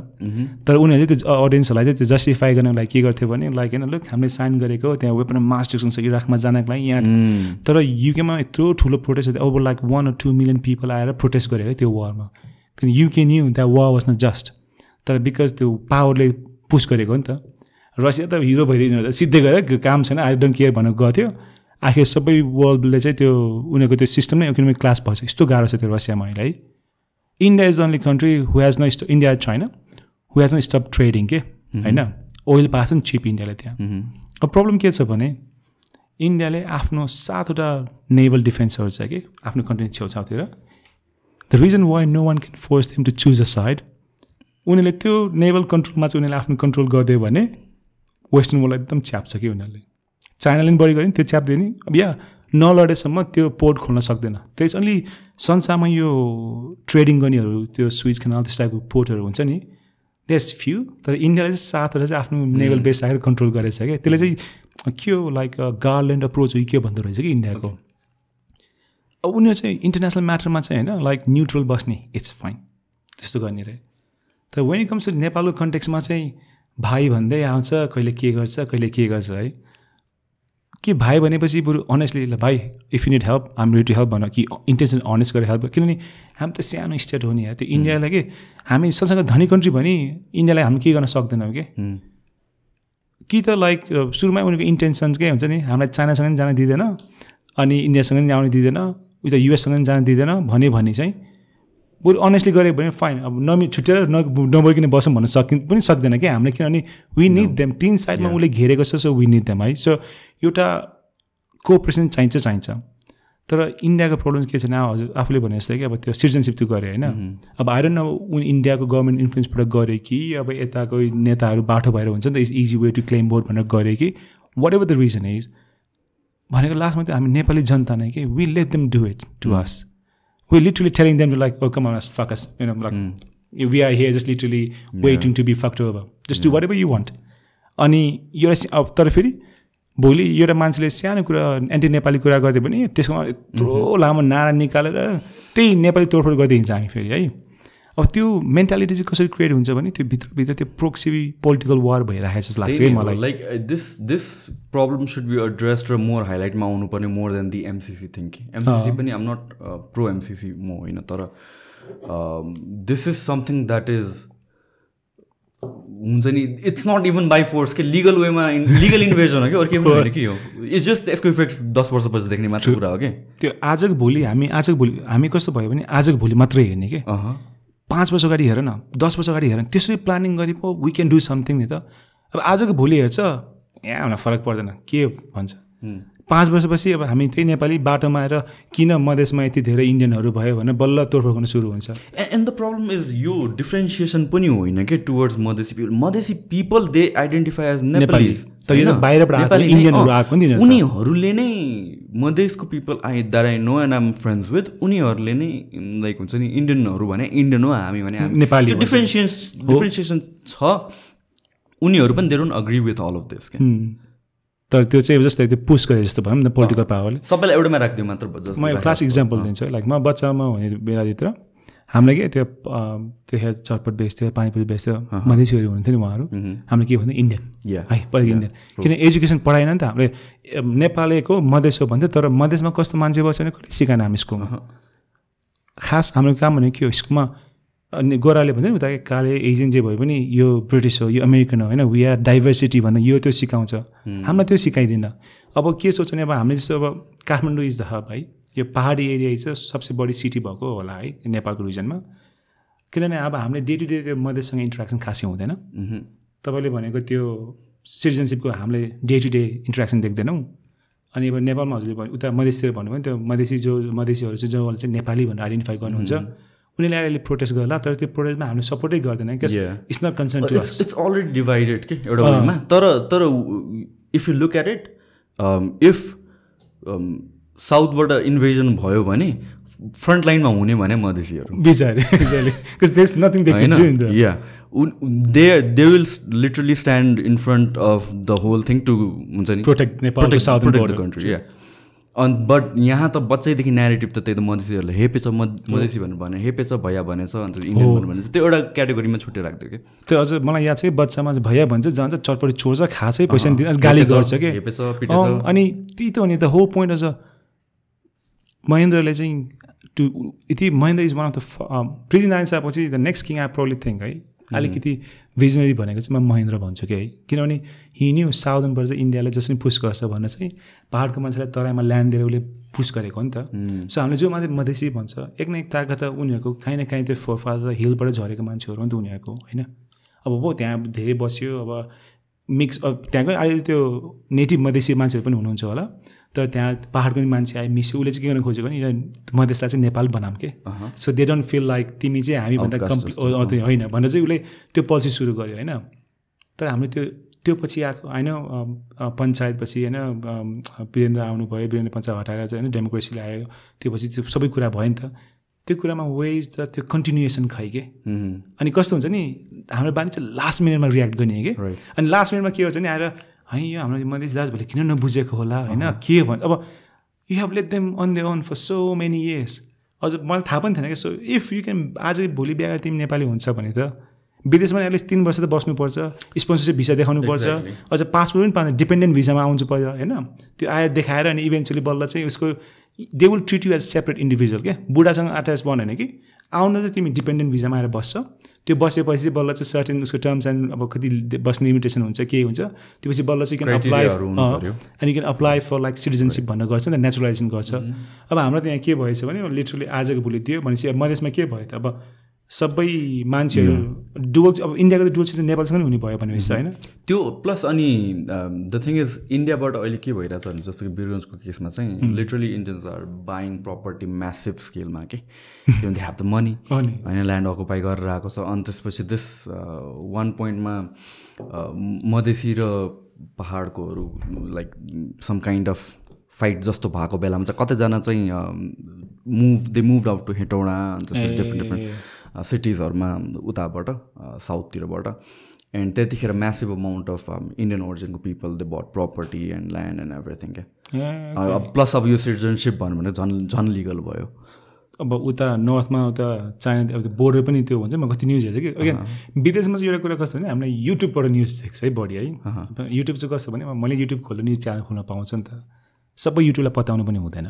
तर उनीहरूले त्यो अडियन्सहरूलाई चाहिँ त्यो जस्टिफाई गर्नको लागि के गर्थ्यो भने लाइक होइन लुक हामीले साइन गरेको त्यहाँ वेपन मास डिस्ट्रक्सन छ इराकमा जानको लागि यहाँ तर युकेमा यत्रो ठुलो प्रोटेस्ट अब लाइक 1 or 2 million पिपल आएर प्रोटेस्ट गरे है त्यो वारमा किन UK knew that war was not just तर बिकज त्यो पावरले पुस गरेको नि त रसिया त हिरो भइदिनु सिधै गएर काम छैन आई डोन्ट केयर भनेर गर्थ्यो आखिर सबै वर्ल्डले चाहिँ त्यो उनीहरूको त्यो सिस्टम नै इकोनोमिक क्लास भएछ यस्तो गाह्रो छ त्यो रसियामा अहिले है India is only country who has न इन्डिया चाइना हु हेज न स्टप ट्रेडिङ के होइन ओइल पाएको नि चिप इन्डियाले त्यहाँ अब प्रब्लम के छ भने इन्डियाले आफ्नो 7वटा नेभल डिफेन्सहरू छ कि आफ्नो कन्ट्री छेउछाउतिर the reason why no one can force them to choose a side उनीहरूले त्यो नेभल कन्ट्रोलमा चाहिँ उनीहरूले आफ्नो कन्ट्रोल गरिदियो भने वेस्टर्न वर्ल्ड एकदम च्याप्छ कि उनीहरूले चाइनाले पनि बढी गऱ्यो नि त्यो च्याप्दियो नि अब या नलडेसम्म त्यो पोर्ट खोल्न सक्दैन त्यस अलि संसारमा यो ट्रेडिङ गर्नेहरू त्यो स्विच कनाल त्यस टाइपको पोर्टहरू हुन्छ नि देस फ्यु तर इन्डियाले चाहिँ 7वटा चाहिँ आफ्नो नेभल बेस राखेर कन्ट्रोल गरेछ क्या त्यसले चाहिँ के हो लाइक गार्ल्यान्ड अप्रोच हो के भन्दो रहेछ कि इन्डियाको अब उनीहरू चाहिँ इन्टरनेसनल म्याटरमा चाहिँ होइन लाइक न्युट्रल बस्ने इट्स फाइन त्यस्तो गर्ने रहे तर वेन इट कम्स टु नेपालको कन्टेक्समा चाहिँ भाइ भन्दै आउँछ कहिले के गर्छ है के भाइ भनेपछि बरु अनेस्टली ल भाइ if you need help I'm ready to help भन कि इन्टेन्सन अनेस्ट गरेर हेल्प किनभने हामी त सानो स्टेट हो नि त्यो इन्डियालाई के हामी सँगसँगै धनी कन्ट्री भने इन्डियालाई हामी के गर्न सक्दैनौँ कि त लाइक सुरुमै उनीहरूको इन्टेन्सन के हुन्छ नि हामीलाई चाइनासँग पनि जान दिँदैन अनि इन्डियासँग पनि आउनु दिँदैन उता युएससँग पनि जान दिँदैन भने चाहिँ बरु अनेस्टली गऱ्यो भने फाइन अब छुट्याएर नबोकिने बसौँ भन्न पनि सक्दैन क्या हामीले किनभने वी निड देम 3 साइडमा उसले घेरेको छ सो वी निड देम है सो एउटा कोअपरेसन चाहिन्छ तर इन्डियाको प्रब्लम के छ न हजुर आफूले भने जस्तै कि अब त्यो सिटिजनसिप त्यो गऱ्यो होइन अब आई डोन्ट नो उनी इन्डियाको गभर्मेन्ट इन्फ्लुएन्सबाट गऱ्यो कि अब यताको नेताहरू बाटो भएर हुन्छ नि त is easy way to claim vote भनेर गऱ्यो कि what ever the reason is भनेको लास्टमा त हामी नेपाली जनता नै कि we let them do it to us we're literally telling them to like, oh, come on, fuck us. You know, like, we are here just literally waiting to be fucked over. Just do whatever you want. अनि यो तर फेरि भोलि एउटा मान्छेले सानो कुरा एन्टी नेपाली कुरा गरिदियो भने त्यसमा यत्रो लामो नारा निकालेर त्यही नेपाली तोडफोड गर्दै हिँड्छ हामी फेरि है अब त्यो मेन्टालिटी चाहिँ कसरी क्रिएट हुन्छ भने त्यो भित्रभित्र त्यो प्रोक्सी पोलिटिकल वार भइरहेको जस्तो लाग्छ है मलाई like this problem should be addressed र मोर हाइलाइटमा आउनुपर्ने more than the MCC thinking MCC पनि आम नट प्रो एमसिसी म होइन तर this is something that is हुन्छ नि it's not even by force के लिगल वेमा लिगल इन्भेजन हो कि अरू केही पनि होइन कि हो इट्स जस्ट यसको इफेक्ट 10 वर्षपछि देख्ने मात्र कुरा हो कि त्यो आजको भोलि हामी कस्तो भयो भने आजको भोलि मात्रै हेर्ने कि 5 वर्ष अगाडि हेर न 10 वर्ष अगाडि हेर त्यसरी प्लानिङ गरे पो वी क्यान डु समथिङ नि त अब आजको भोलि हेर्छ यहाँ हामीलाई फरक पर्दैन के भन्छ 5 वर्षपछि अब हामी त्यही नेपाली बाटोमा आएर किन मधेसमा यति धेरै इन्डियनहरू भयो भनेर बल्ल तोडफोड गर्न सुरु हुन्छ एन्ड द प्रब्लम इज यो डिफ्रेन्सिएसन पनि होइन कि towards Madhesi people they identify as Nepalis तर यो बाहिरबाट इन्डियनहरू आएको नि उनीहरूले नै मधेसको people that I know and um friends with उनीहरूले नै लाइक हुन्छ नि इन्डियनहरू भने इन्डियन हो हामी भने नेपाली डिफ्रेन्सिएसन छ उनीहरू पनि they don't agree with all of this के तर त्यो चाहिँ जस्तै त्यो पुस गरे जस्तो भनौँ न पोलिटिकल पावरले सबैलाई एउटामा राखिदियो मात्र म क्लास इक्जाम्पल दिन्छु लाइक म बच्चामा हुने बेलाभित्र हामीले के त्यो त्यहाँ चटपट बेच्थ्यो पानीपुरी बेच्थ्यो मधेसीहरू हुन्थ्यो नि उहाँहरू हामीले के भन्थ्यो इन्डियन है पहिला इन्डियन किन एजुकेसन पढाएन नि त हामीले नेपालीको मधेस हो भन्थ्यो तर मधेसमा कस्तो मान्छे बस्यो भने कहिले सिकाएन हामी स्कुलमा खास हाम्रो काम भनेको के हो स्कुलमा अनि गोराले भन्छ नि उता काले एजियन जे भए पनि यो ब्रिटिस हो यो अमेरिकन हो होइन वी आर डाइभर्सिटी भन्दा यो त्यो सिकाउँछ हामीलाई त्यो सिकाइदिन अब के सोच्छ भने अब हामीले जस्तो अब काठमाडौँ इज द हब है यो पहाडी एरिया चाहिँ सबसे बढी सिटी भएको होला है नेपालको रिजनमा किनभने अब हामीले डे टु डे त्यो मधेससँग इन्टरेक्सन खासै हुँदैन तपाईँले भनेको त्यो सिटिजनसिपको हामीले डे टु डे इन्टरेक्सन देख्दैनौँ अनि अब नेपालमा हजुरले भने उता मधेसतिर भन्नु भने त्यो मधेसीहरू चाहिँ जसले चाहिँ नेपाली भनेर आइडेन्टिफाई गर्नुहुन्छ उनीहरूले अहिले प्रोटेस्ट गर्ला तर त्यो प्रोटेस्टमा हामीले सपोर्टै गर्दैन कि it's not concern to us it's already divided के एउटा वेमा तर if you look at it if साउथबाट इन्भेजन भयो भने फ्रन्ट लाइनमा हुने भने मधेसीहरू they will literally stand in front of the whole thing to हुन्छ नि प्रोटेक्ट द कन्ट्री बट यहाँ त बच्चैदेखि न्यारेटिभ त त्यही त मधेसीहरूले हेपे छ मधेसी भनेर भने हेपे छ भैया भनेछ अन्त इन्डियन भनेर त्यो एउटा क्याटेगोरीमा छुट्टै राख्थ्यो कि त्यो अझ मलाई याद छ बच्चामा चाहिँ भैया भन्छ जान्छ चटपटी छोड्छ खासै पैसा दिन गाली गर्छ कि हेपे छ पिटे छ अनि त्यही त हो नि द होल पोइन्ट अझ महेन्द्रले चाहिँ यति Mahendra is one of the Prithvi Narayan शाहपछि the next king I probably think है अलिकति भिजनरी भनेको चाहिँ म महेन्द्र भन्छु कि है किनभने हिँड्यो साउदर्नबाट चाहिँ इन्डियालाई जसरी पुस गर्छ भनेर चाहिँ पाहाडको मान्छेलाई तराईमा ल्यान्ड दिएर उसले पुस गरेको हो नि त सो हामीले जो मात्रै मधेसी भन्छ एक न एक ताकत त उनीहरूको काहीँ न काहीँ त्यो फोरफादर हिलबाट झरेको मान्छेहरू हो नि त उनीहरूको होइन अब हो त्यहाँ धेरै बस्यो अब मिक्स अब त्यहाँको अहिले त्यो नेटिभ मधेसी मान्छेहरू पनि हुनुहुन्छ होला तर त्यहाँ पाहाडको मान्छे आए मिस्यो उसले चाहिँ के गर्न खोजेको नि मधेसलाई चाहिँ नेपाल बनाऊँ के so they don't feel like तिमी चाहिँ हामीभन्दा होइन भनेर चाहिँ उसले त्यो पोलिसी सुरु गर्यो होइन तर हामीले त्यो पछि आएको होइन पञ्चायतपछि होइन वीरेन्द्र आउनुभयो वीरेन्द्र पञ्चायत हटाएर चाहिँ होइन डेमोक्रेसी ल्यायो त्यो पछि त्यो सबै कुरा भयो नि त त्यो कुरामा वेज त त्यो कन्टिन्युएसन खै के अनि कस्तो हुन्छ नि हाम्रो बानी चाहिँ लास्ट मिनटमा रियाक्ट गर्ने कि अनि लास्ट मिनटमा के हुन्छ नि आएर है यो हाम्रो मधेसी दाजुभाइले किन नबुझेको होला होइन के भन्छ अब you have let them on their own for so many years अझ मलाई थाहा पनि थिएन कि सो इफ यु क्यान आज भोलि बिहा तिमी नेपाली हुन्छ भने त विदेशमा एटलिस्ट 3 वर्ष त बस्नुपर्छ स्पोन्सरसिप भिसा देखाउनुपर्छ अझ पासपोर्ट पनि पाउँदैन डिपेन्डेन्ट भिसामा आउनु पर्यो होइन त्यो आएर देखाएर अनि इभेन्चुली बल्ल चाहिँ उसको they will treat you as separate individual क्या बुढासँग अट्याच बनाएन कि आउन चाहिँ तिमी डिपेन्डेन्ट भिसामा आएर बस्छ त्यो बसेपछि चाहिँ बल्ल चाहिँ सर्टेन उसको टर्म्स एन्ड अब कति बस्ने लिमिटेसन हुन्छ के हुन्छ त्योपछि बल्ल चाहिँ can apply and you can apply for like citizenship भनेर गर्छ नि त नेचुरलाइजेसन गर्छ अब हाम्रो त्यहाँ के भएछ भने लिटरली आजको भोलि दियो भनेपछि अब मधेसमा के भयो त अब सबै मान्छेहरू डुवल अब इन्डियाको त डुवल सिटिजन नेपालसँग पनि हुने भयो भनेपछि होइन त्यो प्लस अनि द थिङ इज इन्डियाबाट अहिले के भइरहेछ भने जस्तो कि बिरगन्जको केसमा चाहिँ literally Indians are buying property massive स्केलमा के दे हेभ द मनी होइन ल्यान्ड अकुपाई गरेर आएको छ अनि त्यसपछि दिस वान पोइन्टमा मधेसी र पहाडकोहरू like some kind of fight जस्तो भएको बेलामा चाहिँ कतैजना चाहिँ they move out to Hetauda अनि त्यसपछि डिफ्रेन्ट सिटिजहरूमा उताबाट साउथतिरबाट एन्ड त्यतिखेर म्यासिभ अमाउन्ट अफ इन्डियन ओरिजिनको people they bought property and land and everything क्या प्लस अब यो सिटिजनसिप भन्यो भने झन् लिगल भयो अब उता नर्थमा उता चाइना अब बोर्डर पनि त्यो हुन्छ म कति न्युज हेर्छु कि अगेन विदेशमा चाहिँ एउटा कुरा कस्तो भने हामीलाई युट्युबबाट न्युज देख्छ है बढी है युट्युब चाहिँ कस्तो भने मैले युट्युब खोल्नु न्युज च्यानल खोल्न पाउँछ नि त सबै युट्युबलाई पत्याउनु पनि हुँदैन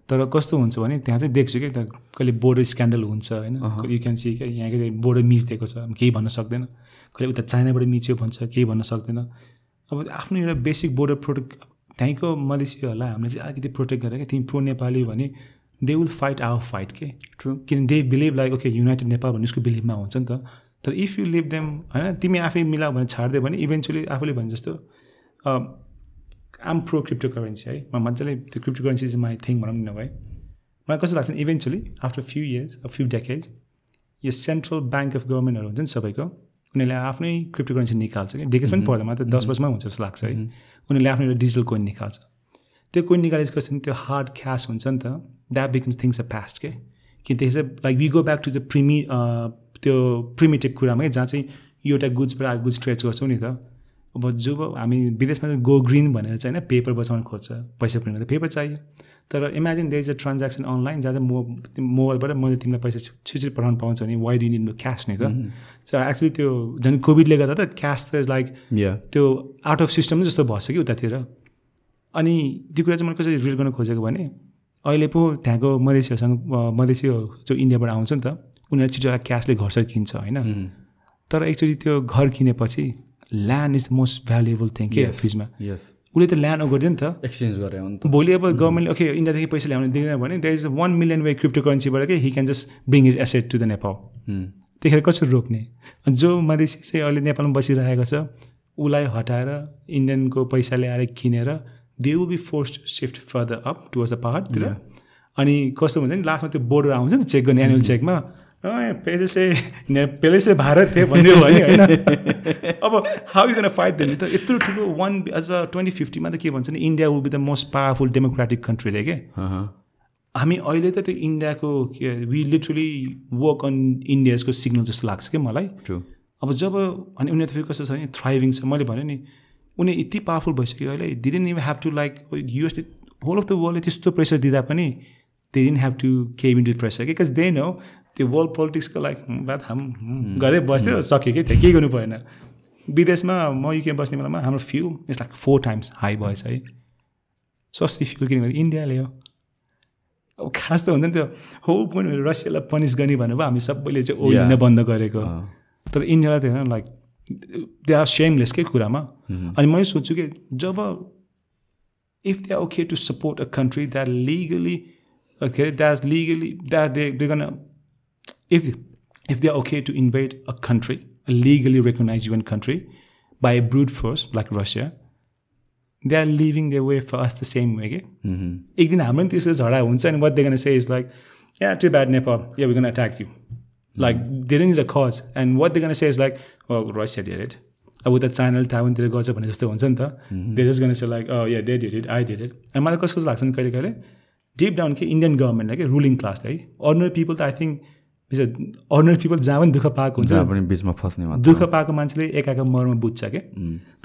तर कस्तो हुन्छ भने त्यहाँ चाहिँ देख्छु कि कहिले बोर्डर स्क्यान्डल हुन्छ होइन यु क्यान सी क्या यहाँको बोर्डर मिचिदिएको छ केही भन्न सक्दैन कहिले उता चाइनाबाट मिच्यो भन्छ केही भन्न सक्दैन अब आफ्नो एउटा बेसिक बोर्डर प्रोटेक्ट त्यहीँको मधेसीहरूलाई हामीले चाहिँ अलिकति प्रोटेक्ट गरेर क्या तिमी प्रो नेपाली भने they will fight our fight के ट्रु किन they believe like okay united Nepal भन्ने उसको बिलिभमा हुन्छ नि त तर इफ यु लिभ देम होइन तिमी आफै मिलाऊ भने छाडिदियो भने इभेन्चुली आफूले भने जस्तो आम प्रो क्रिप्टो करेन्सी है म मजाले त्यो crypto currency is my thing भनौँ न भाइ मलाई कस्तो लाग्छ eventually after few years few decades यो सेन्ट्रल ब्याङ्क अफ गभर्मेन्टहरू हुन्छ नि सबैको उनीहरूले आफ्नै क्रिप्टो करेन्सी निकाल्छ कि डेकेज पनि पर्दैन मात्र 10 वर्षमा हुन्छ जस्तो लाग्छ है उनीहरूले आफ्नो एउटा डिजिटल कोइन निकाल्छ त्यो कोइन निकालेपछि कस्तो त्यो हार्ड क्यास हुन्छ नि त that becomes things a past के कि त्यसै like we go back to the त्यो प्रिमिटिभ कुरामा जहाँ चाहिँ एउटा गुड्सबाट आएको गुड्स ट्रेड गर्छौँ नि त अब जो हामी विदेशमा चाहिँ गो ग्रिन भनेर चाहिँ होइन पेपर बचाउन खोज्छ पैसा प्रिन्ट गर्दा पेपर चाहियो तर imagine there is a transaction online जहाँ चाहिँ मोबाइलबाट मैले तिमीलाई पैसा छिटो पठाउनु पाउँछ भने वाइ डु निड क्यास नि त सो एक्चुली त्यो झन् कोभिडले गर्दा त क्यास त लाइक त्यो आउट अफ सिस्टम जस्तो भएछ कि उतातिर अनि त्यो कुरा चाहिँ मैले कसरी रिलेट गर्न खोजेको भने अहिले पो त्यहाँको मधेसीहरू जो इन्डियाबाट आउँछ नि त उनीहरूले छिटो क्यासले घरसर किन्छ होइन तर एक्चुली त्यो घर किनेपछि land is the most valuable thing के फ्रिजमा उसले त ल्यान्ड गरिदियो नि त एक्सचेन्ज गरे भोलि अब गभर्मेन्टले ओके इन्डियादेखि पैसा ल्याउनु दिँदैन भने there is 1 million way crypto करेन्सीबाट कि he can just bring his asset to the Nepal त्यतिखेर कसरी रोक्ने जो मधेसी चाहिँ अहिले नेपालमा बसिरहेको छ उसलाई हटाएर इन्डियनको पैसा ल्याएर किनेर they will be forced to shift further up towards the पहाडतिर अनि कस्तो हुन्छ नि लास्टमा त्यो बोर्डर आउँछ नि चेक गर्ने एनुअल चेकमा पहले से भारत थे भन्ने भयो होइन अब how you gonna fight them त यत्रो ठुलो अझ 2050 त के भन्छ नि India will be the most powerful democratic country रे के हामी अहिले त त्यो इन्डियाको वी लिटरली वर्क अन इन्डियाजको सिग्नल जस्तो लाग्छ कि मलाई अब जब अनि उनीहरू फेरि कस्तो छ भने थ्राइभिङ छ मैले भने नि उनी यति पावरफुल भइसक्यो अहिले didn't even have to like युएसले होल अफ द वर्ल्डले त्यस्तो प्रेसर दिँदा पनि they didn't have to cave into pressure because they know त्यो वर्ल्ड पोलिटिक्सको बात गर्दै बस्थ्यो सक्यो कि त्यो केही गर्नु परेन विदेशमा म युके बस्ने बेलामा हाम्रो fuel it's like 4 times high भएछ है सस्तै फ्युल किनभने इन्डियाले हो अब खास त हुन्छ नि त्यो होल पोइन्ट रसियालाई पनिस गर्ने भनेर हामी सबैले चाहिँ ओइल लिन बन्द गरेको तर इन्डियालाई त होइन लाइक दे आर सेमलेस के कुरामा अनि मैले सोध्छु कि जब if they are okay to support a country that legally if they are okay to invade a country, a legally recognized UN country, by a brute force like Russia, they are leaving their way for us the same way. एक दिन हाम्रो त्यसो झडा हुन्छ अनि what they're going to say is like, yeah, too bad Nepal, yeah, we're going to attack you. Like, they don't need a cause. And what they're going to say is like, well, Russia did it. अब उता चाइनाले ताइवानतिर गर्छ भने जस्तो हुन्छ नि त they're just going to say like, oh yeah, they did it, I did it. अनि मलाई कस्तो लाग्छ नि कहिले कहिले डिप डाउन के इन्डियन गभर्मेन्टलाई के रुलिङ क्लास है अर्डिनरी पिपल त आई थिङ्क अर्डिनरी पिपल जहाँ पनि दुःख पाएको हुन्छ बिचमा फस्ने दुःख पाएको मान्छेले एकाका मरमा बुझ्छ क्या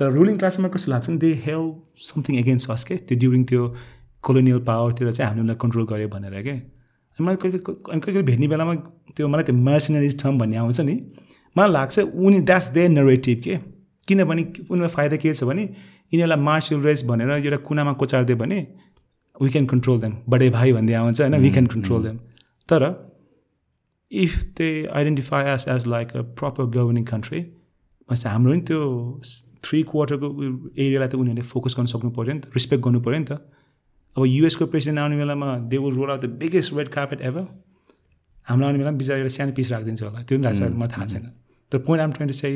तर रुलिङ क्लासमा कस्तो लाग्छ नि दे हेल्प समथिङ एगेन्स्ट अस के त्यो ड्युरिङ त्यो कोलोनियल पावरतिर चाहिँ हामीले कन्ट्रोल गऱ्यो भनेर के अनि मलाई कहिले भेट्ने बेलामा त्यो मलाई त्यो मर्सिनरिज टर्म भन्ने आउँछ नि मलाई लाग्छ उनी द्याट्स देयर नरेटिभ के किनभने उनीहरूलाई फाइदा के छ भने यिनीहरूलाई मार्सल रेस भनेर एउटा कुनामा कोचारिदियो भने वी क्यान कन्ट्रोल देम बडे भाइ भन्दै आउँछ होइन वी क्यान कन्ट्रोल देम तर if they identify us as like a proper governing country भनेपछि हाम्रो नि त्यो 3/4 एरियालाई त उनीहरूले फोकस गर्न सक्नु पऱ्यो नि त रिस्पेक्ट गर्नु पऱ्यो नि त अब युएसको प्रेसिडेन्ट आउने बेलामा they will roll out the biggest red carpet ever हाम्रो आउने बेलामा बिचरा एउटा सानो पिस राखिदिन्छ होला त्यो पनि राख्छ मलाई थाहा छैन the point I'm trying to say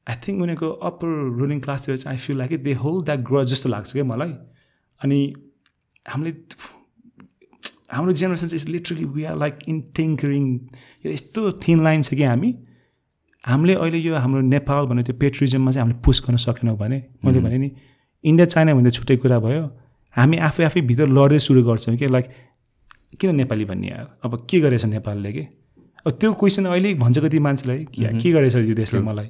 I think उनीहरूको अप्पर रुलिङ क्लासतिर चाहिँ I feel like they hold that grudge जस्तो लाग्छ क्या मलाई अनि हाम्रो जेनेरेसन चाहिँ is literally we are like in tinkering यो यस्तो थिन लाइन छ कि हामीले अहिले यो हाम्रो नेपाल भन्ने त्यो पेट्रिजममा चाहिँ हामीले पुस गर्न सकेनौँ भने मैले भने नि इन्डिया चाइना भन्दा छुट्टै कुरा भयो हामी आफै भित्र लड्दै सुरु गर्छौँ कि लाइक किन नेपाली भन्ने यार अब के गरेछ नेपालले के अब त्यो क्वेसन अहिले भन्छ कति मान्छेलाई के गरेछ यो देशले मलाई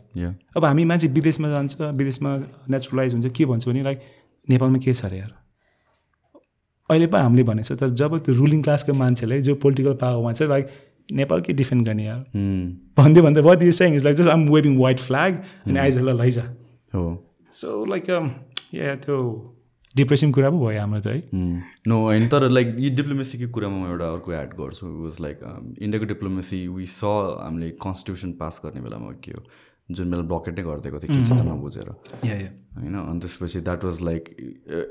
अब हामी मान्छे विदेशमा जान्छ विदेशमा नेचुरलाइज हुन्छ के भन्छ भने लाइक नेपालमा के छ अरे यार अहिले पो हामीले भनेछ तर जब त्यो रुलिङ क्लासको मान्छेलाई जो पोलिटिकल पावरमा छ लाइक नेपाल के डिफेन्ड गर्ने यार भन्दै what is saying is like just um waving white flag अनि आइज ल लैजा हो सो लाइक या त्यो डिप्रेसिङ कुरा पो भयो हाम्रो त है नो होइन तर लाइक यो डिप्लोमेसीको कुरामा म एउटा अर्को एड गर्छु वाज लाइक इन्डियाको डिप्लोमेसी वी स हामीले कन्स्टिट्युसन पास गर्ने बेलामा के हो जुन बेला ब्लकेट नै गरिदिएको थियो के छ त नबुझेर होइन अनि त्यसपछि द्याट वाज लाइक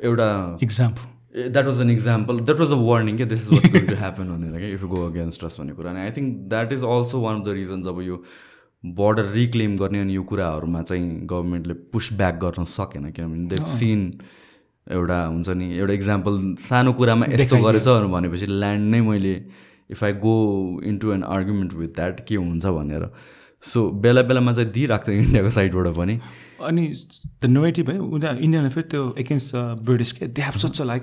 एउटा example that was an example, that was a warning, this is what's going to happen if you go against us भन्ने कुरा. And I think that is also one of the reasons अब यो border reclaim गर्ने अनि यो कुराहरूमा चाहिँ गभर्मेन्टले पुश ब्याक गर्न सकेन किनभने they've seen एउटा हुन्छ नि एउटा इक्जाम्पल सानो कुरामा यस्तो गरेछ भनेपछि ल्यान्ड नै मैले if I go into an argument with that के हुन्छ भनेर सो बेला बेलामा चाहिँ दिइरहेको छ इन्डियाको साइडबाट पनि अनि द नोभेटिभ है उनीहरू इन्डियाले फेरि त्यो एगेन्स्ट ब्रिटिस के they have such like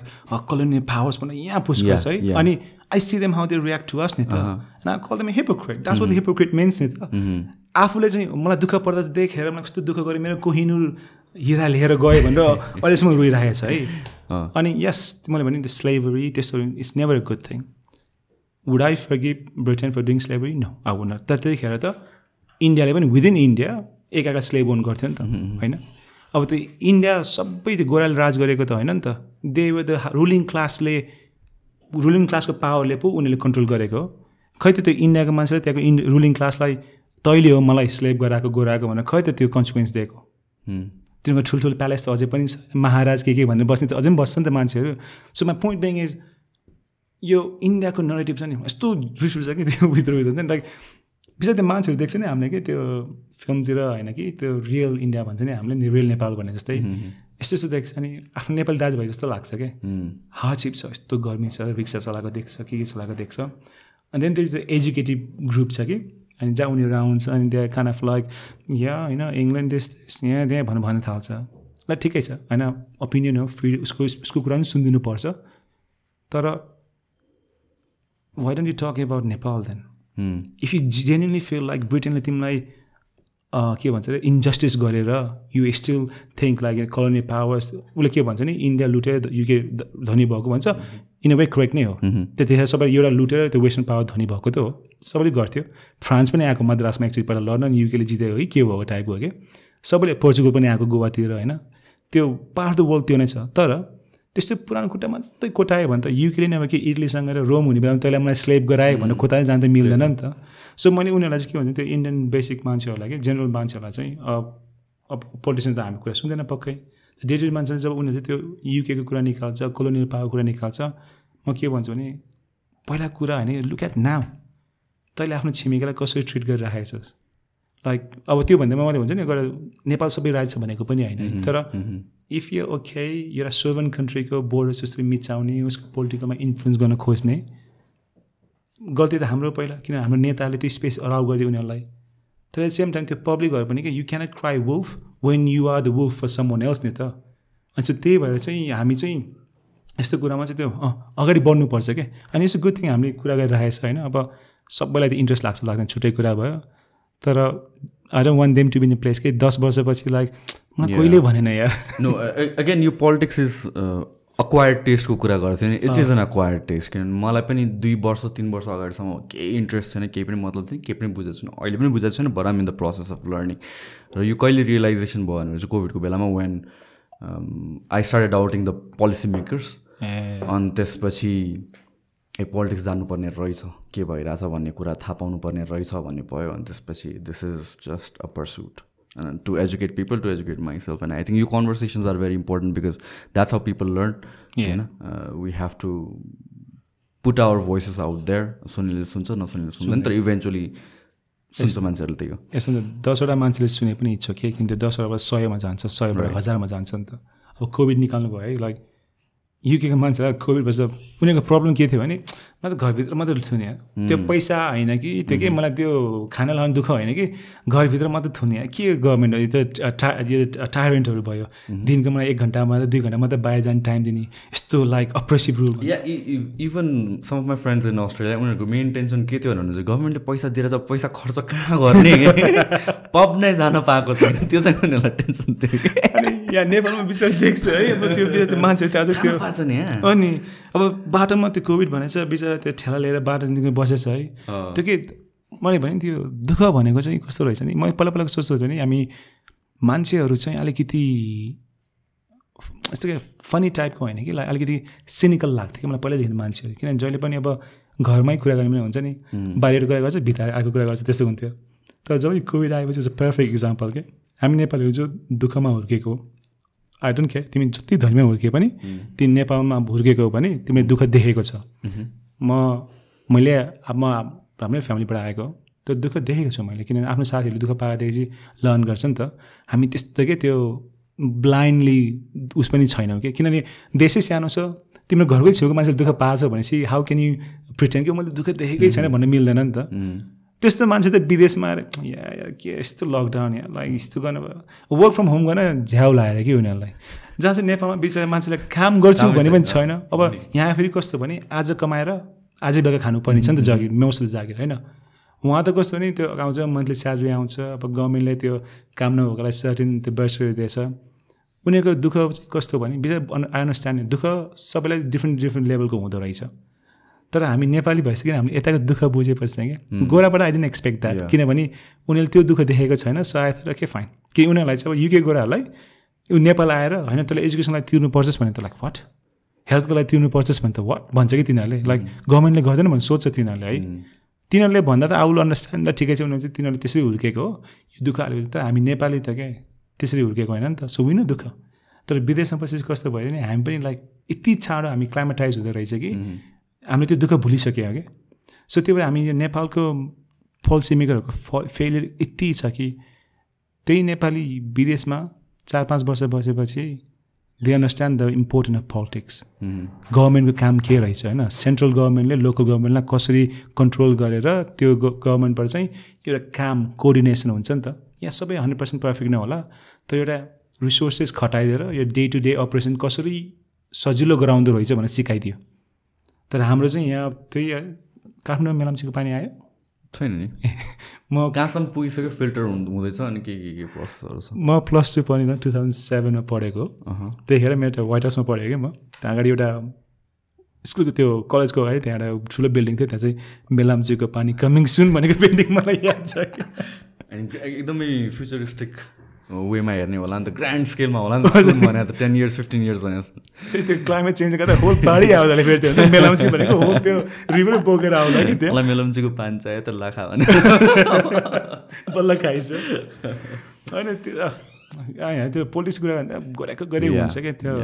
colonial powers भनेर यहाँ पुस गर्छ है अनि I see them how they react to us नि त and I call them hypocrite that's what the hypocrite means नि त आफूले चाहिँ मलाई दुःख पर्दा देखेर मलाई कस्तो दुःख गरेँ मेरो कोहिनुर हिरा लिएर गयो भनेर अहिलेसम्म रोइरहेको छ है अनि यस मैले भने द स्लेभरी त्यस्तो it's never a good thing would I forgive Britain for doing slavery no I would not त्यतिखेर त इन्डियाले पनि विदिन इन्डिया एकाका स्लेभ ओन गर्थ्यो नि त होइन अब त्यो इन्डिया सबै त्यो गोराले राज गरेको त होइन नि त दे वर द रुलिङ क्लासको पावरले पो उनीहरूले कन्ट्रोल गरेको हो खै त त्यो इन्डियाको मान्छेले त्यहाँको रुलिङ क्लासलाई तैँले हो मलाई स्लेभ गराएको गोराएको भनेर खै त त्यो कन्सिक्वेन्स दिएको तिनीहरूको ठुल्ठुलो प्यालेस त अझै पनि छ महाराज के भनेर बस्ने त अझै पनि बस्छ नि त मान्छेहरू so my point being is यो इन्डियाको नरेटिभ छ नि यस्तो रिस उठ्छ कि त्यो भित्र हुन्छ नि लाइक विशेष त्यो मान्छेहरू देख्छ नि हामीले कि त्यो फिल्मतिर होइन कि त्यो रियल इन्डिया भन्छ नि हामीले नि रियल नेपाल भन्ने जस्तै यस्तो यस्तो देख्छ अनि आफ्नो नेपाली दाजुभाइ जस्तो लाग्छ क्या हार्डसिप छ यस्तो गर्मी छ रिक्सा चलाएको देख्छ के चलाएको देख्छ अनि देन त्यो एजुकेटिभ ग्रुप छ कि अनि जहाँ उनीहरू आउँछ अनि त्यहाँ खाना फ्लाइक या होइन इङ्ल्यान्ड देश यहाँ त्यहाँ भन्न थाल्छ ल ठिकै छ होइन ओपिनियन हो फ्री उसको कुरा पनि सुनिदिनुपर्छ तर why don't you talk about Nepal then if you genuinely feel like ब्रिटेनले तिमीलाई के भन्छ इन्जस्टिस गरेर you still think like colonial powers उसले के भन्छ नि इन्डिया लुटेर युके धनी भएको भन्छ इन अ वे करेक्ट नै हो त्यतिखेर सबै एउटा लुटेर त्यो वेस्टर्न पावर धनी भएको त हो सबैले गर्थ्यो फ्रान्स पनि आएको मद्रासमा एकचोटि पहिला लड्न नि युकेले जितेको कि के भएको टाइपको के सबैले पोर्चुगल पनि आएको गोवातिर होइन त्यो पार्ट अफ द वर्ल्ड त्यो नै छ तर त्यस्तो पुरानो खुट्टा मात्रै कोटायो भने त युकेले नै अब कि इटलीसँग र रोम हुने बेलामा तैँलाई मलाई स्लेभ गरायो भनेर खोताले जान त मिल्दैन नि त सो मैले उनीहरूलाई चाहिँ के भन्छ त्यो इन्डियन बेसिक मान्छेहरूलाई कि जेनरल मान्छेहरूलाई चाहिँ अब पोलिटिसियन त हामी कुरा सुन्दैन पक्कै डे टु डे मान्छेले जब उनीहरूले त्यो युकेको कुरा निकाल्छ कोलोनियल पावर कुरा निकाल्छ म के भन्छु भने पहिला कुरा होइन लुक एट नाउ तैँले आफ्नो छिमेकीलाई कसरी ट्रिट गरिराखेको छस् लाइक अब त्यो भन्दा मैले भन्छ नि गएर नेपाल सबै राइट छ भनेको पनि होइन तर इफ यु ओके एउटा सोभन कन्ट्रीको बोर्डर जस्तो मिचाउने उसको पोलिटिकलमा इन्फ्लुएन्स गर्न खोज्ने गल्ती त हाम्रो पहिला किन हाम्रो नेताले त्यो स्पेस अलाउ गरिदियो उनीहरूलाई तर एट सेम टाइम त्यो पब्लिकहरू पनि कि you cannot cry wolf when you are the wolf for someone else नि त अनि त्यही भएर चाहिँ हामी चाहिँ यस्तो कुरामा चाहिँ त्यो अगाडि बढ्नुपर्छ क्या अनि यस्तो गुड थिङ हामीले कुरा गरिरहेको छ होइन अब सबैलाई त इन्ट्रेस्ट लाग्दैन छुट्टै कुरा भयो तर I don't want them to be in place कि 10 वर्षपछि लाइक मलाई कहिले भनेन यार नो अगेन यो पोलिटिक्स इज अक्वायर्ड टेस्टको कुरा गर्थ्यो नि it is an acquired taste किनभने मलाई पनि 2 वर्ष 3 वर्ष अगाडिसम्म केही इन्ट्रेस्ट छैन केही पनि मतलब थिएन केही पनि बुझेको छैन अहिले पनि बुझेको छैन but um in the process of learning र यो कहिले रियलाइजेसन भयो भने चाहिँ कोभिडको बेलामा when I started doubting the policy makers अनि त्यसपछि पोलिटिक्स जानुपर्ने रहेछ के भइरहेछ भन्ने कुरा थाहा पाउनुपर्ने रहेछ भन्ने भयो अनि त्यसपछि this is just a पर्सुट to educate people, to educate myself, and I think your conversations are very important because that's how people learn. You know, we have to put our voices out there. सुन्नेले सुन्छ नसुन्नेले सुन्दैन तर इभेन्चुअली सुन्छ मान्छेहरूले त्यही हो यसमा 10वटा मान्छेले सुने पनि इच्छा के किन 10वटा 100मा जान्छ 100बाट 1000मा जान्छ नि त अब कोभिड निकाल्नु भयो है लाइक युकेको मान्छेलाई कोभिड भएछ उनीहरूको प्रब्लम के थियो भने म त घरभित्र मात्रै थुने त्यो पैसा होइन कि त्यो के मलाई त्यो खाना लाउनु दुःख होइन कि घरभित्र मात्रै थुने के गभर्मेन्ट यो टायरेन्टहरू भयो दिनको मलाई 1 घन्टा मात्रै 2 घन्टा मात्रै बाहिर जाने टाइम दिने यस्तो like oppressive rule even some of my friends in Australia उनीहरूको मेन टेन्सन के थियो भने चाहिँ गभर्मेन्टले पैसा दिएर चाहिँ पैसा खर्च कहाँ गर्ने पब नै जान पाएको छैन त्यो चाहिँ उनीहरूलाई टेन्सन थियो अनि यहाँ नेपालमा विषय देख्छु है अब त्यो मान्छे त्यो अनि अब बाटोमा त्यो कोभिड भनेछ बिचरा त्यो ठेला लिएर बाटो निस्किनु बसेछ है त्यो के मैले भने त्यो दुःख भनेको चाहिँ कस्तो रहेछ नि मैले पहिला सोच्छु नि हामी मान्छेहरू चाहिँ अलिकति यस्तो के फनी टाइपको होइन कि अलिकति सिनिकल लाग्थ्यो कि मलाई पहिल्यैदेखि मान्छेहरू किनभने जहिले पनि अब घरमै कुरा गर्ने पनि हुन्छ नि बाहिर कुरा गर्छ भित्र आएको कुरा गर्छ त्यस्तो हुन्थ्यो तर जब कोभिड आएपछि चाहिँ पर्फेक्ट इक्जाम्पल के हामी नेपालीहरू जो दुःखमा हुर्केको आई डोन्ट केयर तिमी जति धनीमा हुर्के पनि तिमी नेपालमा हुर्केको हो भने तिमीले दुःख देखेको छ मैले हाम्रै फ्यामिलीबाट आएको त्यो दुःख देखेको छु मैले किनभने आफ्नो साथीहरूले दुःख पाएदेखि लर्न गर्छ नि त हामी त्यस्तो के त्यो ब्लाइन्डली उस पनि छैनौँ कि किनभने देशै सानो छ तिम्रो घरकै छेउको मान्छेले दुःख पाएछ भनेपछि हाउ क्यान यु प्रिटेन्ड कि मैले दुःख देखेकै छैन भन्नु मिल्दैन नि त त्यस्तो मान्छे त विदेशमा आएर या के यस्तो लकडाउन या लाइक यस्तो गर्न वर्क फ्रम होम गर्न झ्याउ लागेर कि उनीहरूलाई जहाँ चाहिँ नेपालमा बिचरा मान्छेलाई काम गर्छु भने पनि छैन अब यहाँ फेरि कस्तो भने आज कमाएर आजै बेलुका खानुपर्ने छ नि त जागिर मोस्टली जागिर होइन उहाँ त कस्तो नि त्यो आउँछ मन्थली स्यालेरी आउँछ अब गभर्मेन्टले त्यो काम नभएकोलाई सर्टेन त्यो बर्सरी दिएछ उनीहरूको दुःख चाहिँ कस्तो भने बिचरा आई अन्डरस्ट्यान्ड दुःख सबैलाई डिफ्रेन्ट लेभलको हुँदो रहेछ तर हामी नेपाली भइसक्यो हामीले यताको दुःख बुझेपछि चाहिँ क्या गोराबाट आई डिडन्ट एक्सपेक्ट द्याट किनभने उनीहरूले त्यो दुःख देखेको छैन सायद के फाइन कि उनीहरूलाई चाहिँ अब युके गोराहरूलाई ऊ नेपाल आएर होइन तँलाई एजुकेसनलाई तिर्नु पर्छस् भने त लाइक वाट हेल्थको लागि तिर्नु पर्छस् भने त वाट भन्छ कि तिनीहरूले लाइक गभर्मेन्टले गर्दैन भने सोध्छ तिनीहरूले है तिनीहरूले भन्दा त आउल अन्डरस्ट्यान्ड ल ठिकै छ उनीहरू चाहिँ तिनीहरूले त्यसरी हुर्केको हो यो दुःख आले त हामी नेपाली त क्या त्यसरी हुर्केको होइन नि त सो विन दुःख तर विदेशमा पछि कस्तो भयो भने हामी पनि लाइक यति चाँडो हामी क्लाइमेटाइज हुँदो रहेछ कि हामीले त्यो दुःख भुलिसक्यो क्या सो त्यो भएर हामी यो नेपालको पोलिसी मेकरहरूको फेलियर यति छ कि त्यही नेपाली विदेशमा 4-5 वर्ष बसेपछि they understand the important of politics गभर्मेन्टको काम के रहेछ होइन सेन्ट्रल गभर्मेन्टले लोकल गभर्मेन्टलाई कसरी कन्ट्रोल गरेर त्यो गभर्मेन्टबाट चाहिँ एउटा काम कोअर्डिनेसन हुन्छ नि त यहाँ सबै 100% पर्फेक्ट नै होला तर एउटा रिसोर्सेस खटाइदिएर यो डे टु डे अपरेसन कसरी सजिलो गराउँदो रहेछ भनेर सिकाइदियो तर हाम्रो चाहिँ यहाँ त्यही काठमाडौँ मेलाम्चीको पानी आयो छैन नि म कहाँसम्म पुगिसक्यो फिल्टर हुँदैछ अनि के प्रोसेसहरू छ म +2 पढ्न 2007 मा पढेको त्यतिखेर मेरो व्हाइट हाउसमा पढेको कि म त्यहाँ अगाडि एउटा स्कुलको त्यो कलेजको अगाडि त्यहाँ एउटा ठुलो बिल्डिङ थियो त्यहाँ चाहिँ मेलाम्चीको पानी कमिङ सुन भनेको बिल्डिङ मलाई याद छ एकदमै फ्युचरिस्टिक वेमा हेर्ने होला नि त ग्रान्ड स्केलमा होला नि त भने त 10 years 15 years भने फेरि त्यो क्लाइमेट चेन्ज गर्दा होल पाहाडी आउँदा फेरि त्यो मेलाम्ची भनेको होल त्यो रिभर बोकेर आउँदा कि त्यो मेलाम्चीको पानी चाहियो त लाखा भने बल्ल खाइछ होइन त्यो त्यो पोलिटिक्स कुरा भन्दा गरेको गरे हुन्छ क्या त्यो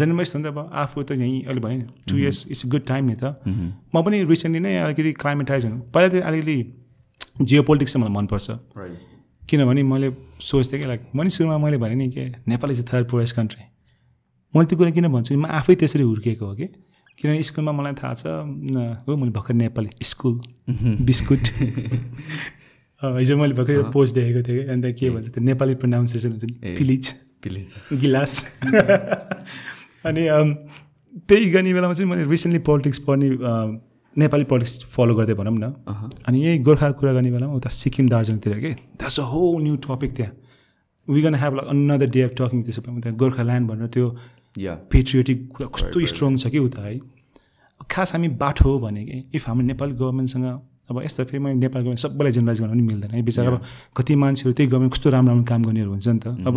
जन्मेस नि त अब आफू त यहीँ अहिले भने 2 years इट्स गुड टाइम नि त म पनि रिसेन्टली नै अलिकति क्लाइमेटाइज हुनु पहिला त अलिकति जियो पोलिटिक्स चाहिँ मलाई मनपर्छ किनभने मैले सोच्थेँ कि लाइक मैले सुरुमा मैले भने नि के Nepal is a third poorest country मैले त्यो कुरा किन भन्छु म आफै त्यसरी हुर्किएको हो कि किनभने स्कुलमा मलाई थाहा छ हो मैले भर्खर नेपाली स्कुल बिस्कुट हिजो मैले भर्खर यो पोस्ट देखेको थिएँ कि अन्त के भन्छ त्यो नेपाली प्रोनाउन्सिएसन हुन्छ नि पिलिज गिलास अनि त्यही गर्ने बेलामा चाहिँ मैले रिसेन्टली पोलिटिक्स पढ्ने नेपाली पोलिटिक्स फलो गर्दै भनौँ न अनि यही गोर्खा कुरा गर्ने बेलामा उता सिक्किम दार्जिलिङतिर के that's a whole new topic त्यहाँ we gonna have like another day of talking त्यसो भए त्यहाँ गोर्खा ल्यान्ड भनेर त्यो पेट्रियोटिक कुरा कस्तो स्ट्रङ छ कि उता है खास हामी बाठो हो भने कि इफ हाम्रो नेपाली गभर्मेन्टसँग अब यस्तो फेरि मैले नेपाली गभर्मेन्ट सबैलाई जेनरलाइज गर्न पनि मिल्दैन है बिचरा अब कति मान्छेहरू त्यही गभर्मेन्ट कस्तो राम्रो राम्रो काम गर्नेहरू हुन्छ नि त अब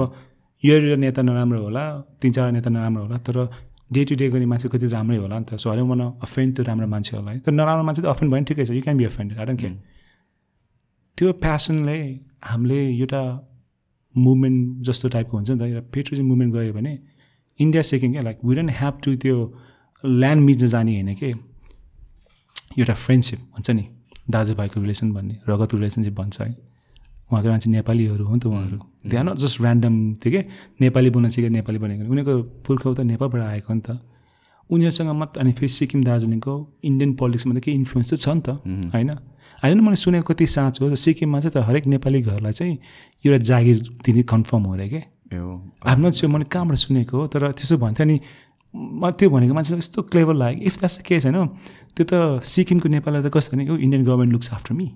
यो नेता नराम्रो होला 3-4 नेता नराम्रो होला तर डे टु डे गर्ने मान्छे कति राम्रै होला नि त सो अरे मन अफेन्ड त्यो राम्रो मान्छे होला है तर नराम्रो मान्छे त अफेन्ड भयो नि ठिकै छ you can be offended I don't care त्यो प्यासनले हामीले एउटा मुभमेन्ट जस्तो टाइपको हुन्छ नि त एउटा पेट्रियोटिजम मुभमेन्ट गयो भने इन्डिया सेकिङ क्या like we don't have to त्यो ल्यान्ड मिच्न जाने होइन कि एउटा फ्रेन्डसिप हुन्छ नि दाजुभाइको रिलेसन भन्ने रगतको रिलेसनसिप भन्छ है उहाँको मान्छे नेपालीहरू हो नि त उहाँहरू they are not just random थियो कि नेपाली बोल्न सिकेर नेपाली बनेको उनीहरूको पुर्खा त नेपालबाट आएको नि त उनीहरूसँग मात्र अनि फेरि सिक्किम दार्जिलिङको इन्डियन पोलिटिक्समा त केही इन्फ्लुएन्स त छ नि त होइन होइन मैले सुनेको कति साँचो हो सिक्किममा चाहिँ त हरेक नेपाली घरलाई चाहिँ एउटा जागिर दिने कन्फर्म हो अरे क्या आफ्नो चाहिँ मैले कहाँबाट सुनेको हो तर त्यसो भन्थ्यो नि म त्यो भनेको मान्छे यस्तो क्लेभर लाग्यो इफ द्याट्स द केस होइन त्यो त सिक्किमको नेपाललाई त कस्तो भने Indian government looks after me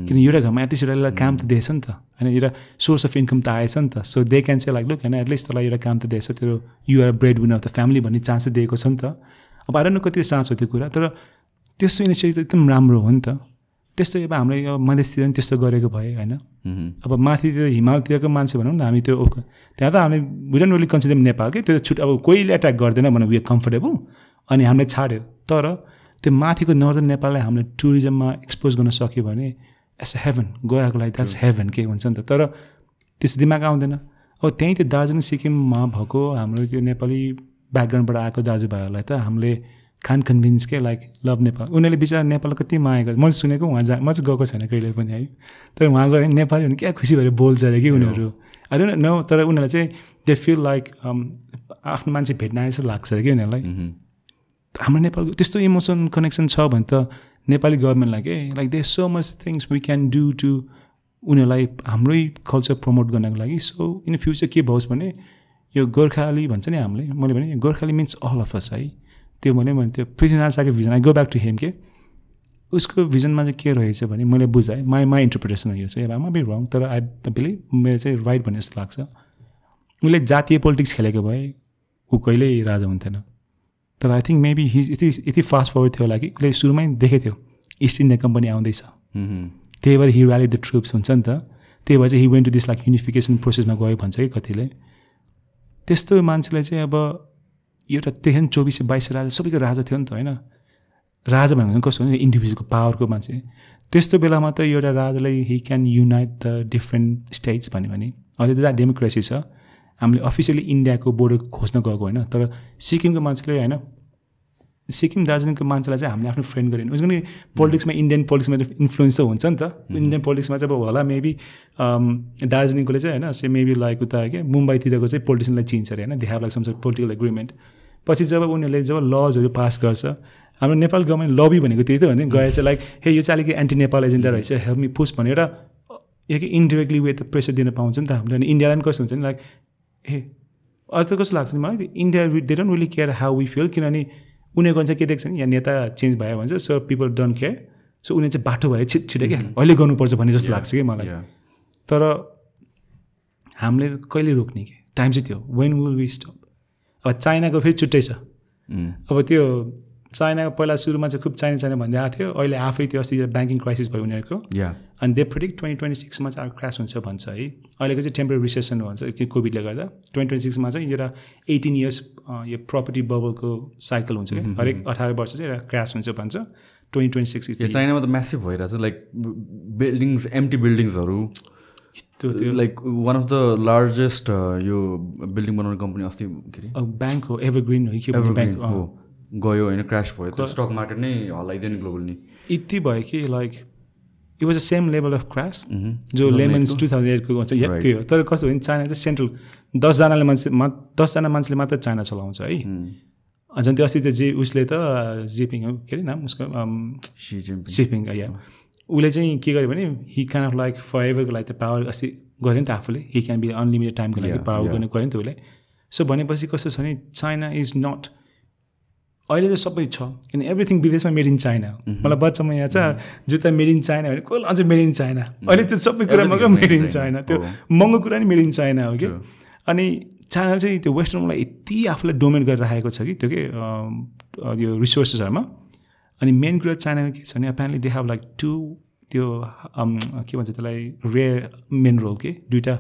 किन एउटा घरमा एटलिस्ट एउटा काम त दिएछ नि त होइन एउटा सोर्स अफ इन्कम त आएछ नि त सो दे क्यान चाहिँ लाइक लुक होइन एटलिस्ट तँलाई एउटा काम त दिएछ त्यो you're bread winner of the family भन्ने चान्स दिएको छ नि त अब आएर कति साँच हो त्यो कुरा तर त्यस्तो इनिसिएटिभ एकदम राम्रो हो नि त त्यस्तो अब हाम्रो यो मधेसतिर पनि त्यस्तो गरेको भए होइन अब माथितिर हिमालतिरको मान्छे भनौँ न हामी त्यो त्यहाँ त हामीले we don't really consider Nepal के त्यो छुट अब कोहीले एट्याक गर्दैन भने वी आर कम्फर्टेबल अनि हामीले छाड्यो तर त्यो माथिको नर्दर्न नेपाललाई हामीले टुरिज्ममा एक्सपोज गर्न सक्यो भने एज अ हेभन गएको लागि द्याट्स हेभन के हुन्छ नि त तर त्यस्तो दिमाग आउँदैन अब त्यहीँ त्यो दार्जिलिङ सिक्किममा भएको हाम्रो त्यो नेपाली ब्याकग्राउन्डबाट आएको दाजुभाइहरूलाई त हामीले खान कन्भिन्स के लाइक लभ नेपाल उनीहरूले बिचरा नेपाल कति माया गर्छ मैले सुनेको उहाँ म चाहिँ गएको छैन कहिले पनि है तर उहाँ गयो भने नेपाली भने क्या खुसी भएर बोल्छ अरे कि उनीहरू आई डोन्ट नो तर उनीहरूलाई चाहिँ दे फिल लाइक आफ्नो मान्छे भेट्न आए जस्तो लाग्छ अरे कि उनीहरूलाई हाम्रो नेपालको त्यस्तो इमोसन कनेक्सन छ भने त नेपाली गभर्मेन्टलाई के like they so much things we can do to उनीहरूलाई हाम्रै कल्चर प्रमोट गर्नको लागि सो इन फ्युचर के भओस् भने यो गोर्खाली भन्छ नि हामीले मैले भने Gorkhali means all of us है त्यो भने त्यो पृथ्वीनारायण शाहको vision I go back to him के उसको भिजनमा चाहिँ के रहेछ भने मैले बुझाएँ माई इन्टरप्रिटेसन हो यो चाहिँ अब बी रङ तर आई बिलिभ मेरो चाहिँ राइट भन्ने जस्तो लाग्छ उसले जातीय पोलिटिक्स खेलेको भए ऊ कहिल्यै राजा हुन्थेन तर आई थिङ्क मेबी यति फास्ट फरवर्ड थियो होला कि उसले सुरुमै देखेको थियो इस्ट इन्डिया कम्पनी आउँदैछ त्यही भएर हि ऱ्याली द ट्रुप्स हुन्छ नि त त्यही भएर चाहिँ he went to this like unification प्रोसेसमा गयो भन्छ कि कतिले त्यस्तो मान्छेलाई चाहिँ अब एउटा त्यही 24-22 राजा सबैको राजा थियो नि त होइन राजा भनेको कस्तो हो इन्डिभिजुअलको पावरको मान्छे त्यस्तो बेलामा त एउटा राजालाई he can unite the different states भन्यो भने अहिले त डेमोक्रेसी छ हामीले अफिसियली इन्डियाको बोर्डर खोज्न गएको होइन तर सिक्किमको मान्छेले होइन सिक्किम दार्जिलिङको मान्छेलाई चाहिँ हामीले आफ्नो फ्रेन्ड गरेन उसको पनि पोलिटिक्समा इन्डियन पोलिटिक्समा इन्फ्लुएन्स त हुन्छ नि त इन्डियन पोलिटिक्समा चाहिँ अब होला मेबी दार्जिलिङकोले चाहिँ होइन से मेबी लाइक उता के मुम्बईतिरको चाहिँ पोलिटिसियनलाई चिन्छ अरे होइन they have like some political agreement पछि जब उनीहरूले जब लजहरू पास गर्छ हाम्रो नेपाल गभर्मेन्ट लबी भनेको त्यही त भने गएर चाहिँ लाइक हे यो चाहिँ अलिकति एन्टी नेपाल एजेन्डा रहेछ हेल्प मी पुस भनेर एक इन्डिरेक्टली वे त प्रेसर दिन पाउँछ नि त हामीले अनि इन्डियालाई पनि कस्तो हुन्छ नि लाइक हे अरू त कस्तो लाग्छ नि मलाई India they don't really care how we feel किनभने उनीहरूको चाहिँ के देख्छ नि यहाँ नेता चेन्ज भयो भने चाहिँ so people don't care so उनीहरू चाहिँ बाटो भयो छिटो क्या अहिले गर्नुपर्छ भन्ने जस्तो लाग्छ कि मलाई तर हामीले कहिले रोक्ने कि टाइम चाहिँ त्यो वेन विल वी स्टप अब चाइनाको फेरि छुट्टै छ अब त्यो चाइनाको पहिला सुरुमा चाहिँ खुब चाइना भन्दै आएको थियो अहिले आफै त्यो अस्ति ब्याङ्किङ क्राइसिस भयो उनीहरूको अनि दे प्रेडिक्ट 2026 चाहिँ क्रास हुन्छ भन्छ है अहिलेको चाहिँ टेम्पररी रिसेसन भन्छ कि कोभिडले गर्दा 2026 चाहिँ एउटा 18 इयर्स यो प्रपर्टी बबलको साइकल हुन्छ कि हरेक 18 वर्ष चाहिँ एउटा क्रास हुन्छ भन्छ 2026 चाइनामा त म्यासिभ भइरहेछ लाइक बिल्डिङ्स एम्प्टी बिल्डिङ्सहरू like one of the largest यो बिल्डिङ बनाउने कम्पनी अस्ति के अरे ब्याङ्क हो एभरग्रिन हो कि ब्याङ्क हो गयो होइन क्रास भयो त्यो स्टक मार्केट नै हल्लाइदियो नि ग्लोबल नि यति भयो कि like it was the same level of crash जो लेमन्स 2008 को चाहिँ त्यो तर कस्तो भने चाइना चाहिँ सेन्ट्रल 10जना मान्छेले मात्र चाइना चलाउँछ है झन् त्यो अस्ति त जे उसले त जिपिङ हो के अरे नाम उसको सिपिङ या उसले चाहिँ के गर्यो भने he kind of like for एभरको लागि त पावर अस्ति गऱ्यो नि त आफूले हि क्यान बी अनलिमिटेड टाइमको लागि पावर गर्ने गऱ्यो नि त उसले सो भनेपछि कस्तो छ भने चाइना इज नट अहिले चाहिँ सबै छ किन एभ्रिथिङ विदेशमा मेड इन चाइना मलाई बच्चामा यहाँ छ जुत्ता मेड इन चाइना भने कसले अझै मेड इन चाइना अहिले त्यो सबै कुरामा मेड इन चाइना त्यो महँगो कुरा नि मेड इन चाइना हो कि अनि चाइना चाहिँ त्यो वेस्टर्नलाई यति आफूलाई डोमिनेट गरेर राखेको छ कि त्यो के यो रिसोर्सेसहरूमा अनि मेन कुरा चाइनामा के छ भने एप्यारेन्टली दे हेभ लाइक 2 त्यो के भन्छ त्यसलाई रेयर मिनरल के दुईवटा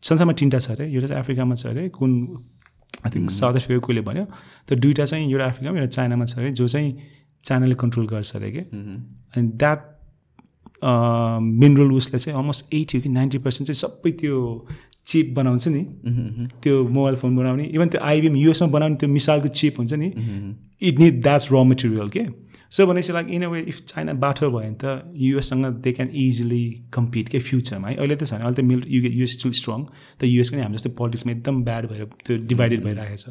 संसारमा 3टा छ अरे एउटा चाहिँ अफ्रिकामा छ अरे कुन आई थिङ्क साउथ अफ्रिका कोहीले भन्यो त्यो दुईवटा चाहिँ एउटा अफ्रिकामा एउटा चाइनामा छ अरे जो चाहिँ चाइनाले कन्ट्रोल गर्छ अरे कि अनि द्याट मिनरल उसले चाहिँ अलमोस्ट 80 कि 90% चाहिँ सबै त्यो चिप बनाउँछ नि त्यो मोबाइल फोन बनाउने इभन त्यो आइबिएम युएसमा बनाउने त्यो मिसाइलको चिप हुन्छ नि इट निड द्याट्स र मटेरियल के सो भनेपछि like in a way if China बाटो भयो भने त युएससँग दे क्यान इजिली कम्पिट के फ्युचरमा है अहिले त छैन अहिले त युएस स्टिल स्ट्रङ त युएसको नि हाम्रो जस्तो पोलिटिक्समा एकदम ब्याड भएर त्यो डिभाइडेड भइरहेको छ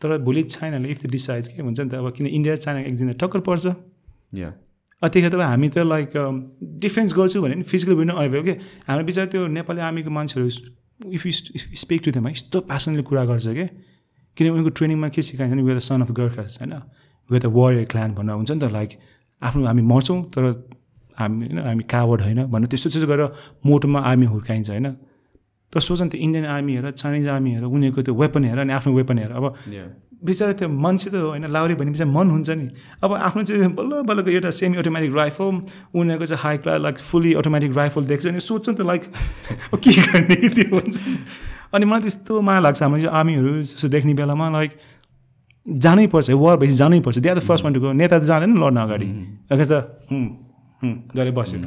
तर भोलि चाइनाले इफ द डिसाइड्स के हुन्छ नि त अब किन इन्डिया चाइना एकदिन टक्कर पर्छ त्यतिखेर त हामी त लाइक डिफेन्स गर्छु भने नि फिजिकल विन आइभयो कि हाम्रो बिचरा त्यो नेपाली आर्मीको मान्छेहरू if you speak to them है यस्तो प्यासनले कुरा गर्छ कि किन उनीहरूको ट्रेनिङमा के सिकाइन्छ नि we are the son of Gurkhas होइन we are the warrior clan भनेर हुन्छ नि त लाइक आफ्नो हामी मर्छौँ तर हामी होइन हामी कावर्ड होइन भन्नु त्यस्तो गरेर मोटोमा आर्मी हुर्काइन्छ होइन तर सोच न त्यो इन्डियन आर्मी हेर चाइनिज आर्मी हेर उनीहरूको त्यो वेपन हेर अनि आफ्नो वेपन हेर अब बिचरा त्यो मान्छे त होइन लाउरी भन्ने बिचरा मन हुन्छ नि अब आफ्नो चाहिँ बल्ल बल्लको एउटा सेमी अटोमेटिक राइफल उनीहरूको चाहिँ high class like fully automatic rifle देख्छ अनि सोध्छ नि त लाइक के गर्ने त्यो हुन्छ अनि मलाई त्यस्तो माया लाग्छ हाम्रो यो आर्मीहरू जस्तो देख्ने बेलामा लाइक जानै पर्छ वार भएपछि जानै पर्छ they are the first one to go नेता त जाँदैन लड्न अगाडि अघि त गरे बस्यो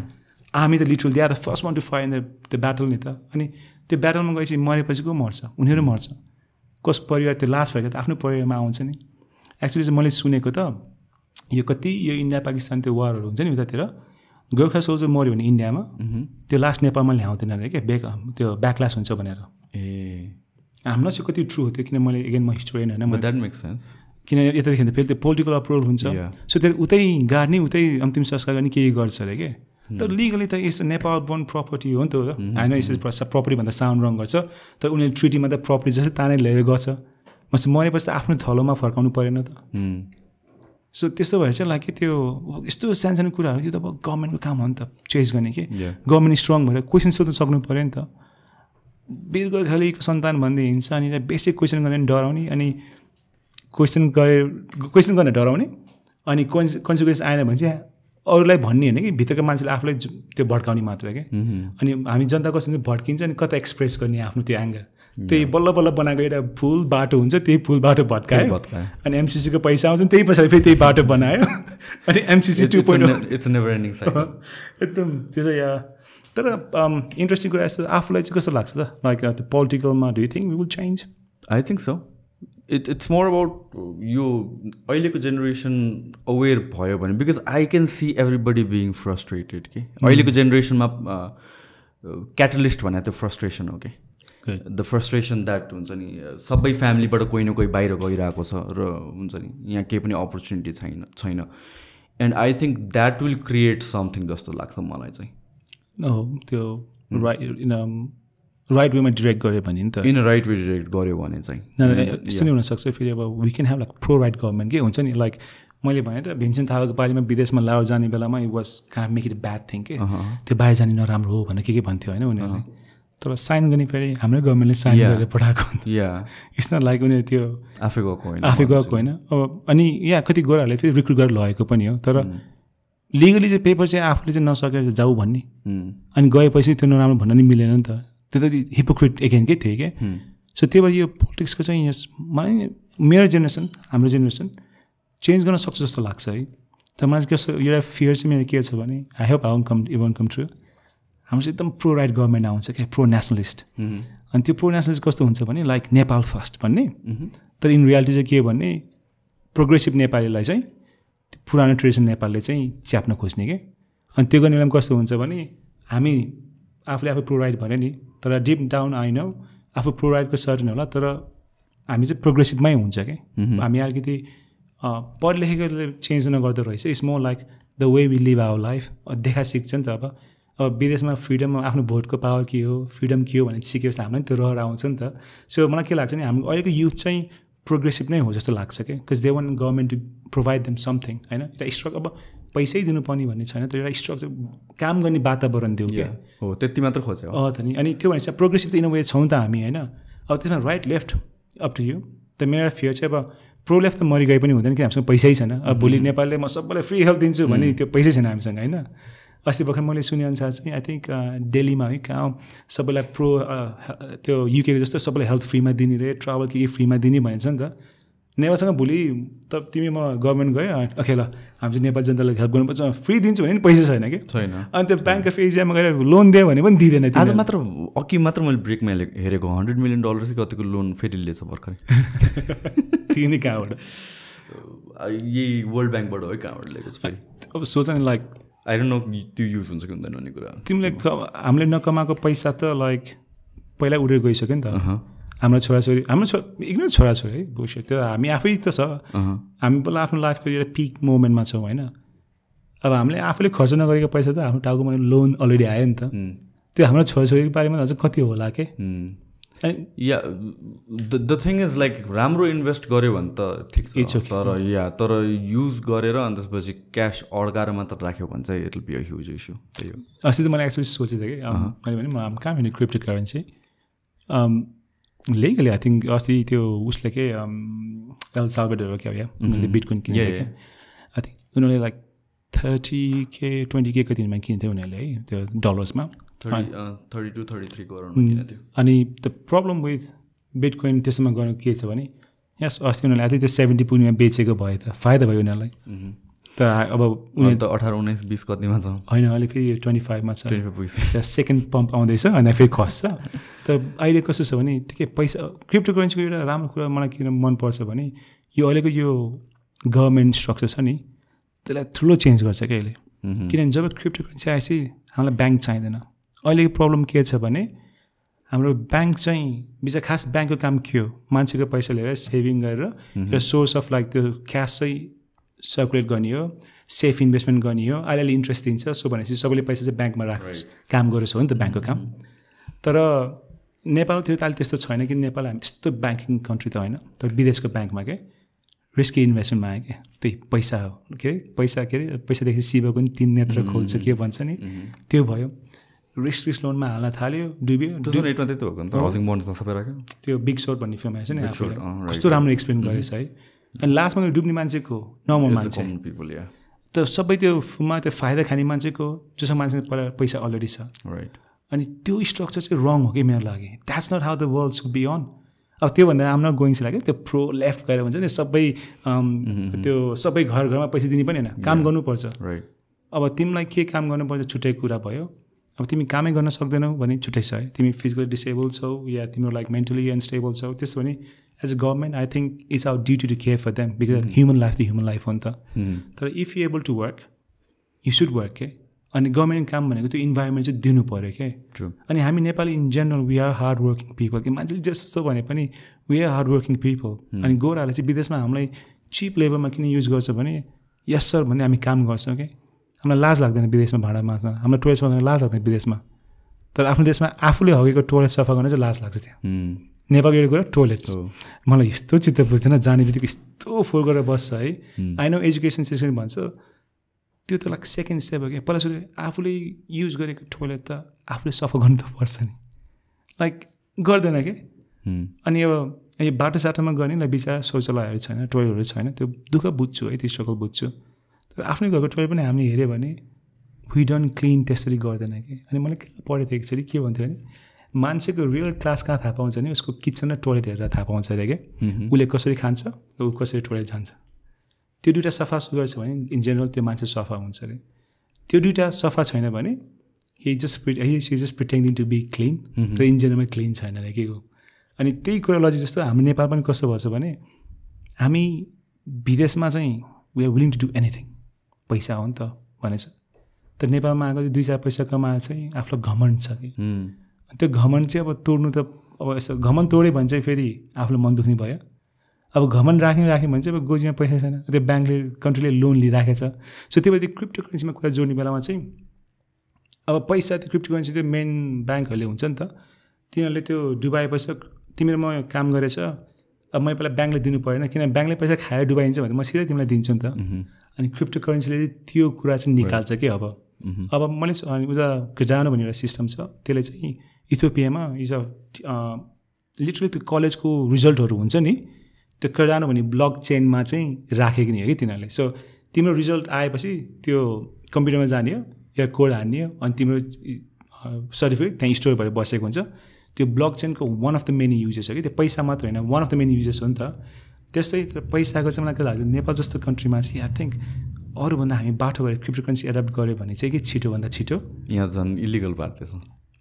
आर्मी त literal they are the first one to fight in the battle नि त अनि त्यो ब्याटलमा गएपछि मरेपछि को मर्छ उनीहरू मर्छ कस परिवार त्यो लास्ट भएको त आफ्नो परिवारमा आउँछ नि एक्चुली चाहिँ मैले सुनेको त यो कति यो इन्डिया पाकिस्तान त्यो वारहरू हुन्छ नि उतातिर गोर्खा सोल्जर मऱ्यो भने इन्डियामा त्यो लास्ट नेपालमा ल्याउँदैन अरे क्या त्यो ब्याकलास हुन्छ भनेर हाम्रो चाहिँ कति ट्रु हो त्यो किन मैले एगेन म हिस्टोरियन होइन द्याट मेक्स सेन्स किन यतादेखि त फेरि त्यो पोलिटिकल अप्रोच हुन्छ सो त्यो उतै गाड्ने उतै अन्तिम संस्कार गर्ने केही गर्छ अरे क्या तर लिगली त यस नेपाल बोर्न प्रपर्टी हो नि त होइन यसरी प्रपर्टी भन्दा साउन्ड रङ गर्छ तर उनीहरूले ट्रिटीमा त प्रपर्टी जस्तै तानै लिएर गर्छ मरेपछि त आफ्नो थलोमा फर्काउनु परेन त सो त्यस्तो भएर चाहिँ लाइक त्यो यस्तो सानसानो कुराहरू त्यो त अब गभर्मेन्टको काम हो नि त चेज गर्ने कि गभर्मेन्ट स्ट्रङ भएर क्वेसन सोध्नु सक्नु पऱ्यो नि त वीर गोर्खालीको सन्तान भन्दै हिँड्छ अनि बेसिक क्वेसन गरेर डराउने अनि क्वेसन गर्न डराउने अनि कन्सिक्वेन्स आएन भने चाहिँ अरूलाई भन्ने होइन कि भित्रको मान्छेले आफूलाई त्यो भड्काउने मात्र क्या अनि हामी जनता कस्तो चाहिँ भड्किन्छ अनि कता एक्सप्रेस गर्ने आफ्नो त्यो एङ्गर त्यही बल्ल बल्ल बनाएको एउटा फुल बाटो हुन्छ त्यही फुल बाटो भत्कायो अनि एमसिसीको पैसा आउँछ त्यही पछाडि फेरि त्यही बाटो बनायो अनि एमसिसी 2.0 एकदम त्यसो या तर इन्ट्रेस्टिङ कुरा यस्तो आफूलाई चाहिँ कस्तो लाग्छ त लाइक त्यो पोलिटिकलमा do you think we will change I think so it's more about यो अहिलेको जेनेरेसन अवेर भयो भने because I can see everybody being frustrated कि अहिलेको जेनेरेसनमा क्याटलिस्ट भने त्यो फ्रस्ट्रेसन हो कि द फ्रस्ट्रेसन द्याट हुन्छ नि सबै फ्यामिलीबाट कोही न कोही बाहिर गइरहेको छ र हुन्छ नि यहाँ केही पनि अपर्च्युनिटी छैन and I think that will create something जस्तो लाग्छ मलाई चाहिँ त्यो राइट वेमा डिरेक्ट गऱ्यो भने नि त इन राइट वे डिरेक्ट गऱ्यो भने चाहिँ यस्तो नै हुनसक्छ फेरि अब we can have like pro right government के हुन्छ नि लाइक मैले भने त भीमसेन थापाको पालिमा विदेशमा लाओ जाने बेलामा it was kind make it a bad thing के त्यो बाहिर जाने नराम्रो हो भनेर के भन्थ्यो होइन उनीहरूले तर साइन गर्ने फेरि हाम्रै गभर्मेन्टले साइन गरेर पठाएको इट्स नट लाइक उनीहरू त्यो आफै गएको होइन अब अनि यहाँ कति गोराहरूले फेरि रिक्रुट गरेर लगेको पनि हो तर लिगली चाहिँ पेपर चाहिँ आफूले चाहिँ नसकेर जाऊ भन्ने अनि गएपछि त्यो नराम्रो भन्न नि मिलेन नि त त्यो त हिपोक्रिट एगेनकै थियो क्या सो त्यही भएर यो पोलिटिक्सको चाहिँ यस मलाई मेरो जेनेरेसन हाम्रो जेनेरेसन चेन्ज गर्न सक्छ जस्तो लाग्छ है तर मलाई कस्तो एउटा फियर चाहिँ मेरो के छ भने I hope I want com true हाम्रो चाहिँ एकदम प्रो राइट गभर्मेन्ट आउँछ क्या प्रो नेसनलिस्ट अनि त्यो प्रो नेसनलिस्ट कस्तो हुन्छ भने लाइक नेपाल फर्स्ट भन्ने तर इन रियालिटी चाहिँ के भन्ने प्रोग्रेसिभ नेपालीलाई चाहिँ पुरानो ट्रेडिसन नेपालले चाहिँ च्याप्न खोज्ने के अनि त्यो गर्ने बेलामा कस्तो हुन्छ भने हामी आफूले आफू प्रो राइट भन्यो नि तर डिप डाउन आई नो आफू प्रो राइटको सर्टन होला तर हामी चाहिँ प्रोग्रेसिभमै हुन्छ कि हामी अलिकति पढ लेखेकोले चेन्ज नगर्दो रहेछ it's more like the way we live our life देखा सिक्छ नि त अब विदेशमा फ्रिडम आफ्नो भोटको पावर के हो फ्रिडम के हो भनेर सिकेपछि हामीलाई त्यो रहर आउँछ नि त सो मलाई के लाग्छ नि हाम्रो अहिलेको युथ चाहिँ प्रोग्रेसिभ नै हो जस्तो लाग्छ क्या because they want government to provide them something होइन एउटा स्ट्रक्चर अब पैसै दिनुपर्ने भन्ने छैन तर एउटा स्ट्रक्चर काम गर्ने वातावरण दिउँ क्या हो त्यति मात्र खोज्यो त नि अनि त्यो भने चाहिँ प्रोग्रेसिभ त इन वे छौँ त हामी होइन अब त्यसमा right left up to you त मेरो फियर चाहिँ अब प्रो लेफ्ट त मरिगए पनि हुँदैन कि हामीसँग पैसै छैन अब भोलि नेपालले म सबैलाई फ्री हेल्थ दिन्छु भने त्यो पैसै छैन हामीसँग होइन अस्ति भर्खर मैले सुनेअनुसार चाहिँ आई थिङ्क दिल्लीमा है कहाँ सबैलाई प्रो त्यो युकेको जस्तो सबैलाई हेल्थ फ्रीमा दिने रे ट्राभल के फ्रीमा दिने भनेको छ नि त नेपालसँग भोलि त तिमी म गभर्मेन्ट गयो ओके ल हामी चाहिँ नेपाल जनतालाई हेल्प गर्नुपर्छ फ्री दिन्छु भने पनि पैसा छैन कि छैन अनि त्यो ब्याङ्क अफ एसियामा गएर लोन दियो भने पनि दिँदैन आज मात्र अघि मात्र मैले ब्रेकमा हेरेको $100 million चाहिँ कतिको लोन फेरि लिएछ भर्खरै तिनी कहाँबाट यही वर्ल्ड ब्याङ्कबाट है कहाँबाट लिएको छ फेरि अब सोच न लाइक आई डोन्ट नो त्यो युज हुन्छ कि हुँदैन भन्ने कुरा तिमीले हामीले नकमाएको पैसा त लाइक पहिला उडेर गइसक्यो नि त हाम्रो छोराछोरी एकदमै छोराछोरी है बुझ्यो त्यो हामी आफै त छ हामी पहिला आफ्नो लाइफको एउटा पिक मोमेन्टमा छौँ होइन अब हामीले आफूले खर्च नगरेको पैसा त हाम्रो टाउकोमा लोन अलरेडी आयो नि त त्यो हाम्रो छोराछोरीको बारेमा अझ कति होला के या द थिङ इज लाइक राम्रो इन्भेस्ट गर्यो भने त ठिक छ तर युज गरेर अनि त्यसपछि क्यास अड्काएर मात्र राख्यो भने चाहिँ it will be a huge issue त्यही हो अस्ति त मैले एक्चुली सोचेको थिएँ कि मैले भने म कहाँ भने crypto currency legally I think अस्ति त्यो उसले के एल साल्भेडोर क्या उनीहरूले बिटकोइन किन्यो आई थिङ्क उनीहरूले लाइक 30K 20K कतिमा किन्थ्यो उनीहरूले है त्यो डलर्समा 32-33 करोड किनेको थियो अनि द प्रब्लम विथ बिटकोइन त्यसमा गर्नु के छ भने यस अस्ति उनीहरूले अझै त्यो 70 पुग्नेमा बेचेको भयो त फाइदा भयो उनीहरूलाई त अब उनीहरू त 18, 19, 20 कतिमा छ होइन अहिले फेरि 25मा छ 25 पुगिसक्यो सेकेन्ड पम्प आउँदैछ अनि फेरि खस्छ त अहिले कस्तो छ भने के पैसा क्रिप्टो करेन्सीको एउटा राम्रो कुरा मलाई किन मनपर्छ भने यो अहिलेको यो गभर्मेन्ट स्ट्रक्चर छ नि त्यसलाई ठुलो चेन्ज गर्छ क्या अहिले किनभने जब क्रिप्टो करेन्सी आएपछि हामीलाई ब्याङ्क चाहिँदैन अहिलेको प्रब्लम के छ भने हाम्रो ब्याङ्क चाहिँ बिचा खास ब्याङ्कको काम के हो मान्छेको पैसा लिएर सेभिङ गरेर यो सोर्स अफ लाइक त्यो क्यास चाहिँ सर्कुलेट गर्ने हो सेफ इन्भेस्टमेन्ट गर्ने हो अलिअलि इन्ट्रेस्ट दिन्छ सो भनेपछि सबैले पैसा चाहिँ ब्याङ्कमा राख्नुहोस् काम गरेछ हो नि त ब्याङ्कको काम तर नेपालतिर त अहिले त्यस्तो छैन कि नेपाल हामी त्यस्तो ब्याङ्किङ कन्ट्री त होइन तर विदेशको ब्याङ्कमा के रिस्की इन्भेस्टमेन्टमा आयो क्या त्यही पैसा हो के अरे पैसादेखि शिवको नि 3 नेत्र खोल्छ के भन्छ नि त्यो भयो रिस्क लोनमा हाल्न थाल्यो डुब्यो हाउसिङ बोन्डमा सबै राख्यो त्यो बिग शोट भन्ने फिल्म आएछ नि कस्तो राम्रो एक्सप्लेन गरेछ है अनि लास्टमा डुब्ने मान्छेको नर्मल मान्छे त सबै त्यो फिल्ममा त्यो फाइदा खाने मान्छेको जसको मान्छेको पैसा अलरेडी छ राइट अनि त्यो स्ट्रक्चर चाहिँ रङ हो कि मेरो लागि that's not how the world should be on अब त्योभन्दा आम नट गोइङ लाग्यो त्यो प्रो लेफ्ट गएर भन्छ नि सबै त्यो सबै घरमा पैसा दिने पनि होइन काम गर्नुपर्छ राइट अब तिमीलाई के काम गर्नुपर्छ छुट्टै कुरा भयो अब तिमी कामै गर्न सक्दैनौ भने छुट्टै छ है तिमी फिजिकली डिसेबल छौ या तिम्रो लाइक मेन्टली अनस्टेबल छौ त्यसो भने as a government I think it's our duty to care for them because human life त ह्युमन लाइफ हो नि त तर if you able to work you should work के अनि गभर्मेन्ट काम भनेको त्यो इन्भाइरोमेन्ट चाहिँ दिनु पऱ्यो क्या अनि हामी नेपाली in general we are hard working people कि मान्छेले जस्तो भने पनि we are hard working people अनि गोराहरूले चाहिँ विदेशमा हामीलाई चिप लेभलमा किन युज गर्छ भने यस सर भन्दै हामी काम गर्छौँ कि हामीलाई लाज लाग्दैन विदेशमा भाडा माग्छ हामीलाई टुरिस्ट गर्दैन लाज लाग्दैन विदेशमा तर आफ्नो देशमा आफूले हगेको टोयलेट सफा गर्न चाहिँ लाज लाग्छ त्यहाँ नेपालको एउटा कुरा टोयलेट मलाई यस्तो चित्त बुझ्दैन जाने बित्तिकै यस्तो फोहोर गरेर बस्छ है आई नो एजुकेसन सिस्टम भन्छ त्यो त लाइक सेकेन्ड स्टेप हो क्या पहिला सुरु आफूले युज गरेको टोयलेट त आफूले सफा गर्नु त पर्छ नि लाइक गर्दैन कि अनि अब यो बाटो साटोमा गर्ने ल बिचरा शौचालयहरू छैन टोयलेटहरू छैन त्यो दुःख बुझ्छु है त्यो स्ट्रगल बुझ्छु तर आफ्नै घरको टोयलेट पनि हामीले हेऱ्यो भने वी डन्ट क्लिन त्यसरी गर्दैन कि अनि मैले पढेको थिएँ एकचोटि के भन्थ्यो भने मान्छेको रियल क्लास कहाँ थाहा पाउँछ नि उसको किचन र टोयलेट हेरेर थाहा पाउँछ अरे क्या उसले कसरी खान्छ र ऊ कसरी टोयलेट जान्छ त्यो दुइटा सफा सुग्घर छ भने इन जेनरल त्यो मान्छे सफा हुन्छ अरे त्यो दुइटा सफा छैन भने he just pretending to be clean र इन जेनरलमा क्लिन छैन अरे के हो अनि त्यही कुरा लजिक जस्तो हाम्रो नेपाल पनि कस्तो भएछ भने हामी विदेशमा चाहिँ we are willing to do anything पैसा हो नि त भनेछ तर नेपालमा आएको 2-4 पैसा कमाएर चाहिँ आफूलाई घमण्ड छ कि त्यो घमण्ड चाहिँ अब तोड्नु त अब यसो घमण्ड तोड्यो भने चाहिँ फेरि आफूलाई मन दुख्ने भयो अब घमण्ड राख्यो भने चाहिँ अब गोजीमा पैसा छैन त्यो ब्याङ्कले कन्ट्रीले लोन लिइराखेको छ सो त्यो भएर त्यो क्रिप्टो करेन्सीमा कुरा जोड्ने बेलामा चाहिँ अब पैसा त्यो क्रिप्टो करेन्सी त्यो मेन ब्याङ्कहरूले हुन्छ नि त तिनीहरूले त्यो डुबाएपछि तिमीले म काम गरेछ अब मैले पहिला ब्याङ्कले दिनु परेन किन ब्याङ्कले पैसा खाएर डुबाइन्छ भने म सिधै तिमीलाई दिन्छु नि त अनि क्रिप्टो करेन्सीले त्यो कुरा चाहिँ निकाल्छ कि अब मैले उता जानु भन्ने एउटा सिस्टम छ त्यसले चाहिँ इथियोपियामा इज अ लिटरली त्यो कलेजको रिजल्टहरू हुन्छ नि त्यो कडानो भन्ने ब्लक चेनमा चाहिँ राखेको नि हो कि तिनीहरूले सो तिम्रो रिजल्ट आएपछि त्यो कम्प्युटरमा जाने हो या कोड हान्ने हो अनि तिम्रो सर्टिफिकेट त्यहाँ स्टोर भएर बसेको हुन्छ त्यो ब्लक चेनको one of the many usages हो कि त्यो पैसा मात्र होइन one of the many usages हो नि त त्यस्तै पैसाको चाहिँ मलाई के लाग्छ नेपाल जस्तो कन्ट्रीमा चाहिँ आई थिङ्क अरूभन्दा हामी बाटो गएर क्रिप्टो करेन्सी एडप्ट गऱ्यो भने चाहिँ कि छिटोभन्दा छिटो यहाँ झन् इलिगल पार्दैछ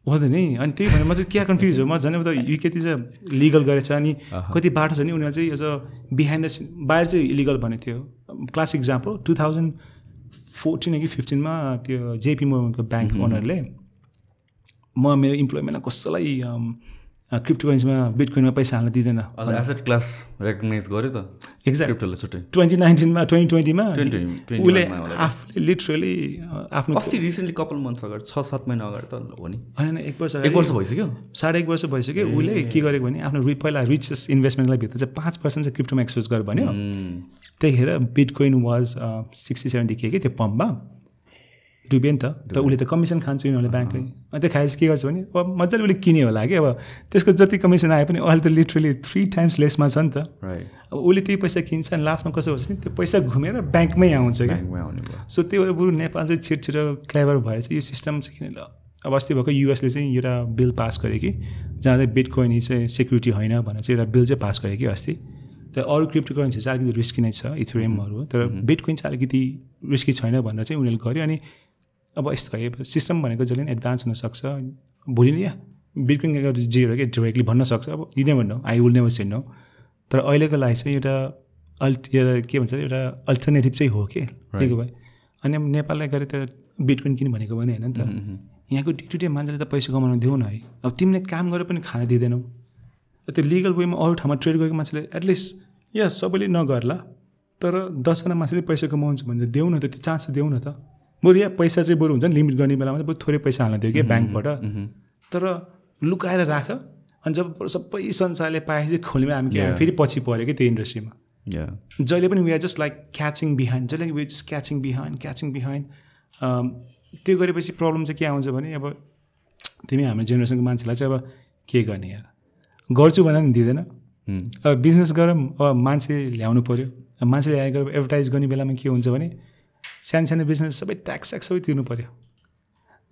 हो त नि अनि त्यही भनेर म चाहिँ क्या कन्फ्युज हो म झन् उता युकेतिर चाहिँ लिगल गरेछ अनि कति बाटो छ नि उनीहरू चाहिँ यो बिहाइन्ड द बाहिर चाहिँ इलिगल भनेको थियो क्लास इक्जाम्पल 2014 कि 15मा त्यो जेपी मोर्गनको ब्याङ्क ओनरले म मेरो इम्प्लोइमेन्टमा कसैलाई क्रिप्टो करेन्सीमा बिटकोइनमा पैसा हाल्न दिँदैन एसेट क्लास रेकगनाइज गर्यो त एक्ज्याक्ट क्रिप्टोले छुट्टै 2019मा 2020मा उसले आफूले लिटरली आफ्नो अस्ति रिसेन्टली कपल मन्थ्स अगाडि 6-7 महिना अगाडि त हो नि होइन 1 वर्ष 1 वर्ष भइसक्यो 1.5 वर्ष भइसक्यो उसले के गरेको भने आफ्नो पहिला रिचेस्ट इन्भेस्टमेन्टलाई भित्र चाहिँ 5% चाहिँ क्रिप्टोमा एक्सपोज गरेर भन्यो त्यतिखेर बिटकोइन वाज 60-70 के त्यो पम्पमा डुब्यो नि त उसले त कमिसन खान्छ उनीहरूले ब्याङ्कले अनि त्यो खाएपछि के गर्छ भने अब मजाले उसले किन्यो होला कि अब त्यसको जति कमिसन आए पनि अहिले त लिटरली 3 टाइम्स लेसमा छ नि त अब उसले त्यही पैसा किन्छ अनि लास्टमा कसो हुन्छ नि त्यो पैसा घुमेर ब्याङ्कमै आउँछ कि सो त्यही भएर बरु नेपाल चाहिँ छिटो क्लेभर भएर चाहिँ यो सिस्टम चाहिँ किन ल अब अस्ति भएको युएसले चाहिँ एउटा बिल पास गर्यो कि जहाँ चाहिँ बिटकोइन चाहिँ सेक्युरिटी होइन भनेर चाहिँ एउटा बिल चाहिँ पास गर्यो कि अस्ति तर अरू क्रिप्टो करेन्सी चाहिँ अलिकति रिस्की नै छ इथेरियमहरू तर बिटकोइन चाहिँ अलिकति रिस्की छैन भनेर चाहिँ उनीहरूले गर्यो अनि अब यस्तो है सिस्टम भनेको जहिले पनि एडभान्स हुनसक्छ भोलि नि बिटकोइन जे हो कि डाइरेक्टली भन्न सक्छ अब you never know I will never say no तर अहिलेको लागि चाहिँ एउटा के भन्छ एउटा अल्टरनेटिभ चाहिँ हो कि त्यही भए अनि नेपाललाई गरे त बिटकोइन किन भनेको पनि होइन नि त यहाँको डे टु डे मान्छेले त पैसा कमाउन देऊ न है अब तिमीले काम गरेर पनि खान दिँदैनौ त्यो लिगल वेमा अरू ठाउँमा ट्रेड गरेको मान्छेले एटलिस्ट या सबैले नगर्ला तर 10जना मान्छेले पैसा कमाउँछ भने देऊ न त त्यो चान्स देऊ न त बरु या पैसा चाहिँ बरु हुन्छ नि लिमिट गर्ने बेलामा चाहिँ बरु थोरै पैसा हाल्न दियो क्या ब्याङ्कबाट तर लुकाएर राख अनि जब सबै संसारले पाएपछि खोल्यौँ हामी के फेरि पछि पऱ्यो कि त्यो इन्डस्ट्रीमा जहिले पनि we are just like catching behind जहिले वी जस्ट क्याचिङ बिहाइन्ड त्यो गरेपछि प्रब्लम चाहिँ के आउँछ भने अब तिमी हाम्रो जेनेरेसनको मान्छेलाई चाहिँ अब के गर्ने यार गर्छु भन्दा पनि दिँदैन अब बिजनेस गरौँ अब मान्छे ल्याउनु पऱ्यो मान्छे ल्याएर एडभर्टाइज गर्ने बेलामा के हुन्छ भने सानो बिजनेस सबै ट्याक्स सबै तिर्नु पऱ्यो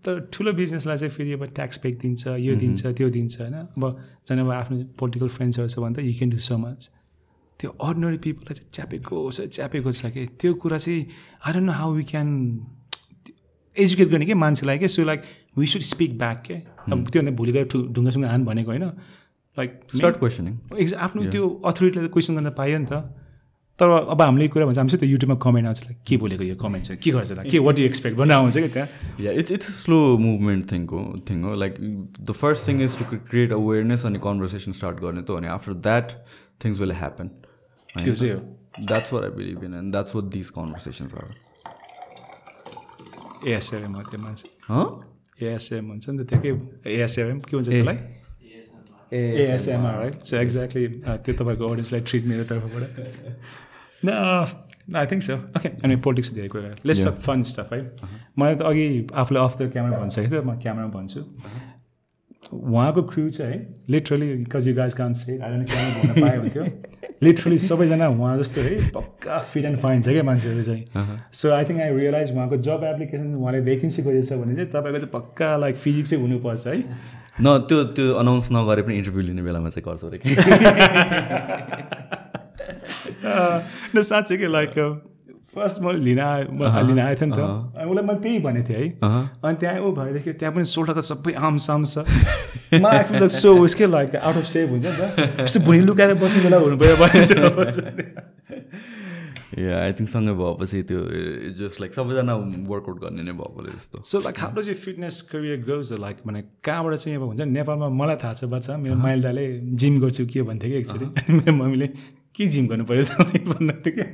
तर ठुलो बिजनेसलाई चाहिँ फेरि अब ट्याक्स ब्रेक दिन्छ यो दिन्छ त्यो दिन्छ होइन अब झन् अब आफ्नो पोलिटिकल फ्रेन्ड्सहरू छ भने त you can do so much त्यो अर्डिनरी पिपललाई चाहिँ च्यापेको छ कि त्यो कुरा चाहिँ I don't know how we can educate गर्ने कि मान्छेलाई के so like we should speak back के अब त्योभन्दा भोलि गएर ढुङ्गासँग हान भनेको होइन लाइक स्टार्ट क्वेसनिङ आफ्नो त्यो अथोरिटीलाई क्वेसन गर्न पायो नि त तर अब हामीले कुरा भन्छ हामी त युट्युबमा कमेन्ट आउँछ लाइक के बोलेको यो कमेन्ट चाहिँ के गर्छ ल के वाट यु एक्सपेक्ट भनेर आउँछ कि त्यहाँ इट्स स्लो मुभमेन्ट थिङ हो like the first thing is to create awareness अनि कन्भर्सेसन स्टार्ट गर्ने त अनि after that things will happen त्यो चाहिँ हो that's what I believe in and that's what this conversations are yes sir म त्यो मान्छे ASM हुन्छ नि त त्यो के ASM के भन्छ त्यसलाई ASMR right so exactly त्यो तपाईँको अडियन्सलाई ट्रिट मेरो तर्फबाट No, I think so. Okay. अनि पोलिटिक्स धेरै कुरा लेट्स टक फन स्टफ है मलाई त अघि आफूले अफ द क्यामेरा भनिसकेको थियो म क्यामेरामा भन्छु उहाँको क्रू चाहिँ है literally because you guys can't say I don't camera भन्न पाए हुन्थ्यो लिटरली सबैजना उहाँ जस्तो है पक्का फिट एन्ड फाइन छ क्या मान्छेहरू चाहिँ so I think I realise उहाँको जब एप्लिकेसन उहाँले भेकेन्सी खोजेछ भने चाहिँ तपाईँको चाहिँ पक्का लाइक फिजिक्स चाहिँ हुनुपर्छ है न त्यो अनाउन्स नगरे पनि इन्टरभ्यू लिने बेलामा चाहिँ गर्छ अरे न साँच्चै कि लाइक फर्स्ट म लिन आएको थियो नि त अनि उसलाई मैले त्यही भनेको थिएँ है अनि त्यहाँ ऊ भएदेखि त्यहाँ पनि सोल्टाको सबै आमसाम छ म आई फिल लाइक सो उसकै लाइक आउट अफ सेप हुन्छ नि त यस्तो भुइँ लुकाएर बस्ने बेला हुनु पऱ्यो या आई थिङ्क सँगै भएपछि त्यो जस्ट लाइक सबैजना वर्कआउट गर्ने नै भएकोले जस्तो so like how does you fitness career goes like भने कहाँबाट चाहिँ अब हुन्छ नेपालमा मलाई थाहा छ बच्चा मेरो माइल दाले जिम गर्छु के भन्थ्यो कि एकचोटि मेरो मम्मीले के जिम गर्नु पऱ्यो तपाईँ भन्नु थियो क्या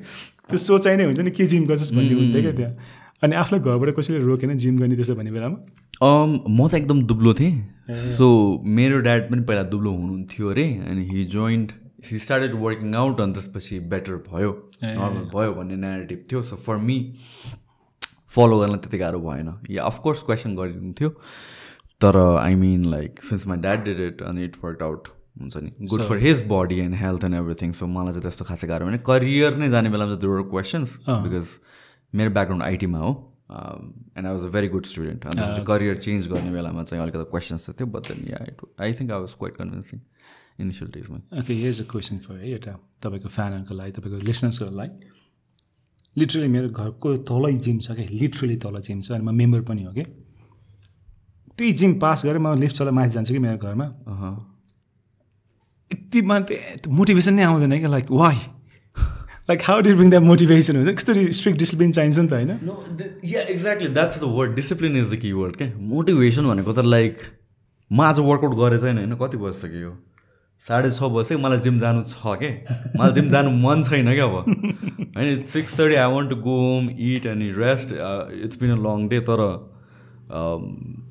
त्यो सोचाइ नै हुन्छ नि के जिम गर्छस् भन्ने हुन्थ्यो क्या त्यहाँ अनि आफूलाई घरबाट कसैले रोकेन जिम गर्ने त्यसो भन्ने बेलामा म चाहिँ एकदम दुब्लो थिएँ सो मेरो ड्याड पनि पहिला दुब्लो हुनुहुन्थ्यो अरे अनि ही स्टार्टेड वर्किङ आउट अनि त्यसपछि बेटर भयो नर्मल भयो भन्ने न्यारेटिभ थियो सो फर मी फलो गर्न त्यति गाह्रो भएन या अफकोर्स क्वेसन गरिदिन्थ्यो तर I mean like since my dad did it अनि इट वर्क आउट हुन्छ नि good for his body and health and everything so मलाई चाहिँ त्यस्तो खासै गाह्रो भने करियर नै जाने बेलामा चाहिँ देयर वर क्वेसन्स बिकज मेरो ब्याकग्राउन्ड आइटीमा हो and I was a very good student अनि करियर चेन्ज गर्ने बेलामा चाहिँ अलिकति क्वेसन्स थियो but then yeah I think I was quite convincing initial डेजमा okay here's a question for है एउटा तपाईँको फ्यानहरूको लागि तपाईँको लिसनर्सहरूको लागि लिटरली मेरो घरको तलै जिम छ क्या लिटरली तल जिम छ अनि म मेम्बर पनि हो कि त्यही जिम पास गरेर म लिफ्ट चलाएर माथि जान्छु कि मेरो घरमा यति मात्रै मोटिभेसन नै आउँदैन क्या like why like how do bring that motivation हुन्छ कस्तो स्ट्रिक्ट डिसिप्लिन चाहिन्छ नि त होइन yeah exactly that's the word discipline is the key word क्या मोटिभेसन भनेको त लाइक म आज वर्कआउट गरे छैन होइन कति बजिसक्यो 6:30 बजे मलाई जिम जानु छ के मलाई जिम जानु मन छैन क्या अब होइन 6:30 I want to go home eat and rest it's been a long day तर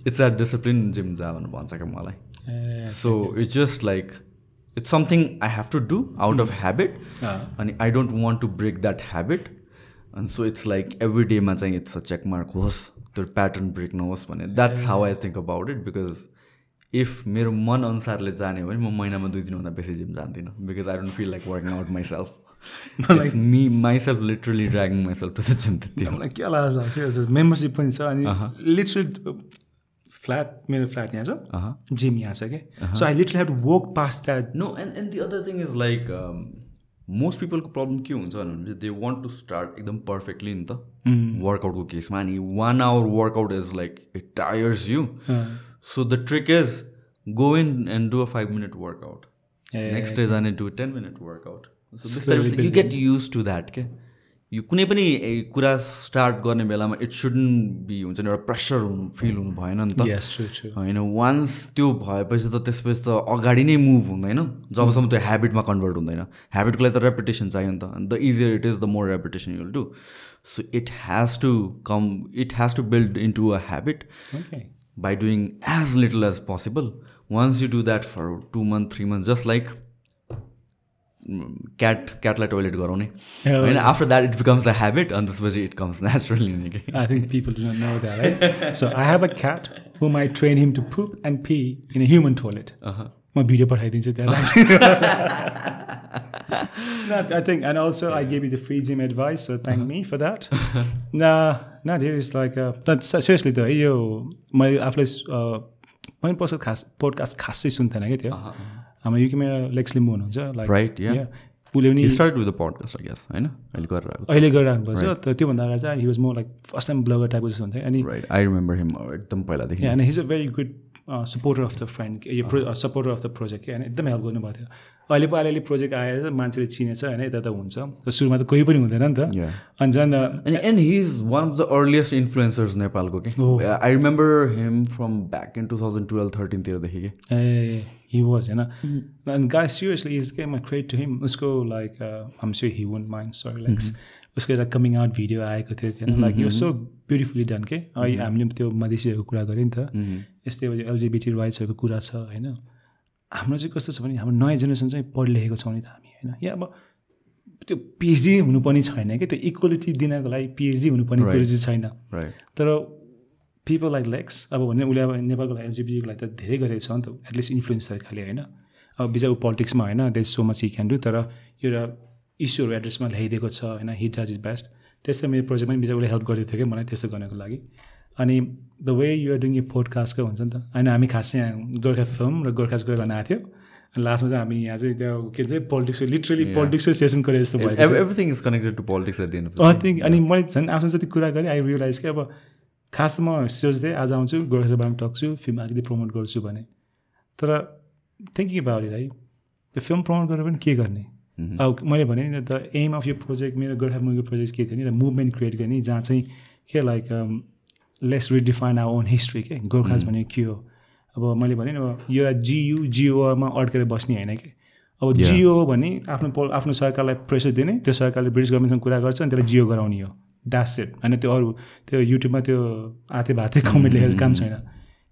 इट्स द्याट डिसिप्लिन जिम जा भनेर भन्छ क्या मलाई so it's just like it's something I have to do out of habit अनि I don't want to break that habit अनि सो इट्स लाइक एभ्री डेमा चाहिँ इट्स अ चेक मार्क होस् त्यो प्याटर्न ब्रेक नहोस् भने that's how I think about it because if मेरो मन अनुसारले जाने हो भने म महिनामा 2 दिनभन्दा बेसी जिम जान्दिनँ because I don't feel like working out myself like me myself literally dragging myself to the gym त्यति मलाई के लाग्छ मेम्बरसिप पनि छ अनि लिटरली फ्ल्याट मेरो फ्ल्याट यहाँ छ जिम यहाँ छ क्या so I literally have to walk past that no and the other thing is like most पिपलको प्रब्लम के हुन्छ भने दे वान्ट टु स्टार्ट एकदम पर्फेक्टली नि त वर्कआउटको केसमा अनि 1 hour workout is like it tires you So the trick is go in and do a 5-minute workout. Next day then do a 10-minute workout. So this time you get used to that. Okay? You कुनै पनि कुरा स्टार्ट गर्ने बेलामा इट सुडन्ट बी हुन्छ नि एउटा प्रेसर फिल हुनु भएन नि त होइन वान्स त्यो भएपछि त त्यसपछि त अगाडि नै मुभ हुँदैन जबसम्म त्यो ह्याबिटमा कन्भर्ट हुँदैन ह्याबिटको लागि त रेपिटेसन चाहियो नि त the easier it is the more repetition you will do so it has to build into a habit by doing as little as possible. Once you do that for 2 months, 3 months, just like cat like toilet garone. And after that, it becomes a habit, and this way it comes naturally. I think people do not know that, right? So I have a cat whom I train him to poop and pee in a human toilet. My video pathaidinchu त्यहाँ. I think, and also I gave you the free gym advice, so thank me for that. Nah, here is like, seriously though, यो मैले आफूलाई पोडकास्ट खासै सुन्थेन क्या त्यो हाम्रो युकेमा लेक्स लिम्बू हुनुहुन्छ लाइक राइट या उसले पनि start with the podcast I guess हैन अहिले गरिराख्नु पर्छ तर त्योभन्दा अगाडि चाहिँ he was more like first time blogger टाइपको जस्तो हुन्थ्यो अनि राइट आई रिमेम्बर हिम एकदम पहिलादेखि and he is a very good supporter of the friend यो सपोर्टर अफ द प्रोजेक्ट के होइन एकदम हेल्प गर्नुभएको थियो अहिले पो अलिअलि प्रोजेक्ट आएर मान्छेले चिनेछ होइन यता त हुन्छ सुरुमा त कोही पनि हुँदैन नि त अनि झन् and he is one of the earliest influencers नेपालको कि I remember him from back in 2012-13 तिरदेखि कि ए he was and guys seriously is getting my credit to him let's go like I'm sure he wouldn't mind sorry Lex उसको एउटा कमिङ आउट भिडियो आएको थियो होइन लाइक यो सो ब्युटिफुल्ली डन के हामीले त्यो मधेसीहरूको कुरा गऱ्यो नि त यस्तै एलजिबिटी राइट्सहरूको कुरा छ होइन हाम्रो चाहिँ कस्तो छ भने हाम्रो नयाँ जेनेरेसन चाहिँ पढ लेखेको छौँ नि त हामी होइन या अब त्यो पिएचडी हुनुपर्ने छैन कि त्यो इक्वालिटी दिनको लागि पिएचडी हुनुपर्ने कुरो चाहिँ छैन तर पिपल लाइक लेक्स अब भने उसले अब नेपालको लागि एलजिबिटीको लागि त धेरै गरेको छ नि त एटलिस्ट इन्फ्लुएन्स तरिकाले होइन अब बिचरा ऊ पोलिटिक्समा होइन there is so much he can do तर एउटा इस्युहरू एड्रेसमा ल्याइदिएको छ होइन हि डज इज बेस्ट त्यस्तै मेरो प्रोजेक्टमा बिचरा उसले हेल्प गरिदिएको थियो कि मलाई त्यस्तो गर्नको लागि अनि द वे युआर डुइङ ए पोडकास्टको हुन्छ नि त होइन हामी खास चाहिँ गोर्खा फिल्म र गोर्खाज गएर गर्न आएको थियो अनि लास्टमा चाहिँ हामी यहाँ चाहिँ त्यो के चाहिँ पोलिटिक्स लिटरली पोलिटिक्सको सेसन गरेर जस्तो भयो everything is connected to politics at the end of the day अनि मैले झन् आफ्नो जति कुरा गरेँ आई रियलाइज कि अब खास म सोच्दै आज आउँछु गोर्खा बारेमा टक्छु फिल्म अलिकति प्रमोट गर्छु भने तर थिङ्किङ अबाउट इट है त्यो फिल्म प्रमोट गरेर पनि के गर्ने अब मैले भने नि द एम अफ यो प्रोजेक्ट मेरो गोर्खा मुभीको प्रोजेक्ट के थियो नि मुभमेन्ट क्रिएट गर्ने जहाँ चाहिँ के like let's redefine our own history के गोर्खाज भनेको के हो अब मैले भने नि अब यो जिओमा अड्केर बस्ने होइन कि अब जिओ हो भने आफ्नो सरकारलाई प्रेसर दिने त्यो सरकारले ब्रिटिस गभर्मेन्टसँग कुरा गर्छ अनि त्यसलाई जियो गराउने हो द्याट्स इट होइन त्यो अरू त्यो युट्युबमा त्यो आते भाते कमेन्ट लेखेर काम छैन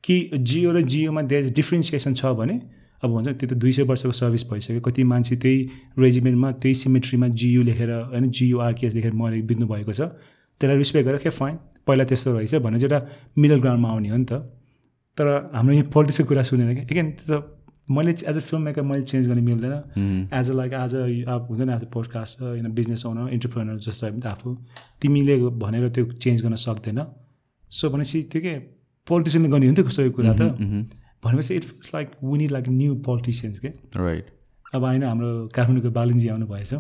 कि जियो र जियोमा देयर डिफ्रेन्सिएसन छ भने अब भन्छ त्यो त 200 वर्षको सर्भिस भइसक्यो कति मान्छे त्यही रेजिमेन्टमा त्यही सिमेट्रीमा जियु लेखेर होइन जियुआरकेएस लेखेर मरे बित्नु भएको छ त्यसलाई रिस्पेक्ट गरेर के फाइन पहिला त्यस्तो रहेछ भने चाहिँ एउटा मिडल ग्राउन्डमा आउने हो नि त तर हाम्रो यहाँ पोलिटिक्सको कुरा सुनेन कि एगेन त्यो त मैले एज अ फिल्म मेकर मैले चेन्ज गर्न मिल्दैन एज अ लाइक आज अब हुन्छ नि एज अ पोडकास्ट होइन बिजनेस ओनर इन्टरप्रेनर जस्तो भयो भने त आफू तिमीले भनेर त्यो चेन्ज गर्न सक्दैन सो भनेपछि त्यो के पोलिटिसियनले गर्ने हो नि त सबै कुरा त भनेपछि it feels like we need like new politicians के राइट अब होइन हाम्रो काठमाडौँको बालिनजी आउनु भएछ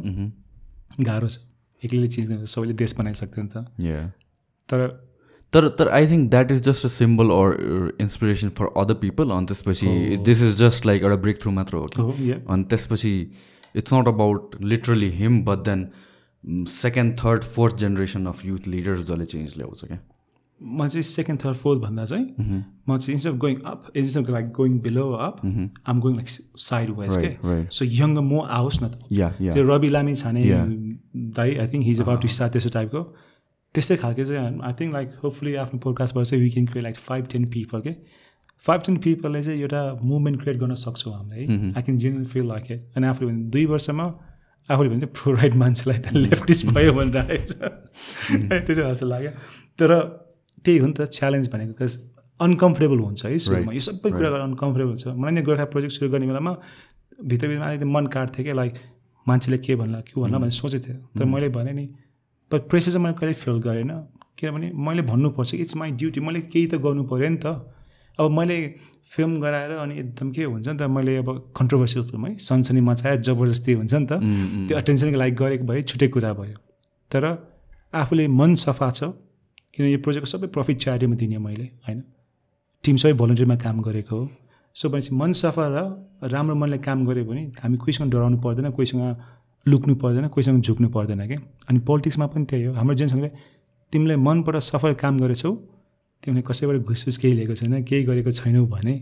गाह्रो छ एक्लैले चेन्ज गर्न सबैले देश बनाइसक्दैन त तर I think that is just a symbol or inspiration for other people अनि त्यसपछि दिस इज जस्ट लाइक एउटा ब्रेक थ्रु मात्र हो कि अनि त्यसपछि it's not about literally him but then second third fourth generation of youth leaders जसले चेन्ज ल्याउँछ क्या म चाहिँ सेकेन्ड थर्ड फोर्थ भन्दा चाहिँ म चाहिँ instead of going up instead of like going below up um going like side wise के सो यङ म आओस् न त त्यो रवि लामी छाने दाइ I think his about to start त्यस्तो टाइपको त्यस्तै खालको चाहिँ आई थिङ्क लाइक होपफुली आफ्नो पोडकास्टबाट चाहिँ we can create like 5-10 people के 5-10 पिपलले चाहिँ एउटा मुभमेन्ट क्रिएट गर्न सक्छौँ हामीले है I can genuinely feel like it अनि आफूले भने 2 वर्षमा आफूले भने प्रो राइट मान्छेलाई त लेफ्टिस्ट भयो भनेर आएछ त्यो चाहिँ जस्तो लाग्यो तर त्यही हो नि त च्यालेन्ज भनेको बिकज अनकम्फर्टेबल हुन्छ है सुरुमा यो सबै कुरा अनकम्फर्टेबल हुन्छ मलाई नै गोर्खा प्रोजेक्ट सुरु गर्ने बेलामा भित्रभित्रमा अलिकति मन काट्थ्यो क्या लाइक मान्छेले के भन्ला के भन्ला भनेर सोचेको थियो तर मैले भने नि बट प्रेसर चाहिँ मैले कहिले फिल गरेन किनभने मैले भन्नुपर्छ इट्स माई ड्युटी मैले केही त गर्नु पऱ्यो नि त अब मैले फिल्म गराएर अनि एकदम के हुन्छ नि त मैले अब कन्ट्रोभर्सियल फिल्म है सनसनी मचाएर जबरजस्ती हुन्छ नि त त्यो अटेन्सनको लागि गरेको भए छुट्टै कुरा भयो तर आफूले मन सफा छ किन यो प्रोजेक्टको सबै प्रफिट च्यारिटीमा दिने मैले होइन टिम सबै भोलिन्टियरमा काम गरेको हो सो भनेपछि मन सफा र राम्रो मनले काम गऱ्यो भने हामी कोहीसँग डराउनु पर्दैन कोहीसँग लुक्नु पर्दैन कोहीसँग झुक्नु पर्दैन क्या अनि पोलिटिक्समा पनि त्यही हो हाम्रो जेनसँगले तिमीले मनबाट सफल काम गरेछौ तिमीले कसैबाट घुसघुस केही लिएको छैन केही गरेको छैनौ भने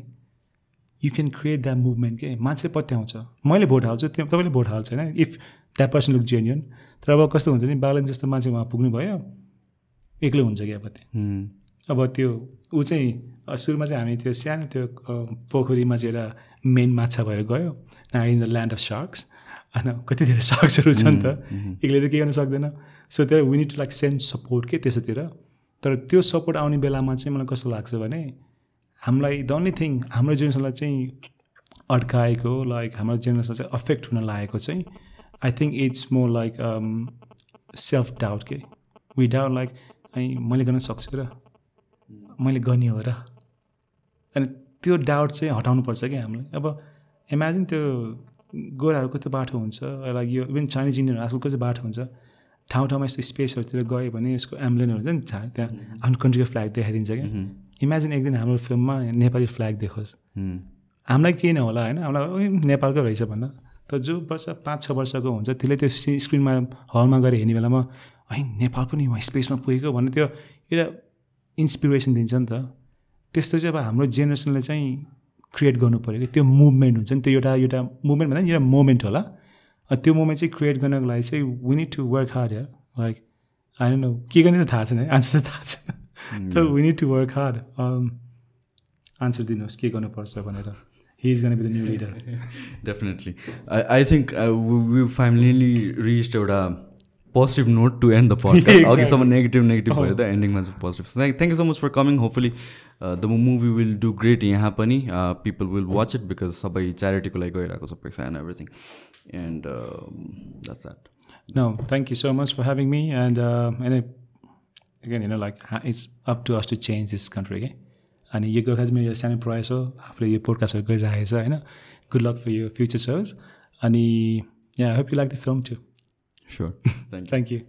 you can create that movement के मान्छे पत्याउँछ मैले भोट हाल्छु तपाईँले भोट हाल्छ होइन if that person look genuine तर अब कस्तो हुन्छ नि बालन जस्तो मान्छे उहाँ पुग्नु भयो एक्लै हुन्छ कि अब त्यो अब त्यो ऊ चाहिँ सुरुमा चाहिँ हामी त्यो सानो त्यो पोखरीमा चाहिँ एउटा मेन माछा भएर गयो इन द ल्यान्ड अफ सार्क्स होइन कति धेरै सार्क्सहरू छ नि त एक्लै त केही गर्न सक्दैन सो त्यहाँ we need to like send support के त्यसोतिर तर त्यो सपोर्ट आउने बेलामा चाहिँ मलाई कस्तो लाग्छ भने हामीलाई द ओन्ली थिङ हाम्रो जेनेरेसनलाई चाहिँ अड्काएको लाइक हाम्रो जेनेरेसन चाहिँ अफेक्ट हुन लागेको चाहिँ I think it's more like self doubt के वी डाउट लाइक मैले गर्न सक्छु र मैले गर्ने हो र अनि त्यो डाउट चाहिँ हटाउनुपर्छ कि हामीले अब इमेजिन त्यो गोराहरूको त्यो बाटो हुन्छ लाइक यो इभन चाइनिज इन्डियनहरू आजकलको चाहिँ बाटो हुन्छ ठाउँ ठाउँमा यस्तो स्पेसहरूतिर गयो भने यसको एम्ब्लेनहरू हुन्छ नि त्यहाँ आफ्नो कन्ट्रीको फ्ल्याग देखाइदिन्छ क्या इमेजिन एक दिन हाम्रो फिल्ममा नेपाली फ्ल्याग देखोस् हामीलाई केही नहोला होइन हामीलाई नेपालको रहेछ भन्न तर जो वर्ष 5-6 वर्षको हुन्छ त्यसले त्यो स्क्रिनमा हलमा गएर हेर्ने बेलामा है नेपाल पनि वहाँ स्पेसमा पुगेको भन्ने त्यो एउटा इन्सपिरेसन दिन्छ नि त त्यस्तो चाहिँ अब हाम्रो जेनेरेसनले चाहिँ क्रिएट गर्नु पऱ्यो कि त्यो मुभमेन्ट हुन्छ नि त्यो एउटा मुभमेन्ट भन्दा नि एउटा मोमेन्ट होला त्यो मोमेन्ट चाहिँ क्रिएट गर्नको लागि चाहिँ we need to work hard यार लाइक I don't know. के गर्ने त थाहा छैन है, आन्सर थाहा छैन. So we need to work hard. Answer दिनुहोस् के गर्नुपर्छ भनेर. He is going to be the new leader. Definitely. I think we finally reached a positive note to end the podcast. Exactly. Some negative भयो the ending मा चाहिँ positive. So thank you so much for coming. Hopefully the movie will do great यहाँ पनि. People will watch it because सबै charity को लागि गइरहेको छ पैसा and everything. And that's that. No, thank you so much for having me. And again, you know, like it's up to us to change this country. Okay? And यो गोर्खा चाहिँ मेरो सानो प्रयास हो. आफूले यो पोडकास्टहरू गरिरहेको छ हैन. Good luck for your future shows. And yeah, I hope you like the film too. Sure. Thank you. Thank you.